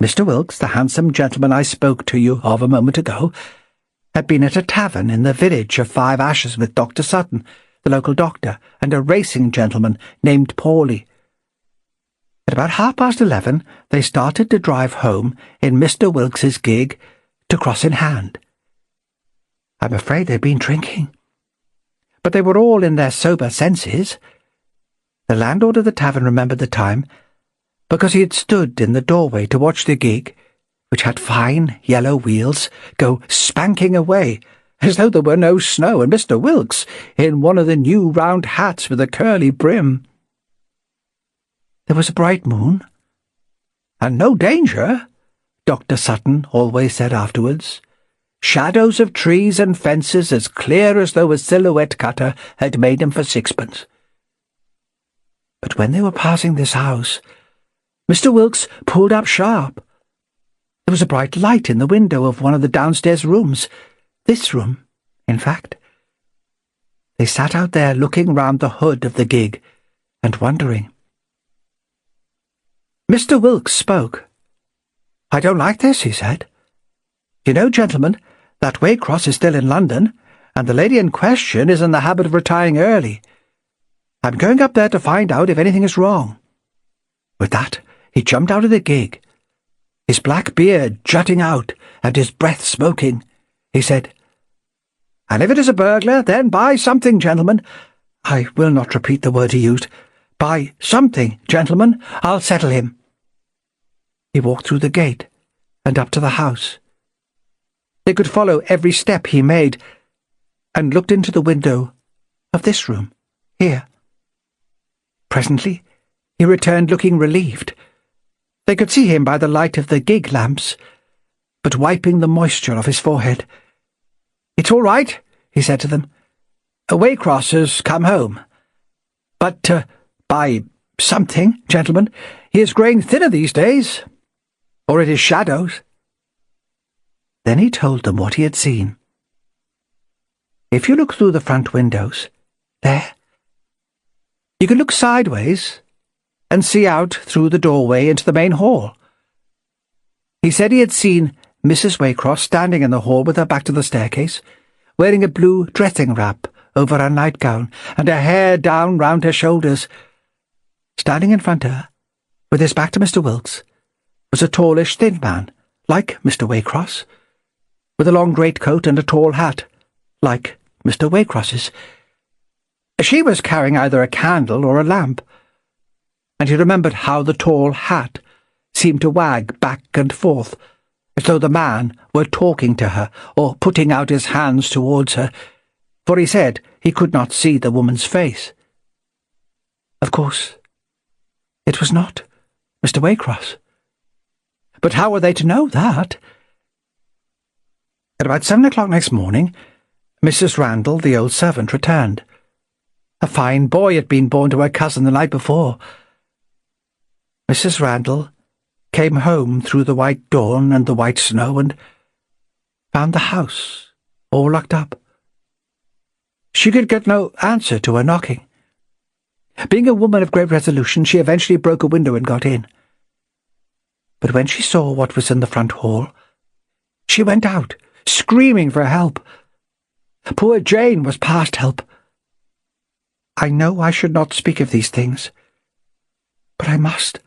Mr. Wilkes, the handsome gentleman I spoke to you of a moment ago, had been at a tavern in the village of Five Ashes with Dr. Sutton, the local doctor, and a racing gentleman named Coyly. At about 11:30, they started to drive home in Mr. Wilkes's gig, to cross in hand. I'm afraid they'd been drinking, but they were all in their sober senses. The landlord of the tavern remembered the time, because he had stood in the doorway to watch the gig, which had fine yellow wheels, go spanking away as though there were no snow, and Mr. Wilkes in one of the new round hats with a curly brim. There was a bright moon, and no danger, Dr. Sutton always said afterwards. Shadows of trees and fences as clear as though a silhouette cutter had made them for sixpence. But when they were passing this house, Mr. Wilkes pulled up sharp. There was a bright light in the window of one of the downstairs rooms. This room, in fact. They sat out there looking round the hood of the gig and wondering. Mr. Wilkes spoke. "I don't like this," he said. "You know, gentlemen, that Waycross is still in London, and the lady in question is in the habit of retiring early. I'm going up there to find out if anything is wrong." With that, he jumped out of the gig. His black beard jutting out and his breath smoking, he said, "And if it is a burglar, then buy something, gentlemen. I will not repeat the word he used. Buy something, gentlemen. I'll settle him." He walked through the gate and up to the house. They could follow every step he made, and looked into the window of this room, here. Presently, he returned looking relieved. They could see him by the light of the gig lamps, but wiping the moisture off his forehead. "It's all right," he said to them. "Waycross has come home. But, buy something, gentlemen. He is growing thinner these days. Or it is shadows." Then he told them what he had seen. If you look through the front windows, there, you can look sideways and see out through the doorway into the main hall. He said he had seen Mrs. Waycross standing in the hall with her back to the staircase, wearing a blue dressing wrap over her nightgown and her hair down round her shoulders. Standing in front of her, with his back to Mr. Wilkes, was a tallish, thin man, like Mr. Waycross, with a long greatcoat and a tall hat, like Mr. Waycross's. She was carrying either a candle or a lamp, and he remembered how the tall hat seemed to wag back and forth, as though the man were talking to her or putting out his hands towards her, for he said he could not see the woman's face. Of course, it was not Mr. Waycross. But how were they to know that? At about 7 o'clock next morning, Mrs. Randall, the old servant, returned. A fine boy had been born to her cousin the night before. Mrs. Randall came home through the white dawn and the white snow and found the house all locked up. She could get no answer to her knocking. Being a woman of great resolution, she eventually broke a window and got in. But when she saw what was in the front hall, she went out, screaming for help. Poor Jane was past help. I know I should not speak of these things, but I must.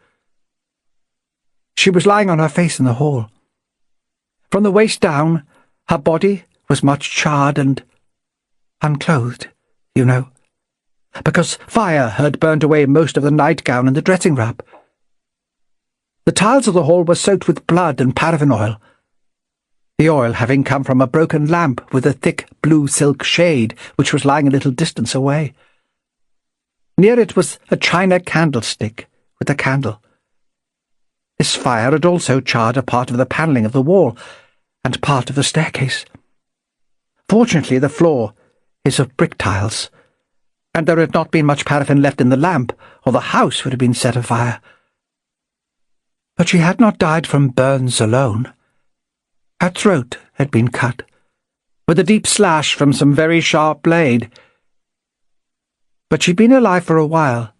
She was lying on her face in the hall. From the waist down, her body was much charred and unclothed, you know, because fire had burnt away most of the nightgown and the dressing wrap. The tiles of the hall were soaked with blood and paraffin oil, the oil having come from a broken lamp with a thick blue silk shade which was lying a little distance away. Near it was a china candlestick with a candle. This fire had also charred a part of the panelling of the wall and part of the staircase. Fortunately, the floor is of brick tiles, and there had not been much paraffin left in the lamp, or the house would have been set afire. But she had not died from burns alone. Her throat had been cut, with a deep slash from some very sharp blade. But she'd been alive for a while,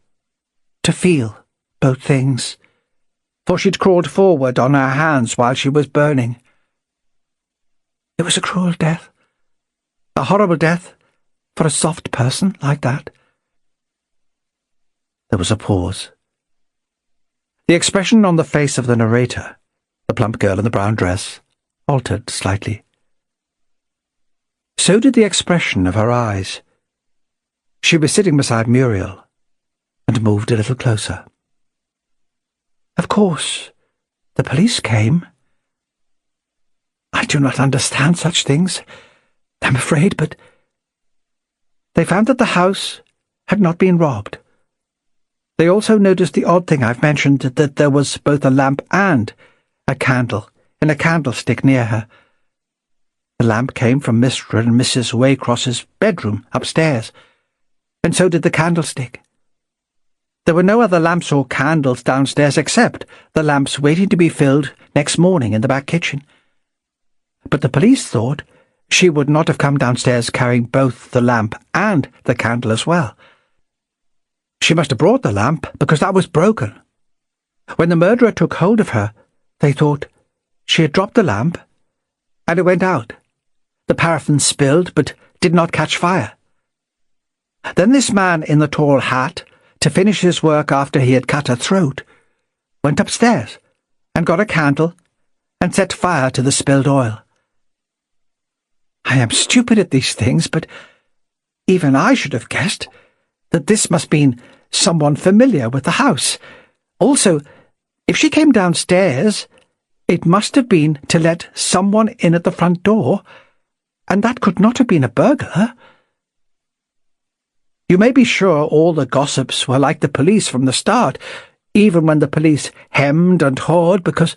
to feel both things, for she'd crawled forward on her hands while she was burning. It was a cruel death, a horrible death for a soft person like that. There was a pause. The expression on the face of the narrator, the plump girl in the brown dress, altered slightly. So did the expression of her eyes. She was sitting beside Muriel, and moved a little closer. Of course, the police came. I do not understand such things. I'm afraid, but they found that the house had not been robbed. They also noticed the odd thing I've mentioned, that there was both a lamp and a candle in a candlestick near her. The lamp came from Mr. and Mrs. Waycross's bedroom upstairs, and so did the candlestick. There were no other lamps or candles downstairs except the lamps waiting to be filled next morning in the back kitchen. But the police thought she would not have come downstairs carrying both the lamp and the candle as well. She must have brought the lamp because that was broken. When the murderer took hold of her, they thought she had dropped the lamp and it went out. The paraffin spilled but did not catch fire. Then this man in the tall hat, to finish his work after he had cut her throat, went upstairs and got a candle and set fire to the spilled oil. I am stupid at these things, but even I should have guessed that this must mean someone familiar with the house. Also, if she came downstairs, it must have been to let someone in at the front door, and that could not have been a burglar. You may be sure all the gossips were like the police from the start, even when the police hemmed and hawed, because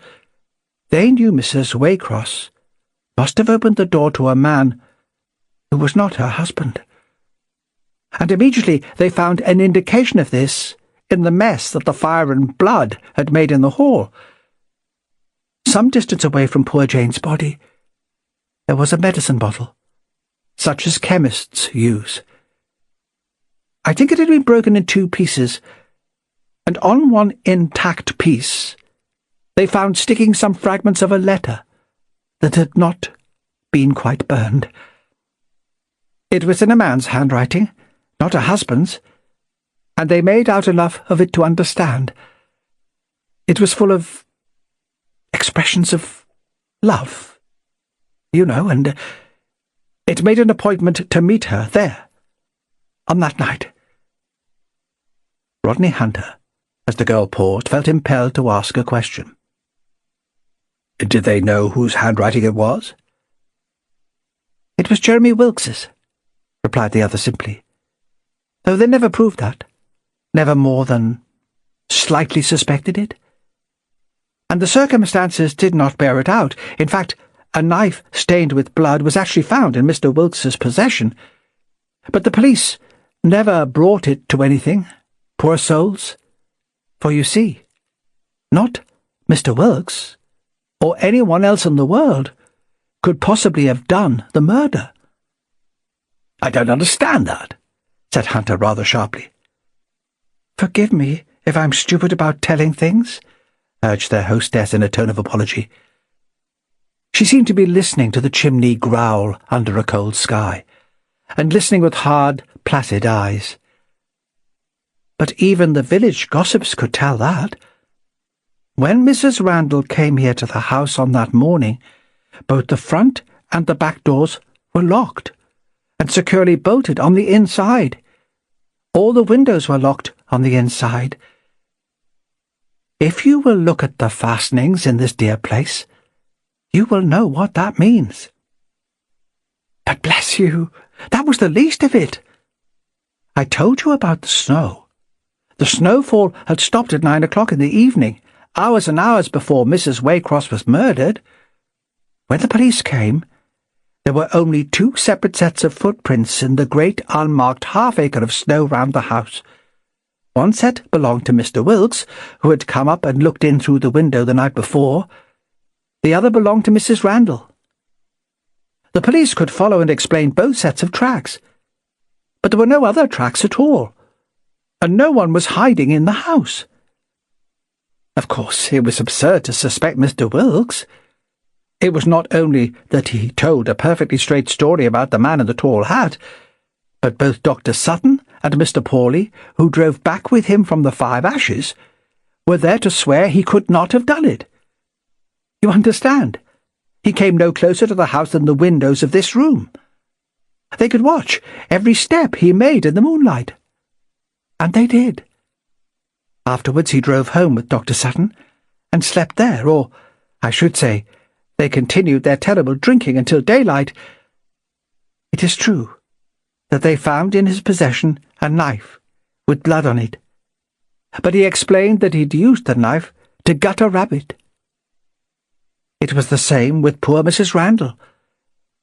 they knew Mrs. Waycross must have opened the door to a man who was not her husband. And immediately they found an indication of this in the mess that the fire and blood had made in the hall. Some distance away from poor Jane's body, there was a medicine bottle, such as chemists use. I think it had been broken in 2 pieces, and on one intact piece they found sticking some fragments of a letter that had not been quite burned. It was in a man's handwriting, not a husband's, and they made out enough of it to understand. It was full of expressions of love, you know, and it made an appointment to meet her there, on that night. Rodney Hunter, as the girl paused, felt impelled to ask a question. Did they know whose handwriting it was? It was Jeremy Wilkes's, replied the other simply, though they never proved that, never more than slightly suspected it. And the circumstances did not bear it out. In fact, a knife stained with blood was actually found in Mr. Wilkes's possession, but the police never brought it to anything, poor souls. For you see, not Mr. Wilkes, or anyone else in the world, could possibly have done the murder. I don't understand that, said Hunter rather sharply. Forgive me if I'm stupid about telling things, urged their hostess in a tone of apology. She seemed to be listening to the chimney growl under a cold sky, and listening with hard, placid eyes. But even the village gossips could tell that. When Mrs. Randall came here to the house on that morning, both the front and the back doors were locked and securely bolted on the inside. All the windows were locked on the inside. If you will look at the fastenings in this dear place, you will know what that means. But bless you, that was the least of it. I told you about the snow. The snowfall had stopped at 9 o'clock in the evening, hours and hours before Mrs. Waycross was murdered. When the police came, there were only 2 separate sets of footprints in the great unmarked half-acre of snow round the house. One set belonged to Mr. Wilkes, who had come up and looked in through the window the night before. The other belonged to Mrs. Randall. The police could follow and explain both sets of tracks, but there were no other tracks at all, and no one was hiding in the house. Of course, it was absurd to suspect Mr. Wilkes. It was not only that he told a perfectly straight story about the man in the tall hat, but both Dr. Sutton and Mr. Pawley, who drove back with him from the Five Ashes, were there to swear he could not have done it. You understand? He came no closer to the house than the windows of this room. They could watch every step he made in the moonlight. And they did. Afterwards he drove home with Dr. Sutton and slept there, or, I should say, they continued their terrible drinking until daylight. It is true that they found in his possession a knife with blood on it, but he explained that he'd used the knife to gut a rabbit. It was the same with poor Mrs. Randall,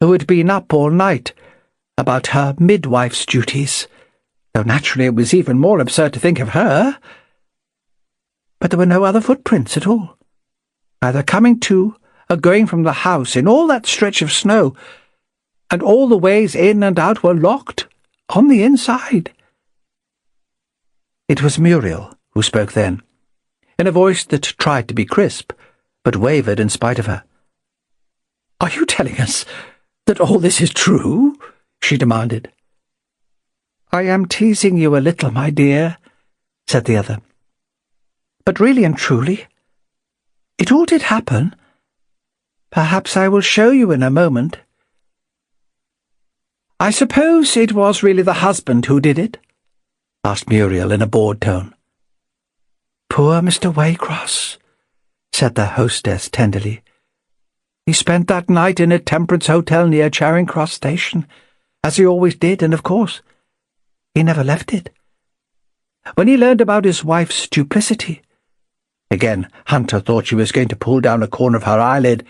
who had been up all night about her midwife's duties, though naturally it was even more absurd to think of her. But there were no other footprints at all, either coming to or going from the house in all that stretch of snow, and all the ways in and out were locked on the inside. It was Muriel who spoke then, in a voice that tried to be crisp, but wavered in spite of her. "Are you telling us that all this is true?" she demanded. "I am teasing you a little, my dear," said the other. "But really and truly, it all did happen. Perhaps I will show you in a moment." "I suppose it was really the husband who did it?" asked Muriel in a bored tone. "Poor Mr. Waycross," said the hostess tenderly. "He spent that night in a temperance hotel near Charing Cross Station, as he always did, and of course, he never left it. When he learned about his wife's duplicity—" Again, Hunter thought she was going to pull down a corner of her eyelid.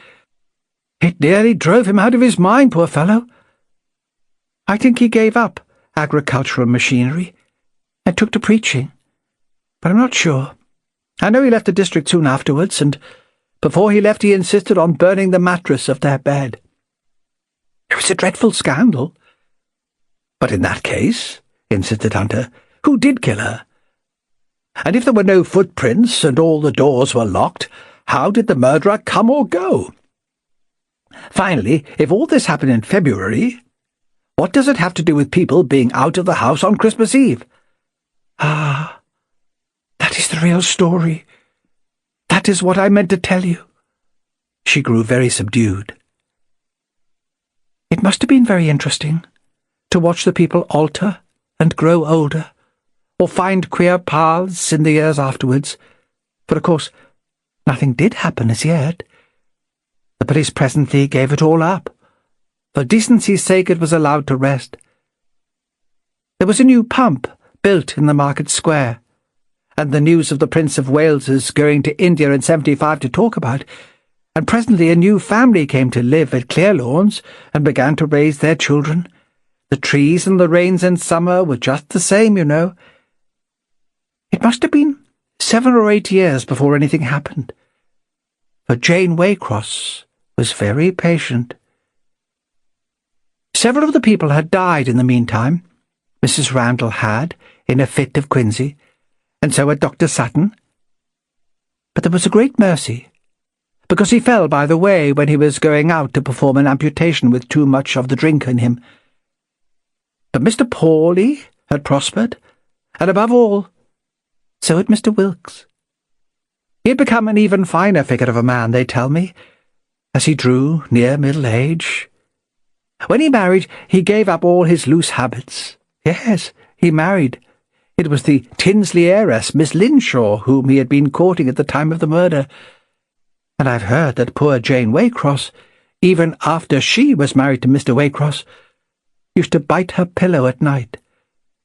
"It nearly drove him out of his mind, poor fellow. I think he gave up agricultural machinery and took to preaching, but I'm not sure. I know he left the district soon afterwards, and before he left he insisted on burning the mattress of their bed. It was a dreadful scandal." "But in that case," insisted Hunter, "who did kill her? And if there were no footprints and all the doors were locked, how did the murderer come or go? Finally, if all this happened in February, what does it have to do with people being out of the house on Christmas Eve?" "Ah, that is the real story. That is what I meant to tell you." She grew very subdued. "It must have been very interesting to watch the people alter and grow older, or find queer paths in the years afterwards, for of course nothing did happen as yet. The police presently gave it all up. For decency's sake it was allowed to rest. There was a new pump built in the market square, and the news of the Prince of Wales's going to India in 75 to talk about, and presently a new family came to live at Clearlawns and began to raise their children. The trees and the rains in summer were just the same, you know. It must have been 7 or 8 years before anything happened, for Jane Waycross was very patient. Several of the people had died in the meantime. Mrs. Randall had, in a fit of quinsy, and so had Dr. Sutton. But there was a great mercy, because he fell by the way when he was going out to perform an amputation with too much of the drink in him. But Mr. Pawley had prospered, and above all, so had Mr. Wilkes. He had become an even finer figure of a man, they tell me, as he drew near middle age. When he married, he gave up all his loose habits. Yes, he married. It was the Tinsley heiress, Miss Linshaw, whom he had been courting at the time of the murder. And I've heard that poor Jane Waycross, even after she was married to Mr. Waycross, used to bite her pillow at night,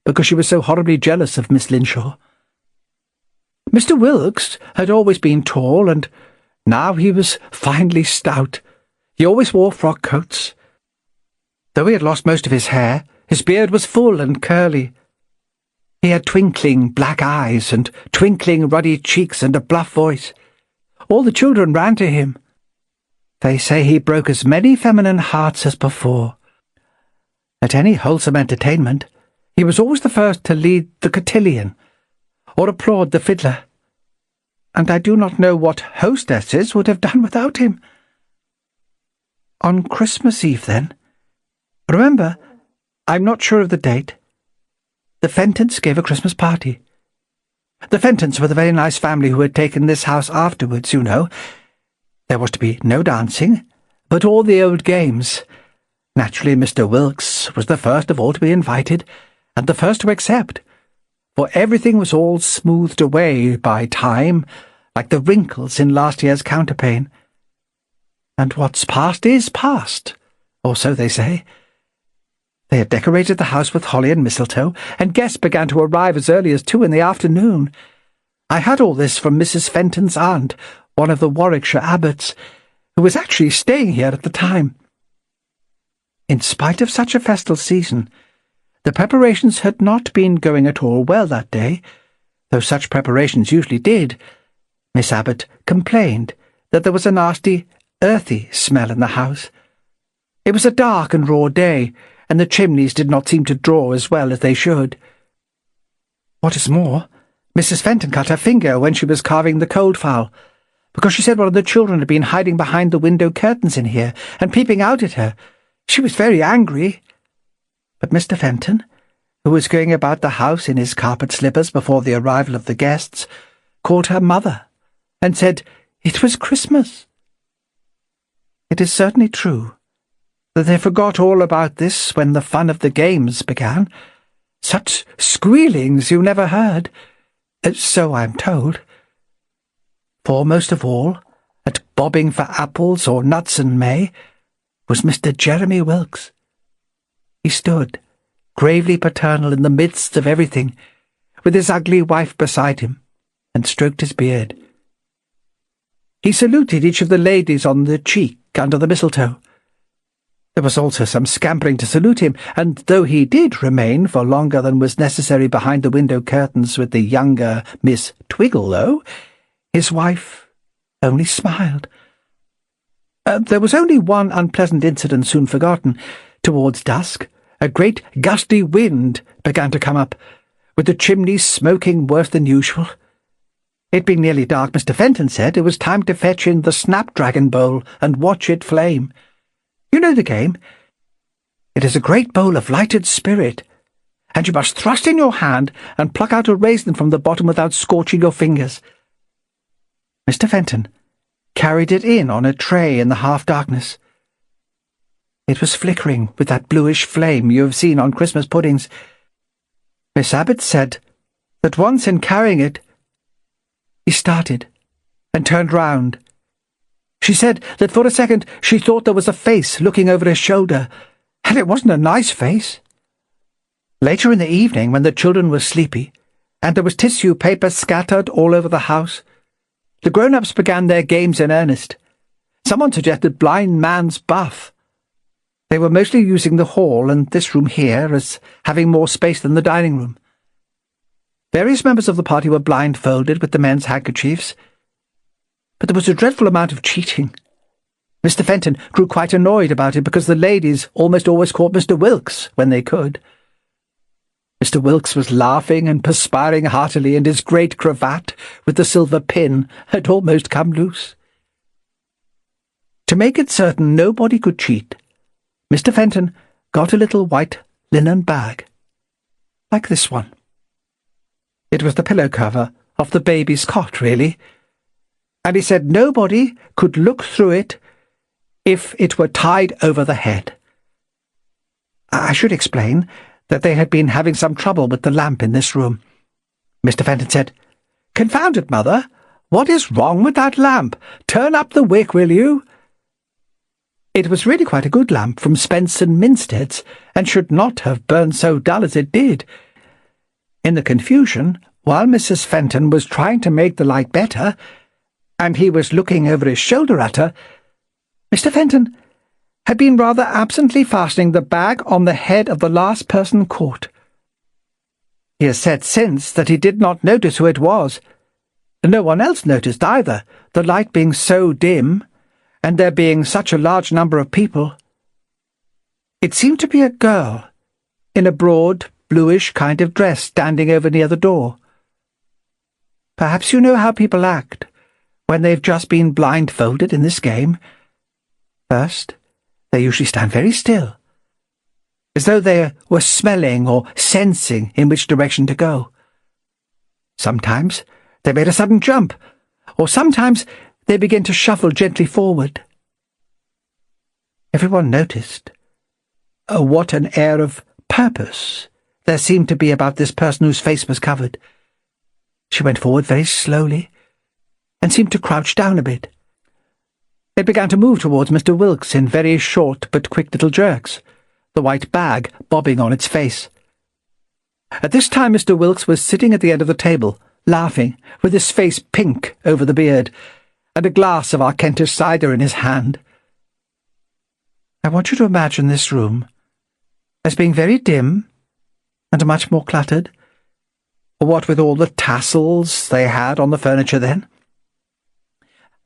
because she was so horribly jealous of Miss Linshaw. Mr. Wilkes had always been tall, and now he was finely stout. He always wore frock coats. Though he had lost most of his hair, his beard was full and curly. He had twinkling black eyes and twinkling ruddy cheeks and a bluff voice. All the children ran to him. They say he broke as many feminine hearts as before. At any wholesome entertainment, he was always the first to lead the cotillion, or applaud the fiddler, and I do not know what hostesses would have done without him. On Christmas Eve, then, remember, I'm not sure of the date, the Fentons gave a Christmas party. The Fentons were the very nice family who had taken this house afterwards, you know. There was to be no dancing, but all the old games. Naturally, Mr. Wilkes was the first of all to be invited, and the first to accept, for everything was all smoothed away by time, like the wrinkles in last year's counterpane. And what's past is past, or so they say. They had decorated the house with holly and mistletoe, and guests began to arrive as early as 2 in the afternoon. I had all this from Mrs. Fenton's aunt, one of the Warwickshire abbots, who was actually staying here at the time. In spite of such a festal season, the preparations had not been going at all well that day, though such preparations usually did. Miss Abbot complained that there was a nasty, earthy smell in the house. It was a dark and raw day, and the chimneys did not seem to draw as well as they should. What is more, Mrs. Fenton cut her finger when she was carving the cold fowl, because she said one of the children had been hiding behind the window curtains in here and peeping out at her. She was very angry. But Mr. Fenton, who was going about the house in his carpet slippers before the arrival of the guests, called her mother and said it was Christmas. It is certainly true that they forgot all about this when the fun of the games began. Such squealings you never heard, so I am told. Foremost of all, at bobbing for apples or nuts in May, was Mr. Jeremy Wilkes. He stood, gravely paternal in the midst of everything, with his ugly wife beside him, and stroked his beard. He saluted each of the ladies on the cheek under the mistletoe. There was also some scampering to salute him, and though he did remain for longer than was necessary behind the window curtains with the younger Miss Twigglelow, his wife only smiled. There was only one unpleasant incident soon forgotten. Towards dusk, a great gusty wind began to come up, with the chimneys smoking worse than usual. It being nearly dark, Mr. Fenton said it was time to fetch in the snapdragon bowl and watch it flame. You know the game. It is a great bowl of lighted spirit, and you must thrust in your hand and pluck out a raisin from the bottom without scorching your fingers. Mr. Fenton carried it in on a tray in the half-darkness. It was flickering with that bluish flame you have seen on Christmas puddings. Miss Abbot said that once in carrying it, he started and turned round. She said that for a second she thought there was a face looking over his shoulder, and it wasn't a nice face. Later in the evening, when the children were sleepy, and there was tissue paper scattered all over the house, the grown-ups began their games in earnest. Someone suggested blind man's buff. They were mostly using the hall and this room here as having more space than the dining room. Various members of the party were blindfolded with the men's handkerchiefs, but there was a dreadful amount of cheating. Mr. Fenton grew quite annoyed about it because the ladies almost always caught Mr. Wilkes when they could. Mr. Wilkes was laughing and perspiring heartily, and his great cravat with the silver pin had almost come loose. To make it certain nobody could cheat, Mr. Fenton got a little white linen bag, like this one. It was the pillow cover of the baby's cot, really, and he said nobody could look through it if it were tied over the head. I should explain that they had been having some trouble with the lamp in this room. Mr. Fenton said, "Confound it, Mother! What is wrong with that lamp? Turn up the wick, will you?" It was really quite a good lamp from Spence and Minstead's, and should not have burned so dull as it did. In the confusion, while Mrs. Fenton was trying to make the light better, and he was looking over his shoulder at her, Mr. Fenton had been rather absently fastening the bag on the head of the last person caught. He has said since that he did not notice who it was. No one else noticed either, the light being so dim, and there being such a large number of people. It seemed to be a girl, in a broad, bluish kind of dress, standing over near the door. Perhaps you know how people act when they've just been blindfolded in this game. First, they usually stand very still, as though they were smelling or sensing in which direction to go. Sometimes they made a sudden jump, or sometimes they began to shuffle gently forward. Everyone noticed what an air of purpose there seemed to be about this person whose face was covered. She went forward very slowly, and seemed to crouch down a bit. It began to move towards Mr. Wilkes in very short but quick little jerks, the white bag bobbing on its face. At this time Mr. Wilkes was sitting at the end of the table, laughing, with his face pink over the beard, and a glass of our Kentish cider in his hand. I want you to imagine this room as being very dim and much more cluttered, what with all the tassels they had on the furniture then,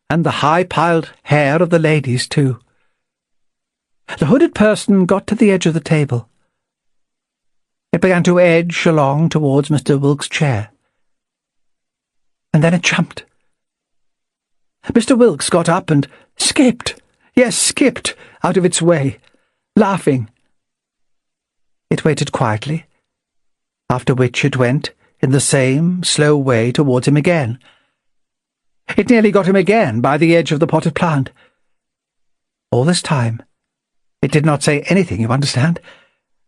and the high-piled hair of the ladies, too. The hooded person got to the edge of the table. It began to edge along towards Mr. Wilkes' chair. And then it jumped. Mr. Wilkes got up and skipped out of its way, laughing. It waited quietly, after which it went in the same slow way towards him again. It nearly got him again by the edge of the potted plant. All this time, it did not say anything, you understand,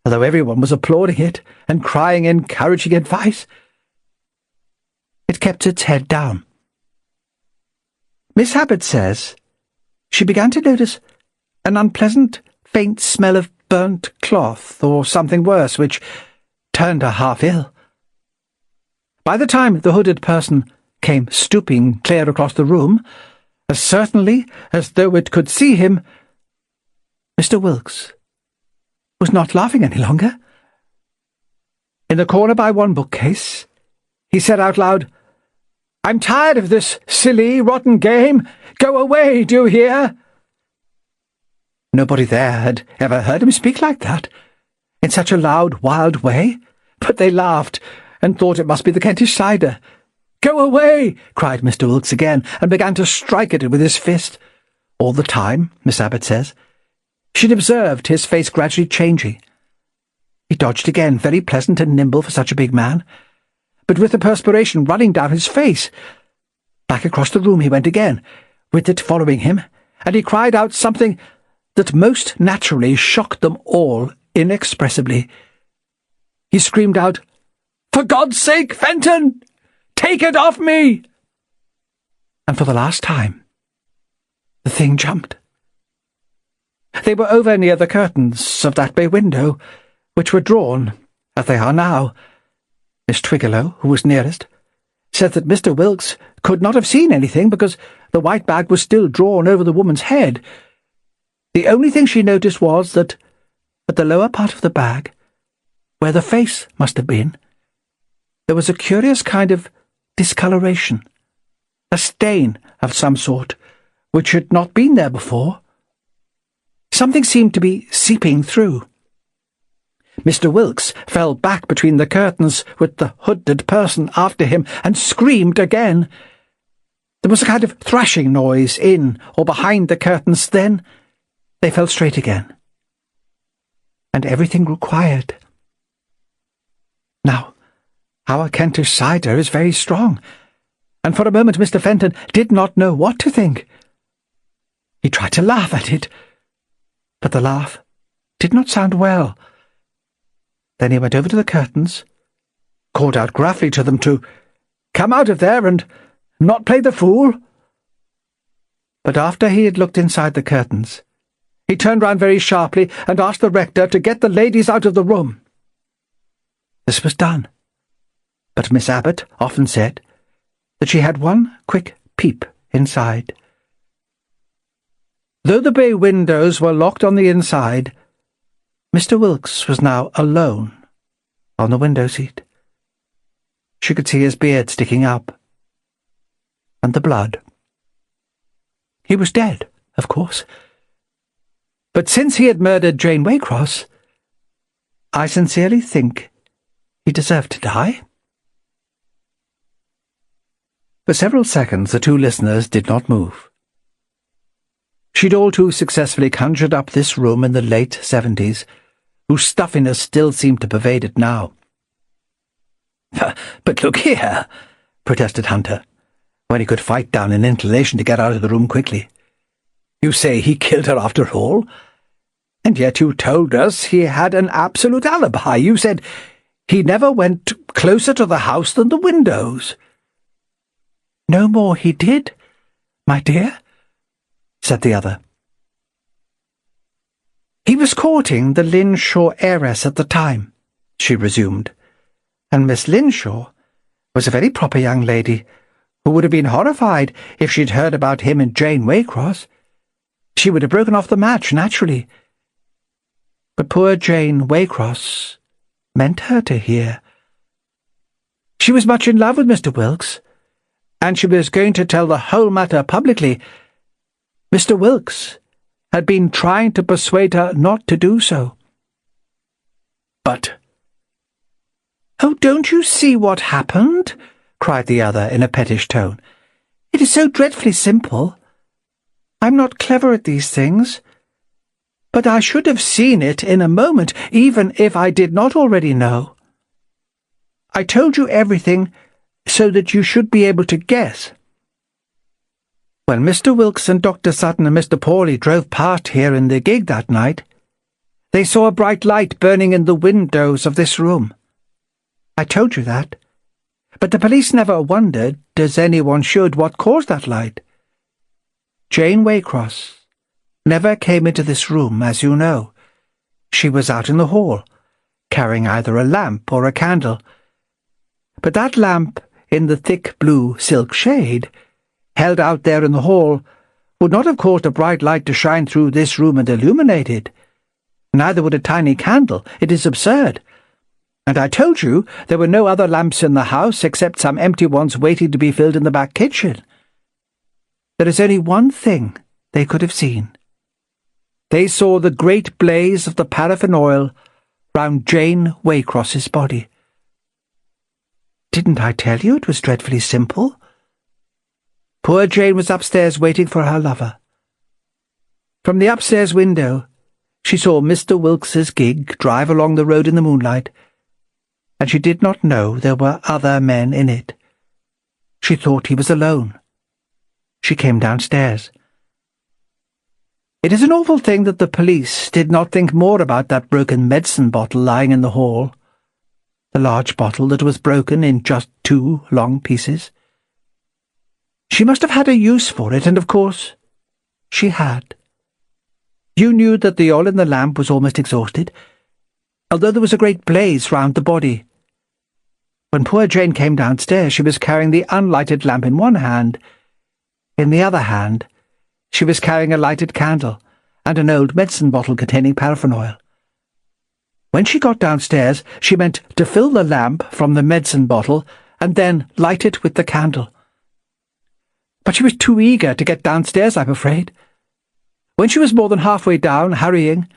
although everyone was applauding it and crying encouraging advice. It kept its head down. Miss Abbott says she began to notice an unpleasant, faint smell of burnt cloth or something worse, which turned her half ill. By the time the hooded person came stooping clear across the room, as certainly as though it could see him, Mr. Wilkes was not laughing any longer. In the corner by one bookcase, he said out loud, "I'm tired of this silly, rotten game. Go away, do you hear?" Nobody there had ever heard him speak like that, in such a loud, wild way, but they laughed and thought it must be the Kentish cider. "Go away!" cried Mr. Wilkes again, and began to strike at it with his fist. All the time, Miss Abbott says, she'd observed his face gradually changing. He dodged again, very pleasant and nimble for such a big man, but with the perspiration running down his face. Back across the room he went again, with it following him, and he cried out something that most naturally shocked them all inexpressibly. He screamed out, "For God's sake, Fenton! Take it off me!" And for the last time, the thing jumped. They were over near the curtains of that bay window, which were drawn, as they are now. Miss Twiggelow, who was nearest, said that Mr. Wilkes could not have seen anything because the white bag was still drawn over the woman's head. The only thing she noticed was that, at the lower part of the bag, where the face must have been, there was a curious kind of discoloration, a stain of some sort, which had not been there before. Something seemed to be seeping through. Mr. Wilkes fell back between the curtains with the hooded person after him and screamed again. There was a kind of thrashing noise in or behind the curtains. Then they fell straight again, and everything grew quiet. Now, our Kentish cider is very strong, and for a moment Mr. Fenton did not know what to think. He tried to laugh at it, but the laugh did not sound well. Then he went over to the curtains, called out gruffly to them to come out of there and not play the fool. But after he had looked inside the curtains, he turned round very sharply and asked the rector to get the ladies out of the room. This was done, but Miss Abbott often said that she had one quick peep inside. Though the bay windows were locked on the inside, Mr. Wilkes was now alone on the window-seat. She could see his beard sticking up, and the blood. He was dead, of course. But since he had murdered Jane Waycross, I sincerely think he deserved to die. For several seconds the two listeners did not move. She'd all too successfully conjured up this room in the late 70s, whose stuffiness still seemed to pervade it now. "But look here," protested Hunter, when he could fight down an inclination to get out of the room quickly. "You say he killed her after all? And yet you told us he had an absolute alibi. You said he never went closer to the house than the windows." "No more he did, my dear," said the other. "He was courting the Linshaw heiress at the time," she resumed, "and Miss Linshaw was a very proper young lady who would have been horrified if she'd heard about him and Jane Waycross. She would have broken off the match, naturally. But poor Jane Waycross meant her to hear. She was much in love with Mr. Wilkes, and she was going to tell the whole matter publicly. Mr. Wilkes had been trying to persuade her not to do so. But—" "Oh, don't you see what happened?" cried the other in a pettish tone. "It is so dreadfully simple. I'm not clever at these things, but I should have seen it in a moment, even if I did not already know. I told you everything so that you should be able to guess. When Mr. Wilkes and Dr. Sutton and Mr. Pawley drove past here in the gig that night, they saw a bright light burning in the windows of this room. I told you that. But the police never wondered, as anyone should, what caused that light. Jane Waycross never came into this room, as you know. She was out in the hall, carrying either a lamp or a candle. But that lamp in the thick blue silk shade, held out there in the hall, would not have caused a bright light to shine through this room and illuminate it. Neither would a tiny candle. It is absurd. And I told you there were no other lamps in the house except some empty ones waiting to be filled in the back kitchen. There is only one thing they could have seen. They saw the great blaze of the paraffin oil round Jane Waycross's body. Didn't I tell you it was dreadfully simple? Poor Jane was upstairs waiting for her lover. From the upstairs window, she saw Mr. Wilkes's gig drive along the road in the moonlight, and she did not know there were other men in it. She thought he was alone. She came downstairs. It is an awful thing that the police did not think more about that broken medicine bottle lying in the hall, the large bottle that was broken in just 2 long pieces. She must have had a use for it, and of course she had. You knew that the oil in the lamp was almost exhausted, although there was a great blaze round the body. When poor Jane came downstairs, she was carrying the unlighted lamp in one hand. In the other hand, she was carrying a lighted candle and an old medicine bottle containing paraffin oil. When she got downstairs, she meant to fill the lamp from the medicine bottle and then light it with the candle. But she was too eager to get downstairs, I'm afraid. When she was more than halfway down, hurrying,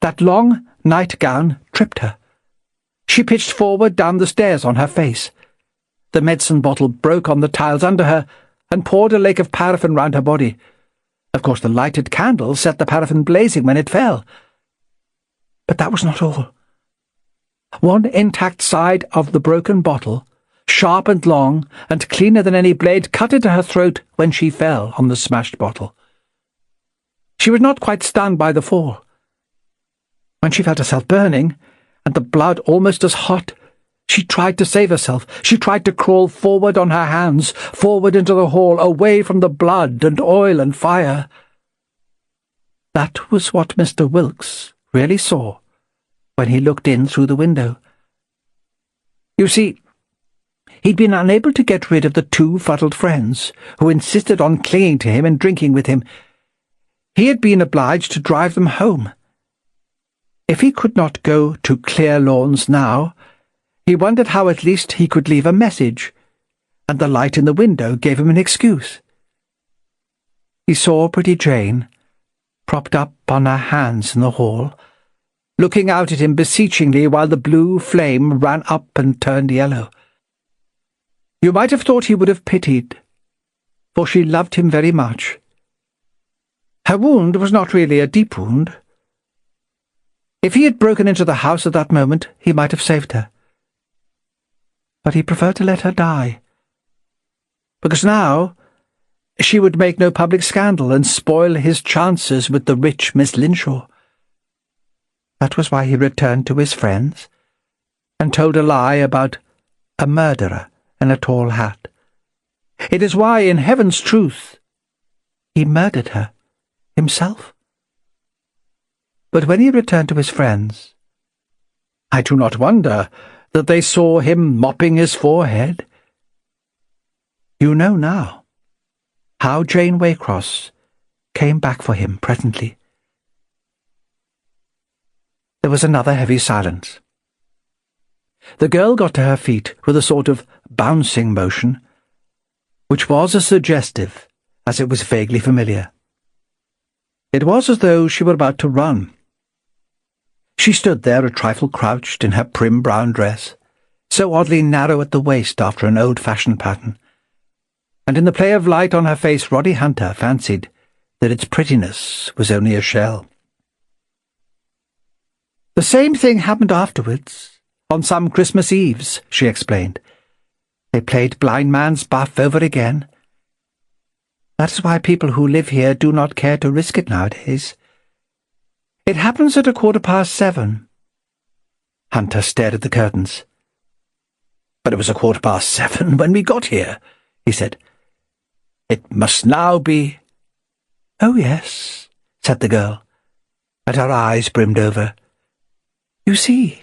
that long nightgown tripped her. She pitched forward down the stairs on her face. The medicine bottle broke on the tiles under her and poured a lake of paraffin round her body. Of course, the lighted candle set the paraffin blazing when it fell. But that was not all. One intact side of the broken bottle, sharp and long and cleaner than any blade, cut into her throat when she fell on the smashed bottle. She was not quite stunned by the fall. When she felt herself burning, and the blood almost as hot, she tried to save herself. She tried to crawl forward on her hands, forward into the hall, away from the blood and oil and fire. That was what Mr. Wilkes really saw when he looked in through the window. You see, he'd been unable to get rid of the 2 fuddled friends who insisted on clinging to him and drinking with him. He had been obliged to drive them home. If he could not go to Clear Lawns now, he wondered how at least he could leave a message, and the light in the window gave him an excuse. He saw pretty Jane, propped up on her hands in the hall, looking out at him beseechingly while the blue flame ran up and turned yellow. You might have thought he would have pitied, for she loved him very much. Her wound was not really a deep wound. If he had broken into the house at that moment, he might have saved her. But he preferred to let her die, because now she would make no public scandal and spoil his chances with the rich Miss Linshaw. That was why he returned to his friends and told a lie about a murderer in a tall hat. It is why, in heaven's truth, he murdered her himself. But when he returned to his friends, I do not wonder that they saw him mopping his forehead. You know now how Jane Waycross came back for him presently. There was another heavy silence. The girl got to her feet with a sort of bouncing motion, which was as suggestive as it was vaguely familiar. It was as though she were about to run. She stood there a trifle crouched in her prim brown dress, so oddly narrow at the waist after an old-fashioned pattern, and in the play of light on her face Roddy Hunter fancied that its prettiness was only a shell. "The same thing happened afterwards, on some Christmas Eves," she explained. "They played Blind Man's Buff over again. That is why people who live here do not care to risk it nowadays. It happens at 7:15. Hunter stared at the curtains. "But it was 7:15 when we got here," he said. "It must now be—" "Oh, yes," said the girl, and her eyes brimmed over. "You see,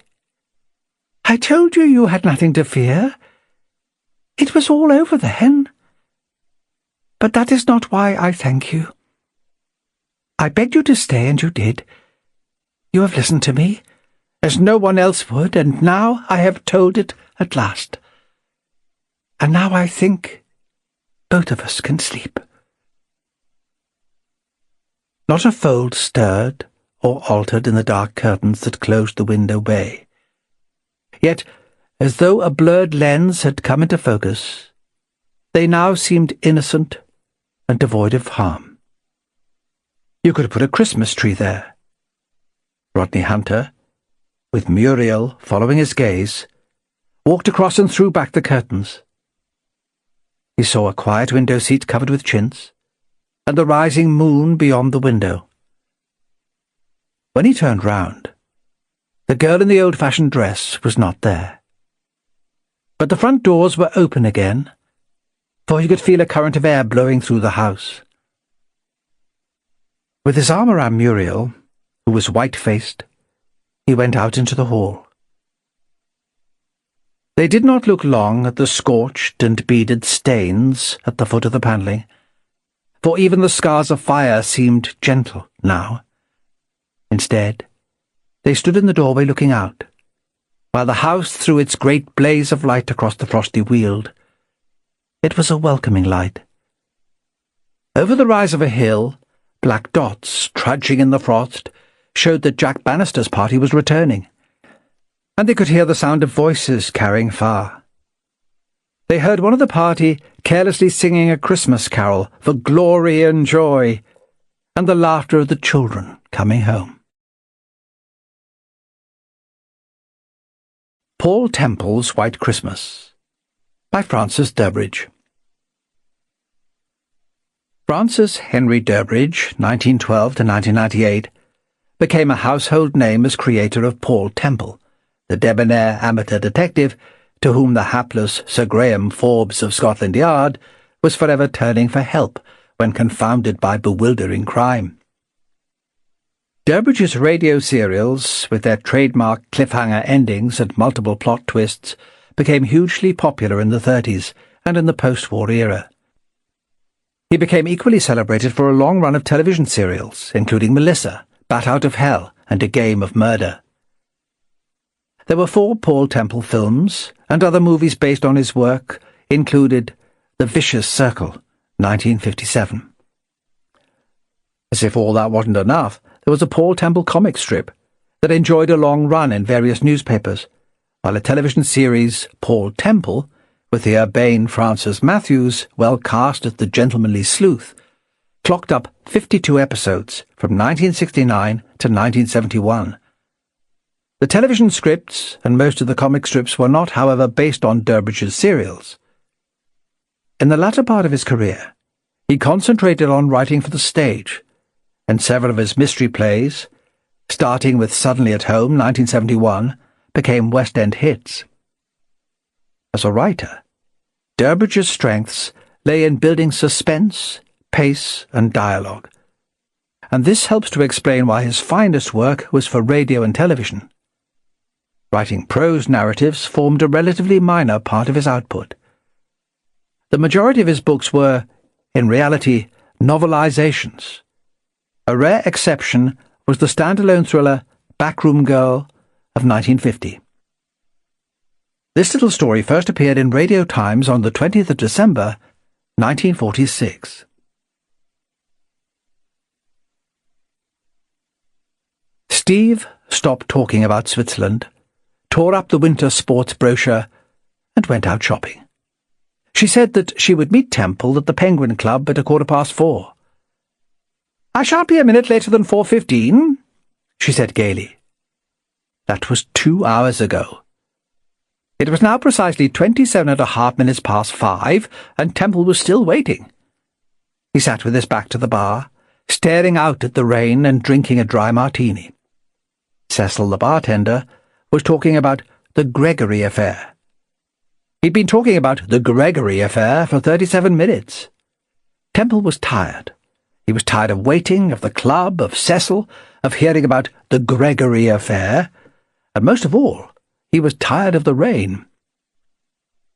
I told you had nothing to fear. It was all over then. But that is not why I thank you. I begged you to stay, and you did. You have listened to me, as no one else would, and now I have told it at last. And now I think both of us can sleep." Not a fold stirred or altered in the dark curtains that closed the window bay. Yet, as though a blurred lens had come into focus, they now seemed innocent and devoid of harm. You could put a Christmas tree there. Rodney Hunter, with Muriel following his gaze, walked across and threw back the curtains. He saw a quiet window seat covered with chintz, and the rising moon beyond the window. When he turned round, the girl in the old-fashioned dress was not there. But the front doors were open again, for he could feel a current of air blowing through the house. With his arm around Muriel, who was white-faced, he went out into the hall. They did not look long at the scorched and beaded stains at the foot of the panelling, for even the scars of fire seemed gentle now. Instead, they stood in the doorway looking out, while the house threw its great blaze of light across the frosty weald. It was a welcoming light. Over the rise of a hill, black dots trudging in the frost showed that Jack Bannister's party was returning, and they could hear the sound of voices carrying far. They heard one of the party carelessly singing a Christmas carol for glory and joy, and the laughter of the children coming home. Paul Temple's White Christmas by Francis Durbridge. Francis Henry Durbridge, 1912 to 1998, became a household name as creator of Paul Temple, the debonair amateur detective to whom the hapless Sir Graham Forbes of Scotland Yard was forever turning for help when confounded by bewildering crime. Durbridge's radio serials, with their trademark cliffhanger endings and multiple plot twists, became hugely popular in the 30s and in the post-war era. He became equally celebrated for a long run of television serials, including Melissa, Bat Out of Hell, and A Game of Murder. There were 4 Paul Temple films, and other movies based on his work included The Vicious Circle, 1957. As if all that wasn't enough, there was a Paul Temple comic strip that enjoyed a long run in various newspapers, while a television series, Paul Temple, with the urbane Francis Matthews well cast as the gentlemanly sleuth, clocked up 52 episodes from 1969 to 1971. The television scripts and most of the comic strips were not, however, based on Durbridge's serials. In the latter part of his career, he concentrated on writing for the stage, and several of his mystery plays, starting with Suddenly at Home, 1971, became West End hits. As a writer, Durbridge's strengths lay in building suspense, pace, and dialogue, and this helps to explain why his finest work was for radio and television. Writing prose narratives formed a relatively minor part of his output. The majority of his books were, in reality, novelizations. A rare exception was the standalone thriller Backroom Girl of 1950. This little story first appeared in Radio Times on the 20th of December, 1946. Steve stopped talking about Switzerland, tore up the winter sports brochure, and went out shopping. She said that she would meet Temple at the Penguin Club at 4:15. "I shan't be a minute later than 4:15, she said gaily. That was 2 hours ago. It was now precisely 27.5 minutes past 5, and Temple was still waiting. He sat with his back to the bar, staring out at the rain and drinking a dry martini. Cecil, the bartender, was talking about the Gregory affair. He'd been talking about the Gregory affair for 37 minutes. Temple was tired. He was tired of waiting, of the club, of Cecil, of hearing about the Gregory affair, and most of all, he was tired of the rain.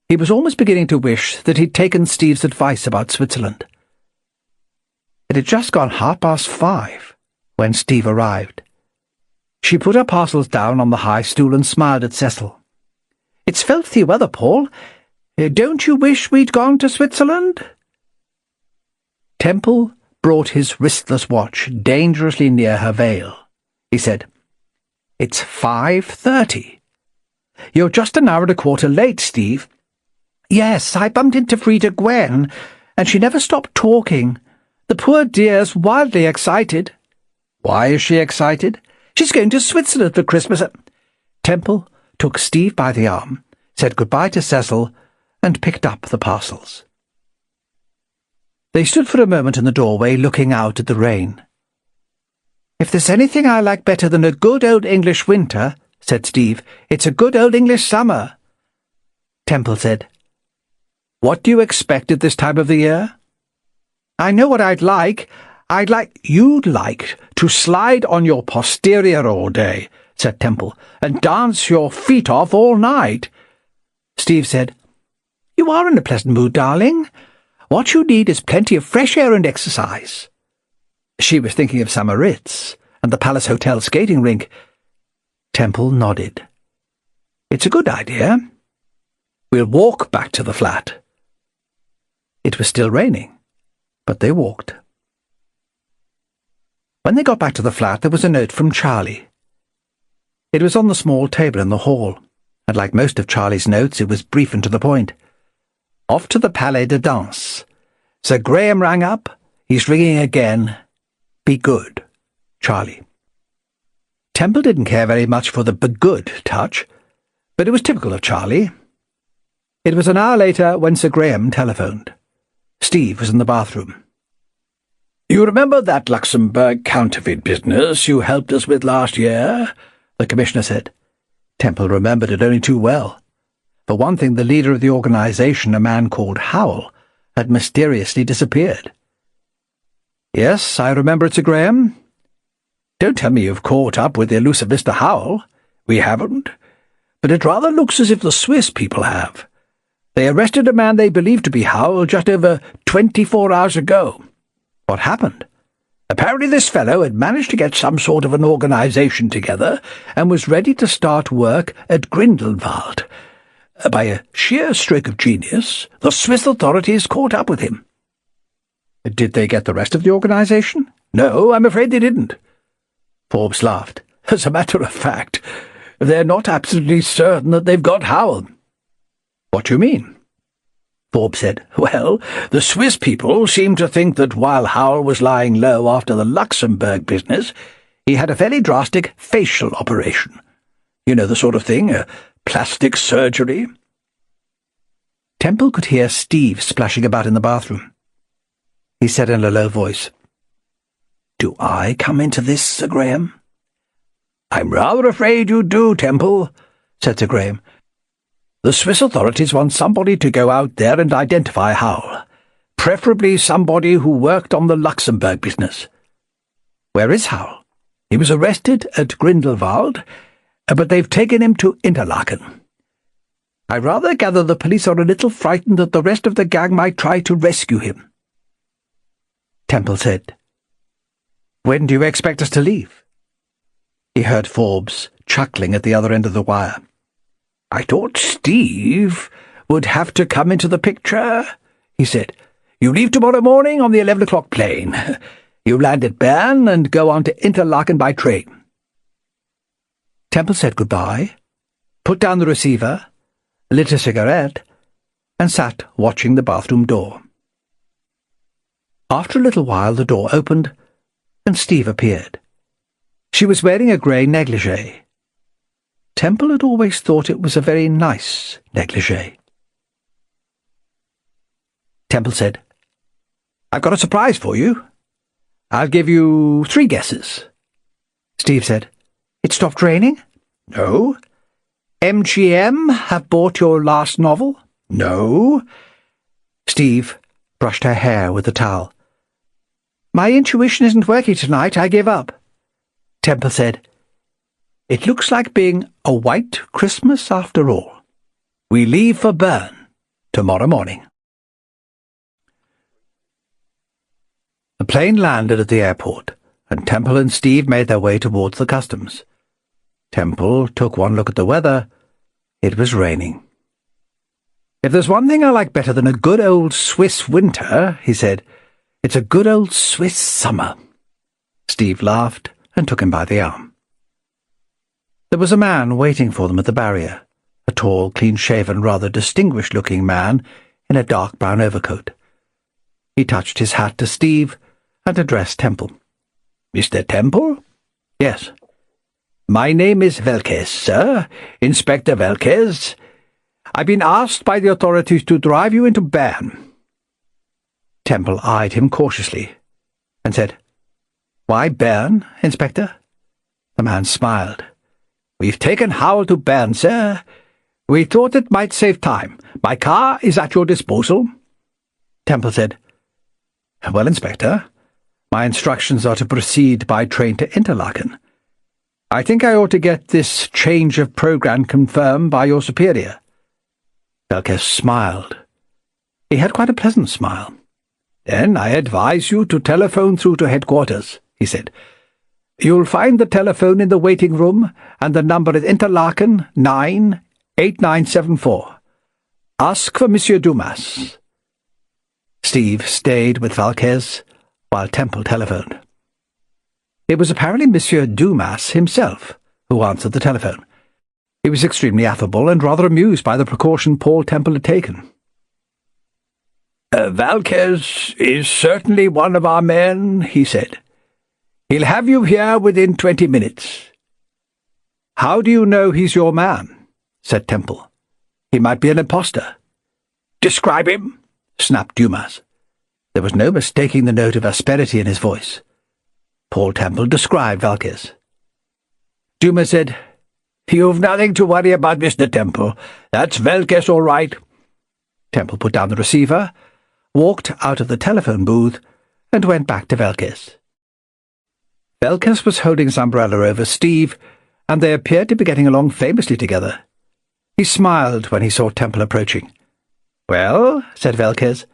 He was almost beginning to wish that he'd taken Steve's advice about Switzerland. It had just gone 5:30 when Steve arrived. She put her parcels down on the high stool and smiled at Cecil. "It's filthy weather, Paul. Don't you wish we'd gone to Switzerland?" Temple brought his wristless watch dangerously near her veil. He said, "It's 5:30. You're just an hour and a quarter late, Steve." "Yes, I bumped into Frida Gwen, and she never stopped talking. The poor dear's wildly excited." "Why is she excited?" "She's going to Switzerland for Christmas." Temple took Steve by the arm, said goodbye to Cecil, and picked up the parcels. They stood for a moment in the doorway looking out at the rain. "If there's anything I like better than a good old English winter," said Steve, "it's a good old English summer." Temple said, "What do you expect at this time of the year?" "I know what I'd like. You'd like to slide on your posterior all day," said Temple, "and dance your feet off all night." Steve said, "You are in a pleasant mood, darling. What you need is plenty of fresh air and exercise." She was thinking of Summer Ritz and the Palace Hotel skating rink. Temple nodded. "It's a good idea. We'll walk back to the flat." It was still raining, but they walked. When they got back to the flat, there was a note from Charlie. It was on the small table in the hall, and like most of Charlie's notes, it was brief and to the point. "Off to the Palais de Danse. Sir Graham rang up. He's ringing again. Be good. Charlie." Temple didn't care very much for the "be good" touch, but it was typical of Charlie. It was an hour later when Sir Graham telephoned. Steve was in the bathroom. "You remember that Luxembourg counterfeit business you helped us with last year?" the Commissioner said. Temple remembered it only too well. For one thing, the leader of the organisation, a man called Howell, had mysteriously disappeared. "Yes, I remember it, Sir Graham." "Don't tell me you've caught up with the elusive Mr. Howell." "We haven't, but it rather looks as if the Swiss people have. They arrested a man they believed to be Howell just over 24 hours ago." "What happened?" "Apparently this fellow had managed to get some sort of an organisation together and was ready to start work at Grindelwald. By a sheer stroke of genius, the Swiss authorities caught up with him." "Did they get the rest of the organisation?" "No, I'm afraid they didn't." Forbes laughed. "As a matter of fact, they're not absolutely certain that they've got Howell." "What do you mean?" Forbes said, "Well, the Swiss people seem to think that while Howell was lying low after the Luxembourg business, he had a fairly drastic facial operation. You know, the sort of thing, plastic surgery." Temple could hear Steve splashing about in the bathroom. He said in a low voice, "Do I come into this, Sir Graham?" "I'm rather afraid you do, Temple," said Sir Graham. "The Swiss authorities want somebody to go out there and identify Howell, preferably somebody who worked on the Luxembourg business." Where is Howell? He was arrested at Grindelwald, but they've taken him to Interlaken. I rather gather the police are a little frightened that the rest of the gang might try to rescue him. Temple said, "When do you expect us to leave?" He heard Forbes chuckling at the other end of the wire. I thought Steve would have to come into the picture, he said. You leave tomorrow morning on the 11 o'clock plane. You land at Bern and go on to Interlaken by train. Temple said goodbye, put down the receiver, lit a cigarette, and sat watching the bathroom door. After a little while the door opened, and Steve appeared. She was wearing a grey negligee. Temple had always thought it was a very nice negligee. Temple said, "I've got a surprise for you. I'll give you 3 guesses." Steve said, "It stopped raining?" No. MGM have bought your last novel? No. Steve brushed her hair with a towel. "My intuition isn't working tonight. I give up." Temple said, "It looks like being a white Christmas after all. We leave for Bern tomorrow morning." The plane landed at the airport, and Temple and Steve made their way towards the customs. Temple took one look at the weather. It was raining. "If there's one thing I like better than a good old Swiss winter," he said, "it's a good old Swiss summer." Steve laughed and took him by the arm. There was a man waiting for them at the barrier, a tall, clean-shaven, rather distinguished-looking man in a dark brown overcoat. He touched his hat to Steve and addressed Temple. "Mr. Temple?" "Yes." "My name is Velkes, sir, Inspector Velkes. I've been asked by the authorities to drive you into Bern." Temple eyed him cautiously and said, "Why Bern, Inspector?" The man smiled. "We've taken Howell to Bern, sir. We thought it might save time. My car is at your disposal." Temple said, "Well, Inspector, my instructions are to proceed by train to Interlaken. I think I ought to get this change of programme confirmed by your superior." Velkes smiled. He had quite a pleasant smile. "Then I advise you to telephone through to headquarters," he said. "You'll find the telephone in the waiting room, and the number is Interlaken 98974. Ask for Monsieur Dumas." Steve stayed with Velkes while Temple telephoned. It was apparently Monsieur Dumas himself who answered the telephone. He was extremely affable and rather amused by the precaution Paul Temple had taken. "Velkes is certainly one of our men," he said. "He'll have you here within 20 minutes. "How do you know he's your man?" said Temple. "He might be an impostor." "Describe him," snapped Dumas. There was no mistaking the note of asperity in his voice. Paul Temple described Velkes. Dumas said, "You've nothing to worry about, Mr. Temple. That's Velkes all right." Temple put down the receiver, walked out of the telephone booth, and went back to Velkes. Velkes was holding his umbrella over Steve, and they appeared to be getting along famously together. He smiled when he saw Temple approaching. "Well," said Velkes,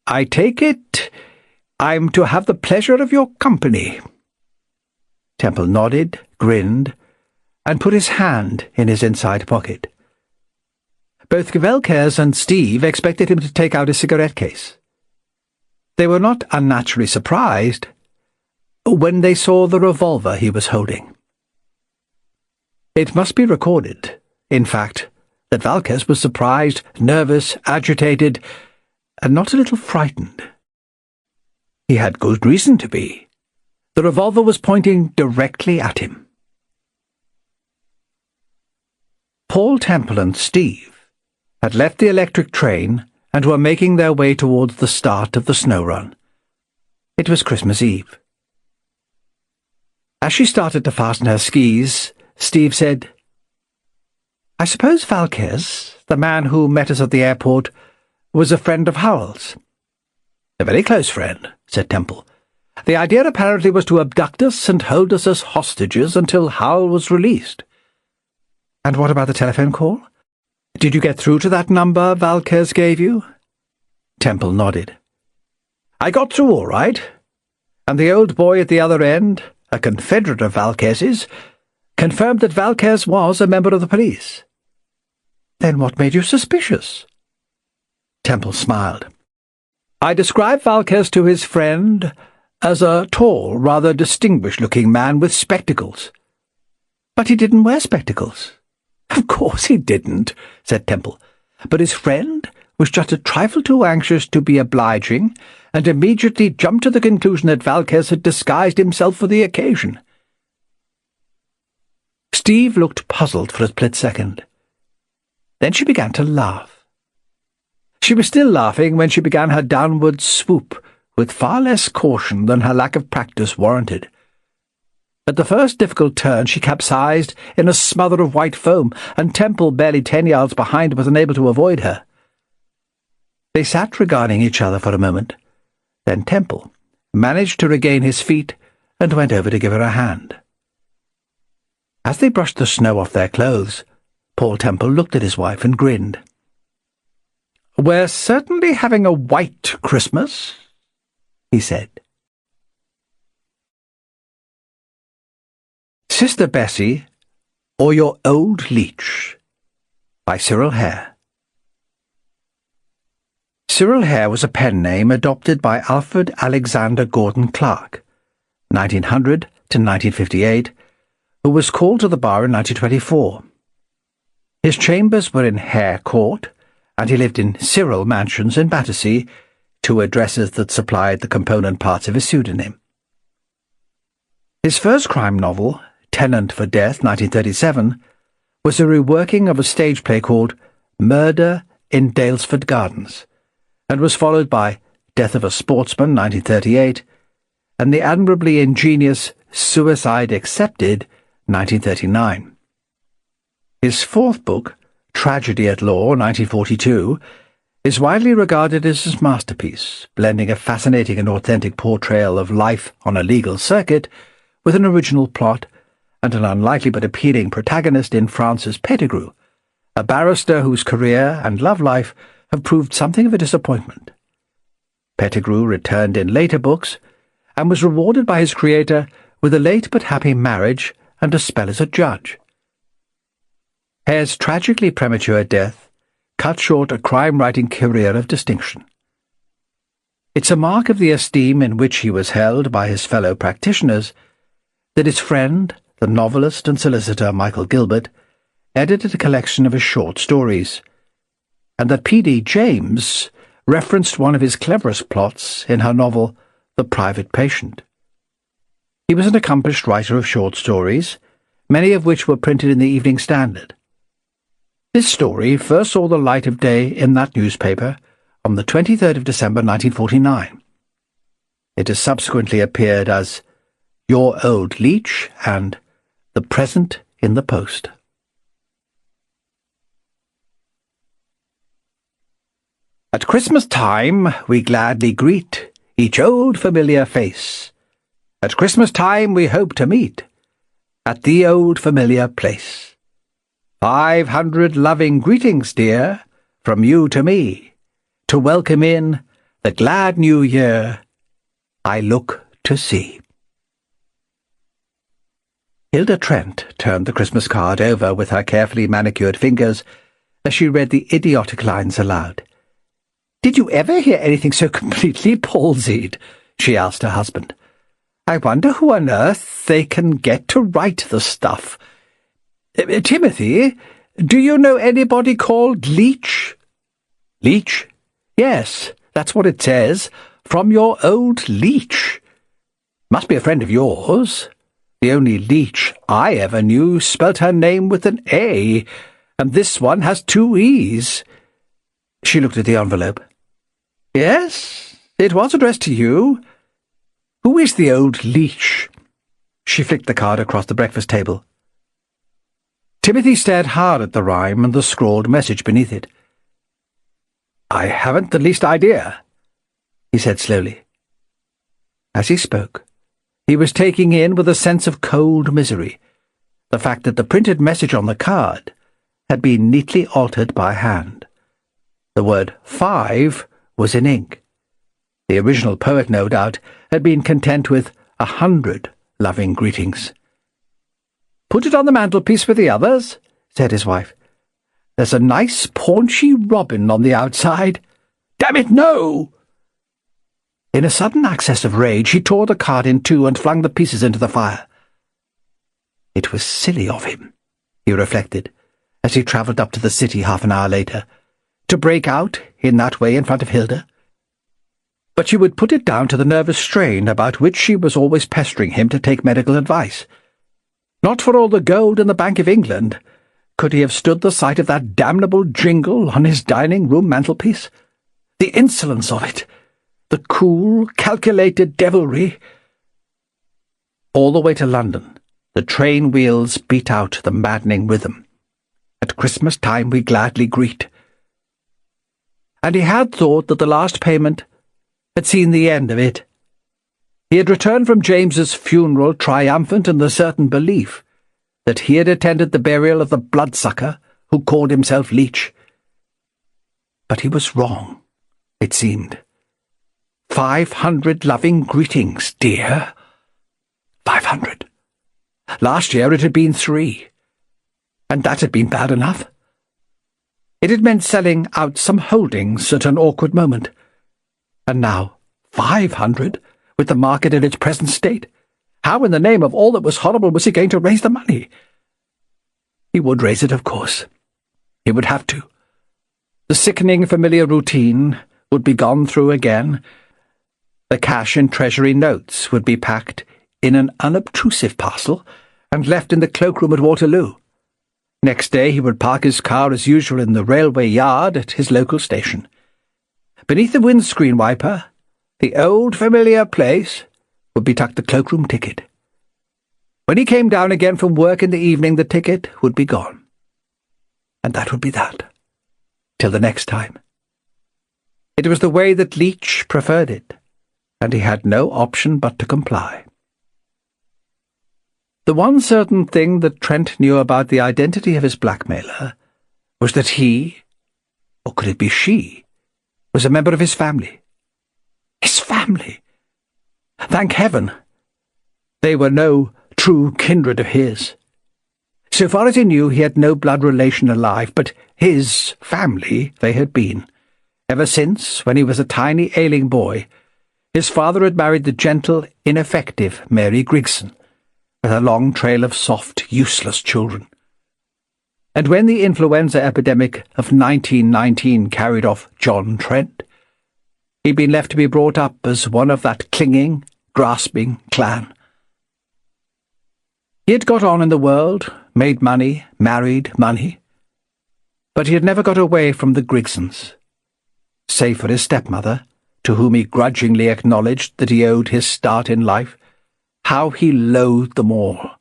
"I take it I'm to have the pleasure of your company." Temple nodded, grinned, and put his hand in his inside pocket. Both Velkes and Steve expected him to take out his cigarette case. They were not unnaturally surprised when they saw the revolver he was holding. It must be recorded, in fact, that Velkes was surprised, nervous, agitated, and not a little frightened. He had good reason to be. The revolver was pointing directly at him. Paul Temple and Steve had left the electric train and were making their way towards the start of the snow run. It was Christmas Eve. As she started to fasten her skis, Steve said, "I suppose Velkes, the man who met us at the airport, was a friend of Howell's." "A very close friend," said Temple. The idea apparently was to abduct us and hold us as hostages until Hal was released. And what about the telephone call? Did you get through to that number Valquez gave you? Temple nodded. I got through all right, and the old boy at the other end, a confederate of Valquez's, confirmed that Valquez was a member of the police. Then what made you suspicious? Temple smiled. I described Valquez to his friend as a tall, rather distinguished-looking man with spectacles. But he didn't wear spectacles. Of course he didn't, said Temple, but his friend was just a trifle too anxious to be obliging and immediately jumped to the conclusion that Valquez had disguised himself for the occasion. Steve looked puzzled for a split second. Then she began to laugh. She was still laughing when she began her downward swoop, with far less caution than her lack of practice warranted. At the first difficult turn she capsized in a smother of white foam, and Temple, barely 10 yards behind, was unable to avoid her. They sat regarding each other for a moment. Then Temple managed to regain his feet and went over to give her a hand. As they brushed the snow off their clothes, Paul Temple looked at his wife and grinned. "We're certainly having a white Christmas," he said. Sister Bessie, or Your Old Leach, by Cyril Hare. Cyril Hare was a pen name adopted by Alfred Alexander Gordon Clark, 1900 to 1958, who was called to the bar in 1924. His chambers were in Hare Court, and he lived in Cyril Mansions in Battersea, two addresses that supplied the component parts of his pseudonym. His first crime novel, Tenant for Death, 1937, was a reworking of a stage play called Murder in Daylesford Gardens, and was followed by Death of a Sportsman, 1938, and the admirably ingenious Suicide Accepted, 1939. His fourth book, Tragedy at Law, 1942, is widely regarded as his masterpiece, blending a fascinating and authentic portrayal of life on a legal circuit with an original plot and an unlikely but appealing protagonist in Francis Pettigrew, a barrister whose career and love life have proved something of a disappointment. Pettigrew returned in later books and was rewarded by his creator with a late but happy marriage and a spell as a judge. Hare's tragically premature death cut short a crime-writing career of distinction. It's a mark of the esteem in which he was held by his fellow practitioners that his friend, the novelist and solicitor Michael Gilbert, edited a collection of his short stories, and that P.D. James referenced one of his cleverest plots in her novel The Private Patient. He was an accomplished writer of short stories, many of which were printed in the Evening Standard. This story first saw the light of day in that newspaper on the 23rd of December 1949. It has subsequently appeared as Your Old Leach and The Present in the Post. At Christmas time we gladly greet each old familiar face. At Christmas time we hope to meet at the old familiar place. 500 loving greetings, dear, from you to me, to welcome in the glad new year I look to see. Hilda Trent turned the Christmas card over with her carefully manicured fingers as she read the idiotic lines aloud. "Did you ever hear anything so completely palsied?" she asked her husband. "I wonder who on earth they can get to write the stuff. Timothy, do you know anybody called Leach?" "Leach? Yes, that's what it says. From your old Leach. Must be a friend of yours. The only Leach I ever knew spelt her name with an A, and this one has 2 E's. She looked at the envelope. "Yes, it was addressed to you. Who is the old Leach?" She flicked the card across the breakfast table. Timothy stared hard at the rhyme and the scrawled message beneath it. "I haven't the least idea," he said slowly. As he spoke, he was taking in with a sense of cold misery the fact that the printed message on the card had been neatly altered by hand. The word 5 was in ink. The original poet, no doubt, had been content with 100 loving greetings. "Put it on the mantelpiece with the others," said his wife. "There's a nice paunchy robin on the outside." "Damn it, no!" In a sudden access of rage, he tore the card in two and flung the pieces into the fire. It was silly of him, he reflected, as he travelled up to the city half an hour later, to break out in that way in front of Hilda. But she would put it down to the nervous strain about which she was always pestering him to take medical advice. Not for all the gold in the Bank of England could he have stood the sight of that damnable jingle on his dining-room mantelpiece. The insolence of it! The cool, calculated devilry! All the way to London, the train wheels beat out the maddening rhythm. "At Christmas time we gladly greet." And he had thought that the last payment had seen the end of it. He had returned from James's funeral triumphant in the certain belief that he had attended the burial of the bloodsucker who called himself Leach. But he was wrong, it seemed. 500 loving greetings, dear. 500. Last year it had been 3, and that had been bad enough. It had meant selling out some holdings at an awkward moment. And now 500, with the market in its present state. How in the name of all that was horrible was he going to raise the money? He would raise it, of course. He would have to. The sickening familiar routine would be gone through again. The cash in Treasury notes would be packed in an unobtrusive parcel and left in the cloakroom at Waterloo. Next day he would park his car as usual in the railway yard at his local station. Beneath the windscreen wiper, the old familiar place, would be tucked the cloakroom ticket. When he came down again from work in the evening, the ticket would be gone. And that would be that, till the next time. It was the way that Leach preferred it, and he had no option but to comply. The one certain thing that Trent knew about the identity of his blackmailer was that he, or could it be she, was a member of his family. His family! Thank heaven! They were no true kindred of his. So far as he knew, he had no blood relation alive, but his family they had been. Ever since, when he was a tiny ailing boy, his father had married the gentle, ineffective Mary Grigson, with a long trail of soft, useless children. And when the influenza epidemic of 1919 carried off John Trent, he'd been left to be brought up as one of that clinging, grasping clan. He had got on in the world, made money, married money, but he had never got away from the Grigsons, save for his stepmother, to whom he grudgingly acknowledged that he owed his start in life. How he loathed them all.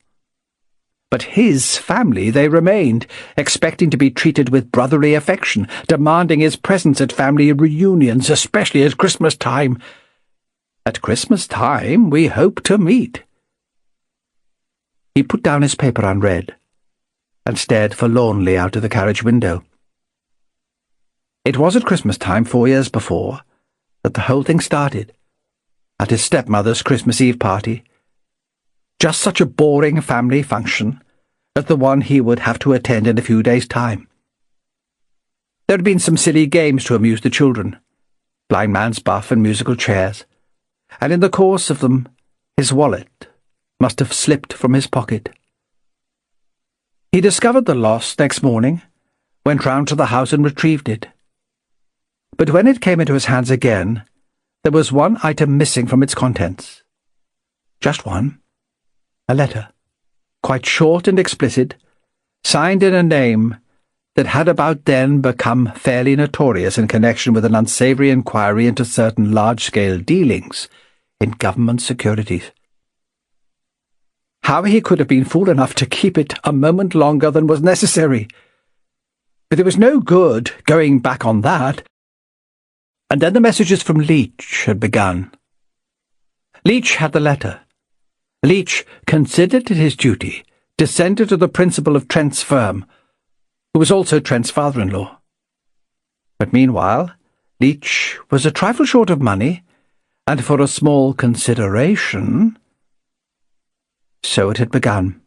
But his family they remained, expecting to be treated with brotherly affection, demanding his presence at family reunions, especially at Christmas time. At Christmas time we hope to meet. He put down his paper unread, and stared forlornly out of the carriage window. It was at Christmas time 4 years before that the whole thing started, at his stepmother's Christmas Eve party. Just such a boring family function as the one he would have to attend in a few days' time. There had been some silly games to amuse the children, blind man's buff and musical chairs, and in the course of them his wallet must have slipped from his pocket. He discovered the loss next morning, went round to the house and retrieved it. But when it came into his hands again, there was one item missing from its contents. Just one. A letter, quite short and explicit, signed in a name that had about then become fairly notorious in connection with an unsavoury inquiry into certain large-scale dealings in government securities. How he could have been fool enough to keep it a moment longer than was necessary. But there was no good going back on that. And then the messages from Leach had begun. Leach had the letter. Leach considered it his duty to send it to the principal of Trent's firm, who was also Trent's father-in-law. But meanwhile, Leach was a trifle short of money, and for a small consideration... So it had begun.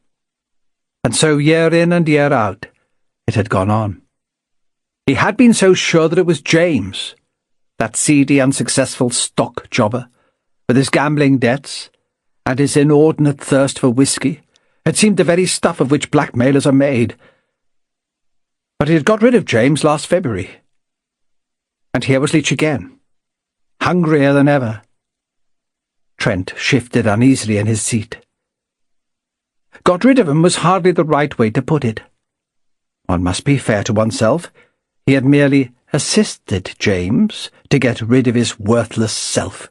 And so year in and year out, it had gone on. He had been so sure that it was James, that seedy, unsuccessful stock jobber, with his gambling debts and his inordinate thirst for whisky, had seemed the very stuff of which blackmailers are made. But he had got rid of James last February. And here was Leach again, hungrier than ever. Trent shifted uneasily in his seat. Got rid of him was hardly the right way to put it. One must be fair to oneself. He had merely assisted James to get rid of his worthless self.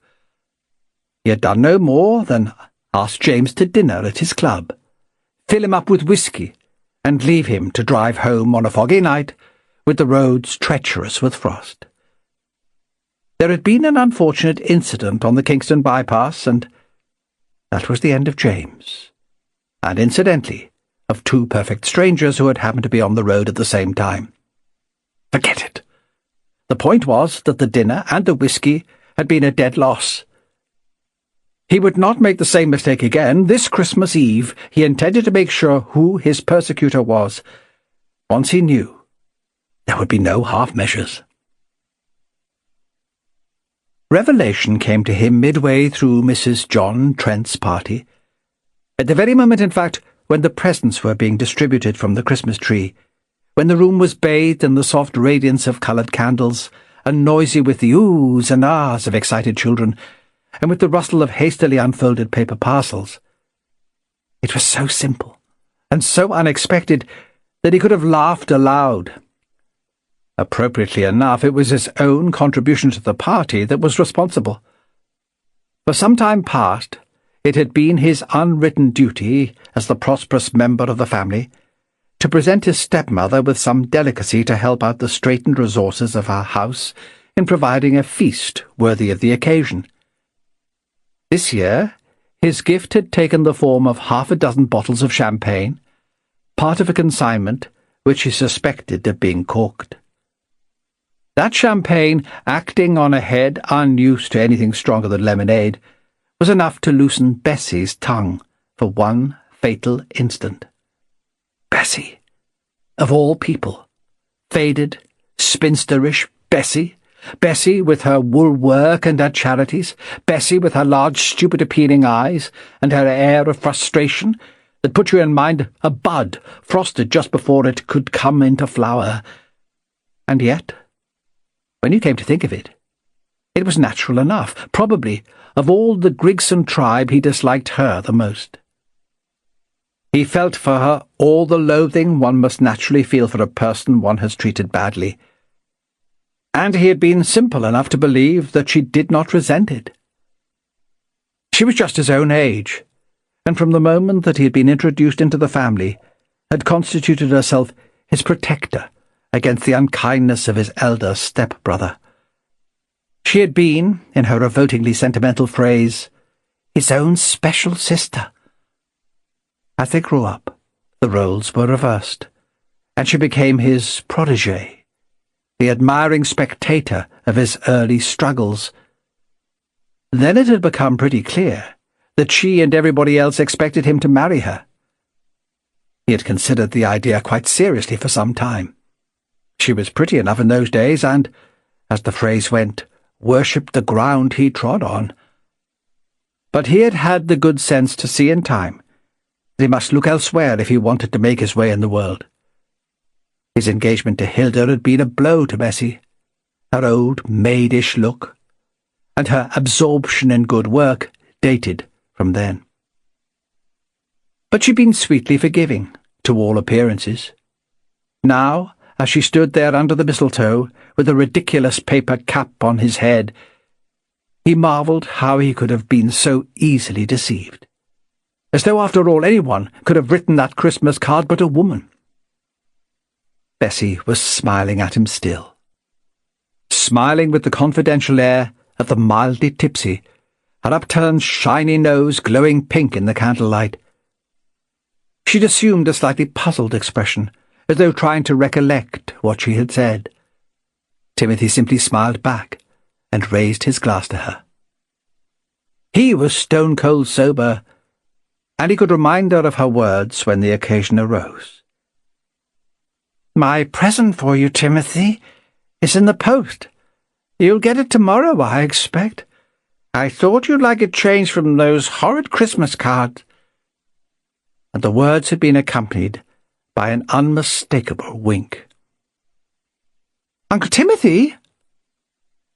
He had done no more than ask James to dinner at his club, fill him up with whisky, and leave him to drive home on a foggy night with the roads treacherous with frost. There had been an unfortunate incident on the Kingston bypass, and that was the end of James. And incidentally, of two perfect strangers who had happened to be on the road at the same time. Forget it. The point was that the dinner and the whisky had been a dead loss. He would not make the same mistake again. This Christmas Eve he intended to make sure who his persecutor was. Once he knew, there would be no half-measures. Revelation came to him midway through Mrs. John Trent's party. At the very moment, in fact, when the presents were being distributed from the Christmas tree, when the room was bathed in the soft radiance of coloured candles, and noisy with the oohs and ahs of excited children, and with the rustle of hastily unfolded paper parcels. It was so simple, and so unexpected, that he could have laughed aloud. Appropriately enough, it was his own contribution to the party that was responsible. For some time past, it had been his unwritten duty, as the prosperous member of the family, to present his stepmother with some delicacy to help out the straitened resources of our house in providing a feast worthy of the occasion. This year, his gift had taken the form of 6 bottles of champagne, part of a consignment which he suspected of being corked. That champagne, acting on a head unused to anything stronger than lemonade, was enough to loosen Bessie's tongue for one fatal instant. Bessie, of all people, faded, spinsterish Bessie, Bessie with her wool work and her charities, Bessie with her large, stupid, appealing eyes, and her air of frustration that put you in mind a bud frosted just before it could come into flower. And yet, when you came to think of it, it was natural enough. Probably, of all the Grigson tribe, he disliked her the most. He felt for her all the loathing one must naturally feel for a person one has treated badly. And he had been simple enough to believe that she did not resent it. She was just his own age, and from the moment that he had been introduced into the family, had constituted herself his protector against the unkindness of his elder step-brother. She had been, in her revoltingly sentimental phrase, his own special sister. As they grew up, the roles were reversed, and she became his protégée, the admiring spectator of his early struggles. Then it had become pretty clear that she and everybody else expected him to marry her. He had considered the idea quite seriously for some time. She was pretty enough in those days and, as the phrase went, worshipped the ground he trod on. But he had had the good sense to see in time that he must look elsewhere if he wanted to make his way in the world. His engagement to Hilda had been a blow to Bessie, her old maidish look, and her absorption in good work dated from then. But she'd been sweetly forgiving, to all appearances. Now, as she stood there under the mistletoe, with a ridiculous paper cap on his head, he marvelled how he could have been so easily deceived. As though, after all, anyone could have written that Christmas card but a woman. Bessie was smiling at him still. Smiling with the confidential air of the mildly tipsy, her upturned shiny nose glowing pink in the candlelight. She'd assumed a slightly puzzled expression, as though trying to recollect what she had said. Timothy simply smiled back and raised his glass to her. He was stone-cold sober, and he could remind her of her words when the occasion arose. "My present for you, Timothy, is in the post. You'll get it tomorrow, I expect. I thought you'd like it changed from those horrid Christmas cards." And the words had been accompanied by an unmistakable wink. "Uncle Timothy!"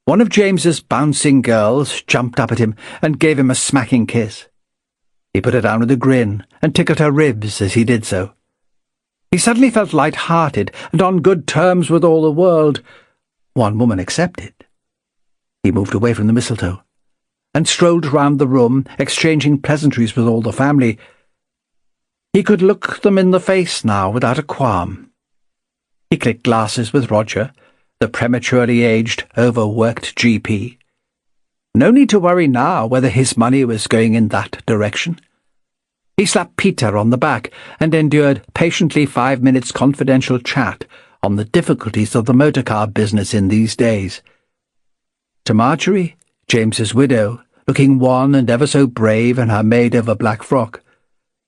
One of James's bouncing girls jumped up at him and gave him a smacking kiss. He put her down with a grin and tickled her ribs as he did so. He suddenly felt light-hearted and on good terms with all the world, one woman excepted. He moved away from the mistletoe and strolled round the room, exchanging pleasantries with all the family. He could look them in the face now without a qualm. He clicked glasses with Roger, the prematurely aged, overworked GP. No need to worry now whether his money was going in that direction. He slapped Peter on the back and endured patiently 5 minutes' confidential chat on the difficulties of the motor-car business in these days. To Marjorie, James's widow, looking wan and ever so brave in her made-over black frock,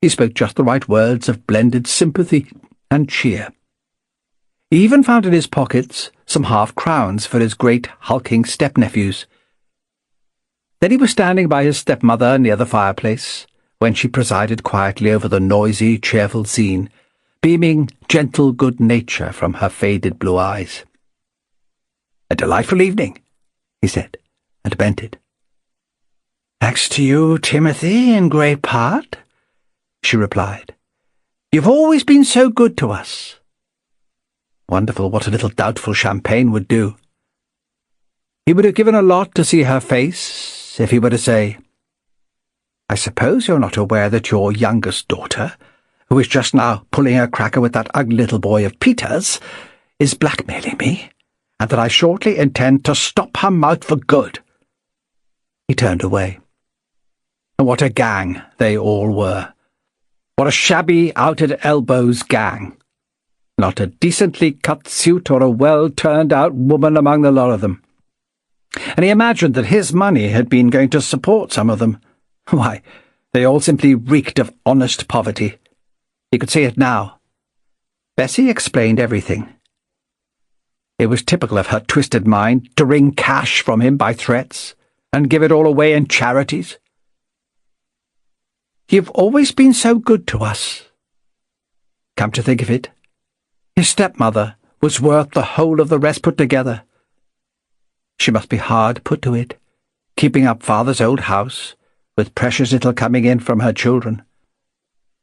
he spoke just the right words of blended sympathy and cheer. He even found in his pockets some half-crowns for his great hulking step-nephews. Then he was standing by his stepmother near the fireplace, when she presided quietly over the noisy, cheerful scene, beaming gentle good nature from her faded blue eyes. "A delightful evening," he said, and bent it. "Thanks to you, Timothy, in great part," she replied. "You've always been so good to us." Wonderful what a little doubtful champagne would do. He would have given a lot to see her face, if he were to say, "I suppose you're not aware that your youngest daughter, who is just now pulling her cracker with that ugly little boy of Peter's, is blackmailing me, and that I shortly intend to stop her mouth for good." He turned away. And what a gang they all were. What a shabby, out-at-elbows gang. Not a decently cut suit or a well-turned-out woman among the lot of them. And he imagined that his money had been going to support some of them. Why, they all simply reeked of honest poverty. He could see it now. Bessie explained everything. It was typical of her twisted mind to wring cash from him by threats and give it all away in charities. "You've always been so good to us." Come to think of it, his stepmother was worth the whole of the rest put together. She must be hard put to it, keeping up father's old house, with precious little coming in from her children.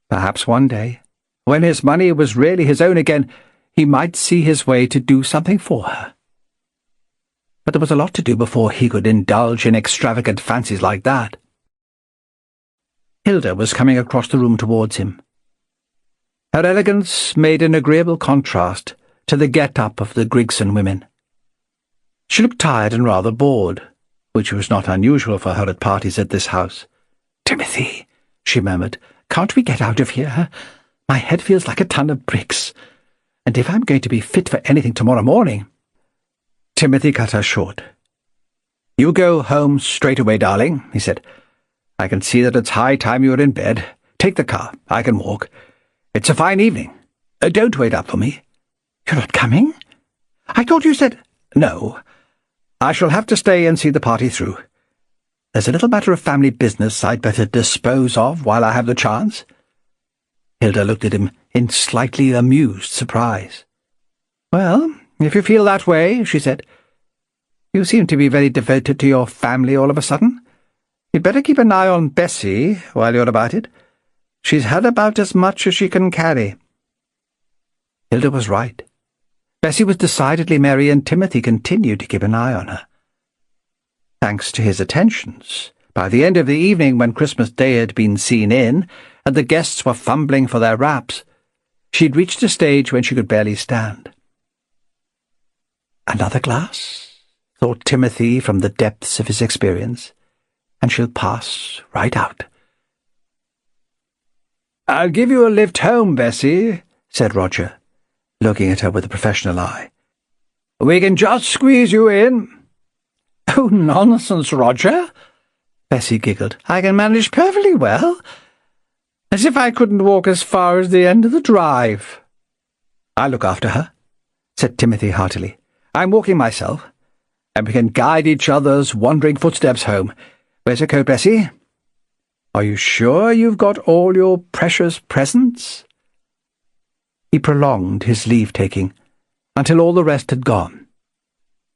Perhaps one day, when his money was really his own again, he might see his way to do something for her. But there was a lot to do before he could indulge in extravagant fancies like that. Hilda was coming across the room towards him. Her elegance made an agreeable contrast to the get-up of the Dickson women. She looked tired and rather bored, which was not unusual for her at parties at this house. "Timothy," she murmured, "can't we get out of here? My head feels like a ton of bricks, and if I'm going to be fit for anything tomorrow morning—" Timothy cut her short. "You go home straight away, darling," he said. "I can see that it's high time you were in bed. Take the car. I can walk. It's a fine evening. Don't wait up for me." "You're not coming? I thought you said—" "No. I shall have to stay and see the party through. There's a little matter of family business I'd better dispose of while I have the chance." Hilda looked at him in slightly amused surprise. "Well, if you feel that way," she said. "You seem to be very devoted to your family all of a sudden. You'd better keep an eye on Bessie while you're about it. She's had about as much as she can carry." Hilda was right. Bessie was decidedly merry, and Timothy continued to keep an eye on her. Thanks to his attentions, by the end of the evening, when Christmas Day had been seen in, and the guests were fumbling for their wraps, she'd reached a stage when she could barely stand. "Another glass?" thought Timothy from the depths of his experience. and she'll pass right out. "I'll give you a lift home, Bessie," said Roger, looking at her with a professional eye. "We can just squeeze you in." "Oh, nonsense, Roger," Bessie giggled. "I can manage perfectly well. As if I couldn't walk as far as the end of the drive." "I'll look after her," said Timothy heartily. "I'm walking myself, and we can guide each other's wandering footsteps home. Where's your coat, Bessie? Are you sure you've got all your precious presents?" He prolonged his leave-taking until all the rest had gone,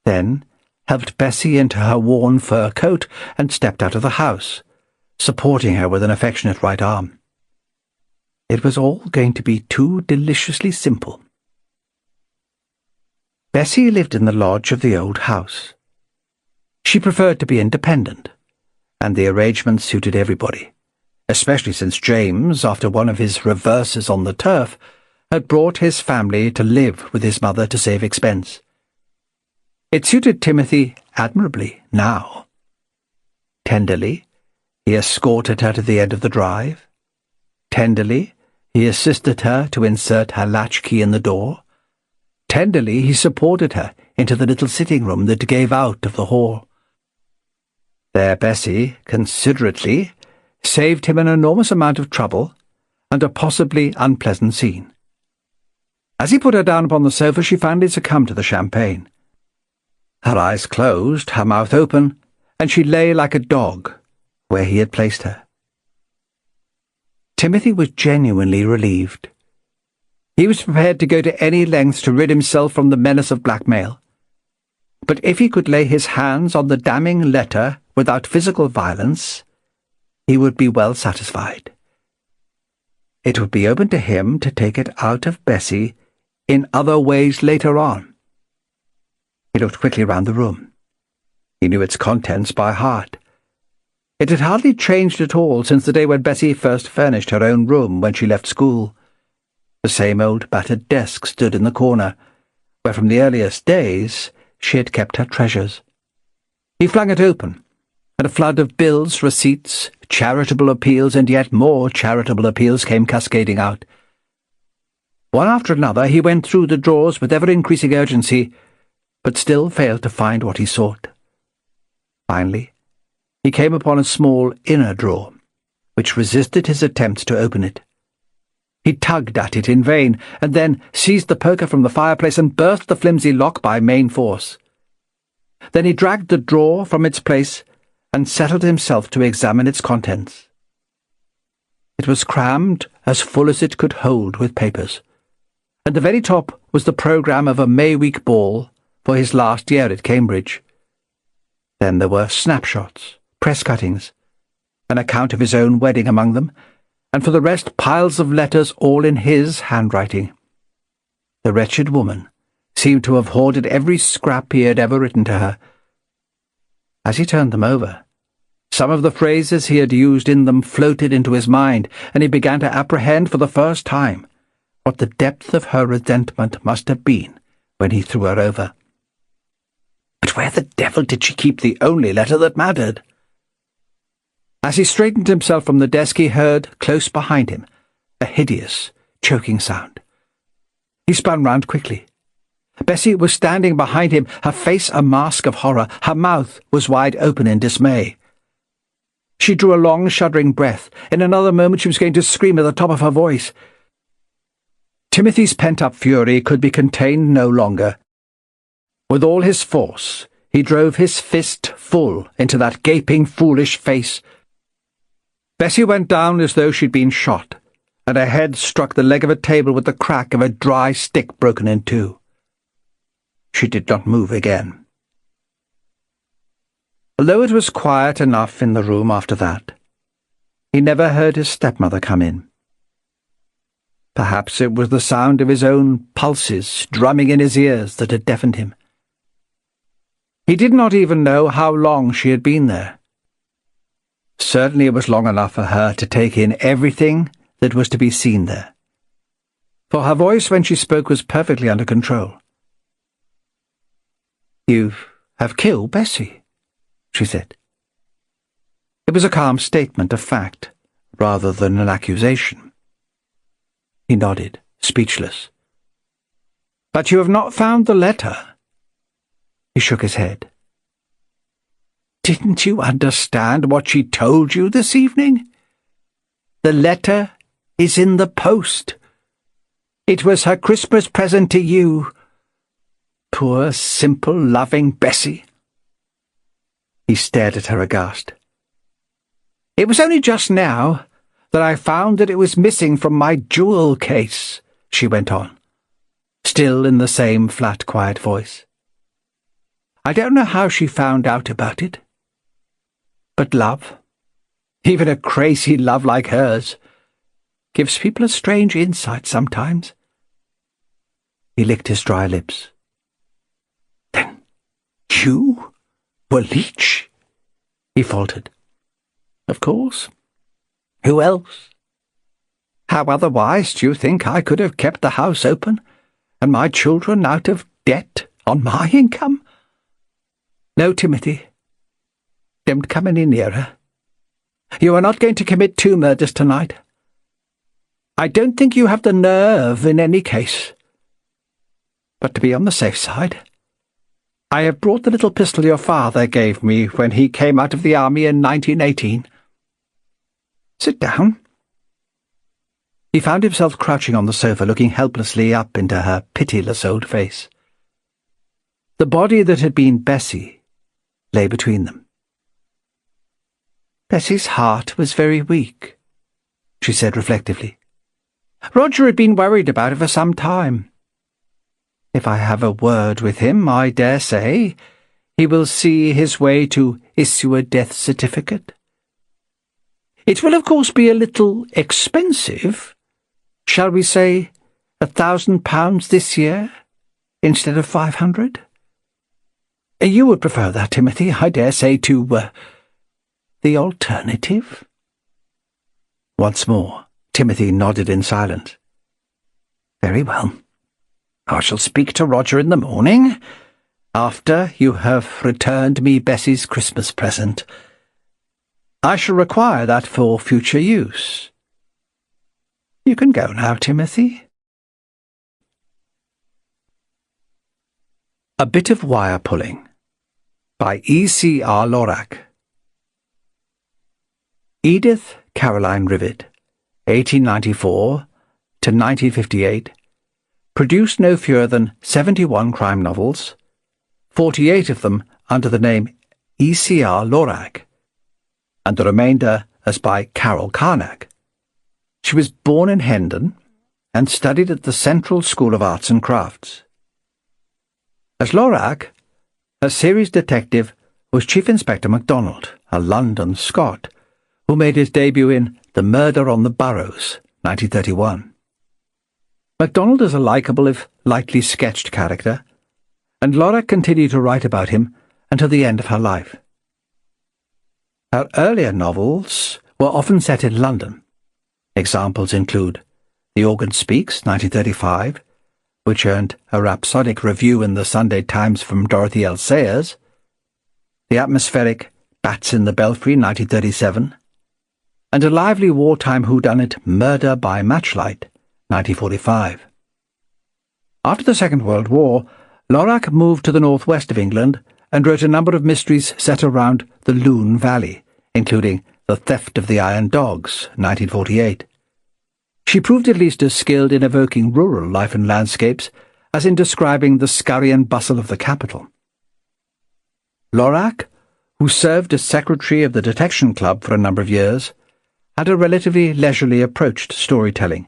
then helped Bessie into her worn fur coat and stepped out of the house, supporting her with an affectionate right arm. It was all going to be too deliciously simple. Bessie lived in the lodge of the old house. She preferred to be independent, and the arrangement suited everybody, especially since James, after one of his reverses on the turf, had brought his family to live with his mother to save expense. It suited Timothy admirably now. Tenderly, he escorted her to the end of the drive. Tenderly, he assisted her to insert her latchkey in the door. Tenderly, he supported her into the little sitting room that gave out of the hall. There Bessie, considerately, saved him an enormous amount of trouble and a possibly unpleasant scene. As he put her down upon the sofa, she finally succumbed to the champagne. Her eyes closed, her mouth open, and she lay like a dog where he had placed her. Timothy was genuinely relieved. He was prepared to go to any lengths to rid himself from the menace of blackmail. But if he could lay his hands on the damning letter without physical violence, he would be well satisfied. It would be open to him to take it out of Bessie in other ways later on. He looked quickly round the room. He knew its contents by heart. It had hardly changed at all since the day when Bessie first furnished her own room when she left school. The same old battered desk stood in the corner, where from the earliest days she had kept her treasures. He flung it open, and a flood of bills, receipts, charitable appeals, and yet more charitable appeals came cascading out. One after another he went through the drawers with ever-increasing urgency, but still failed to find what he sought. Finally, he came upon a small inner drawer, which resisted his attempts to open it. He tugged at it in vain, and then seized the poker from the fireplace and burst the flimsy lock by main force. Then he dragged the drawer from its place and settled himself to examine its contents. It was crammed as full as it could hold with papers. At the very top was the programme of a May week ball for his last year at Cambridge. Then there were snapshots, press cuttings, an account of his own wedding among them, and for the rest piles of letters all in his handwriting. The wretched woman seemed to have hoarded every scrap he had ever written to her. As he turned them over, some of the phrases he had used in them floated into his mind, and he began to apprehend for the first time what the depth of her resentment must have been when he threw her over. But where the devil did she keep the only letter that mattered? As he straightened himself from the desk, he heard, close behind him, a hideous, choking sound. He spun round quickly. Bessie was standing behind him, her face a mask of horror. Her mouth was wide open in dismay. She drew a long, shuddering breath. In another moment she was going to scream at the top of her voice. Timothy's pent-up fury could be contained no longer. With all his force, he drove his fist full into that gaping, foolish face. Bessie went down as though she'd been shot, and her head struck the leg of a table with the crack of a dry stick broken in two. She did not move again. Although it was quiet enough in the room after that, he never heard his stepmother come in. Perhaps it was the sound of his own pulses drumming in his ears that had deafened him. He did not even know how long she had been there. Certainly it was long enough for her to take in everything that was to be seen there, for her voice when she spoke was perfectly under control. "You have killed Bessie," she said. It was a calm statement of fact, rather than an accusation. He nodded, speechless. "But you have not found the letter?" He shook his head. "Didn't you understand what she told you this evening? The letter is in the post. It was her Christmas present to you. Poor, simple, loving Bessie." He stared at her aghast. "It was only just now that I found that it was missing from my jewel case," she went on, still in the same flat, quiet voice. "I don't know how she found out about it. But love, even a crazy love like hers, gives people a strange insight sometimes." He licked his dry lips. "Then you were Leach?" he faltered. "Of course. Who else? How otherwise do you think I could have kept the house open and my children out of debt on my income? No, Timothy. Don't come any nearer. You are not going to commit 2 murders tonight. I don't think you have the nerve in any case. But to be on the safe side, I have brought the little pistol your father gave me when he came out of the army in 1918. Sit down." He found himself crouching on the sofa, looking helplessly up into her pitiless old face. The body that had been Bessie lay between them. "Bessie's heart was very weak," she said reflectively. "Roger had been worried about it for some time. If I have a word with him, I dare say he will see his way to issue a death certificate. It will, of course, be a little expensive. Shall we say £1,000 this year instead of 500? You would prefer that, Timothy, I dare say, to the alternative?" Once more, Timothy nodded in silence. "Very well. I shall speak to Roger in the morning, after you have returned me Bessie's Christmas present. I shall require that for future use. You can go now, Timothy." A Bit of Wire Pulling by E.C.R. Lorac. Edith Caroline Rivet, 1894 to 1958, produced no fewer than 71 crime novels, 48 of them under the name E.C.R. Lorac, and the remainder as by Carol Carnac. She was born in Hendon and studied at the Central School of Arts and Crafts. As Lorac, her series detective was Chief Inspector MacDonald, a London Scot, who made his debut in The Murder on the Burrows, 1931. MacDonald is a likeable if lightly sketched character, and Lorac continued to write about him until the end of her life. Her earlier novels were often set in London. Examples include The Organ Speaks, 1935, which earned a rhapsodic review in the Sunday Times from Dorothy L. Sayers, the atmospheric Bats in the Belfry, 1937, and a lively wartime whodunit Murder by Matchlight, 1945. After the Second World War, Lorac moved to the northwest of England and wrote a number of mysteries set around the Lune Valley, including The Theft of the Iron Dogs, 1948. She proved at least as skilled in evoking rural life and landscapes as in describing the scurry and bustle of the capital. Lorac, who served as secretary of the Detection Club for a number of years, had a relatively leisurely approach to storytelling,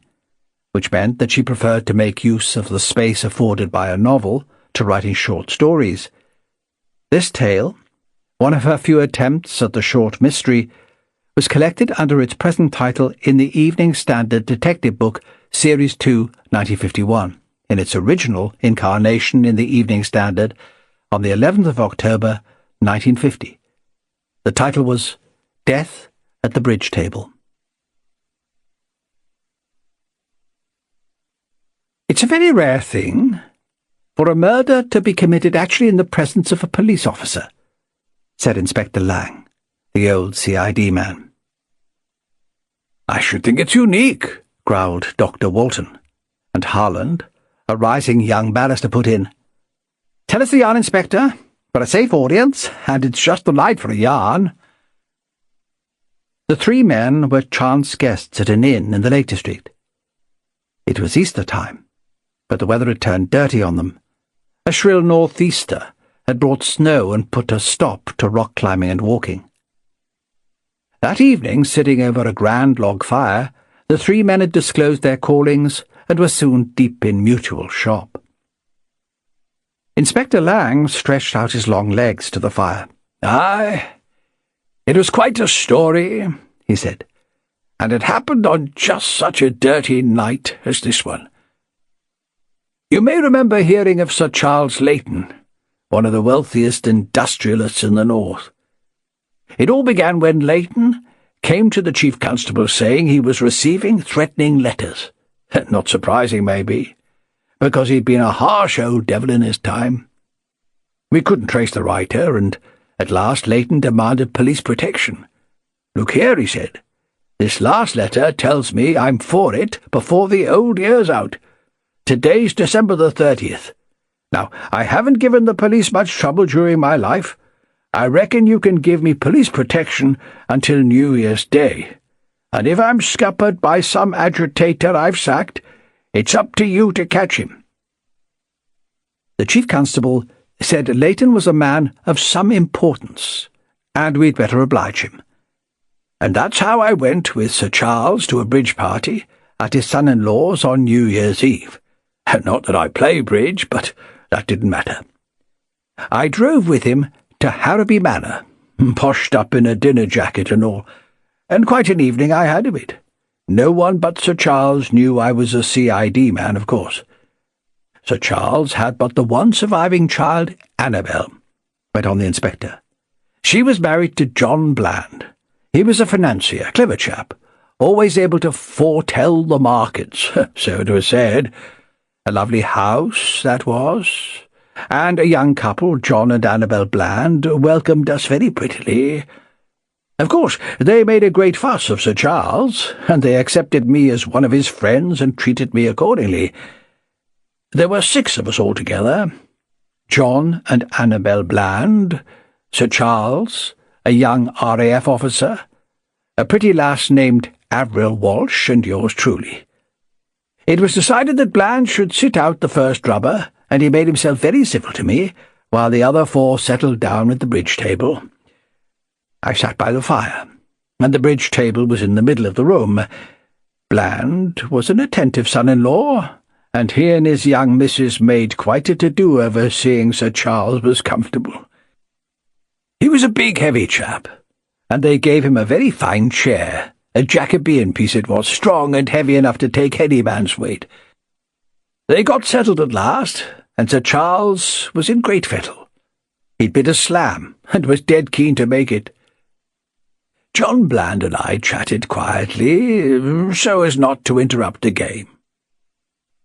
which meant that she preferred to make use of the space afforded by a novel to writing short stories. This tale, one of her few attempts at the short mystery, was collected under its present title in the Evening Standard Detective Book, Series 2, 1951, in its original incarnation in the Evening Standard on the 11th of October, 1950. The title was Death at the Bridge Table. It's a very rare thing for a murder to be committed actually in the presence of a police officer, said Inspector Lang, the old CID man. "I should think it's unique," growled Dr. Walton, and Harland, a rising young barrister, put in, "Tell us the yarn, Inspector, for a safe audience, and it's just the night for a yarn." The three men were chance guests at an inn in the Lake District. It was Easter time, but the weather had turned dirty on them. A shrill northeaster had brought snow and put a stop to rock climbing and walking. That evening, sitting over a grand log fire, the three men had disclosed their callings and were soon deep in mutual shop. Inspector Lang stretched out his long legs to the fire. "Aye, it was quite a story," he said, "and it happened on just such a dirty night as this one. You may remember hearing of Sir Charles Leighton, one of the wealthiest industrialists in the north. It all began when Leighton came to the Chief Constable saying he was receiving threatening letters. Not surprising, maybe, because he'd been a harsh old devil in his time. We couldn't trace the writer, and at last Leighton demanded police protection. 'Look here,' he said, 'this last letter tells me I'm for it before the old year's out. Today's December the 30th. Now, I haven't given the police much trouble during my life. I reckon you can give me police protection until New Year's Day. And if I'm scuppered by some agitator I've sacked, it's up to you to catch him.' The Chief Constable said Leighton was a man of some importance, and we'd better oblige him. And that's how I went with Sir Charles to a bridge party at his son-in-law's on New Year's Eve. Not that I play bridge, but that didn't matter. I drove with him to Harrowby Manor, poshed up in a dinner jacket and all, and quite an evening I had of it. No one but Sir Charles knew I was a CID man, of course. Sir Charles had but the one surviving child, Annabel," went on the inspector. "She was married to John Bland. He was a financier, clever chap, always able to foretell the markets, so it was said. A lovely house, that was, and a young couple, John and Annabel Bland, welcomed us very prettily. Of course, they made a great fuss of Sir Charles, and they accepted me as one of his friends and treated me accordingly. There were 6 of us altogether: John and Annabel Bland, Sir Charles, a young RAF officer, a pretty lass named Avril Walsh, and yours truly. It was decided that Bland should sit out the first rubber, and he made himself very civil to me, while the other 4 settled down at the bridge table. I sat by the fire, and the bridge table was in the middle of the room. Bland was an attentive son-in-law, and he and his young missus made quite a to-do over seeing Sir Charles was comfortable. He was a big, heavy chap, and they gave him a very fine chair. A Jacobean piece it was, strong and heavy enough to take any man's weight. They got settled at last, and Sir Charles was in great fettle. He'd bid a slam, and was dead keen to make it. John Bland and I chatted quietly, so as not to interrupt the game.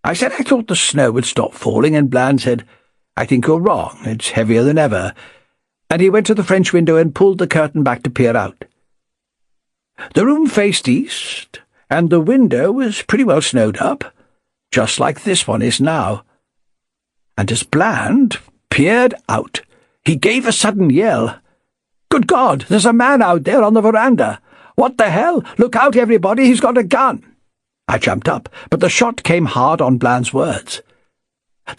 I said I thought the snow would stop falling, and Bland said, 'I think you're wrong, it's heavier than ever,' and he went to the French window and pulled the curtain back to peer out. The room faced east, and the window was pretty well snowed up, just like this one is now. And as Bland peered out, he gave a sudden yell. 'Good God, there's a man out there on the veranda! What the hell? Look out, everybody, he's got a gun!' I jumped up, but the shot came hard on Bland's words.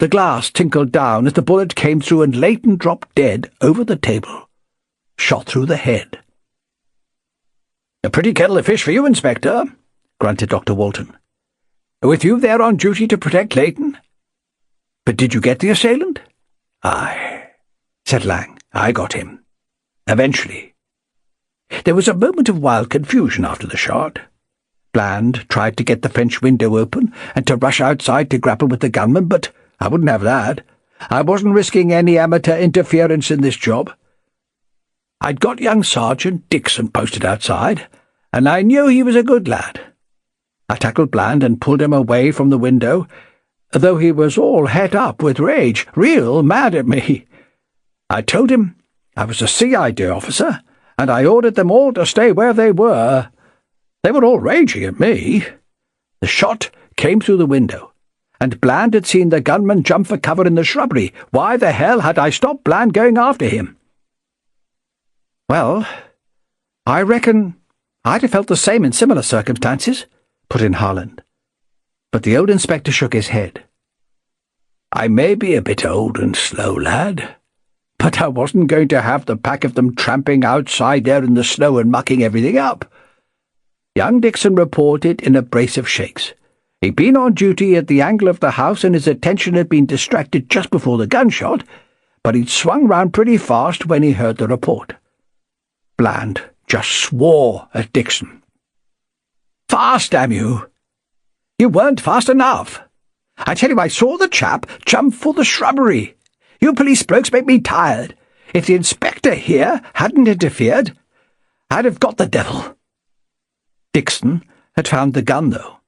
The glass tinkled down as the bullet came through, and Leighton dropped dead over the table, shot through the head. "A pretty kettle of fish for you, Inspector," grunted Dr. Walton. "With you there on duty to protect Leighton? But did you get the assailant?" "Aye," said Lang. "I got him. Eventually." There was a moment of wild confusion after the shot. Bland tried to get the French window open and to rush outside to grapple with the gunman, but I wouldn't have that. I wasn't risking any amateur interference in this job. I'd got young Sergeant Dickson posted outside, and I knew he was a good lad. I tackled Bland and pulled him away from the window, though he was all het up with rage, real mad at me. I told him I was a CID officer, and I ordered them all to stay where they were. They were all raging at me. The shot came through the window, and Bland had seen the gunman jump for cover in the shrubbery. Why the hell had I stopped Bland going after him?" "Well, I reckon I'd have felt the same in similar circumstances," put in Harland. But the old inspector shook his head. "I may be a bit old and slow, lad, but I wasn't going to have the pack of them tramping outside there in the snow and mucking everything up." Young Dickson reported in a brace of shakes. He'd been on duty at the angle of the house and his attention had been distracted just before the gunshot, but he'd swung round pretty fast when he heard the report. Bland just swore at Dickson. "Fast, damn you! You weren't fast enough. I tell you, I saw the chap jump for the shrubbery. You police blokes make me tired. If the inspector here hadn't interfered, I'd have got the devil." Dickson had found the gun, though.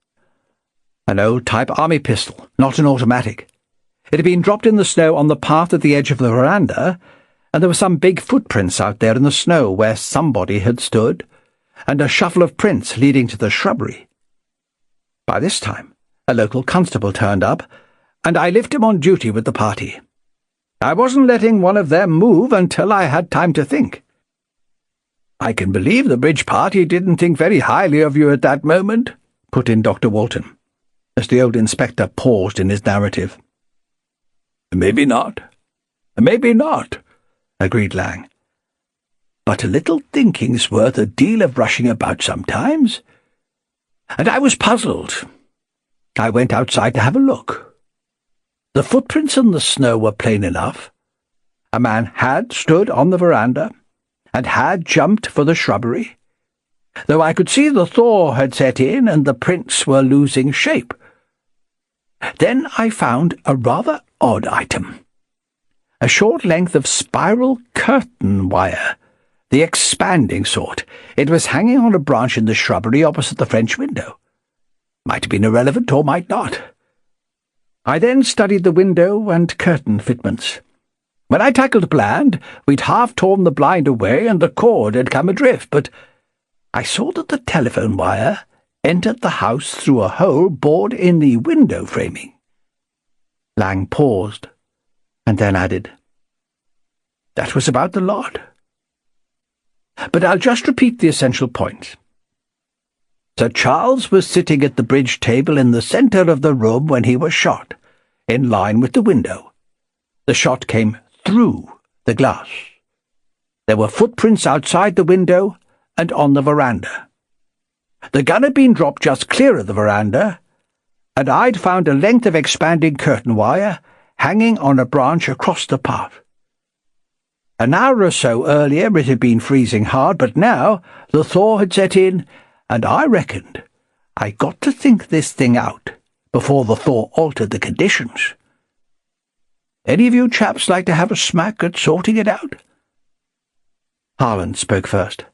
An old-type army pistol, not an automatic. It had been dropped in the snow on the path at the edge of the veranda, and there were some big footprints out there in the snow where somebody had stood, and a shuffle of prints leading to the shrubbery. By this time, a local constable turned up, and I left him on duty with the party. I wasn't letting one of them move until I had time to think. "I can believe the bridge party didn't think very highly of you at that moment," put in Dr. Walton, as the old inspector paused in his narrative. "Maybe not, agreed Lang. "But a little thinking's worth a deal of rushing about sometimes. And I was puzzled. I went outside to have a look. The footprints in the snow were plain enough. A man had stood on the veranda and had jumped for the shrubbery, though I could see the thaw had set in and the prints were losing shape. Then I found a rather odd item. A short length of spiral curtain wire, the expanding sort. It was hanging on a branch in the shrubbery opposite the French window. Might have been irrelevant or might not. I then studied the window and curtain fitments. When I tackled Bland, we'd half torn the blind away and the cord had come adrift, but I saw that the telephone wire entered the house through a hole bored in the window framing." Lang paused, and then added, "That was about the lot. But I'll just repeat the essential points. Sir Charles was sitting at the bridge table in the centre of the room when he was shot, in line with the window. The shot came through the glass. There were footprints outside the window and on the veranda. The gun had been dropped just clear of the veranda, and I'd found a length of expanding curtain wire hanging on a branch across the path. An hour or so earlier it had been freezing hard, but now the thaw had set in, and I reckoned I got to think this thing out before the thaw altered the conditions. Any of you chaps like to have a smack at sorting it out?" Harland spoke first.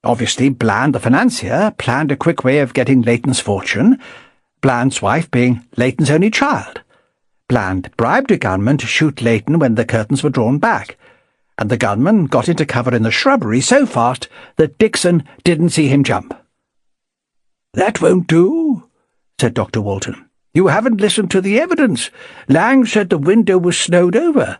"Obviously, Bland, the financier, planned a quick way of getting Leighton's fortune, Bland's wife being Leighton's only child. Bland bribed a gunman to shoot Leighton when the curtains were drawn back, and the gunman got into cover in the shrubbery so fast that Dickson didn't see him jump." "That won't do," said Dr. Walton. "You haven't listened to the evidence. Lang said the window was snowed over,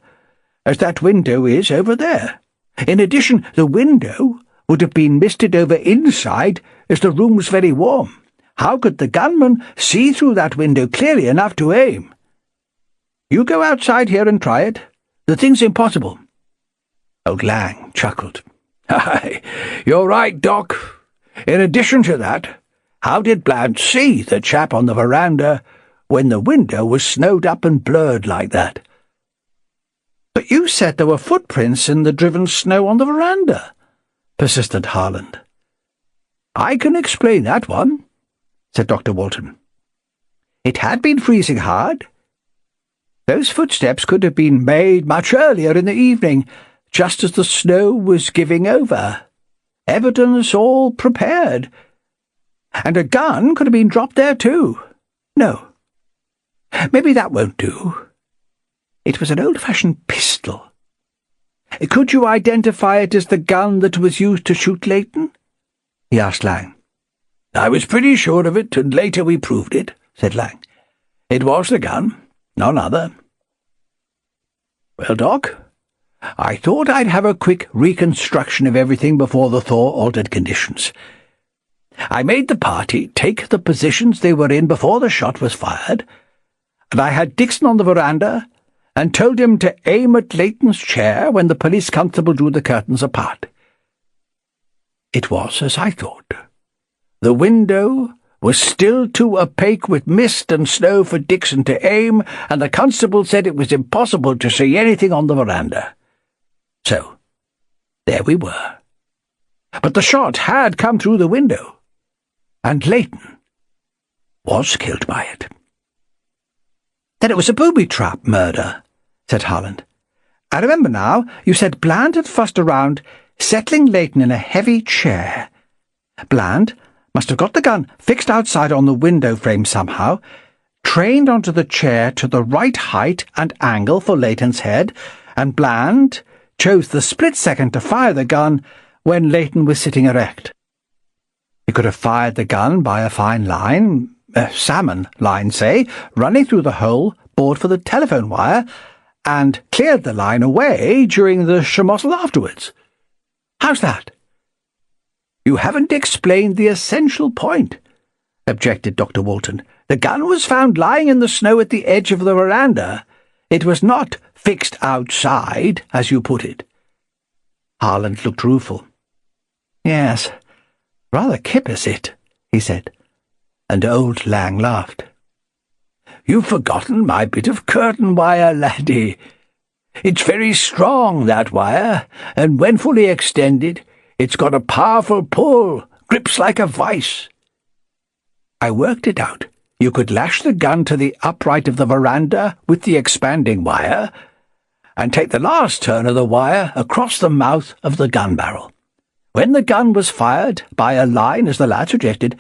as that window is over there. In addition, the window would have been misted over inside, as the room was very warm. How could the gunman see through that window clearly enough to aim? You go outside here and try it. The thing's impossible." Old Lang chuckled. "Aye, you're right, Doc. In addition to that, how did Bland see the chap on the veranda when the window was snowed up and blurred like that?" "But you said there were footprints in the driven snow on the veranda," persisted Harland. "I can explain that one," said Dr. Walton. "It had been freezing hard. Those footsteps could have been made much earlier in the evening, just as the snow was giving over. Evidence all prepared. And a gun could have been dropped there too. No, maybe that won't do. It was an old-fashioned pistol. Could you identify it as the gun that was used to shoot Leighton? He asked Lang. I was pretty sure of it, and later we proved it, said Lang. It was the gun, none other. Well, Doc, I thought I'd have a quick reconstruction of everything before the thaw altered conditions. I made the party take the positions they were in before the shot was fired, and I had Dickson on the veranda and told him to aim at Leighton's chair when the police constable drew the curtains apart. It was as I thought. The window was still too opaque with mist and snow for Dickson to aim, and the constable said it was impossible to see anything on the veranda. So, there we were. But the shot had come through the window, and Leighton was killed by it. Then it was a booby-trap murder, said Harland. I remember now, you said Bland had fussed around, settling Leighton in a heavy chair. Bland must have got the gun fixed outside on the window frame somehow, trained onto the chair to the right height and angle for Leighton's head, and Bland chose the split second to fire the gun when Leighton was sitting erect. He could have fired the gun by a fine line, a salmon line, say, running through the hole bored for the telephone wire, and cleared the line away during the schmozzle afterwards. How's that? You haven't explained the essential point, objected Dr. Walton. The gun was found lying in the snow at the edge of the veranda. It was not fixed outside, as you put it. Harland looked rueful. Yes, rather kippers it, he said, and old Lang laughed. You've forgotten my bit of curtain wire, laddie. It's very strong, that wire, and when fully extended, it's got a powerful pull, grips like a vice. I worked it out. You could lash the gun to the upright of the veranda with the expanding wire, and take the last turn of the wire across the mouth of the gun barrel. When the gun was fired by a line as the lad suggested,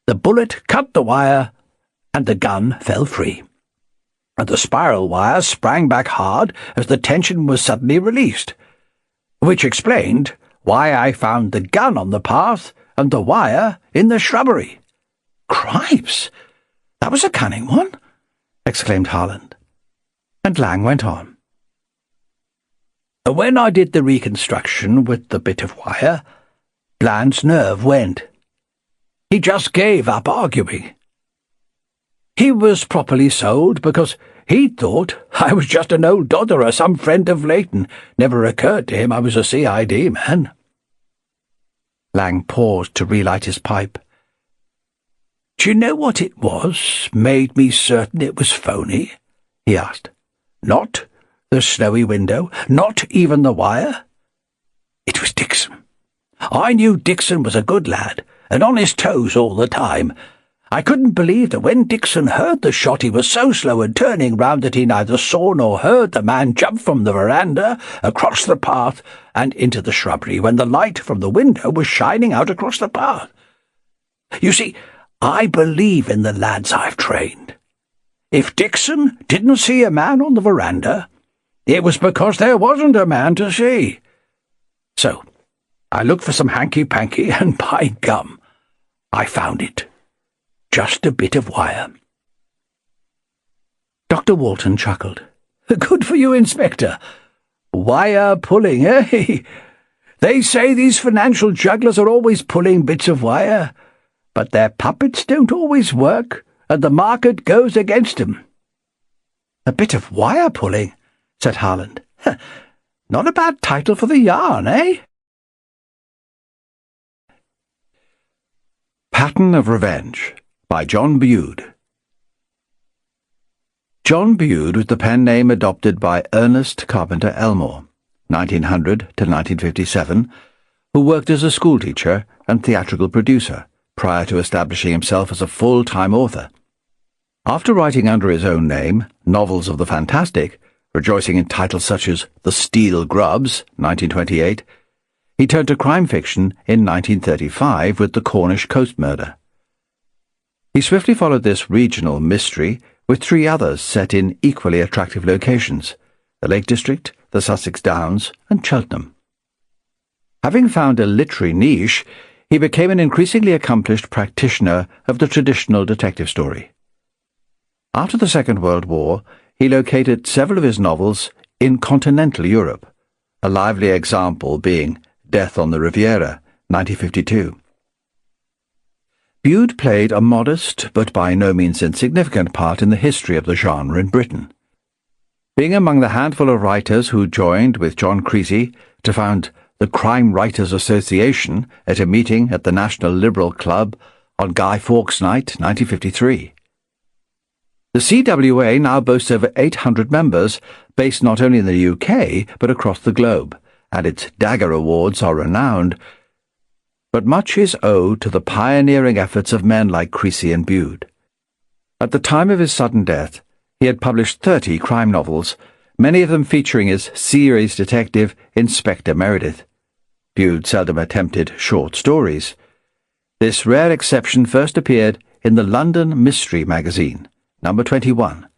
the bullet cut the wire, and the gun fell free. And the spiral wire sprang back hard as the tension was suddenly released, which explained why I found the gun on the path and the wire in the shrubbery. Cripes! That was a cunning one, exclaimed Harland. And Lang went on. When I did the reconstruction with the bit of wire, Bland's nerve went. He just gave up arguing. He was properly sold because he thought I was just an old dodder or some friend of Leighton. Never occurred to him I was a CID man. Lang paused to relight his pipe. Do you know what it was made me certain it was phony? He asked. Not the snowy window, not even the wire. It was Dickson. I knew Dickson was a good lad, and on his toes all the time. I couldn't believe that when Dickson heard the shot he was so slow in turning round that he neither saw nor heard the man jump from the veranda, across the path, and into the shrubbery when the light from the window was shining out across the path. You see, I believe in the lads I've trained. If Dickson didn't see a man on the veranda, it was because there wasn't a man to see. So, I looked for some hanky-panky, and by gum, I found it. Just a bit of wire. Dr. Walton chuckled. Good for you, Inspector. Wire pulling, eh? They say these financial jugglers are always pulling bits of wire, but their puppets don't always work, and the market goes against 'em. A bit of wire pulling, said Harland. Not a bad title for the yarn, eh? Pattern of Revenge by John Bude. John Bude was the pen name adopted by Ernest Carpenter Elmore, 1900 to 1957, who worked as a schoolteacher and theatrical producer prior to establishing himself as a full-time author. After writing under his own name novels of the fantastic, rejoicing in titles such as The Steel Grubs, 1928, he turned to crime fiction in 1935 with The Cornish Coast Murder. He swiftly followed this regional mystery with 3 others set in equally attractive locations: the Lake District, the Sussex Downs, and Cheltenham. Having found a literary niche, he became an increasingly accomplished practitioner of the traditional detective story. After the Second World War, he located several of his novels in continental Europe, a lively example being Death on the Riviera, 1952. Bude played a modest but by no means insignificant part in the history of the genre in Britain. Being among the handful of writers who joined with John Creasy to found the Crime Writers Association at a meeting at the National Liberal Club on Guy Fawkes Night, 1953. The CWA now boasts over 800 members, based not only in the UK but across the globe, and its Dagger Awards are renowned. But much is owed to the pioneering efforts of men like Creasy and Bude. At the time of his sudden death, he had published 30 crime novels, many of them featuring his series detective Inspector Meredith. Bude seldom attempted short stories. This rare exception first appeared in the London Mystery magazine, number 21,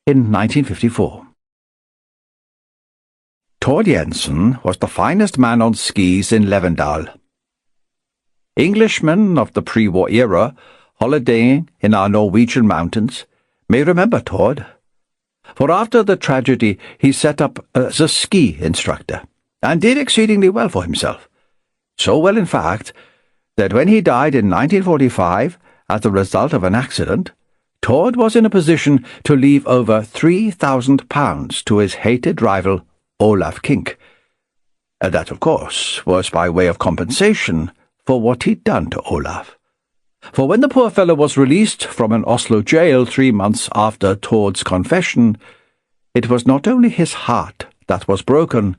in 1954. Tord Jensen was the finest man on skis in Levendal. Englishmen of the pre-war era, holidaying in our Norwegian mountains, may remember Tord. For after the tragedy he set up as a ski instructor, and did exceedingly well for himself. So well, in fact, that when he died in 1945, as the result of an accident, Tord was in a position to leave over £3,000 to his hated rival, Olaf Kink. And that, of course, was by way of compensation for what he'd done to Olaf. For when the poor fellow was released from an Oslo jail 3 months after Tord's confession, it was not only his heart that was broken,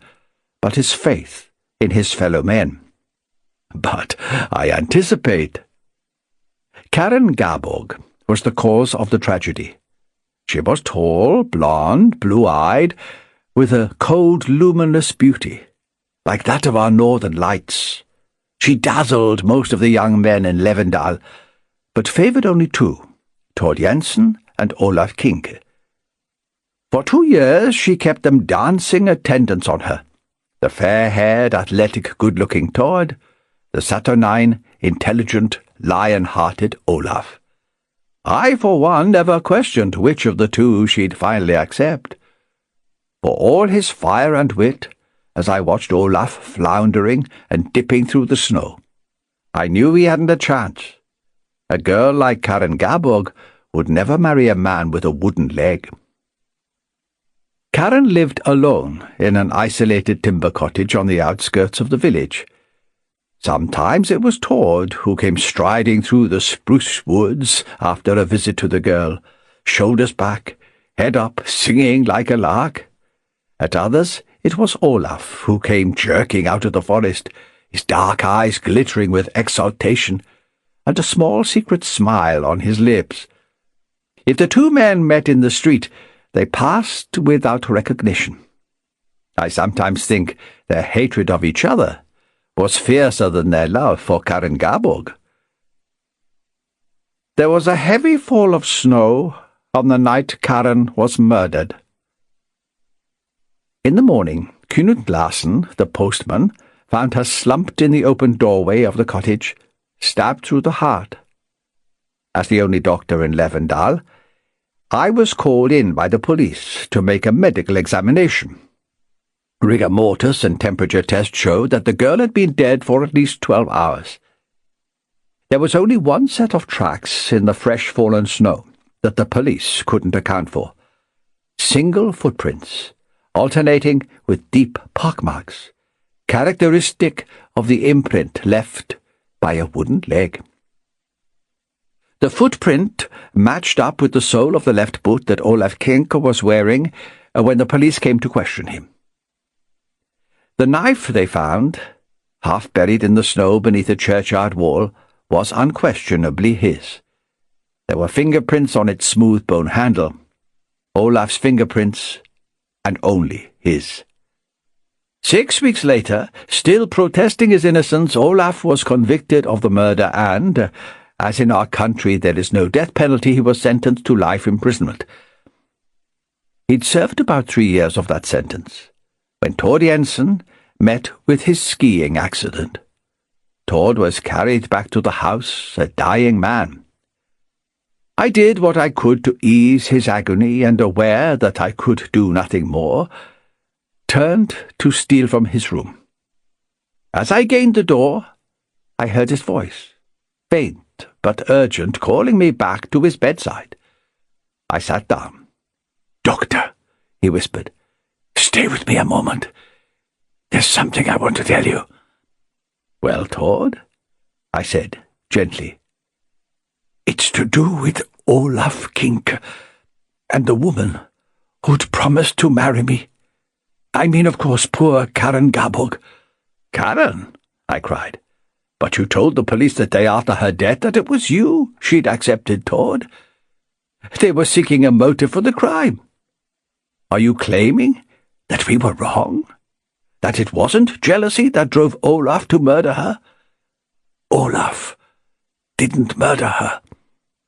but his faith in his fellow men. But I anticipate. Karen Garborg was the cause of the tragedy. She was tall, blonde, blue-eyed, with a cold, luminous beauty, like that of our northern lights. She dazzled most of the young men in Levendal, but favoured only two, Tord Jensen and Olaf Kink. For 2 years she kept them dancing attendance on her, the fair-haired, athletic, good-looking Tord, the saturnine, intelligent, lion-hearted Olaf. I, for one, never questioned which of the two she'd finally accept. For all his fire and wit, as I watched Olaf floundering and dipping through the snow, I knew he hadn't a chance. A girl like Karen Garborg would never marry a man with a wooden leg. Karen lived alone in an isolated timber cottage on the outskirts of the village. Sometimes it was Tord who came striding through the spruce woods after a visit to the girl, shoulders back, head up, singing like a lark. At others, it was Olaf who came jerking out of the forest, his dark eyes glittering with exultation, and a small secret smile on his lips. If the two men met in the street, they passed without recognition. I sometimes think their hatred of each other was fiercer than their love for Karen Garborg. There was a heavy fall of snow on the night Karen was murdered. In the morning, Knut Larsen, the postman, found her slumped in the open doorway of the cottage, stabbed through the heart. As the only doctor in Levendal, I was called in by the police to make a medical examination. Rigor mortis and temperature test showed that the girl had been dead for at least 12 hours. There was only one set of tracks in the fresh fallen snow that the police couldn't account for. Single footprints, alternating with deep pockmarks, characteristic of the imprint left by a wooden leg. The footprint matched up with the sole of the left boot that Olaf Kink was wearing when the police came to question him. The knife they found, half buried in the snow beneath a churchyard wall, was unquestionably his. There were fingerprints on its smooth bone handle, Olaf's fingerprints, and only his. 6 weeks later, still protesting his innocence, Olaf was convicted of the murder and, as in our country there is no death penalty, he was sentenced to life imprisonment. He'd served about 3 years of that sentence, when Tord Jensen met with his skiing accident. Tord was carried back to the house a dying man. I did what I could to ease his agony, and aware that I could do nothing more, turned to steal from his room. As I gained the door, I heard his voice, faint but urgent, calling me back to his bedside. I sat down. "Doctor," he whispered, "stay with me a moment. There's something I want to tell you." "Well, Tord?" I said, gently. "It's to do with Olaf Kink and the woman who'd promised to marry me. I mean, of course, poor Karen Gabog." "Karen?" I cried. "But you told the police the day after her death that it was you she'd accepted, Tord. They were seeking a motive for the crime. Are you claiming that we were wrong? That it wasn't jealousy that drove Olaf to murder her?" "Olaf didn't murder her,"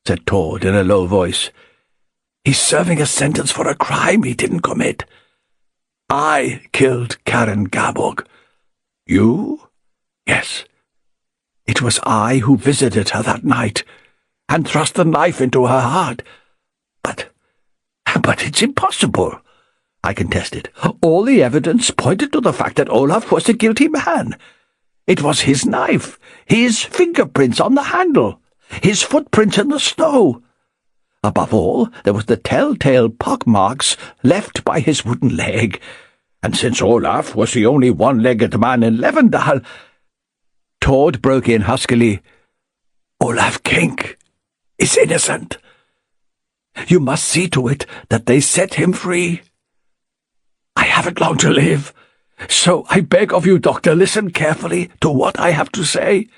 said Tord in a low voice. "He's serving a sentence for a crime he didn't commit. I killed Karen Gabog." "You?" "Yes. It was I who visited her that night and thrust the knife into her heart. But it's impossible," I contested. "All the evidence pointed to the fact that Olaf was the guilty man. It was his knife, his fingerprints on the handle, his footprints in the snow. Above all, there was the telltale pockmarks left by his wooden leg. And since Olaf was the only one-legged man in Levendal—" Tord broke in huskily, "Olaf Kink is innocent. You must see to it that they set him free. I haven't long to live, so I beg of you, Doctor, listen carefully to what I have to say.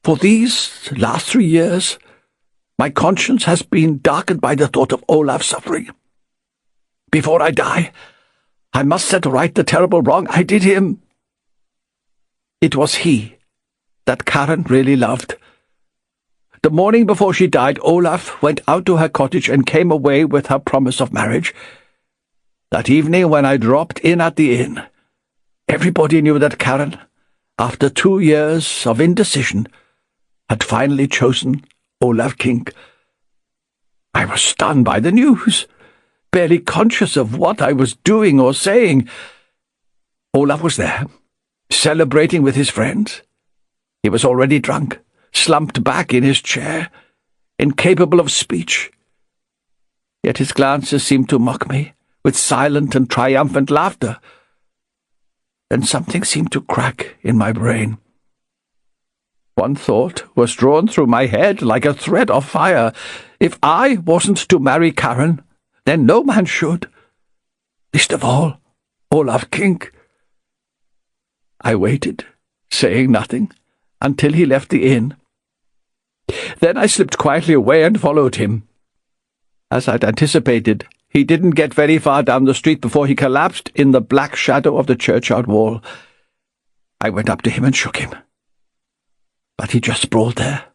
For these last 3 years, my conscience has been darkened by the thought of Olaf's suffering. Before I die, I must set right the terrible wrong I did him. It was he that Karen really loved. The morning before she died, Olaf went out to her cottage and came away with her promise of marriage. That evening, when I dropped in at the inn, everybody knew that Karen, after 2 years of indecision, had finally chosen Olaf Kink. I was stunned by the news, barely conscious of what I was doing or saying. Olaf was there, celebrating with his friends. He was already drunk, slumped back in his chair, incapable of speech. Yet his glances seemed to mock me with silent and triumphant laughter. Then something seemed to crack in my brain. One thought was drawn through my head like a thread of fire. If I wasn't to marry Karen, then no man should. Least of all, Olaf Kink. I waited, saying nothing, until he left the inn. Then I slipped quietly away and followed him. As I'd anticipated, he didn't get very far down the street before he collapsed in the black shadow of the churchyard wall. I went up to him and shook him. But he just sprawled there,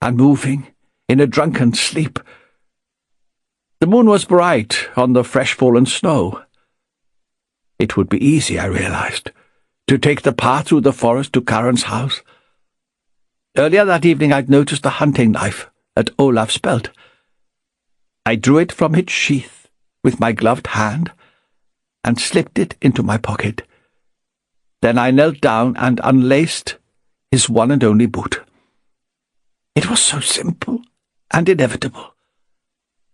unmoving, in a drunken sleep. The moon was bright on the fresh-fallen snow. It would be easy, I realized, to take the path through the forest to Karen's house. Earlier that evening I'd noticed the hunting knife at Olaf's belt. I drew it from its sheath with my gloved hand and slipped it into my pocket. Then I knelt down and unlaced his one and only boot. It was so simple and inevitable.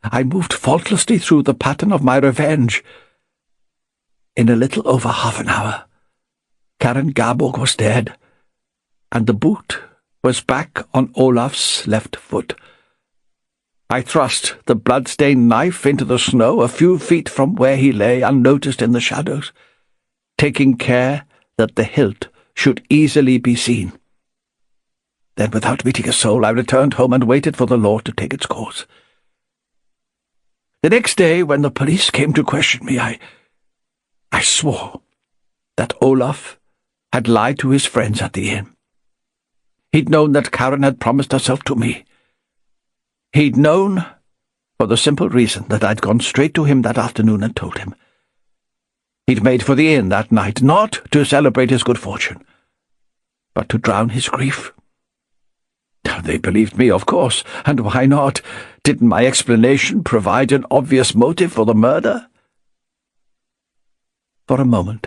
I moved faultlessly through the pattern of my revenge. In a little over half an hour, Karen Gabog was dead, and the boot was back on Olaf's left foot. I thrust the blood-stained knife into the snow a few feet from where he lay unnoticed in the shadows, taking care that the hilt should easily be seen. Then, without meeting a soul, I returned home and waited for the law to take its course. The next day, when the police came to question me, I swore that Olaf had lied to his friends at the inn. He'd known that Karen had promised herself to me. He'd known for the simple reason that I'd gone straight to him that afternoon and told him. He'd made for the inn that night, not to celebrate his good fortune, but to drown his grief. They believed me, of course, and why not? Didn't my explanation provide an obvious motive for the murder? For a moment,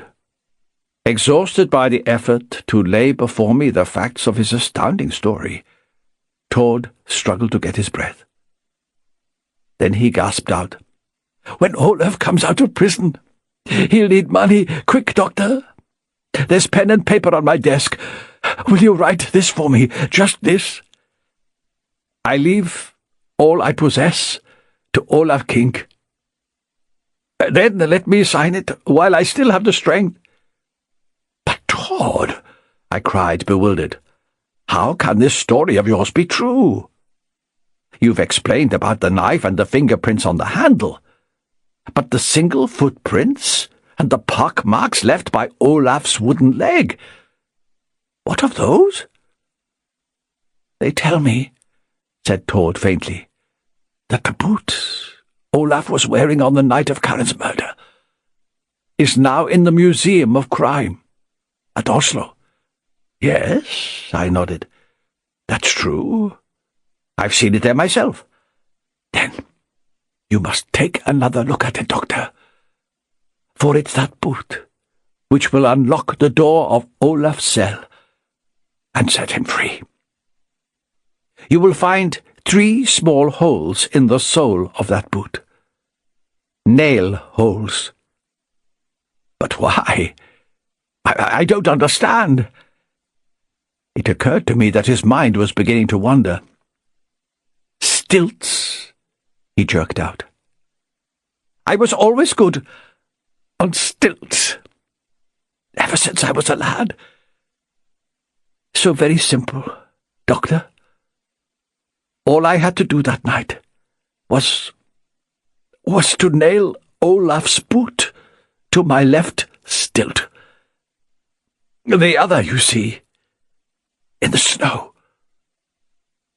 exhausted by the effort to lay before me the facts of his astounding story, Todd struggled to get his breath. Then he gasped out, "When Olaf comes out of prison, he'll need money. Quick, Doctor! There's pen and paper on my desk. Will you write this for me? Just this? I leave all I possess to Olaf King. Then let me sign it while I still have the strength." "But, Todd," I cried, bewildered, "how can this story of yours be true? You've explained about the knife and the fingerprints on the handle, but the single footprints and the pock marks left by Olaf's wooden leg, what of those?" "They tell me," said Todd faintly, "that the boot Olaf was wearing on the night of Karen's murder is now in the Museum of Crime at Oslo." "Yes," I nodded. "That's true. I've seen it there myself." "Then you must take another look at it, Doctor, for it's that boot which will unlock the door of Olaf's cell and set him free. You will find 3 small holes in the sole of that boot. Nail holes." "But why? I don't understand." It occurred to me that his mind was beginning to wander. "Stilts," he jerked out. "I was always good on stilts, ever since I was a lad. So very simple, Doctor. All I had to do that night was to nail Olaf's boot to my left stilt. The other, you see, in the snow,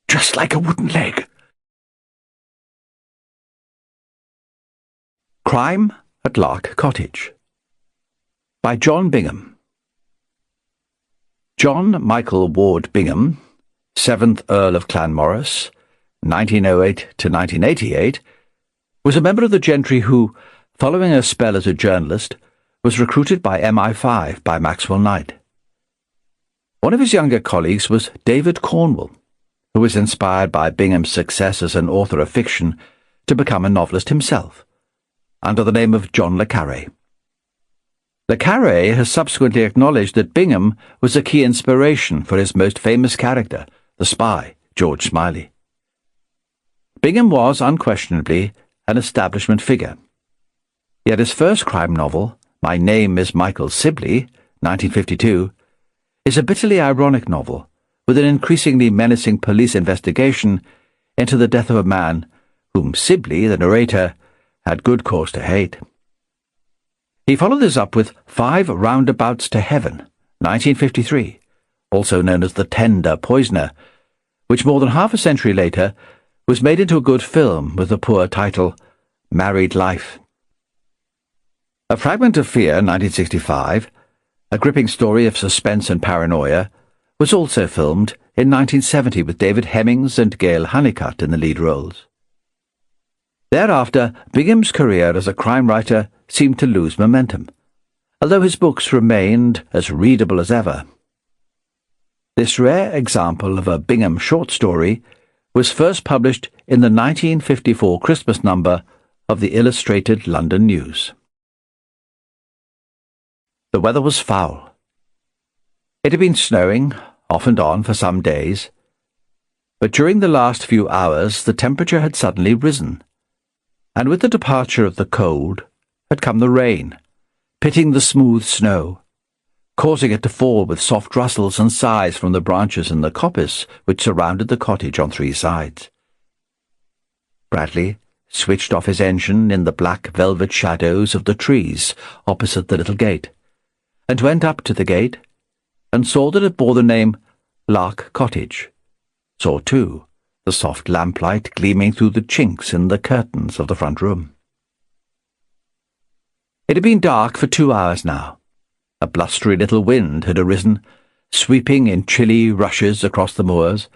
just like a wooden leg." Crime at Lark Cottage by John Bingham. John Michael Ward Bingham, 7th Earl of Clanmorris, 1908 to 1988, was a member of the gentry who, following a spell as a journalist, was recruited by MI5 by Maxwell Knight. One of his younger colleagues was David Cornwell, who was inspired by Bingham's success as an author of fiction to become a novelist himself, under the name of John le Carré. Le Carré has subsequently acknowledged that Bingham was a key inspiration for his most famous character, the spy, George Smiley. Bingham was, unquestionably, an establishment figure. Yet his first crime novel, My Name is Michael Sibley, 1952, is a bitterly ironic novel with an increasingly menacing police investigation into the death of a man whom Sibley, the narrator, had good cause to hate. He followed this up with 5 Roundabouts to Heaven, 1953, also known as The Tender Poisoner, which more than half a century later was made into a good film with the poor title Married Life. A Fragment of Fear, 1965, a gripping story of suspense and paranoia, was also filmed in 1970 with David Hemmings and Gail Honeycutt in the lead roles. Thereafter, Bingham's career as a crime writer seemed to lose momentum, although his books remained as readable as ever. This rare example of a Bingham short story was first published in the 1954 Christmas number of the Illustrated London News. The weather was foul. It had been snowing, off and on, for some days, but during the last few hours the temperature had suddenly risen, and with the departure of the cold had come the rain, pitting the smooth snow, causing it to fall with soft rustles and sighs from the branches and the coppice which surrounded the cottage on 3 sides. Bradley switched off his engine in the black velvet shadows of the trees opposite the little gate, and went up to the gate, and saw that it bore the name Lark Cottage, saw, too, the soft lamplight gleaming through the chinks in the curtains of the front room. It had been dark for 2 hours now. A blustery little wind had arisen, sweeping in chilly rushes across the moors,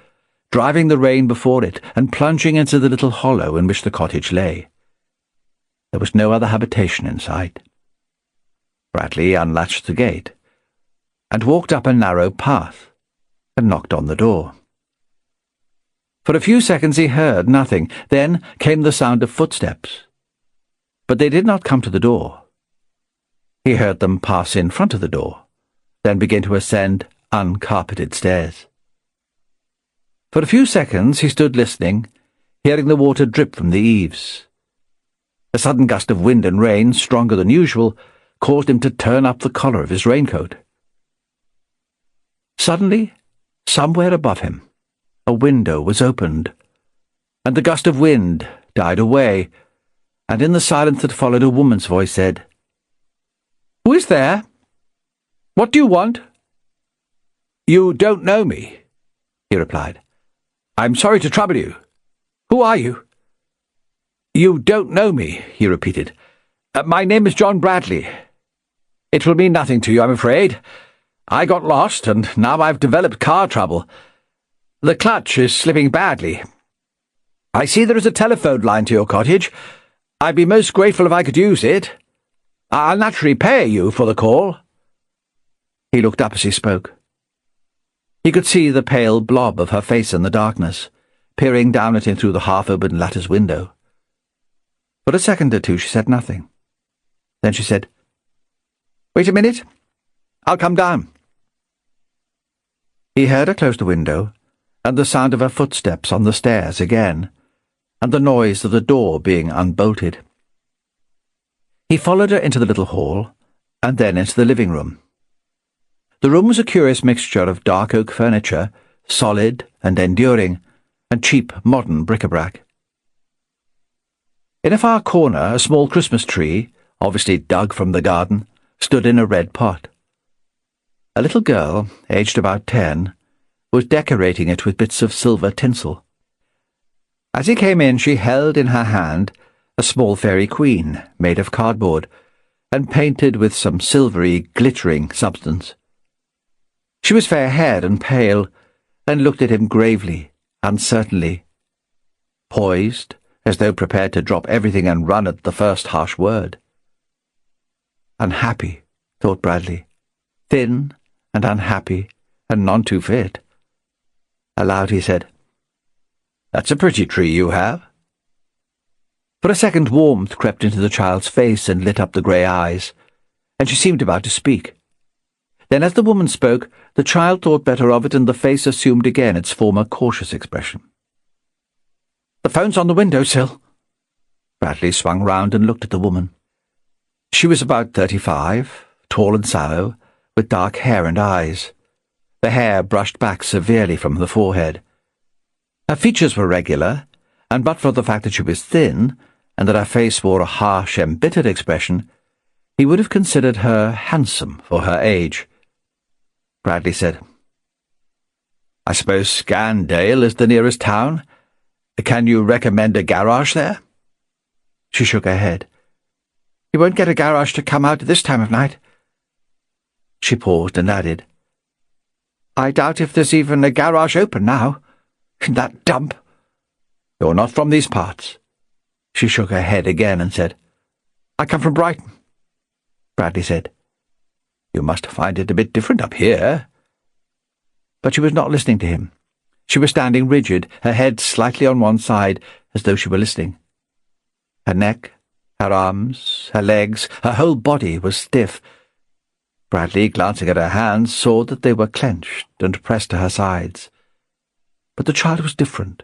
driving the rain before it and plunging into the little hollow in which the cottage lay. There was no other habitation in sight. Bradley unlatched the gate and walked up a narrow path and knocked on the door. For a few seconds he heard nothing. Then came the sound of footsteps. But they did not come to the door. He heard them pass in front of the door, then begin to ascend uncarpeted stairs. For a few seconds he stood listening, hearing the water drip from the eaves. A sudden gust of wind and rain, stronger than usual, caused him to turn up the collar of his raincoat. Suddenly, somewhere above him, a window was opened, and the gust of wind died away, and in the silence that followed a woman's voice said, "Who is there? What do you want?" "You don't know me," he replied. "I'm sorry to trouble you. Who are you?" "You don't know me," he repeated. "My name is John Bradley. It will mean nothing to you, I'm afraid. I got lost, and now I've developed car trouble. The clutch is slipping badly. I see there is a telephone line to your cottage. I'd be most grateful if I could use it. I'll naturally pay you for the call." He looked up as he spoke. He could see the pale blob of her face in the darkness, peering down at him through the half-open lattice window. For a second or two she said nothing. Then she said, "Wait a minute. I'll come down." He heard her close the window, and the sound of her footsteps on the stairs again, and the noise of the door being unbolted. He followed her into the little hall, and then into the living room. The room was a curious mixture of dark oak furniture, solid and enduring, and cheap modern bric-a-brac. In a far corner, a small Christmas tree, obviously dug from the garden, stood in a red pot. A little girl, aged about 10, was decorating it with bits of silver tinsel. As he came in, she held in her hand a small fairy queen made of cardboard and painted with some silvery, glittering substance. She was fair-haired and pale, and looked at him gravely, uncertainly, poised, as though prepared to drop everything and run at the first harsh word. Unhappy, thought Bradley, thin and unhappy and none too fit. Aloud he said, "That's a pretty tree you have." For a second warmth crept into the child's face and lit up the grey eyes, and she seemed about to speak. Then as the woman spoke, the child thought better of it, and the face assumed again its former cautious expression. "The phone's on the window sill." Bradley swung round and looked at the woman. She was about 35, tall and sallow, with dark hair and eyes. The hair brushed back severely from the forehead. Her features were regular, and but for the fact that she was thin, and that her face wore a harsh, embittered expression, he would have considered her handsome for her age. Bradley said, "I suppose Scandale is the nearest town. Can you recommend a garage there?" She shook her head. "You won't get a garage to come out at this time of night." She paused and added, "I doubt if there's even a garage open now. In that dump." "You're not from these parts." She shook her head again and said, "I come from Brighton." Bradley said, "You must find it a bit different up here." But she was not listening to him. She was standing rigid, her head slightly on one side, as though she were listening. Her neck, her arms, her legs, her whole body was stiff. Bradley, glancing at her hands, saw that they were clenched and pressed to her sides. But the child was different.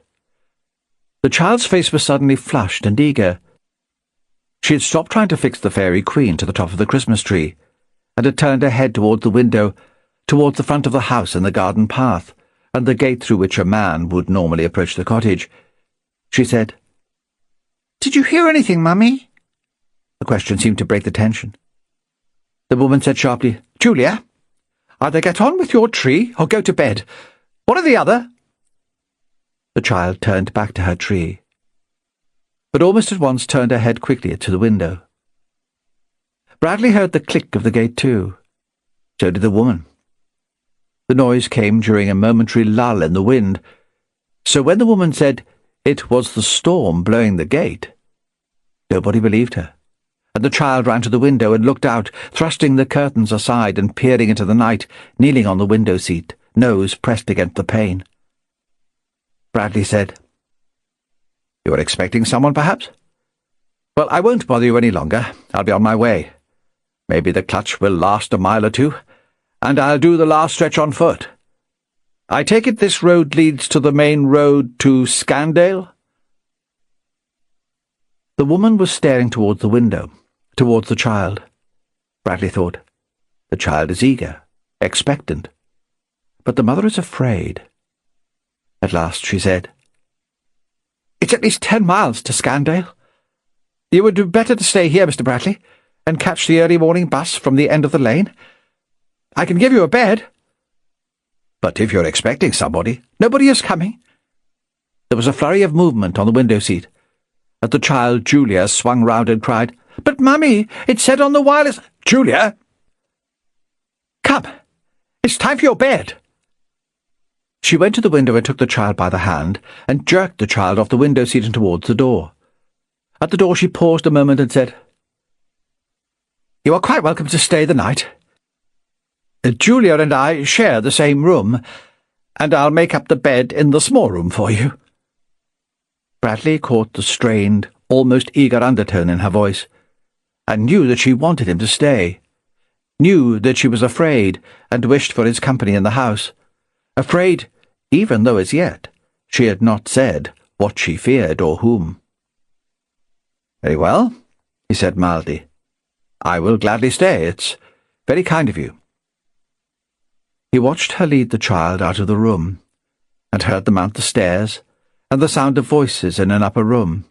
The child's face was suddenly flushed and eager. She had stopped trying to fix the fairy queen to the top of the Christmas tree, and had turned her head toward the window, towards the front of the house and the garden path, and the gate through which a man would normally approach the cottage. She said, "Did you hear anything, Mummy?" The question seemed to break the tension. The woman said sharply, "Julia, either get on with your tree or go to bed. One or the other." The child turned back to her tree, but almost at once turned her head quickly to the window. Bradley heard the click of the gate too. So did the woman. The noise came during a momentary lull in the wind, so when the woman said it was the storm blowing the gate, nobody believed her, and the child ran to the window and looked out, thrusting the curtains aside and peering into the night, kneeling on the window seat, nose pressed against the pane. Bradley said, "You are expecting someone, perhaps? Well, I won't bother you any longer. I'll be on my way. Maybe the clutch will last a mile or two, and I'll do the last stretch on foot. I take it this road leads to the main road to Scandale?" The woman was staring towards the window, towards the child. Bradley thought, the child is eager, expectant, but the mother is afraid. At last she said, "It's at least 10 miles to Scandale. You would do better to stay here, Mr. Bradley, and catch the early morning bus from the end of the lane. I can give you a bed." "But if you're expecting somebody—" "Nobody is coming." There was a flurry of movement on the window seat. At the child, Julia swung round and cried, "But, Mummy, it said on the wireless—" "Julia! Come, it's time for your bed." She went to the window and took the child by the hand and jerked the child off the window seat and towards the door. At the door she paused a moment and said, "You are quite welcome to stay the night. Julia and I share the same room, and I'll make up the bed in the small room for you." Bradley caught the strained, almost eager undertone in her voice, and knew that she wanted him to stay, knew that she was afraid and wished for his company in the house, afraid even though as yet she had not said what she feared or whom. "Very well," he said mildly. "I will gladly stay. It's very kind of you." He watched her lead the child out of the room, and heard them mount the stairs, and the sound of voices in an upper room,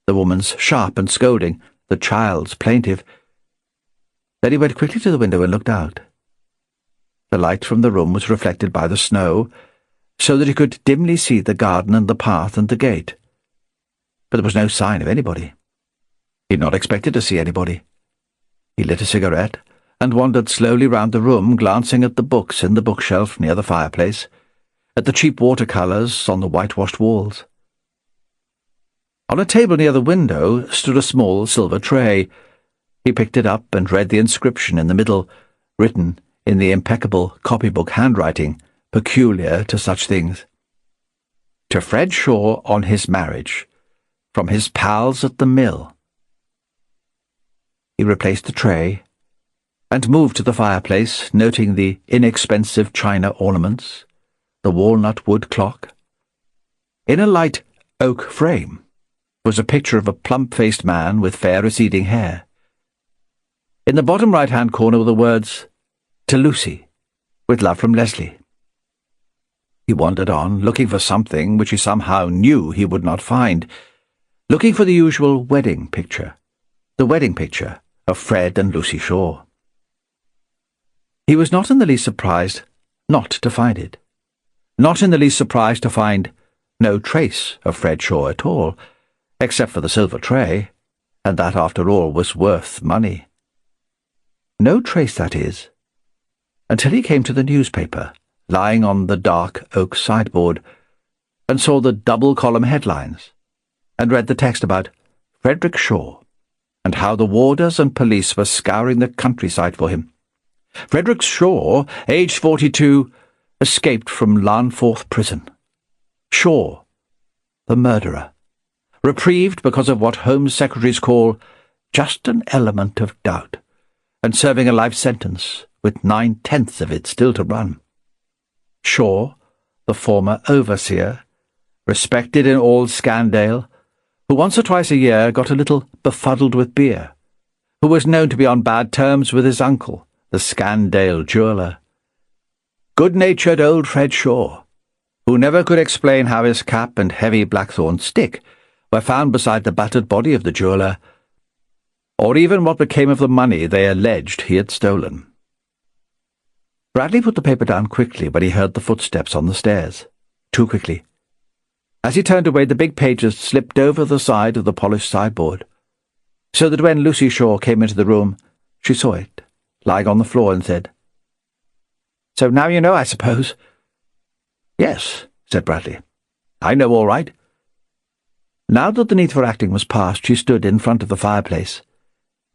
the woman's sharp and scolding, the child's plaintive. Then he went quickly to the window and looked out. The light from the room was reflected by the snow, so that he could dimly see the garden and the path and the gate. But there was no sign of anybody. He had not expected to see anybody. He lit a cigarette and wandered slowly round the room, glancing at the books in the bookshelf near the fireplace, at the cheap watercolours on the whitewashed walls. On a table near the window stood a small silver tray. He picked it up and read the inscription in the middle, written in the impeccable copybook handwriting peculiar to such things. "To Fred Shaw on his marriage, from his pals at the mill." He replaced the tray and moved to the fireplace, noting the inexpensive china ornaments, the walnut wood clock. In a light oak frame was a picture of a plump-faced man with fair receding hair. In the bottom right-hand corner were the words, "To Lucy, with love from Leslie." He wandered on, looking for something which he somehow knew he would not find, looking for the usual wedding picture, the wedding picture of Fred and Lucy Shaw. He was not in the least surprised not to find it, not in the least surprised to find no trace of Fred Shaw at all, except for the silver tray, and that, after all, was worth money. No trace, that is, until he came to the newspaper, lying on the dark oak sideboard, and saw the double-column headlines, and read the text about Frederick Shaw, and how the warders and police were scouring the countryside for him. Frederick Shaw, aged 42, escaped from Larnforth prison. Shaw, the murderer, reprieved because of what Home Secretaries call just an element of doubt, and serving a life sentence, with 9/10 of it still to run. Shaw, the former overseer, respected in all Scandale, who once or twice a year got a little befuddled with beer, who was known to be on bad terms with his uncle, the Scandale jeweller. Good-natured old Fred Shaw, who never could explain how his cap and heavy blackthorn stick were found beside the battered body of the jeweller, or even what became of the money they alleged he had stolen. Bradley put the paper down quickly when he heard the footsteps on the stairs, too quickly. As he turned away, the big pages slipped over the side of the polished sideboard, so that when Lucy Shaw came into the room, she saw it, lying on the floor, and said, "So now you know, I suppose?" "Yes," said Bradley. "I know all right." Now that the need for acting was past, she stood in front of the fireplace,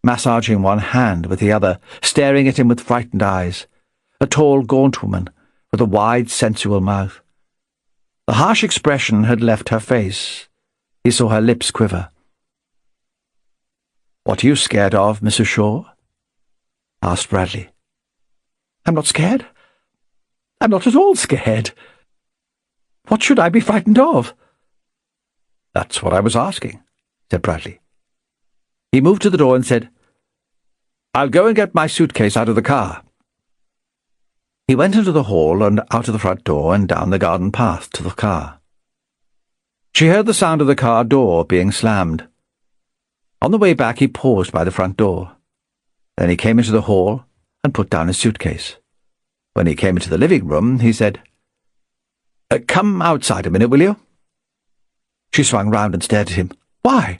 massaging one hand with the other, staring at him with frightened eyes, a tall, gaunt woman with a wide, sensual mouth. The harsh expression had left her face. He saw her lips quiver. "What are you scared of, Mrs. Shaw?" asked Bradley. "I'm not scared. I'm not at all scared. What should I be frightened of?" "That's what I was asking," said Bradley. He moved to the door and said, "I'll go and get my suitcase out of the car." He went into the hall and out of the front door and down the garden path to the car. She heard the sound of the car door being slammed. On the way back he paused by the front door. Then he came into the hall and put down his suitcase. When he came into the living room, he said, "Come outside a minute, will you?" She swung round and stared at him. "Why?"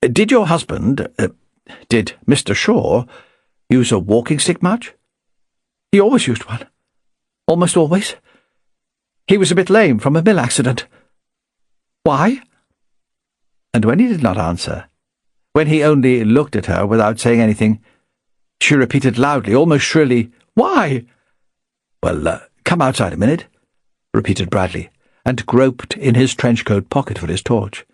"Did your husband, did Mr. Shaw, use a walking stick much?" "He always used one. Almost always. He was a bit lame from a mill accident." "Why?" And when he did not answer, when he only looked at her without saying anything, she repeated loudly, almost shrilly, "Why?" "Well, come outside a minute," repeated Bradley, and groped in his trench-coat pocket for his torch.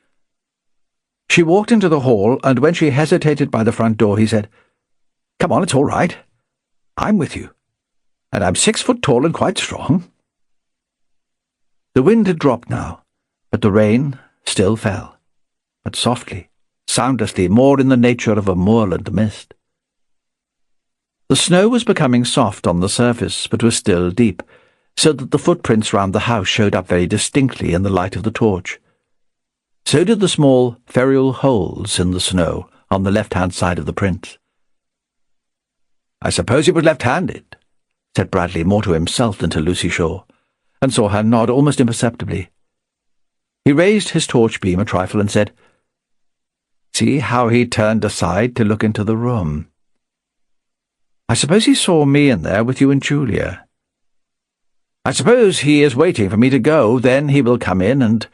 She walked into the hall, and when she hesitated by the front door, he said, "Come on, it's all right. I'm with you, and I'm 6 foot tall and quite strong." The wind had dropped now, but the rain still fell, but softly, soundlessly, more in the nature of a moorland mist. The snow was becoming soft on the surface, but was still deep, so that the footprints round the house showed up very distinctly in the light of the torch. So did the small ferrule holes in the snow on the left-hand side of the prints. "I suppose he was left-handed," said Bradley, more to himself than to Lucy Shaw, and saw her nod almost imperceptibly. He raised his torch beam a trifle and said, "See how he turned aside to look into the room. I suppose he saw me in there with you and Julia. I suppose he is waiting for me to go, then he will come in and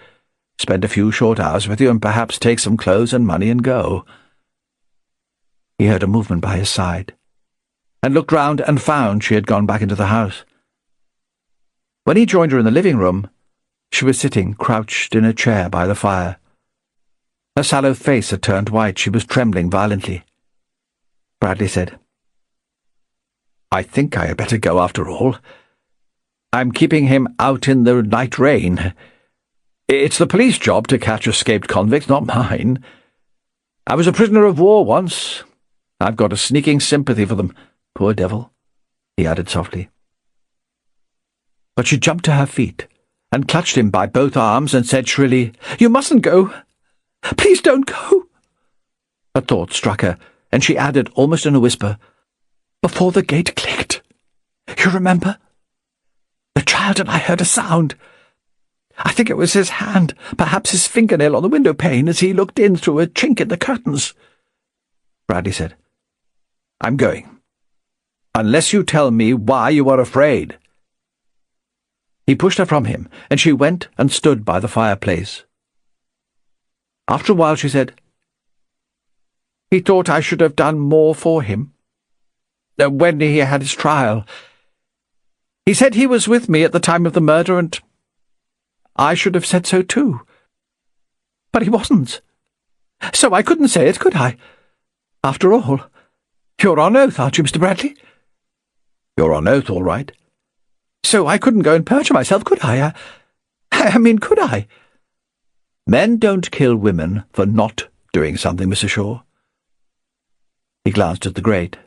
spend a few short hours with you and perhaps take some clothes and money and go." He heard a movement by his side, and looked round and found she had gone back into the house. When he joined her in the living room, she was sitting crouched in a chair by the fire. Her sallow face had turned white. She was trembling violently. Bradley said, "I think I had better go after all. I'm keeping him out in the night rain. It's the police job to catch escaped convicts, not mine. I was a prisoner of war once. I've got a sneaking sympathy for them. Poor devil," he added softly. But she jumped to her feet and clutched him by both arms and said shrilly, "You mustn't go. Please don't go." A thought struck her, and she added, almost in a whisper, "Before the gate clicked. You remember? The child and I heard a sound. I think it was his hand, perhaps his fingernail on the window pane as he looked in through a chink in the curtains." Bradley said, "I'm going, unless you tell me why you are afraid." He pushed her from him, and she went and stood by the fireplace. After a while she said, "He thought I should have done more for him. When he had his trial, he said he was with me at the time of the murder, and I should have said so too. But he wasn't. So I couldn't say it, could I? After all, you're on oath, aren't you, Mr. Bradley?" "You're on oath, all right." "So I couldn't go and perjure myself, could I? I mean, could I?" "Men don't kill women for not doing something, Mr. Shaw." He glanced at the grate.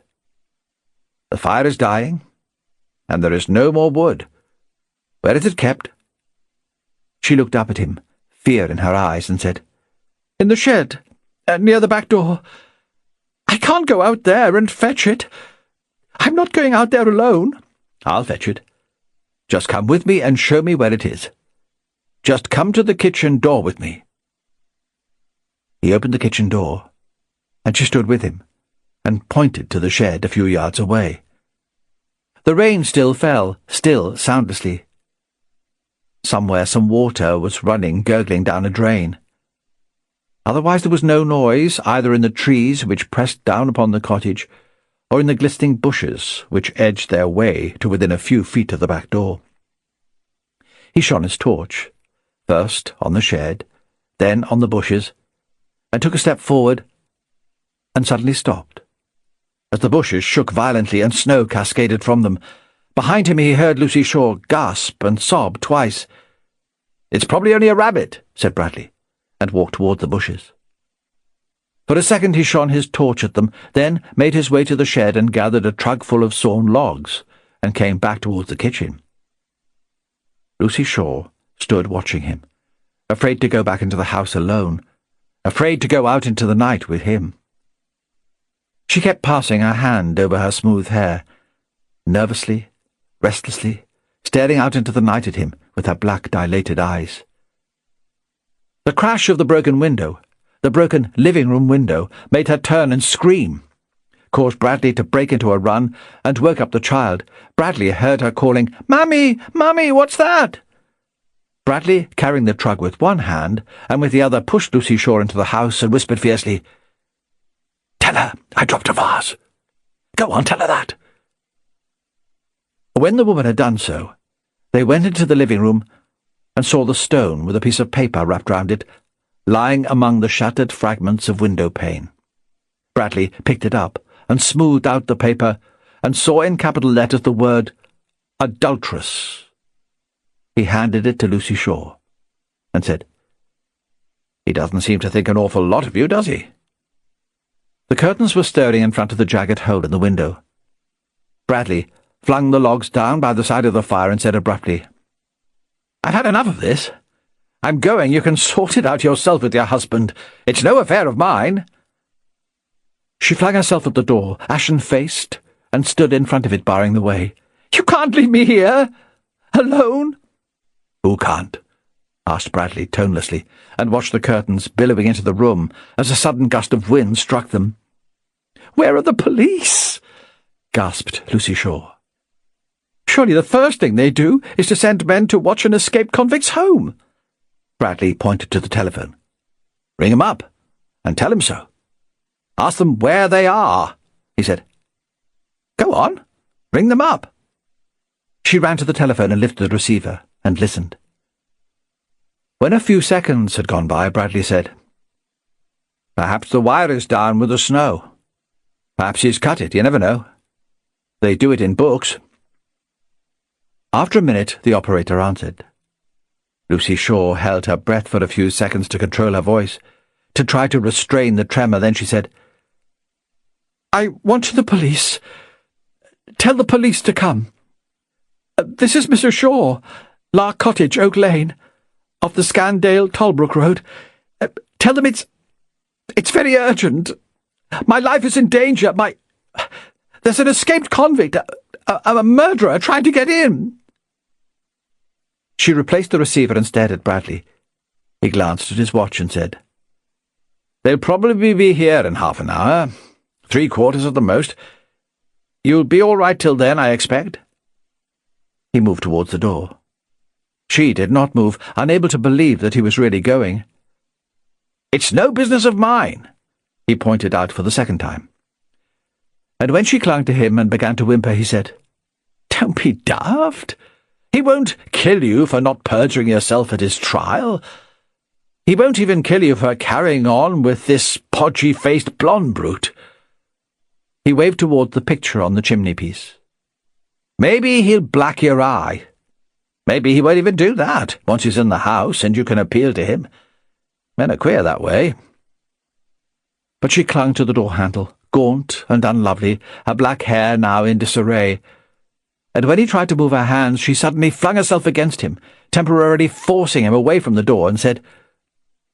"The fire is dying, and there is no more wood. Where is it kept?" She looked up at him, fear in her eyes, and said, "In the shed, near the back door. I can't go out there and fetch it. I'm not going out there alone." "I'll fetch it. Just come with me and show me where it is. Just come to the kitchen door with me." He opened the kitchen door, and she stood with him, and pointed to the shed a few yards away. The rain still fell, still soundlessly. Somewhere some water was running, gurgling down a drain. Otherwise there was no noise, either in the trees which pressed down upon the cottage, or in the glistening bushes which edged their way to within a few feet of the back door. He shone his torch, first on the shed, then on the bushes, and took a step forward, and suddenly stopped, as the bushes shook violently and snow cascaded from them. Behind him he heard Lucy Shaw gasp and sob twice. "It's probably only a rabbit," said Bradley, and walked toward the bushes. For a second he shone his torch at them, then made his way to the shed and gathered a trugful of sawn logs, and came back towards the kitchen. Lucy Shaw stood watching him, afraid to go back into the house alone, afraid to go out into the night with him. She kept passing her hand over her smooth hair, nervously, restlessly, staring out into the night at him with her black, dilated eyes. The crash of the broken window, the broken living-room window, made her turn and scream, caused Bradley to break into a run, and woke up the child. Bradley heard her calling, "Mummy! Mummy, what's that?" Bradley, carrying the trug with one hand, and with the other pushed Lucy Shaw into the house and whispered fiercely, "Tell her I dropped a vase. Go on, tell her that." When the woman had done so, they went into the living-room and saw the stone with a piece of paper wrapped round it, lying among the shattered fragments of window-pane. Bradley picked it up and smoothed out the paper, and saw in capital letters the word "Adulteress." He handed it to Lucy Shaw, and said, "He doesn't seem to think an awful lot of you, does he?" The curtains were stirring in front of the jagged hole in the window. Bradley flung the logs down by the side of the fire and said abruptly, "I've had enough of this. I'm going. You can sort it out yourself with your husband. It's no affair of mine." She flung herself at the door, ashen-faced, and stood in front of it, barring the way. "You can't leave me here, alone." "Who can't?" asked Bradley tonelessly, and watched the curtains billowing into the room as a sudden gust of wind struck them. "Where are the police?" gasped Lucy Shaw. "Surely the first thing they do is to send men to watch an escaped convict's home." Bradley pointed to the telephone. "Ring 'em up, and tell 'em so. Ask them where they are," he said. "Go on, ring them up." She ran to the telephone and lifted the receiver, and listened. When a few seconds had gone by, Bradley said, "Perhaps the wire is down with the snow. Perhaps he's cut it, you never know. They do it in books." After a minute, the operator answered. Lucy Shaw held her breath for a few seconds to control her voice, to try to restrain the tremor. Then she said, "I want the police. Tell the police to come. This is Mr. Shaw, Lark Cottage, Oak Lane, off the Scandale Tolbrook Road. Tell them it's very urgent. My life is in danger. There's an escaped convict, a murderer, trying to get in." She replaced the receiver and stared at Bradley. He glanced at his watch and said, "They'll probably be here in half an hour, 3/4 at the most. You'll be all right till then, I expect." He moved towards the door. She did not move, unable to believe that he was really going. "It's no business of mine," he pointed out for the second time. And when she clung to him and began to whimper, he said, "Don't be daft. He won't kill you for not perjuring yourself at his trial. He won't even kill you for carrying on with this podgy-faced blonde brute." He waved toward the picture on the chimney-piece. "Maybe he'll black your eye. Maybe he won't even do that once he's in the house and you can appeal to him. Men are queer that way." But she clung to the door-handle, gaunt and unlovely, her black hair now in disarray. And when he tried to move her hands, she suddenly flung herself against him, temporarily forcing him away from the door, and said,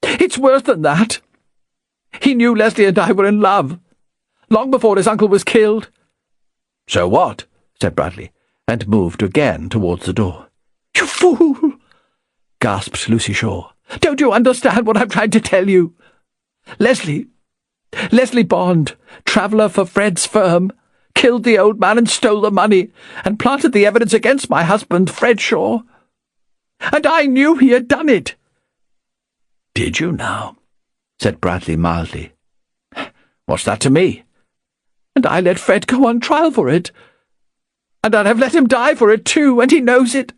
"It's worse than that. He knew Leslie and I were in love, long before his uncle was killed." "So what?" said Bradley, and moved again towards the door. "You fool!" gasped Lucy Shaw. "Don't you understand what I'm trying to tell you? Leslie Leslie Bond, traveller for Fred's firm, killed the old man and stole the money, and planted the evidence against my husband, Fred Shaw. And I knew he had done it." "Did you now?" said Bradley mildly. "What's that to me?" "And I let Fred go on trial for it. And I'd have let him die for it too, and he knows it.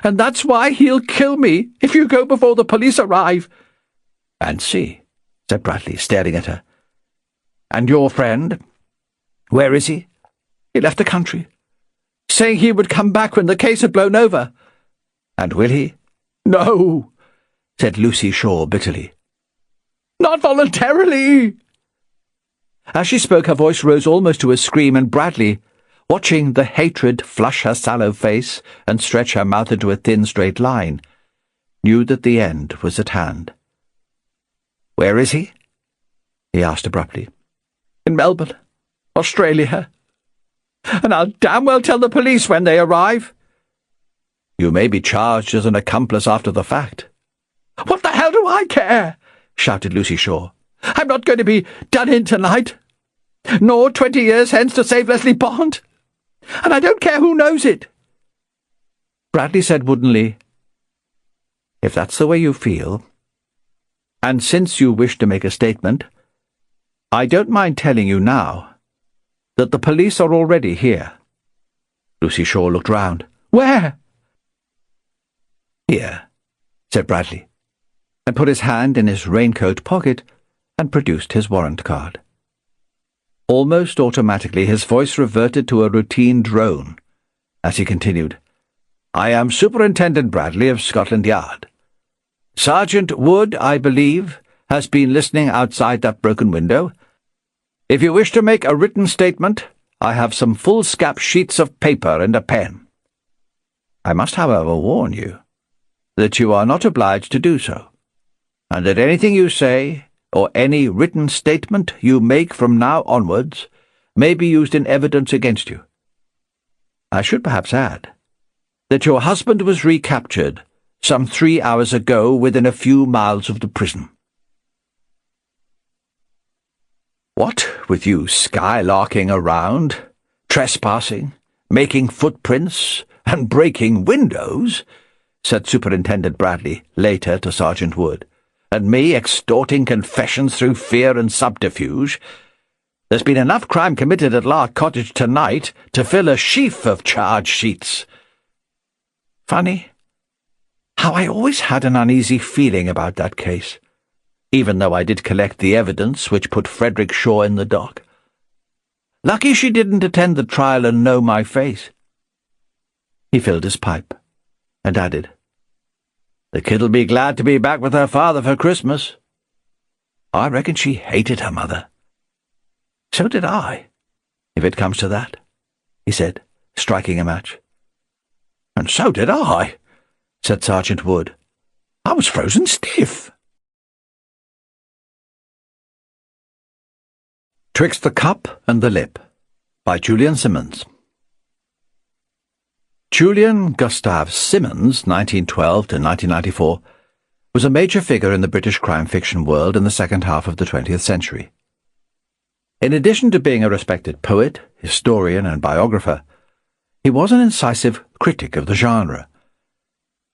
And that's why he'll kill me if you go before the police arrive." "And see," said Bradley, staring at her. "And your friend? Where is he?" "He left the country, saying he would come back when the case had blown over." "And will he?" "No," said Lucy Shaw bitterly. "Not voluntarily." As she spoke, her voice rose almost to a scream, and Bradley, watching the hatred flush her sallow face and stretch her mouth into a thin straight line, knew that the end was at hand. "Where is he?" he asked abruptly. "In Melbourne, Australia. And I'll damn well tell the police when they arrive." "You may be charged as an accomplice after the fact." "What the hell do I care?" shouted Lucy Shaw. "I'm not going to be done in tonight, nor 20 years hence to save Leslie Bond. And I don't care who knows it." Bradley said woodenly, "If that's the way you feel, and since you wish to make a statement, I don't mind telling you now that the police are already here." Lucy Shaw looked round. "Where?" "Here," said Bradley, and put his hand in his raincoat pocket and produced his warrant card. Almost automatically his voice reverted to a routine drone as he continued, "I am Superintendent Bradley of Scotland Yard. Sergeant Wood, I believe, has been listening outside that broken window. If you wish to make a written statement, I have some foolscap sheets of paper and a pen. I must, however, warn you that you are not obliged to do so, and that anything you say, or any written statement you make from now onwards, may be used in evidence against you. I should perhaps add that your husband was recaptured some 3 hours ago within a few miles of the prison." "What with you skylarking around, trespassing, making footprints, and breaking windows," said Superintendent Bradley later to Sergeant Wood, "and me extorting confessions through fear and subterfuge, there's been enough crime committed at Lark Cottage tonight to fill a sheaf of charge sheets. Funny how I always had an uneasy feeling about that case, even though I did collect the evidence which put Frederick Shaw in the dock. Lucky she didn't attend the trial and know my face." He filled his pipe and added, "The kid'll be glad to be back with her father for Christmas. I reckon she hated her mother." "So did I, if it comes to that," he said, striking a match. "And so did I," said Sergeant Wood. "I was frozen stiff." Twixt the Cup and the Lip by Julian Symonds. Julian Gustav Symonds, 1912 to 1994, was a major figure in the British crime fiction world in the second half of the 20th century. In addition to being a respected poet, historian, and biographer, he was an incisive critic of the genre,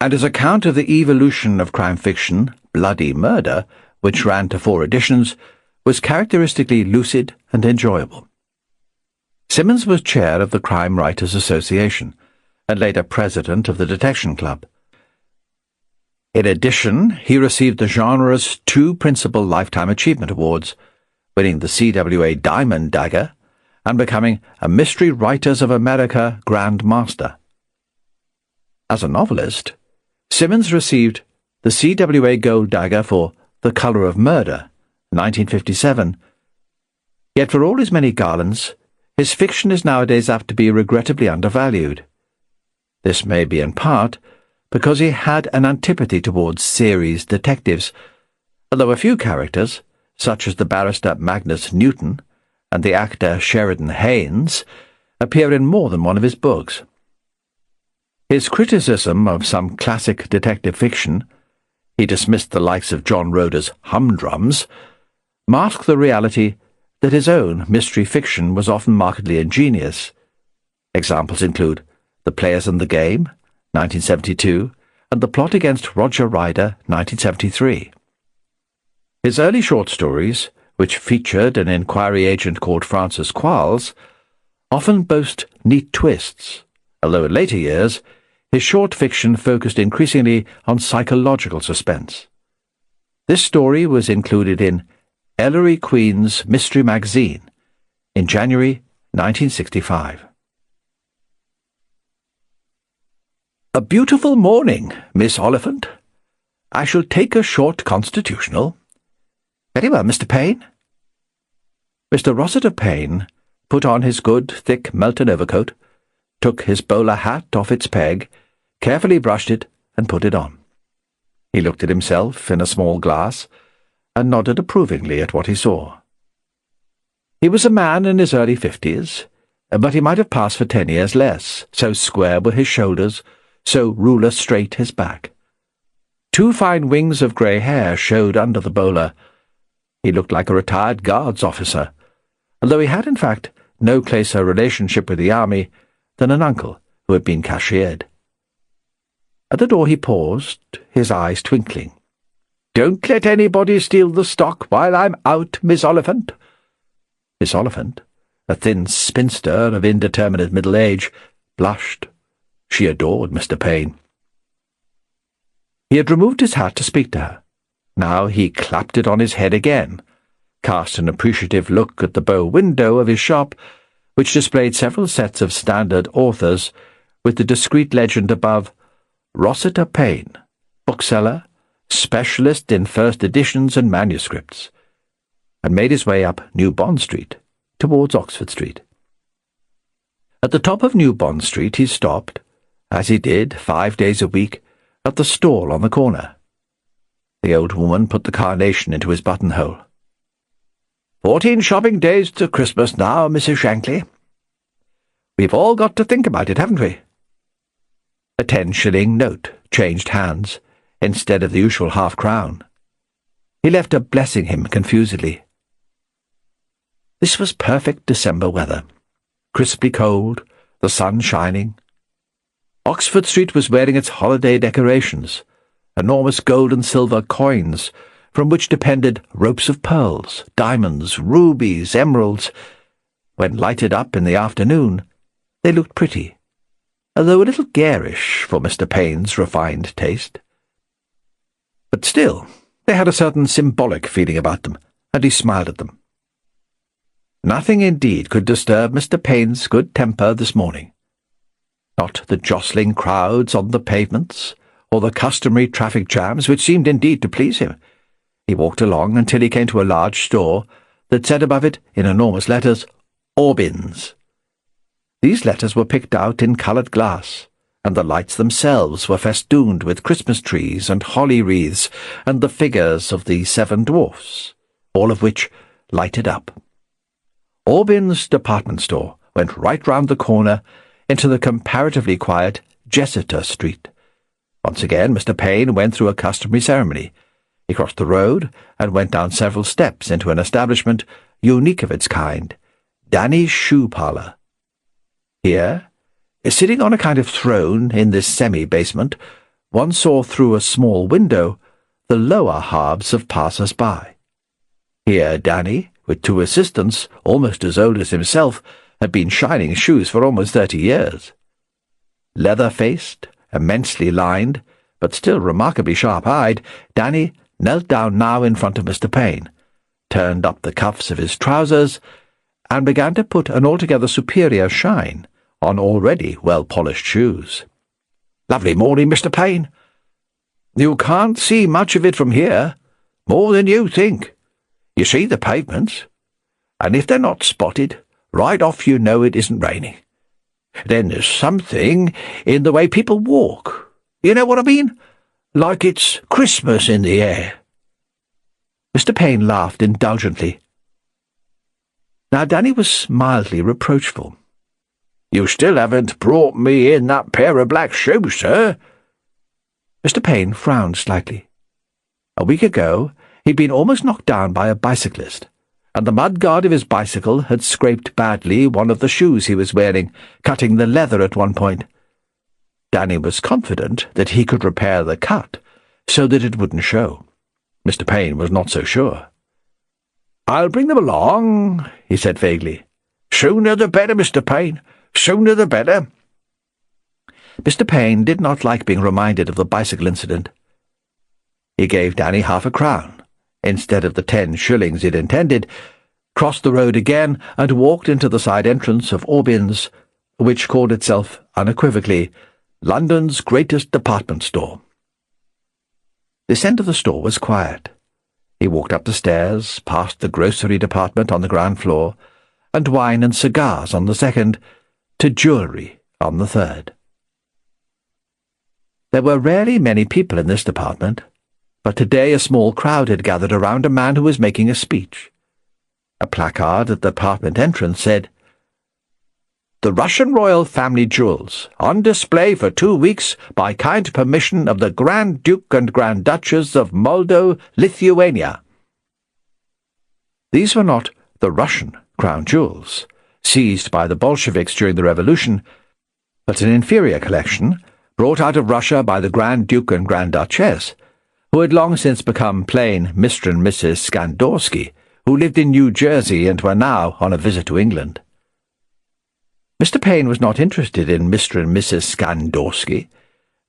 and his account of the evolution of crime fiction, Bloody Murder, which ran to 4 editions, was characteristically lucid and enjoyable. Symonds was chair of the Crime Writers Association, and later president of the Detection Club. In addition, he received the genre's 2 principal Lifetime Achievement Awards, winning the CWA Diamond Dagger and becoming a Mystery Writers of America Grand Master. As a novelist, Symonds received the CWA Gold Dagger for The Colour of Murder, 1957. Yet for all his many garlands, his fiction is nowadays apt to be regrettably undervalued. This may be in part because he had an antipathy towards series detectives, although a few characters, such as the barrister Magnus Newton and the actor Sheridan Haynes, appear in more than one of his books. His criticism of some classic detective fiction — he dismissed the likes of John Roeder's humdrums — masked the reality that his own mystery fiction was often markedly ingenious. Examples include The Players and the Game, 1972, and The Plot Against Roger Ryder, 1973. His early short stories, which featured an inquiry agent called Francis Quarles, often boast neat twists, although in later years his short fiction focused increasingly on psychological suspense. This story was included in Ellery Queen's Mystery Magazine in January 1965. "A beautiful morning, Miss Oliphant. I shall take a short constitutional." "Very well, Mr. Payne." Mr. Rossiter Payne put on his good, thick Melton overcoat, took his bowler hat off its peg, carefully brushed it, and put it on. He looked at himself in a small glass, and nodded approvingly at what he saw. He was a man in his early 50s, but he might have passed for 10 years less, so square were his shoulders, so ruler-straight his back. 2 fine wings of grey hair showed under the bowler. He looked like a retired guards officer, although he had in fact no closer relationship with the army than an uncle who had been cashiered. At the door he paused, his eyes twinkling. "Don't let anybody steal the stock while I'm out, Miss Oliphant." Miss Oliphant, a thin spinster of indeterminate middle age, blushed. She adored Mr. Payne. He had removed his hat to speak to her. Now he clapped it on his head again, cast an appreciative look at the bow window of his shop, which displayed several sets of standard authors, with the discreet legend above, "Rossiter Payne, bookseller, specialist in first editions and manuscripts," and made his way up New Bond Street, towards Oxford Street. At the top of New Bond Street he stopped, as he did 5 days a week, at the stall on the corner. The old woman put the carnation into his buttonhole. 14 shopping days to Christmas now, Mrs. Shankly. We've all got to think about it, haven't we? A 10-shilling note changed hands, instead of the usual half-crown. He left her blessing him confusedly. This was perfect December weather, crisply cold, the sun shining. Oxford Street was wearing its holiday decorations, enormous gold and silver coins, from which depended ropes of pearls, diamonds, rubies, emeralds. When lighted up in the afternoon, they looked pretty, although a little garish for Mr. Payne's refined taste. But still, they had a certain symbolic feeling about them, and he smiled at them. Nothing indeed could disturb Mr. Payne's good temper this morning. Not the jostling crowds on the pavements, or the customary traffic jams, which seemed indeed to please him. He walked along until he came to a large store that said above it, in enormous letters, "Orbins." These letters were picked out in coloured glass, and the lights themselves were festooned with Christmas trees and holly wreaths and the figures of the 7 dwarfs, all of which lighted up. Orbins' department store went right round the corner into the comparatively quiet Jessiter Street. Once again Mr. Payne went through a customary ceremony. He crossed the road and went down several steps into an establishment unique of its kind, Danny's Shoe Parlour. Here, sitting on a kind of throne in this semi-basement, one saw through a small window the lower halves of passers-by. Here Danny, with 2 assistants, almost as old as himself, had been shining shoes for almost 30 years. Leather-faced, immensely lined, but still remarkably sharp-eyed, Danny knelt down now in front of Mr. Payne, turned up the cuffs of his trousers, and began to put an altogether superior shine on already well-polished shoes. "Lovely morning, Mr. Payne. You can't see much of it from here, more than you think. You see the pavements, and if they're not spotted, right off you know it isn't raining. Then there's something in the way people walk. You know what I mean? Like it's Christmas in the air." Mr. Payne laughed indulgently. Now Danny was mildly reproachful. "You still haven't brought me in that pair of black shoes, sir." Mr. Payne frowned slightly. A week ago He'd been almost knocked down by a bicyclist, and the mudguard of his bicycle had scraped badly one of the shoes he was wearing, cutting the leather at one point. Danny was confident that he could repair the cut so that it wouldn't show. Mr. Payne was not so sure. "I'll bring them along," he said vaguely. "Sooner the better, Mr. Payne. Sooner the better." Mr. Payne did not like being reminded of the bicycle incident. He gave Danny £0.50 instead of the 10 shillings he'd intended, crossed the road again, and walked into the side entrance of Orbin's, which called itself unequivocally London's greatest department store. This end of the store was quiet. He walked up the stairs, past the grocery department on the ground floor, and wine and cigars on the second, to jewellery on the third. There were rarely many people in this department, but today a small crowd had gathered around a man who was making a speech. A placard at the department entrance said, "The Russian royal family jewels, on display for 2 weeks by kind permission of the Grand Duke and Grand Duchess of Moldo, Lithuania." These were not the Russian crown jewels, seized by the Bolsheviks during the Revolution, but an inferior collection brought out of Russia by the Grand Duke and Grand Duchess, who had long since become plain Mr. and Mrs. Skandorsky, who lived in New Jersey and were now on a visit to England. Mr. Payne was not interested in Mr. and Mrs. Skandorsky,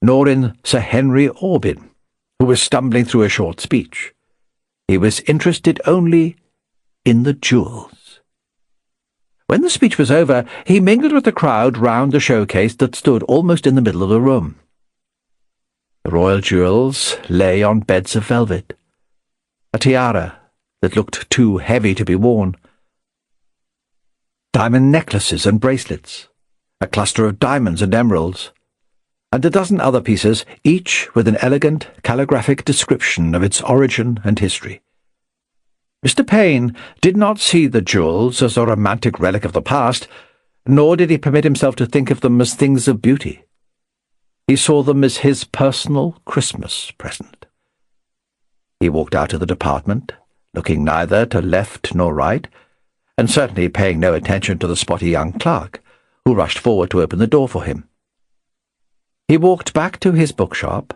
nor in Sir Henry Orbin, who was stumbling through a short speech. He was interested only in the jewels. When the speech was over, he mingled with the crowd round the showcase that stood almost in the middle of the room. The royal jewels lay on beds of velvet. A tiara that looked too heavy to be worn. Diamond necklaces and bracelets, a cluster of diamonds and emeralds, and a dozen other pieces, each with an elegant calligraphic description of its origin and history. Mr. Payne did not see the jewels as a romantic relic of the past, nor did he permit himself to think of them as things of beauty. He saw them as his personal Christmas present. He walked out of the department, looking neither to left nor right, and certainly paying no attention to the spotty young clerk, who rushed forward to open the door for him. He walked back to his bookshop,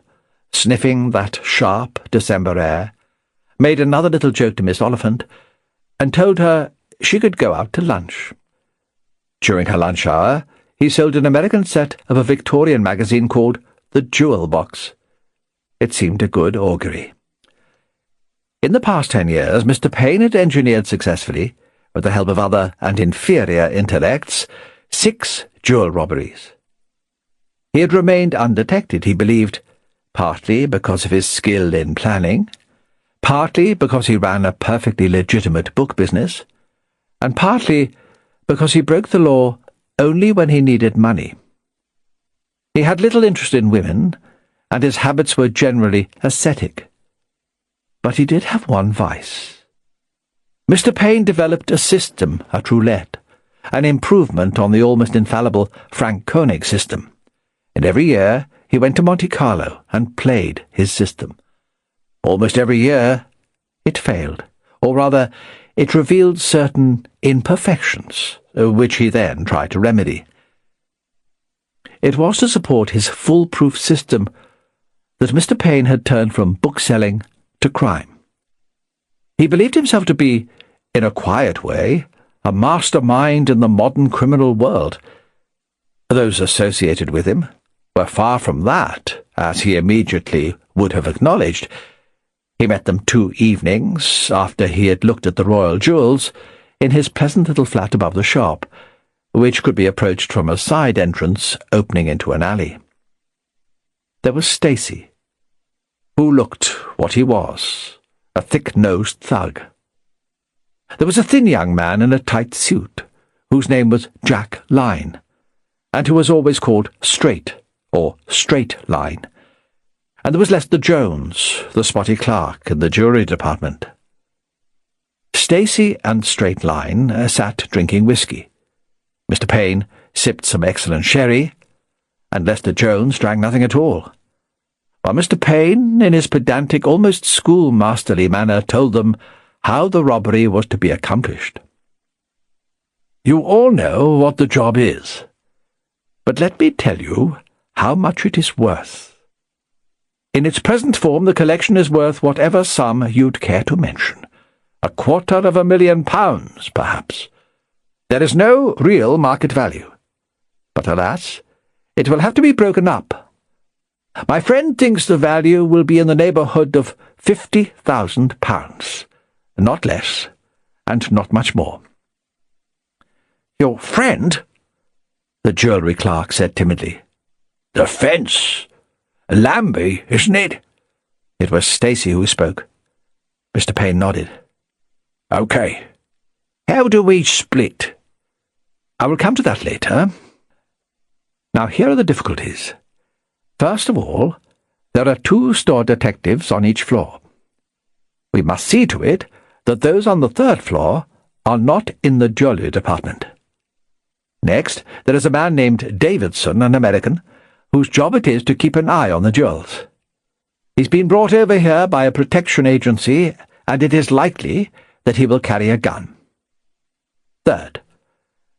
sniffing that sharp December air, made another little joke to Miss Oliphant, and told her she could go out to lunch. During her lunch hour, he sold an American set of a Victorian magazine called The Jewel Box. It seemed a good augury. In the past 10 years, Mr. Payne had engineered successfully, with the help of other and inferior intellects, 6 jewel robberies. He had remained undetected, he believed, partly because of his skill in planning, partly because he ran a perfectly legitimate book business, and partly because he broke the law only when he needed money. He had little interest in women, and his habits were generally ascetic. But he did have one vice. Mr. Payne developed a system at roulette, an improvement on the almost infallible Frank Koenig system, and every year he went to Monte Carlo and played his system. Almost every year it failed, or rather, it revealed certain imperfections, which he then tried to remedy. It was to support his foolproof system that Mr. Payne had turned from bookselling to crime. He believed himself to be, in a quiet way, a mastermind in the modern criminal world. Those associated with him were far from that, as he immediately would have acknowledged. He met them 2 evenings, after he had looked at the royal jewels, in his pleasant little flat above the shop, which could be approached from a side entrance opening into an alley. There was Stacy, who looked what he was, a thick-nosed thug. There was a thin young man in a tight suit, whose name was Jack Line, and who was always called Straight, or Straight Line. And there was Lester Jones, the spotty clerk in the jewellery department. Stacy and Straight Line sat drinking whisky. Mr. Payne sipped some excellent sherry, and Lester Jones drank nothing at all. while Mr. Payne, in his pedantic, almost schoolmasterly manner, told them how the robbery was to be accomplished. You all know what the job is, but let me tell you how much it is worth. In its present form, the collection is worth whatever sum you'd care to mention. £250,000, perhaps. There is no real market value. But alas, it will have to be broken up. My friend thinks the value will be in the neighbourhood of £50,000, not less, and not much more. Your friend? The jewellery clerk said timidly. The fence. Lambie, isn't it? It was Stacy who spoke. Mr. Payne nodded. OK. How do we split? I will come to that later. Now here are the difficulties. First of all, there are 2 store detectives on each floor. We must see to it that those on the 3rd floor are not in the jewellery department. Next, there is a man named Davidson, an American, whose job it is to keep an eye on the jewels. He's been brought over here by a protection agency, and it is likely that he will carry a gun. Third,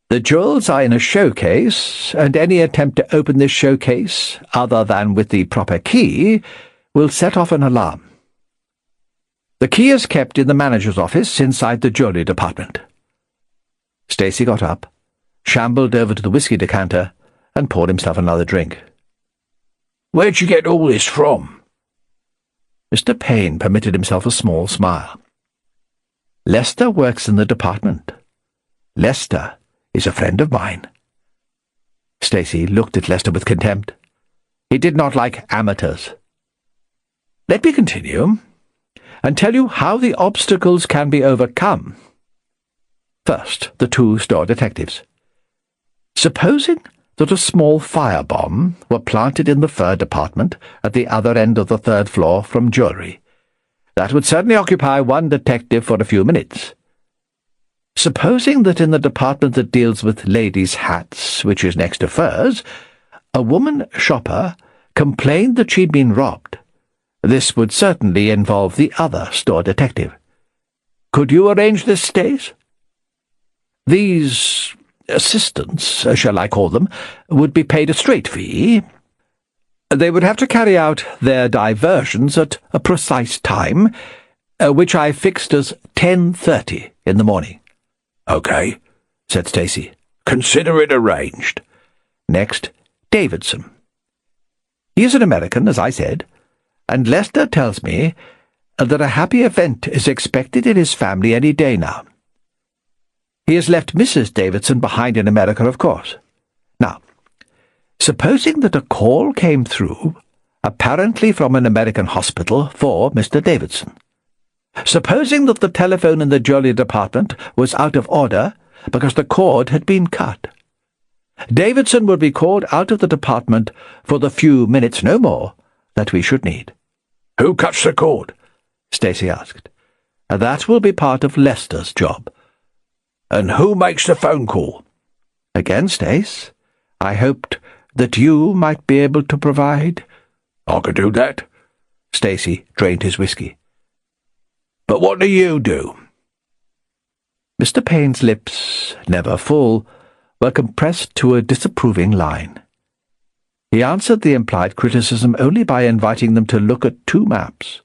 the jewels are in a showcase, and any attempt to open this showcase, other than with the proper key, will set off an alarm. The key is kept in the manager's office inside the jewellery department. Stacy got up, shambled over to the whisky decanter, and poured himself another drink. Where'd you get all this from? Mr. Payne permitted himself a small smile. Lester works in the department. Lester is a friend of mine. Stacy looked at Lester with contempt. He did not like amateurs. Let me continue, and tell you how the obstacles can be overcome. First, the 2 store detectives. Supposing that a small firebomb were planted in the fur department at the other end of the 3rd floor from jewellery. That would certainly occupy 1 detective for a few minutes. Supposing that in the department that deals with ladies' hats, which is next to furs, a woman shopper complained that she'd been robbed. This would certainly involve the other store detective. Could you arrange this, Stace? These assistants, shall I call them, would be paid a straight fee. They would have to carry out their diversions at a precise time, which I fixed as 10:30 in the morning. OK, said Stacy. Consider it arranged. Next, Davidson. He is an American, as I said, and Lester tells me that a happy event is expected in his family any day now. He has left Mrs. Davidson behind in America, of course. Now, supposing that a call came through, apparently from an American hospital, for Mr. Davidson. Supposing that the telephone in the jewellery department was out of order because the cord had been cut. Davidson would be called out of the department for the few minutes, no more, that we should need. Who cuts the cord? Stacy asked. That will be part of Lester's job. And who makes the phone call? Again, Stace, I hoped that you might be able to provide. I could do that. Stacy drained his whisky. But what do you do? Mr. Payne's lips, never full, were compressed to a disapproving line. He answered the implied criticism only by inviting them to look at 2 maps.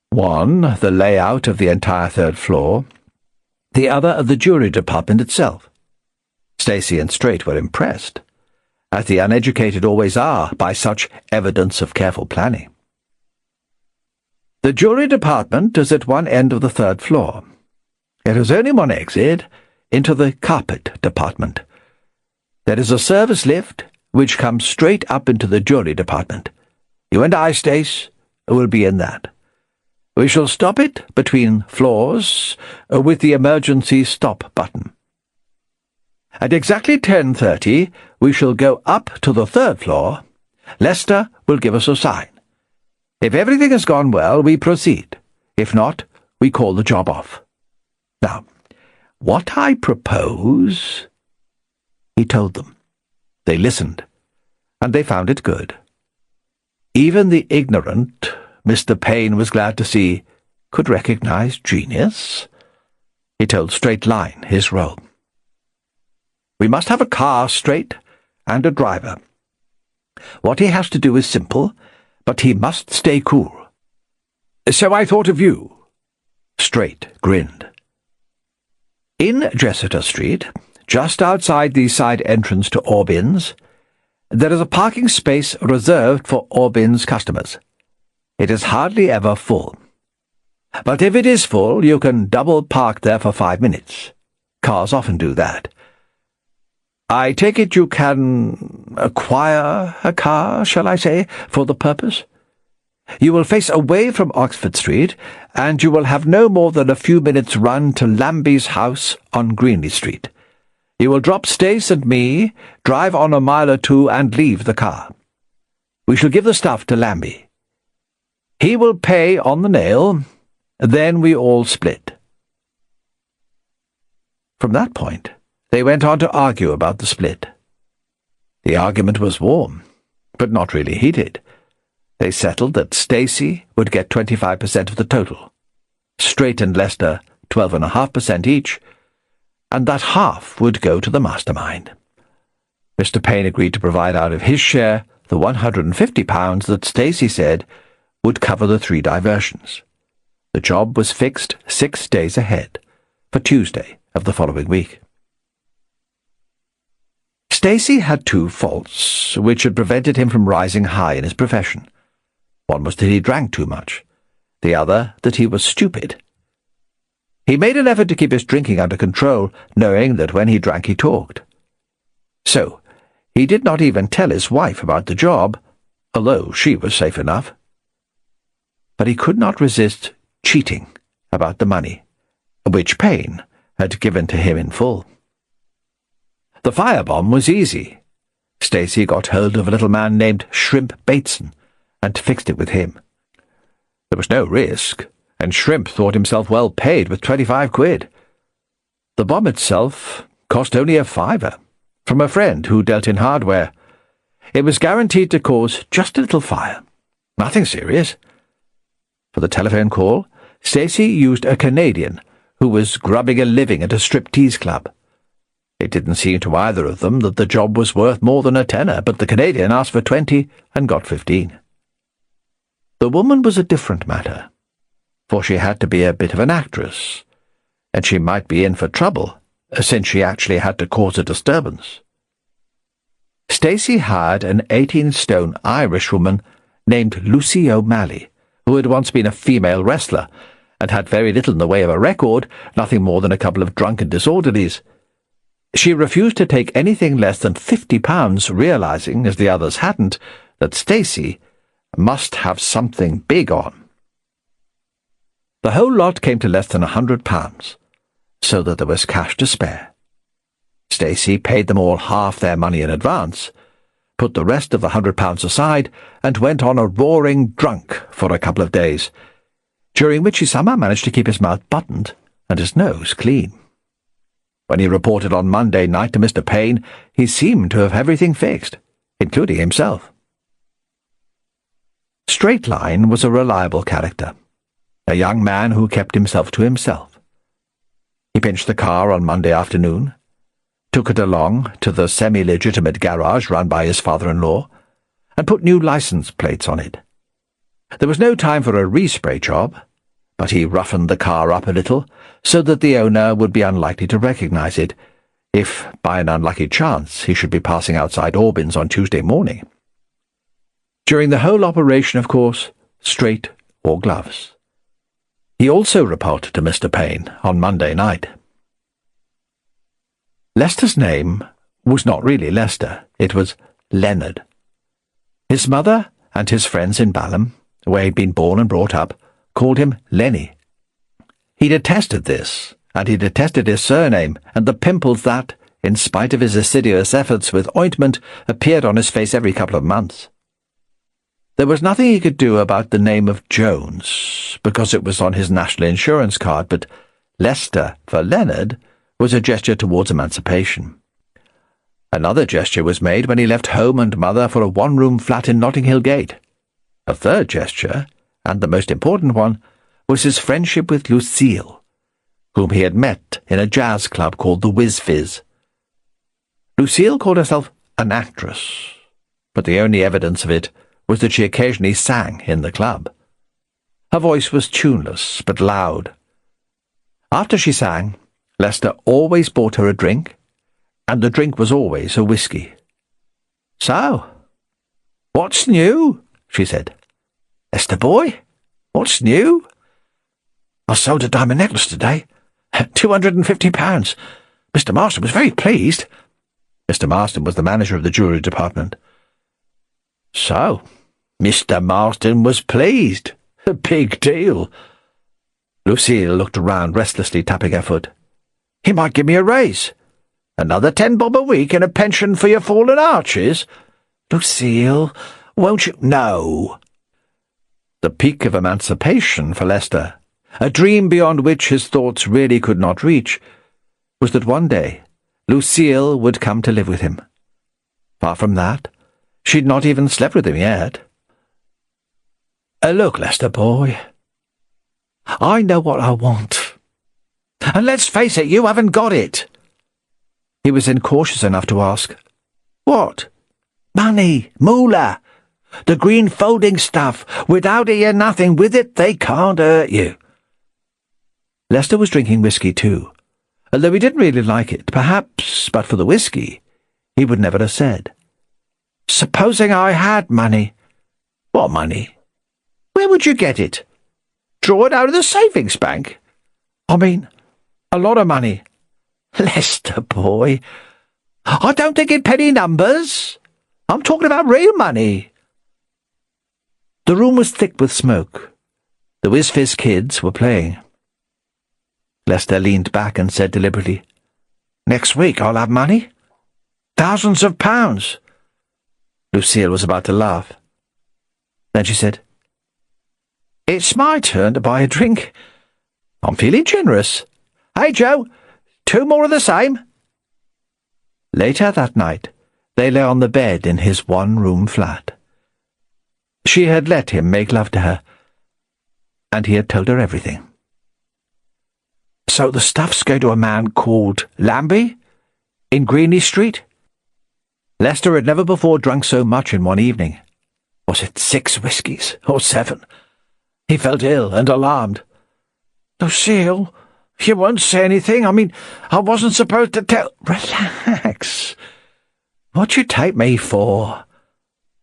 One, the layout of the entire 3rd floor, the other of the jewellery department itself. Stacy and Straight were impressed, as the uneducated always are by such evidence of careful planning. The jewellery department is at one end of the 3rd floor. It has only one exit, into the carpet department. There is a service lift which comes straight up into the jewellery department. You and I, Stace, will be in that. We shall stop it between floors with the emergency stop button. At exactly 10:30, we shall go up to the 3rd floor. Lester will give us a sign. If everything has gone well, we proceed. If not, we call the job off. Now, what I propose—" He told them. They listened, and they found it good. Even the ignorant, Mr. Payne was glad to see, could recognize genius. He told Straight Line his role. "We must have a car, Straight, and a driver. What he has to do is simple, but he must stay cool." "So I thought of you." Straight grinned. In Jessiter Street, just outside the side entrance to Orbin's, there is a parking space reserved for Orbin's customers. It is hardly ever full. But if it is full, you can double park there for 5 minutes. Cars often do that. I take it you can acquire a car, shall I say, for the purpose? You will face away from Oxford Street, and you will have no more than a few minutes' run to Lambie's house on Greenleigh Street. You will drop Stace and me, drive on a mile or two, and leave the car. We shall give the stuff to Lambie. He will pay on the nail, then we all split." From that point, they went on to argue about the split. The argument was warm, but not really heated. They settled that Stacey would get 25% of the total, Straight and Lester 12.5% each, and that half would go to the mastermind. Mr. Payne agreed to provide out of his share the £150 that Stacey said would cover the 3 diversions. The job was fixed 6 days ahead, for Tuesday of the following week. Stacey had 2 faults which had prevented him from rising high in his profession. One was that he drank too much, the other that he was stupid. He made an effort to keep his drinking under control, knowing that when he drank he talked. So, he did not even tell his wife about the job, although she was safe enough. But he could not resist cheating about the money, which Payne had given to him in full. The firebomb was easy. Stacey got hold of a little man named Shrimp Bateson, and fixed it with him. There was no risk, and Shrimp thought himself well paid with 25 quid. The bomb itself cost only a £5, from a friend who dealt in hardware. It was guaranteed to cause just a little fire. Nothing serious. For the telephone call, Stacey used a Canadian who was grubbing a living at a striptease club. It didn't seem to either of them that the job was worth more than a tenner, but the Canadian asked for 20 and got 15. The woman was a different matter, for she had to be a bit of an actress, and she might be in for trouble, since she actually had to cause a disturbance. Stacey hired an 18-stone Irishwoman named Lucy O'Malley, who had once been a female wrestler, and had very little in the way of a record, nothing more than a couple of drunken disorderlies. She refused to take anything less than £50, realizing, as the others hadn't, that Stacey must have something big on. The whole lot came to less than £100, so that there was cash to spare. Stacey paid them all half their money in advance, put the rest of the £100 aside, and went on a roaring drunk for a couple of days, during which he somehow managed to keep his mouth buttoned and his nose clean. When he reported on Monday night to Mr. Payne, he seemed to have everything fixed, including himself. Straight Line was a reliable character, a young man who kept himself to himself. He pinched the car on Monday afternoon, took it along to the semi-legitimate garage run by his father-in-law, and put new license plates on it. There was no time for a respray job, but he roughened the car up a little so that the owner would be unlikely to recognize it, if, by an unlucky chance, he should be passing outside Orbin's on Tuesday morning. During the whole operation, of course, straight or gloves. He also reported to Mr. Payne on Monday night. Lester's name was not really Lester, it was Leonard. His mother and his friends in Balham, where he'd been born and brought up, called him Lenny. He detested this, and he detested his surname, and the pimples that, in spite of his assiduous efforts with ointment, appeared on his face every couple of months. There was nothing he could do about the name of Jones, because it was on his national insurance card, but Lester for Leonard was a gesture towards emancipation. Another gesture was made when he left home and mother for a one-room flat in Notting Hill Gate. A third gesture, and the most important one, was his friendship with Lucille, whom he had met in a jazz club called the Whiz-Fizz. Lucille called herself an actress, but the only evidence of it was that she occasionally sang in the club. Her voice was tuneless but loud. After she sang, Lester always bought her a drink, and the drink was always a whiskey. "So, what's new?" she said. "Lester boy, what's new?" "I sold a diamond necklace today. £250. Mr. Marston was very pleased." Mr. Marston was the manager of the jewellery department. "So, Mr. Marston was pleased. A big deal." Lucille looked around restlessly, tapping her foot. "He might give me a raise. Another 10 bob a week and a pension for your fallen arches. Lucille, won't you—" "No." The peak of emancipation for Lester, a dream beyond which his thoughts really could not reach, was that one day Lucille would come to live with him. Far from that, she'd not even slept with him yet. "Look, Lester boy, I know what I want. And let's face it, you haven't got it." He was incautious enough to ask, "What?" "Money, moolah. The green folding stuff. Without it, you're nothing. With it, they can't hurt you." Lester was drinking whiskey too, although he didn't really like it. Perhaps, but for the whiskey, he would never have said. "Supposing I had money." "What money? Where would you get it? Draw it out of the savings bank?" "I mean, a lot of money." "Lester boy, I don't think in penny numbers. I'm talking about real money." The room was thick with smoke. The Whiz-Fizz kids were playing. Lester leaned back and said deliberately, "Next week I'll have money. Thousands of pounds." Lucille was about to laugh. Then she said, "It's my turn to buy a drink. I'm feeling generous. Hey, Joe, 2 more of the same." Later that night, they lay on the bed in his one-room flat. She had let him make love to her, and he had told her everything. "So the stuff's going to a man called Lambie? In Greenleaf Street?" Lester had never before drunk so much in one evening. Was it 6 whiskies, or 7? He felt ill and alarmed. "Lucille, you won't say anything? I mean, I wasn't supposed to tell—" "Relax. What you take me for?"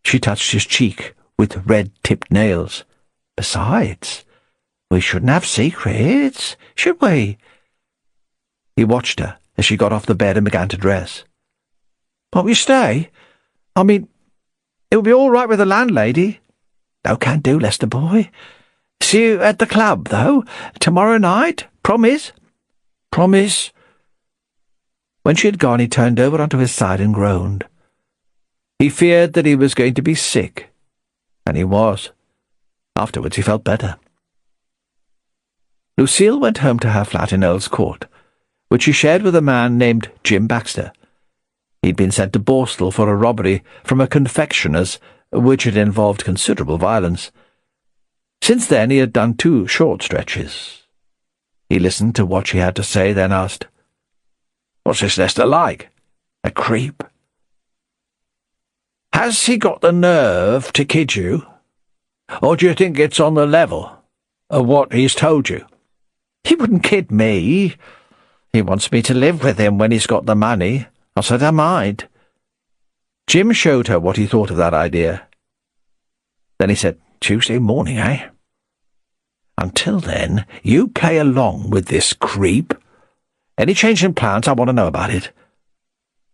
She touched his cheek with red-tipped nails. "Besides, we shouldn't have secrets, should we?" He watched her as she got off the bed and began to dress. "Won't you stay? I mean, it'll be all right with the landlady." "No can do, Lester boy. See you at the club, though, tomorrow night. Promise?" "Promise." When she had gone, he turned over onto his side and groaned. He feared that he was going to be sick, and he was. Afterwards he felt better. Lucille went home to her flat in Earl's Court, which she shared with a man named Jim Baxter. He'd been sent to Borstal for a robbery from a confectioner's, which had involved considerable violence. Since then he had done 2 short stretches. He listened to what she had to say, then asked, "What's this Lester like? A creep? Has he got the nerve to kid you? Or do you think it's on the level of what he's told you?" "He wouldn't kid me. He wants me to live with him when he's got the money. I said I might." Jim showed her what he thought of that idea. Then he said, "Tuesday morning, eh? Until then, you play along with this creep. Any change in plans, I want to know about it.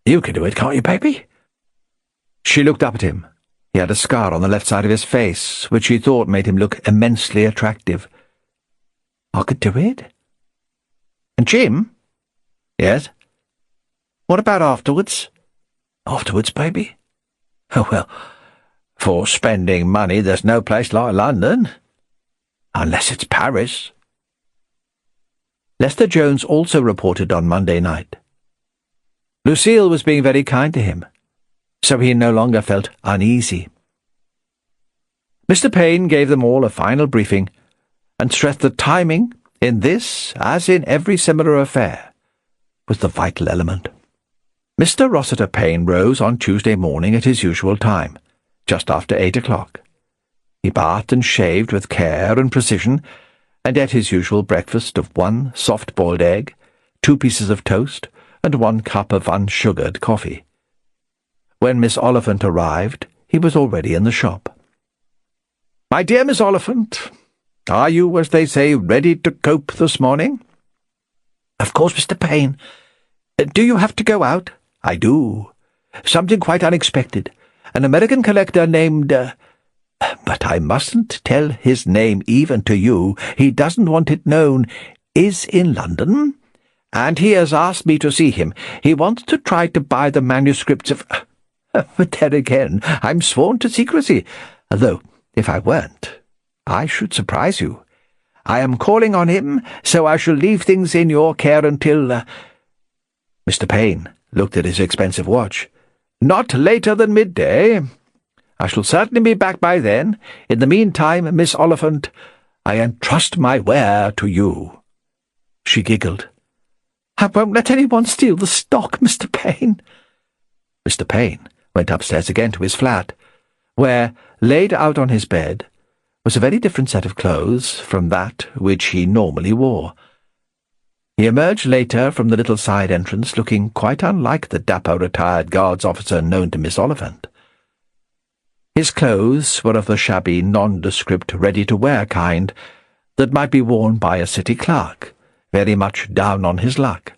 You can do it, can't you, baby?" She looked up at him. He had a scar on the left side of his face, which she thought made him look immensely attractive. "I could do it." "And Jim?" "Yes?" "What about afterwards?" "Afterwards, baby? Oh, well, for spending money, there's no place like London. Unless it's Paris." Lester Jones also reported on Monday night. Lucille was being very kind to him, so he no longer felt uneasy. Mr. Payne gave them all a final briefing, and stressed that timing, in this as in every similar affair, was the vital element. Mr. Rossiter Payne rose on Tuesday morning at his usual time, just after 8 o'clock. He bathed and shaved with care and precision, and ate his usual breakfast of 1 soft-boiled egg, 2 pieces of toast, and 1 cup of unsugared coffee. When Miss Oliphant arrived, he was already in the shop. "My dear Miss Oliphant, are you, as they say, ready to cope this morning?" "Of course, Mr. Payne. Do you have to go out?" "I do. Something quite unexpected. An American collector named... but I mustn't tell his name even to you. He doesn't want it known. Is in London, and he has asked me to see him. He wants to try to buy the manuscripts of... but there again, I'm sworn to secrecy, though if I weren't, I should surprise you. I am calling on him, so I shall leave things in your care until... Mr. Payne looked at his expensive watch. "Not later than midday. I shall certainly be back by then. In the meantime, Miss Oliphant, I entrust my ware to you." She giggled. "I won't let anyone steal the stock, Mr. Payne." Mr. Payne went upstairs again to his flat, where, laid out on his bed, was a very different set of clothes from that which he normally wore. He emerged later from the little side entrance looking quite unlike the dapper retired guards officer known to Miss Oliphant. His clothes were of the shabby, nondescript, ready-to-wear kind that might be worn by a city clerk, very much down on his luck.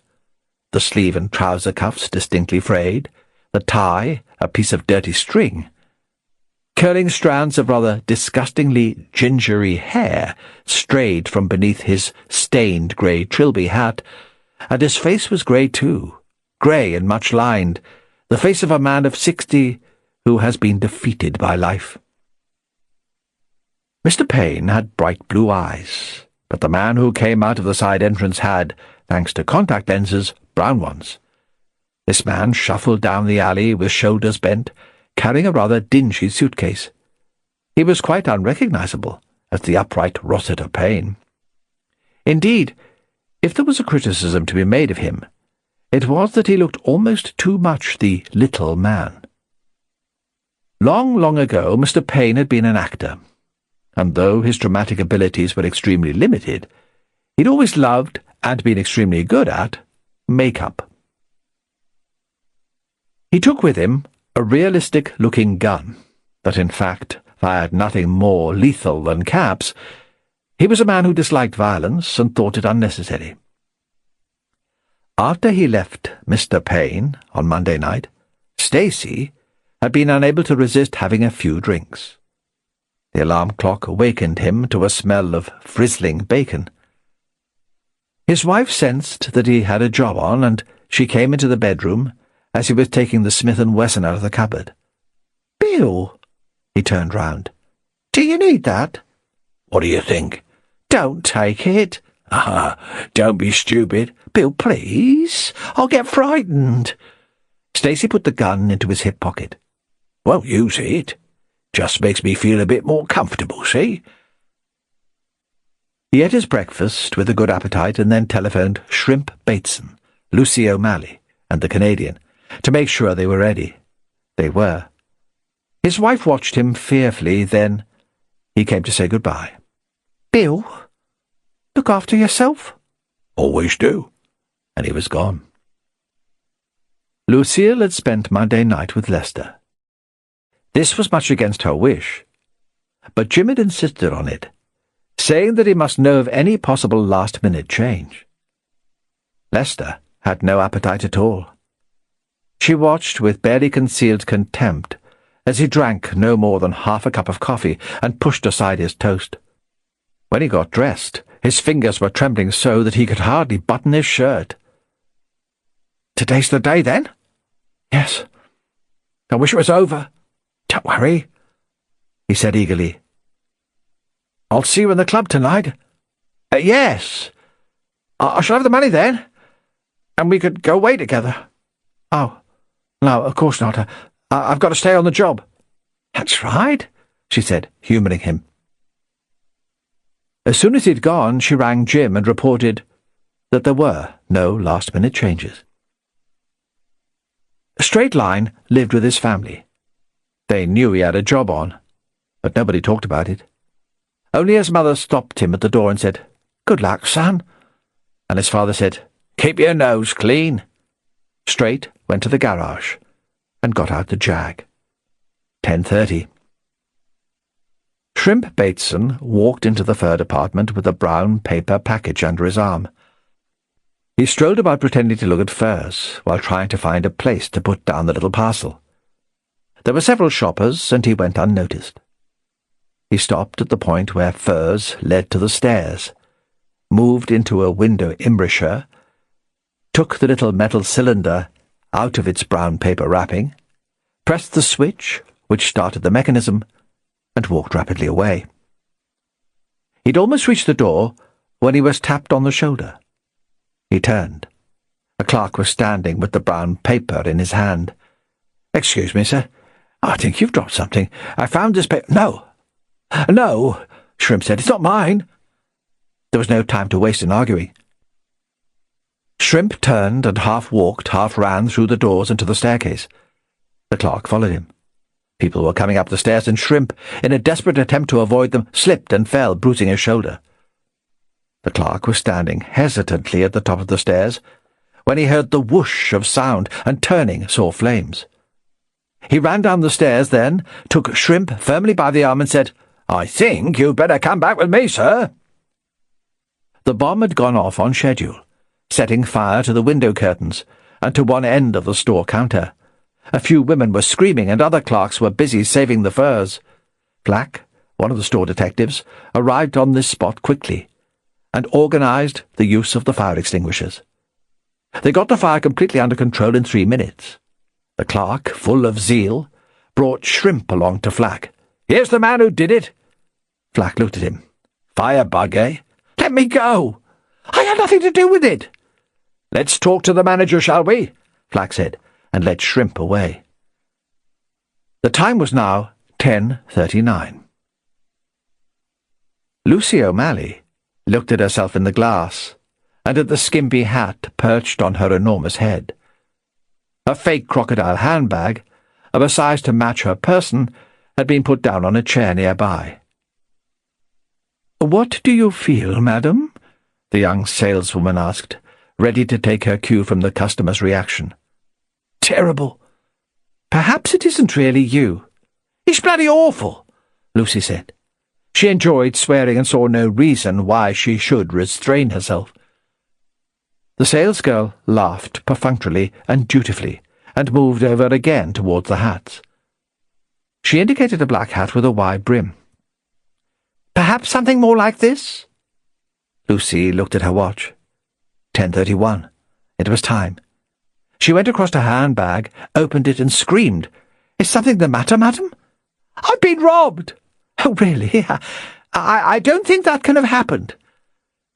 The sleeve and trouser cuffs distinctly frayed, the tie a piece of dirty string. Curling strands of rather disgustingly gingery hair strayed from beneath his stained grey Trilby hat, and his face was grey too, grey and much lined, the face of a man of 60 who has been defeated by life. Mr. Payne had bright blue eyes, but the man who came out of the side entrance had, thanks to contact lenses, brown ones. This man shuffled down the alley with shoulders bent, carrying a rather dingy suitcase. He was quite unrecognizable as the upright Rossiter Payne. Indeed, if there was a criticism to be made of him, it was that he looked almost too much the little man. Long, long ago, Mr. Payne had been an actor, and though his dramatic abilities were extremely limited, he'd always loved, and been extremely good at, make-up. He took with him a realistic-looking gun that, in fact, fired nothing more lethal than caps. He was a man who disliked violence and thought it unnecessary. After he left Mr. Payne on Monday night, Stacy had been unable to resist having a few drinks. The alarm clock awakened him to a smell of frizzling bacon. His wife sensed that he had a job on, and she came into the bedroom as he was taking the Smith & Wesson out of the cupboard. "Bill!" He turned round. "Do you need that?" "What do you think?" "Don't take it." Don't be stupid." "Bill, please. I'll get frightened." Stacy put the gun into his hip pocket. "Won't use it. Just makes me feel a bit more comfortable, see?" He ate his breakfast with a good appetite and then telephoned Shrimp Bateson, Lucy O'Malley, and the Canadian, to make sure they were ready. They were. His wife watched him fearfully, then he came to say goodbye. "Bill, look after yourself." "Always do." And he was gone. Lucille had spent Monday night with Lester. This was much against her wish, but Jim had insisted on it, saying that he must know of any possible last-minute change. Lester had no appetite at all. She watched with barely concealed contempt as he drank no more than half a cup of coffee and pushed aside his toast. When he got dressed, his fingers were trembling so that he could hardly button his shirt. "Today's the day, then?" "Yes. I wish it was over." "Don't worry," he said eagerly. "I'll see you in the club tonight." Yes. I shall have the money then, and we could go away together." "Oh, no, of course not. I've got to stay on the job." "That's right. she said, humouring him. As soon as he'd gone, she rang Jim and reported that there were no last-minute changes. Straight Line lived with his family. They knew he had a job on, but nobody talked about it. Only his mother stopped him at the door and said, "Good luck, son." And his father said, "Keep your nose clean." Straight went to the garage and got out the Jag. 10:30. Shrimp Bateson walked into the fur department with a brown paper package under his arm. He strolled about pretending to look at furs, while trying to find a place to put down the little parcel. There were several shoppers, and he went unnoticed. He stopped at the point where furs led to the stairs, moved into a window embrasure, took the little metal cylinder out of its brown paper wrapping, pressed the switch which started the mechanism, and walked rapidly away. He'd almost reached the door when he was tapped on the shoulder. He turned. A clerk was standing with the brown paper in his hand. "Excuse me, sir. I think you've dropped something. I found this paper—" No, Shrimp said. "It's not mine." There was no time to waste in arguing. Shrimp turned and half walked, half ran through the doors into the staircase. The clerk followed him. People were coming up the stairs, and Shrimp, in a desperate attempt to avoid them, slipped and fell, bruising his shoulder. The clerk was standing hesitantly at the top of the stairs when he heard the whoosh of sound and, turning, saw flames. He ran down the stairs, then took Shrimp firmly by the arm and said, "I think you'd better come back with me, sir." The bomb had gone off on schedule, setting fire to the window curtains and to one end of the store counter. A few women were screaming, and other clerks were busy saving the furs. Flack, one of the store detectives, arrived on this spot quickly and organised the use of the fire extinguishers. They got the fire completely under control in 3 minutes. The clerk, full of zeal, brought Shrimp along to Flack. "Here's the man who did it." Flack looked at him. "Firebug, eh? Let me go. I had nothing to do with it." "Let's talk to the manager, shall we?" Flack said, and led Shrimp away. The time was now 10:39. Lucy O'Malley looked at herself in the glass and at the skimpy hat perched on her enormous head. A fake crocodile handbag, of a size to match her person, had been put down on a chair nearby. "What do you feel, madam?" the young saleswoman asked, ready to take her cue from the customer's reaction. "Terrible." "Perhaps it isn't really you." "It's bloody awful," Lucy said. She enjoyed swearing and saw no reason why she should restrain herself. The salesgirl laughed perfunctorily and dutifully, and moved over again towards the hats. She indicated a black hat with a wide brim. "Perhaps something more like this?" Lucy looked at her watch. 10:31. It was time. She went across to her handbag, opened it, and screamed, "Is something the matter, madam?" "I've been robbed." "Oh, really? I don't think that can have happened."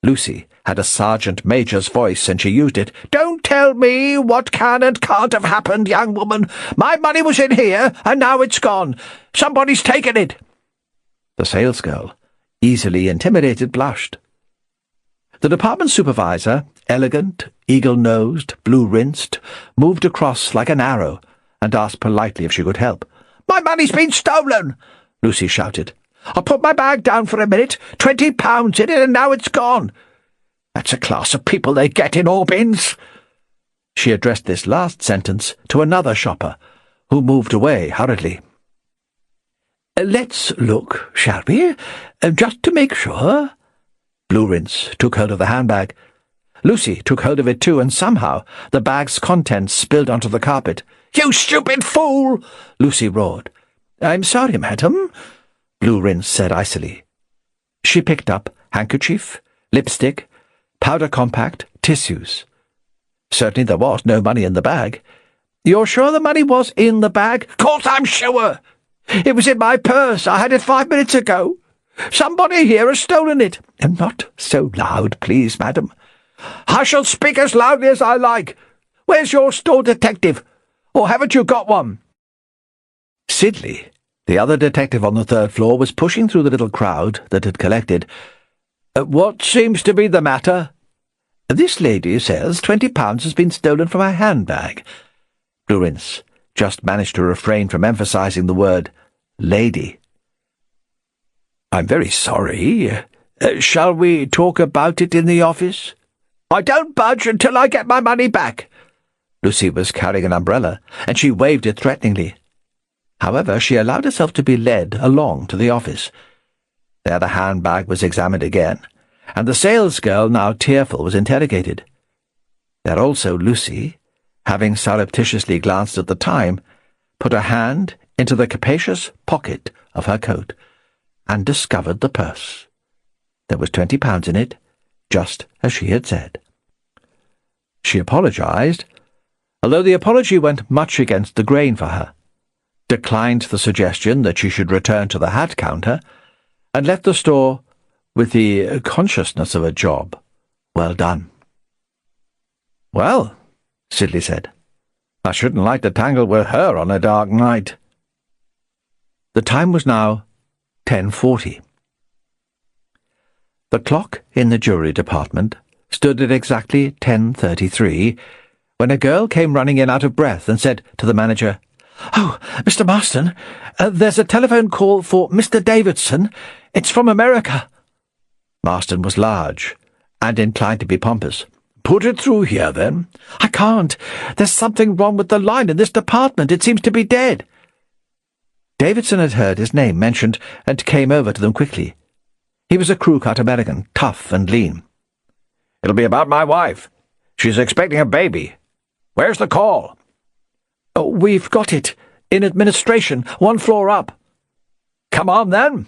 Lucy had a sergeant major's voice, and she used it. "Don't tell me what can and can't have happened, young woman. My money was in here, and now it's gone. Somebody's taken it." The salesgirl, easily intimidated, blushed. The department supervisor, elegant, eagle-nosed, blue-rinsed, moved across like an arrow and asked politely if she could help. "My money's been stolen!" Lucy shouted. "I put my bag down for a minute, £20 in it, and now it's gone. That's a class of people they get in Albins." She addressed this last sentence to another shopper, who moved away hurriedly. "Let's look, shall we? Just to make sure." Blue Rinse took hold of the handbag. Lucy took hold of it too, and somehow the bag's contents spilled onto the carpet. "You stupid fool!" Lucy roared. "I'm sorry, madam," Blue Rinse said icily. She picked up handkerchief, lipstick, powder compact, tissues. Certainly there was no money in the bag. "You're sure the money was in the bag?" "Course I'm sure. It was in my purse. I had it 5 minutes ago. Somebody here has stolen it." "And not so loud, please, madam." "I shall speak as loudly as I like. Where's your store detective? Or haven't you got one?" Sidley, The other detective on the third floor was pushing through the little crowd that had collected. "What seems to be the matter?" "This lady says £20 has been stolen from her handbag." Florence just managed to refrain from emphasizing the word lady. "I'm very sorry. Shall we talk about it in the office?" "I don't budge until I get my money back." Lucy was carrying an umbrella, and she waved it threateningly. However, she allowed herself to be led along to the office. There the handbag was examined again, and the salesgirl, now tearful, was interrogated. There also Lucy, having surreptitiously glanced at the time, put her hand into the capacious pocket of her coat and discovered the purse. There was £20 in it, just as she had said. She apologized, although the apology went much against the grain for her, declined the suggestion that she should return to the hat counter, and left the store with the consciousness of a job well done. "Well," Sidley said, "I shouldn't like to tangle with her on a dark night." The time was now 10:40. The clock in the jury department stood at exactly 10:33 when a girl came running in out of breath and said to the manager, "Oh, Mr. Marston, there's a telephone call for Mr. Davidson. It's from America." Marston was large and inclined to be pompous. "Put it through here, then." "I can't. There's something wrong with the line in this department. It seems to be dead." Davidson had heard his name mentioned and came over to them quickly. He was a crew-cut American, tough and lean. "It'll be about my wife. She's expecting a baby. Where's the call?" "Oh, we've got it. In administration, 1 floor up." "Come on, then."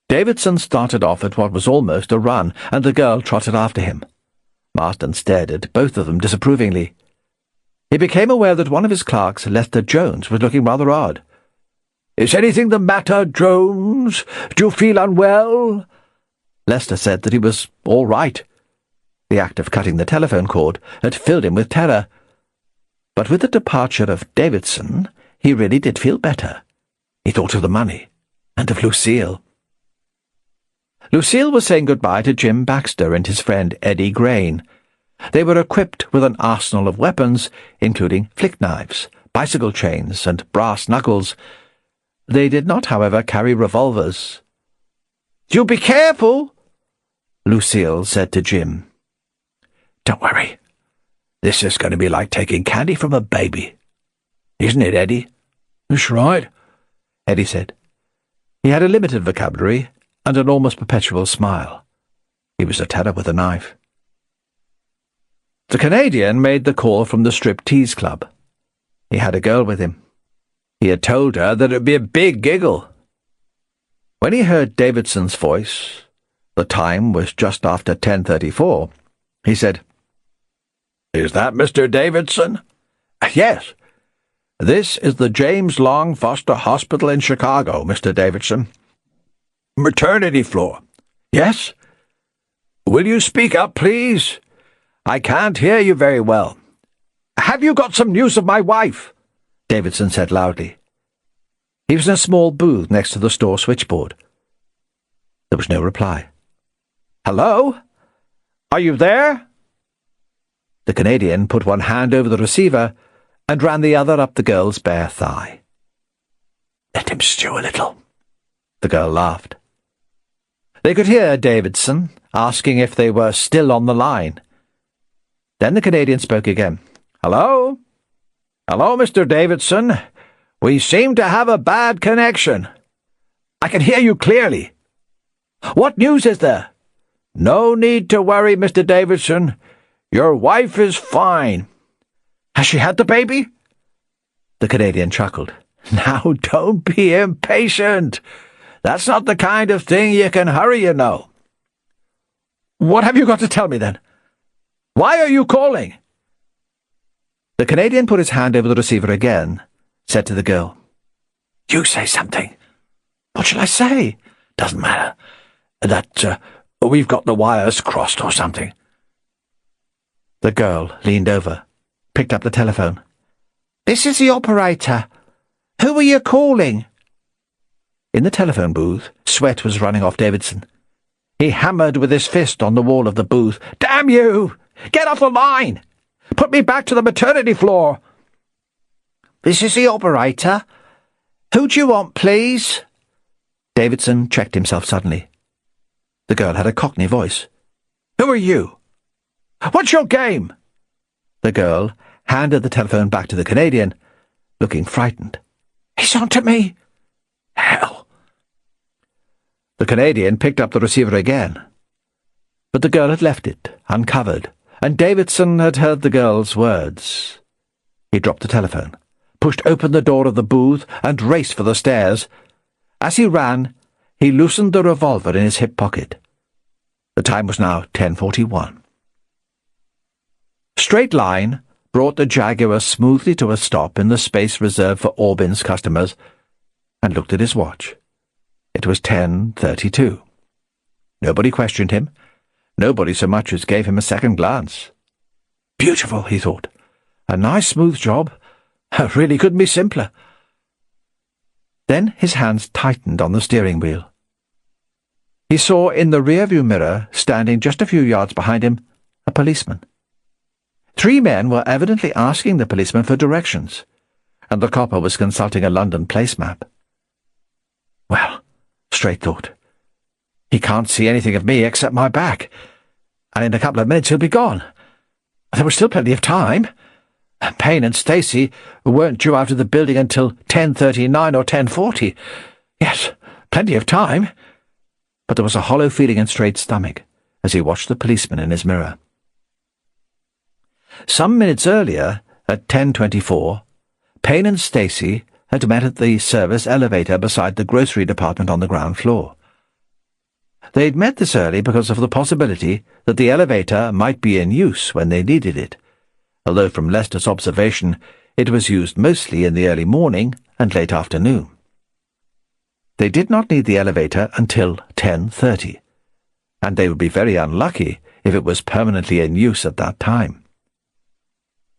Davidson started off at what was almost a run, and the girl trotted after him. Marston stared at both of them disapprovingly. He became aware that one of his clerks, Lester Jones, was looking rather odd. "Is anything the matter, Jones? Do you feel unwell?" Lester said that he was all right. The act of cutting the telephone cord had filled him with terror. But with the departure of Davidson, he really did feel better. He thought of the money, and of Lucille. Lucille was saying goodbye to Jim Baxter and his friend Eddie Grain. They were equipped with an arsenal of weapons, including flick knives, bicycle chains, and brass knuckles. They did not, however, carry revolvers. "You be careful," Lucille said to Jim. "Don't worry. This is going to be like taking candy from a baby. Isn't it, Eddie?" "That's right," Eddie said. He had a limited vocabulary and an almost perpetual smile. He was a terror with a knife. The Canadian made the call from the strip-tease club. He had a girl with him. He had told her that it would be a big giggle. When he heard Davidson's voice, the time was just after 10:34, he said, "Is that Mr. Davidson?" "Yes. This is the James Long Foster Hospital in Chicago, Mr. Davidson." "Maternity floor." "Yes." "Will you speak up, please? I can't hear you very well." "Have you got some news of my wife?" Davidson said loudly. He was in a small booth next to the store switchboard. There was no reply. "Hello? Are you there?" The Canadian put one hand over the receiver and ran the other up the girl's bare thigh. "Let him stew a little." The girl laughed. They could hear Davidson asking if they were still on the line. Then the Canadian spoke again. "Hello? Hello, Mr. Davidson. We seem to have a bad connection." "I can hear you clearly." "What news is there?" "No need to worry, Mr. Davidson. Your wife is fine." "Has she had the baby?" The Canadian chuckled. "Now, don't be impatient. That's not the kind of thing you can hurry, you know." "What have you got to tell me, then?" "Why are you calling?" The Canadian put his hand over the receiver again, said to the girl, "You say something." "What shall I say?" "Doesn't matter. That we've got the wires crossed or something." The girl leaned over, picked up the telephone. "This is the operator. Who are you calling?" In the telephone booth, sweat was running off Davidson. He hammered with his fist on the wall of the booth. "Damn you! Get off the line! Put me back to the maternity floor!" "This is the operator. Who do you want, please?" Davidson checked himself suddenly. The girl had a Cockney voice. "Who are you? What's your game?" The girl handed the telephone back to the Canadian, looking frightened. "He's on to me! Hell!" The Canadian picked up the receiver again. But the girl had left it, uncovered, and Davidson had heard the girl's words. He dropped the telephone, pushed open the door of the booth, and raced for the stairs. As he ran, he loosened the revolver in his hip pocket. The time was now 10:41. Straight Line brought the Jaguar smoothly to a stop in the space reserved for Aubyn's customers, and looked at his watch. It was 10:32. Nobody questioned him. Nobody so much as gave him a second glance. Beautiful, he thought. A nice smooth job. Really couldn't be simpler. Then his hands tightened on the steering wheel. He saw in the rearview mirror, standing just a few yards behind him, a policeman. 3 men were evidently asking the policeman for directions, and the copper was consulting a London place map. Well, Straight thought, he can't see anything of me except my back, and in a couple of minutes he'll be gone. There was still plenty of time. Payne and Stacey weren't due out of the building until 10:39 or 10:40. Yes, plenty of time. But there was a hollow feeling in Straight's stomach as he watched the policeman in his mirror. Some minutes earlier, at 10:24, Payne and Stacey had met at the service elevator beside the grocery department on the ground floor. They'd met this early because of the possibility that the elevator might be in use when they needed it, although from Lester's observation it was used mostly in the early morning and late afternoon. They did not need the elevator until 10:30, and they would be very unlucky if it was permanently in use at that time.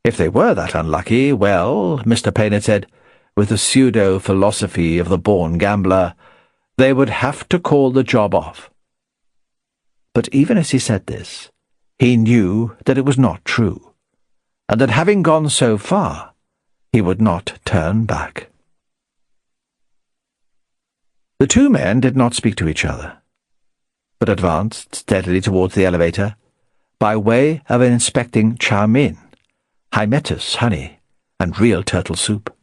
If they were that unlucky, well, Mr. Payne had said, with the pseudo-philosophy of the born gambler, they would have to call the job off. But even as he said this, he knew that it was not true, and that having gone so far, he would not turn back. The 2 men did not speak to each other, but advanced steadily towards the elevator, by way of inspecting chow mein, hymettus honey, and real turtle soup.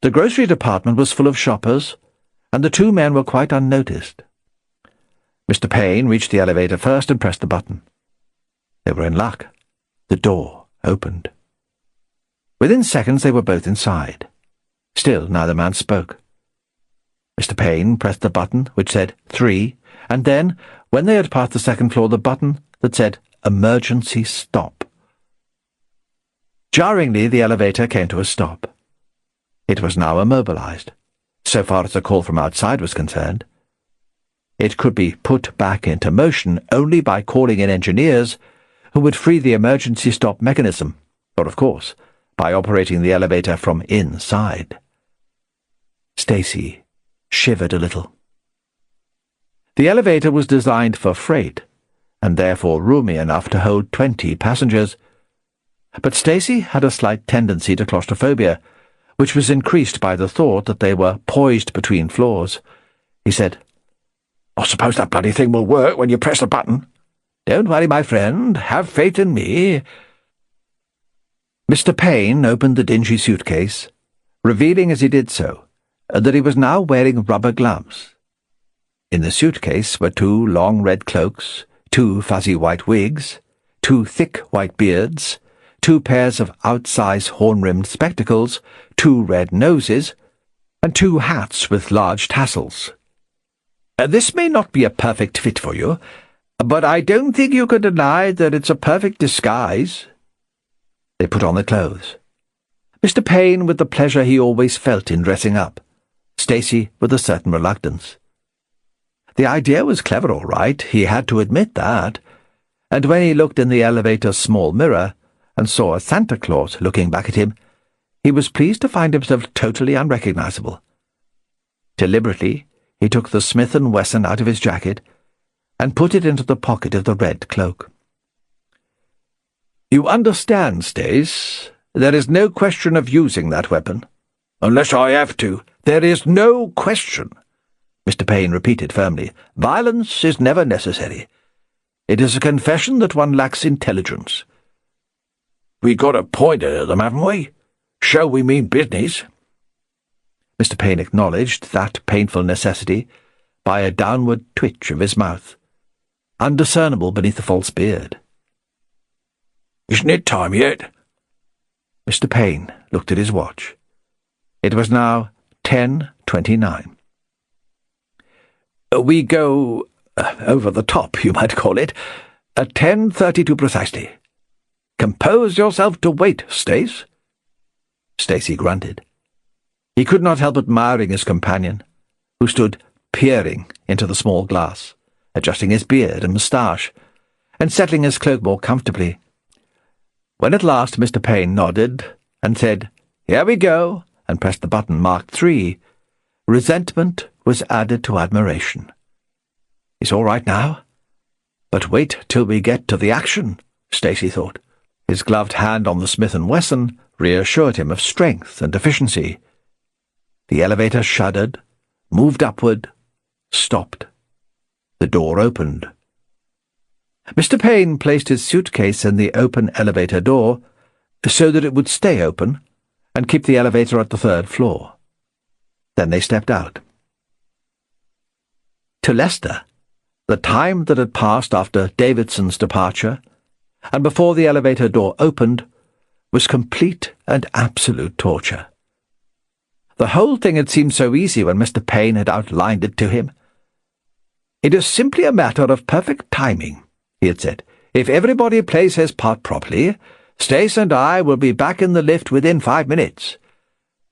The grocery department was full of shoppers, and the 2 men were quite unnoticed. Mr. Payne reached the elevator first and pressed the button. They were in luck. The door opened. Within seconds they were both inside. Still neither man spoke. Mr. Payne pressed the button which said 3, and then, when they had passed the second floor, the button that said Emergency Stop. Jarringly, the elevator came to a stop. It was now immobilized, so far as a call from outside was concerned. It could be put back into motion only by calling in engineers who would free the emergency stop mechanism, or, of course, by operating the elevator from inside. Stacey shivered a little. The elevator was designed for freight, and therefore roomy enough to hold 20 passengers, but Stacey had a slight tendency to claustrophobia, which was increased by the thought that they were poised between floors. He said, "I suppose that bloody thing will work when you press the button. Don't worry, my friend. Have faith in me." Mr. Payne opened the dingy suitcase, revealing as he did so that he was now wearing rubber gloves. In the suitcase were 2 long red cloaks, 2 fuzzy white wigs, 2 thick white beards, 2 pairs of outsize horn-rimmed spectacles, 2 red noses, and 2 hats with large tassels. "This may not be a perfect fit for you, but I don't think you can deny that it's a perfect disguise." They put on the clothes. Mr. Payne with the pleasure he always felt in dressing up, Stacey with a certain reluctance. The idea was clever, all right, he had to admit that, and when he looked in the elevator's small mirror and saw a Santa Claus looking back at him, he was pleased to find himself totally unrecognizable. Deliberately, he took the Smith & Wesson out of his jacket and put it into the pocket of the red cloak. "You understand, Stace, there is no question of using that weapon." "Unless I have to. There is no question," Mr. Payne repeated firmly. "Violence is never necessary. It is a confession that one lacks intelligence." "We got a point at them, haven't we? Show we mean business." Mr. Payne acknowledged that painful necessity by a downward twitch of his mouth, undiscernible beneath the false beard. "Isn't it time yet?" Mr. Payne looked at his watch. It was now 10:29. "We go over the top, you might call it, at 10:32 precisely. Compose yourself to wait, Stace." Stacey grunted. He could not help admiring his companion, who stood peering into the small glass, adjusting his beard and moustache, and settling his cloak more comfortably. When at last Mr. Payne nodded and said, "Here we go," and pressed the button marked 3, resentment was added to admiration. "He's all right now. But wait till we get to the action," Stacey thought. His gloved hand on the Smith & Wesson reassured him of strength and efficiency. The elevator shuddered, moved upward, stopped. The door opened. Mr. Payne placed his suitcase in the open elevator door so that it would stay open and keep the elevator at the 3rd floor. Then they stepped out. To Lester, the time that had passed after Davidson's departure and before the elevator door opened was complete and absolute torture. The whole thing had seemed so easy when Mr. Payne had outlined it to him. "It is simply a matter of perfect timing," he had said. "If everybody plays his part properly, Stace and I will be back in the lift within 5 minutes.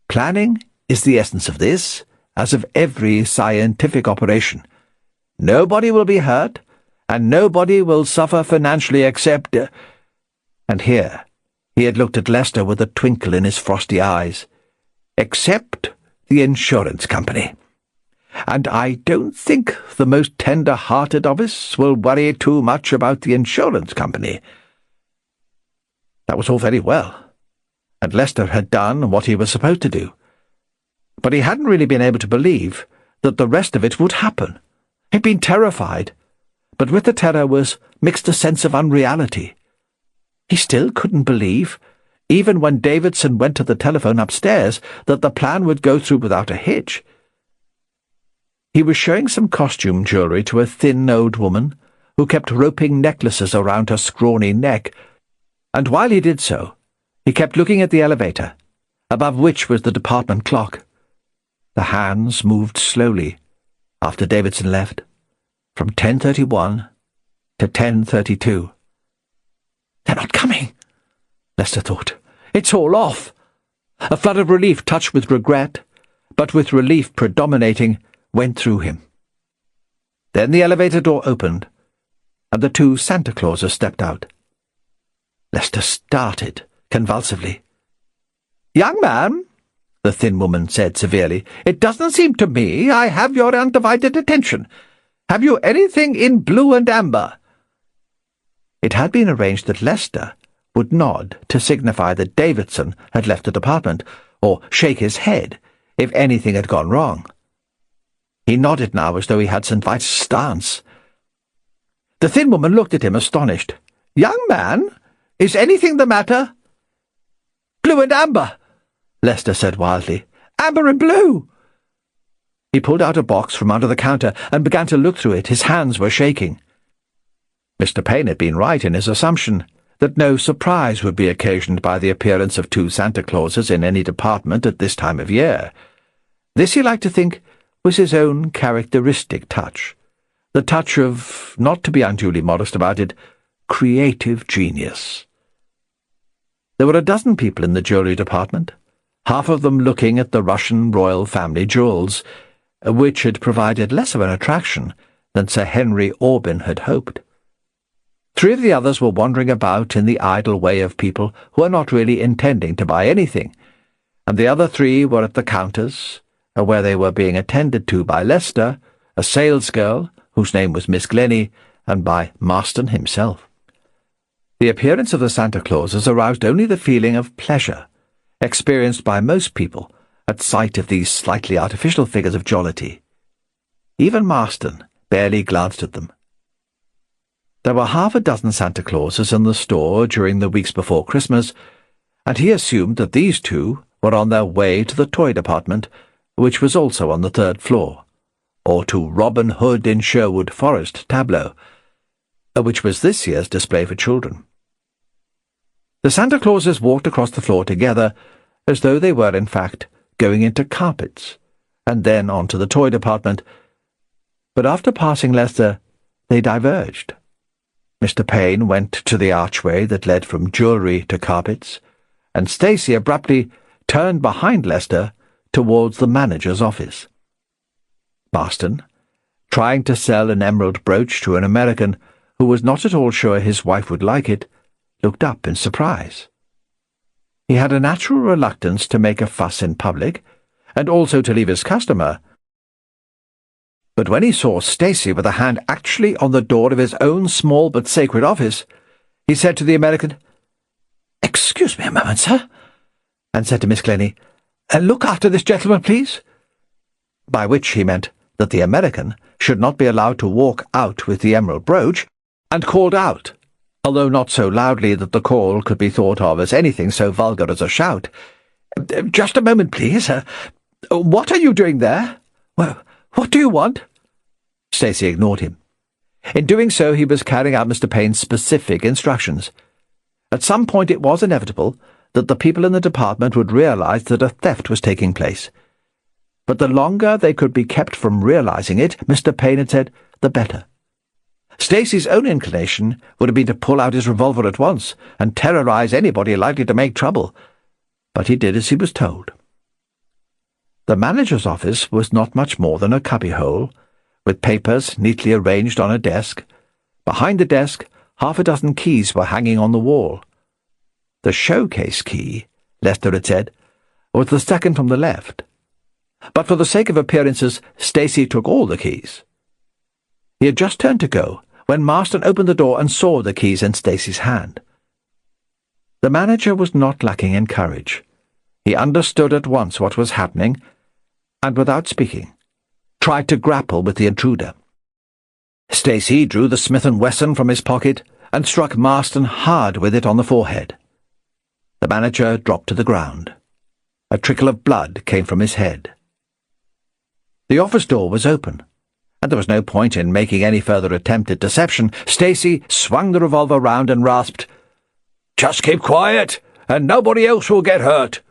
Planning is the essence of this, as of every scientific operation. Nobody will be hurt, and nobody will suffer financially except—" And here he had looked at Lester with a twinkle in his frosty eyes. "Except the insurance company. And I don't think the most tender-hearted of us will worry too much about the insurance company." That was all very well, and Lester had done what he was supposed to do. But he hadn't really been able to believe that the rest of it would happen. He'd been terrified, but with the terror was mixed a sense of unreality. He still couldn't believe, even when Davidson went to the telephone upstairs, that the plan would go through without a hitch. He was showing some costume jewellery to a thin old woman who kept roping necklaces around her scrawny neck, and while he did so, he kept looking at the elevator, above which was the department clock. The hands moved slowly after Davidson left, from 10:31 to 10:32. "They're not coming," Lester thought. "It's all off." A flood of relief touched with regret, but with relief predominating, went through him. Then the elevator door opened, and the 2 Santa Clauses stepped out. Lester started convulsively. "Young man," the thin woman said severely, "it doesn't seem to me I have your undivided attention. Have you anything in blue and amber?" It had been arranged that Lester would nod to signify that Davidson had left the department, or shake his head if anything had gone wrong. He nodded now as though he had some vital stance. The thin woman looked at him astonished. "Young man, is anything the matter?" "Blue and amber," Lester said wildly. "Amber and blue." He pulled out a box from under the counter and began to look through it. His hands were shaking. Mr. Payne had been right in his assumption that no surprise would be occasioned by the appearance of 2 Santa Clauses in any department at this time of year. This, he liked to think, was his own characteristic touch, the touch of, not to be unduly modest about it, creative genius. There were a dozen people in the jewellery department, half of them looking at the Russian royal family jewels, which had provided less of an attraction than Sir Henry Auburn had hoped. 3 of the others were wandering about in the idle way of people who are not really intending to buy anything, and the other 3 were at the counters, where they were being attended to by Lester, a salesgirl, whose name was Miss Glennie, and by Marston himself. The appearance of the Santa Clauses aroused only the feeling of pleasure, experienced by most people at sight of these slightly artificial figures of jollity. Even Marston barely glanced at them. There were half a dozen Santa Clauses in the store during the weeks before Christmas, and he assumed that these two were on their way to the toy department, which was also on the third floor, or to Robin Hood in Sherwood Forest tableau, which was this year's display for children. The Santa Clauses walked across the floor together, as though they were, in fact, going into carpets, and then on to the toy department. But after passing Lester, they diverged. Mr. Payne went to the archway that led from jewellery to carpets, and Stacy abruptly turned behind Lester towards the manager's office. Marston, trying to sell an emerald brooch to an American who was not at all sure his wife would like it, looked up in surprise. He had a natural reluctance to make a fuss in public, and also to leave his customer. But when he saw Stacy with a hand actually on the door of his own small but sacred office, he said to the American, "Excuse me a moment, sir," and said to Miss Glennie, "Look after this gentleman, please," by which he meant that the American should not be allowed to walk out with the emerald brooch, and called out, although not so loudly that the call could be thought of as anything so vulgar as a shout, "Just a moment, please. What are you doing there? Well, what do you want?" Stacy ignored him. In doing so, he was carrying out Mr. Payne's specific instructions. At some point it was inevitable that the people in the department would realize that a theft was taking place. But the longer they could be kept from realizing it, Mr. Payne had said, the better. Stacy's own inclination would have been to pull out his revolver at once and terrorize anybody likely to make trouble, but he did as he was told. The manager's office was not much more than a cubbyhole, with papers neatly arranged on a desk. Behind the desk, half a dozen keys were hanging on the wall. The showcase key, Lester had said, was the second from the left. But for the sake of appearances, Stacy took all the keys. He had just turned to go when Marston opened the door and saw the keys in Stacy's hand. The manager was not lacking in courage. He understood at once what was happening, and without speaking, tried to grapple with the intruder. Stacy drew the Smith & Wesson from his pocket and struck Marston hard with it on the forehead. The manager dropped to the ground. A trickle of blood came from his head. The office door was open, and there was no point in making any further attempt at deception. Stacy swung the revolver round and rasped, "Just keep quiet, and nobody else will get hurt."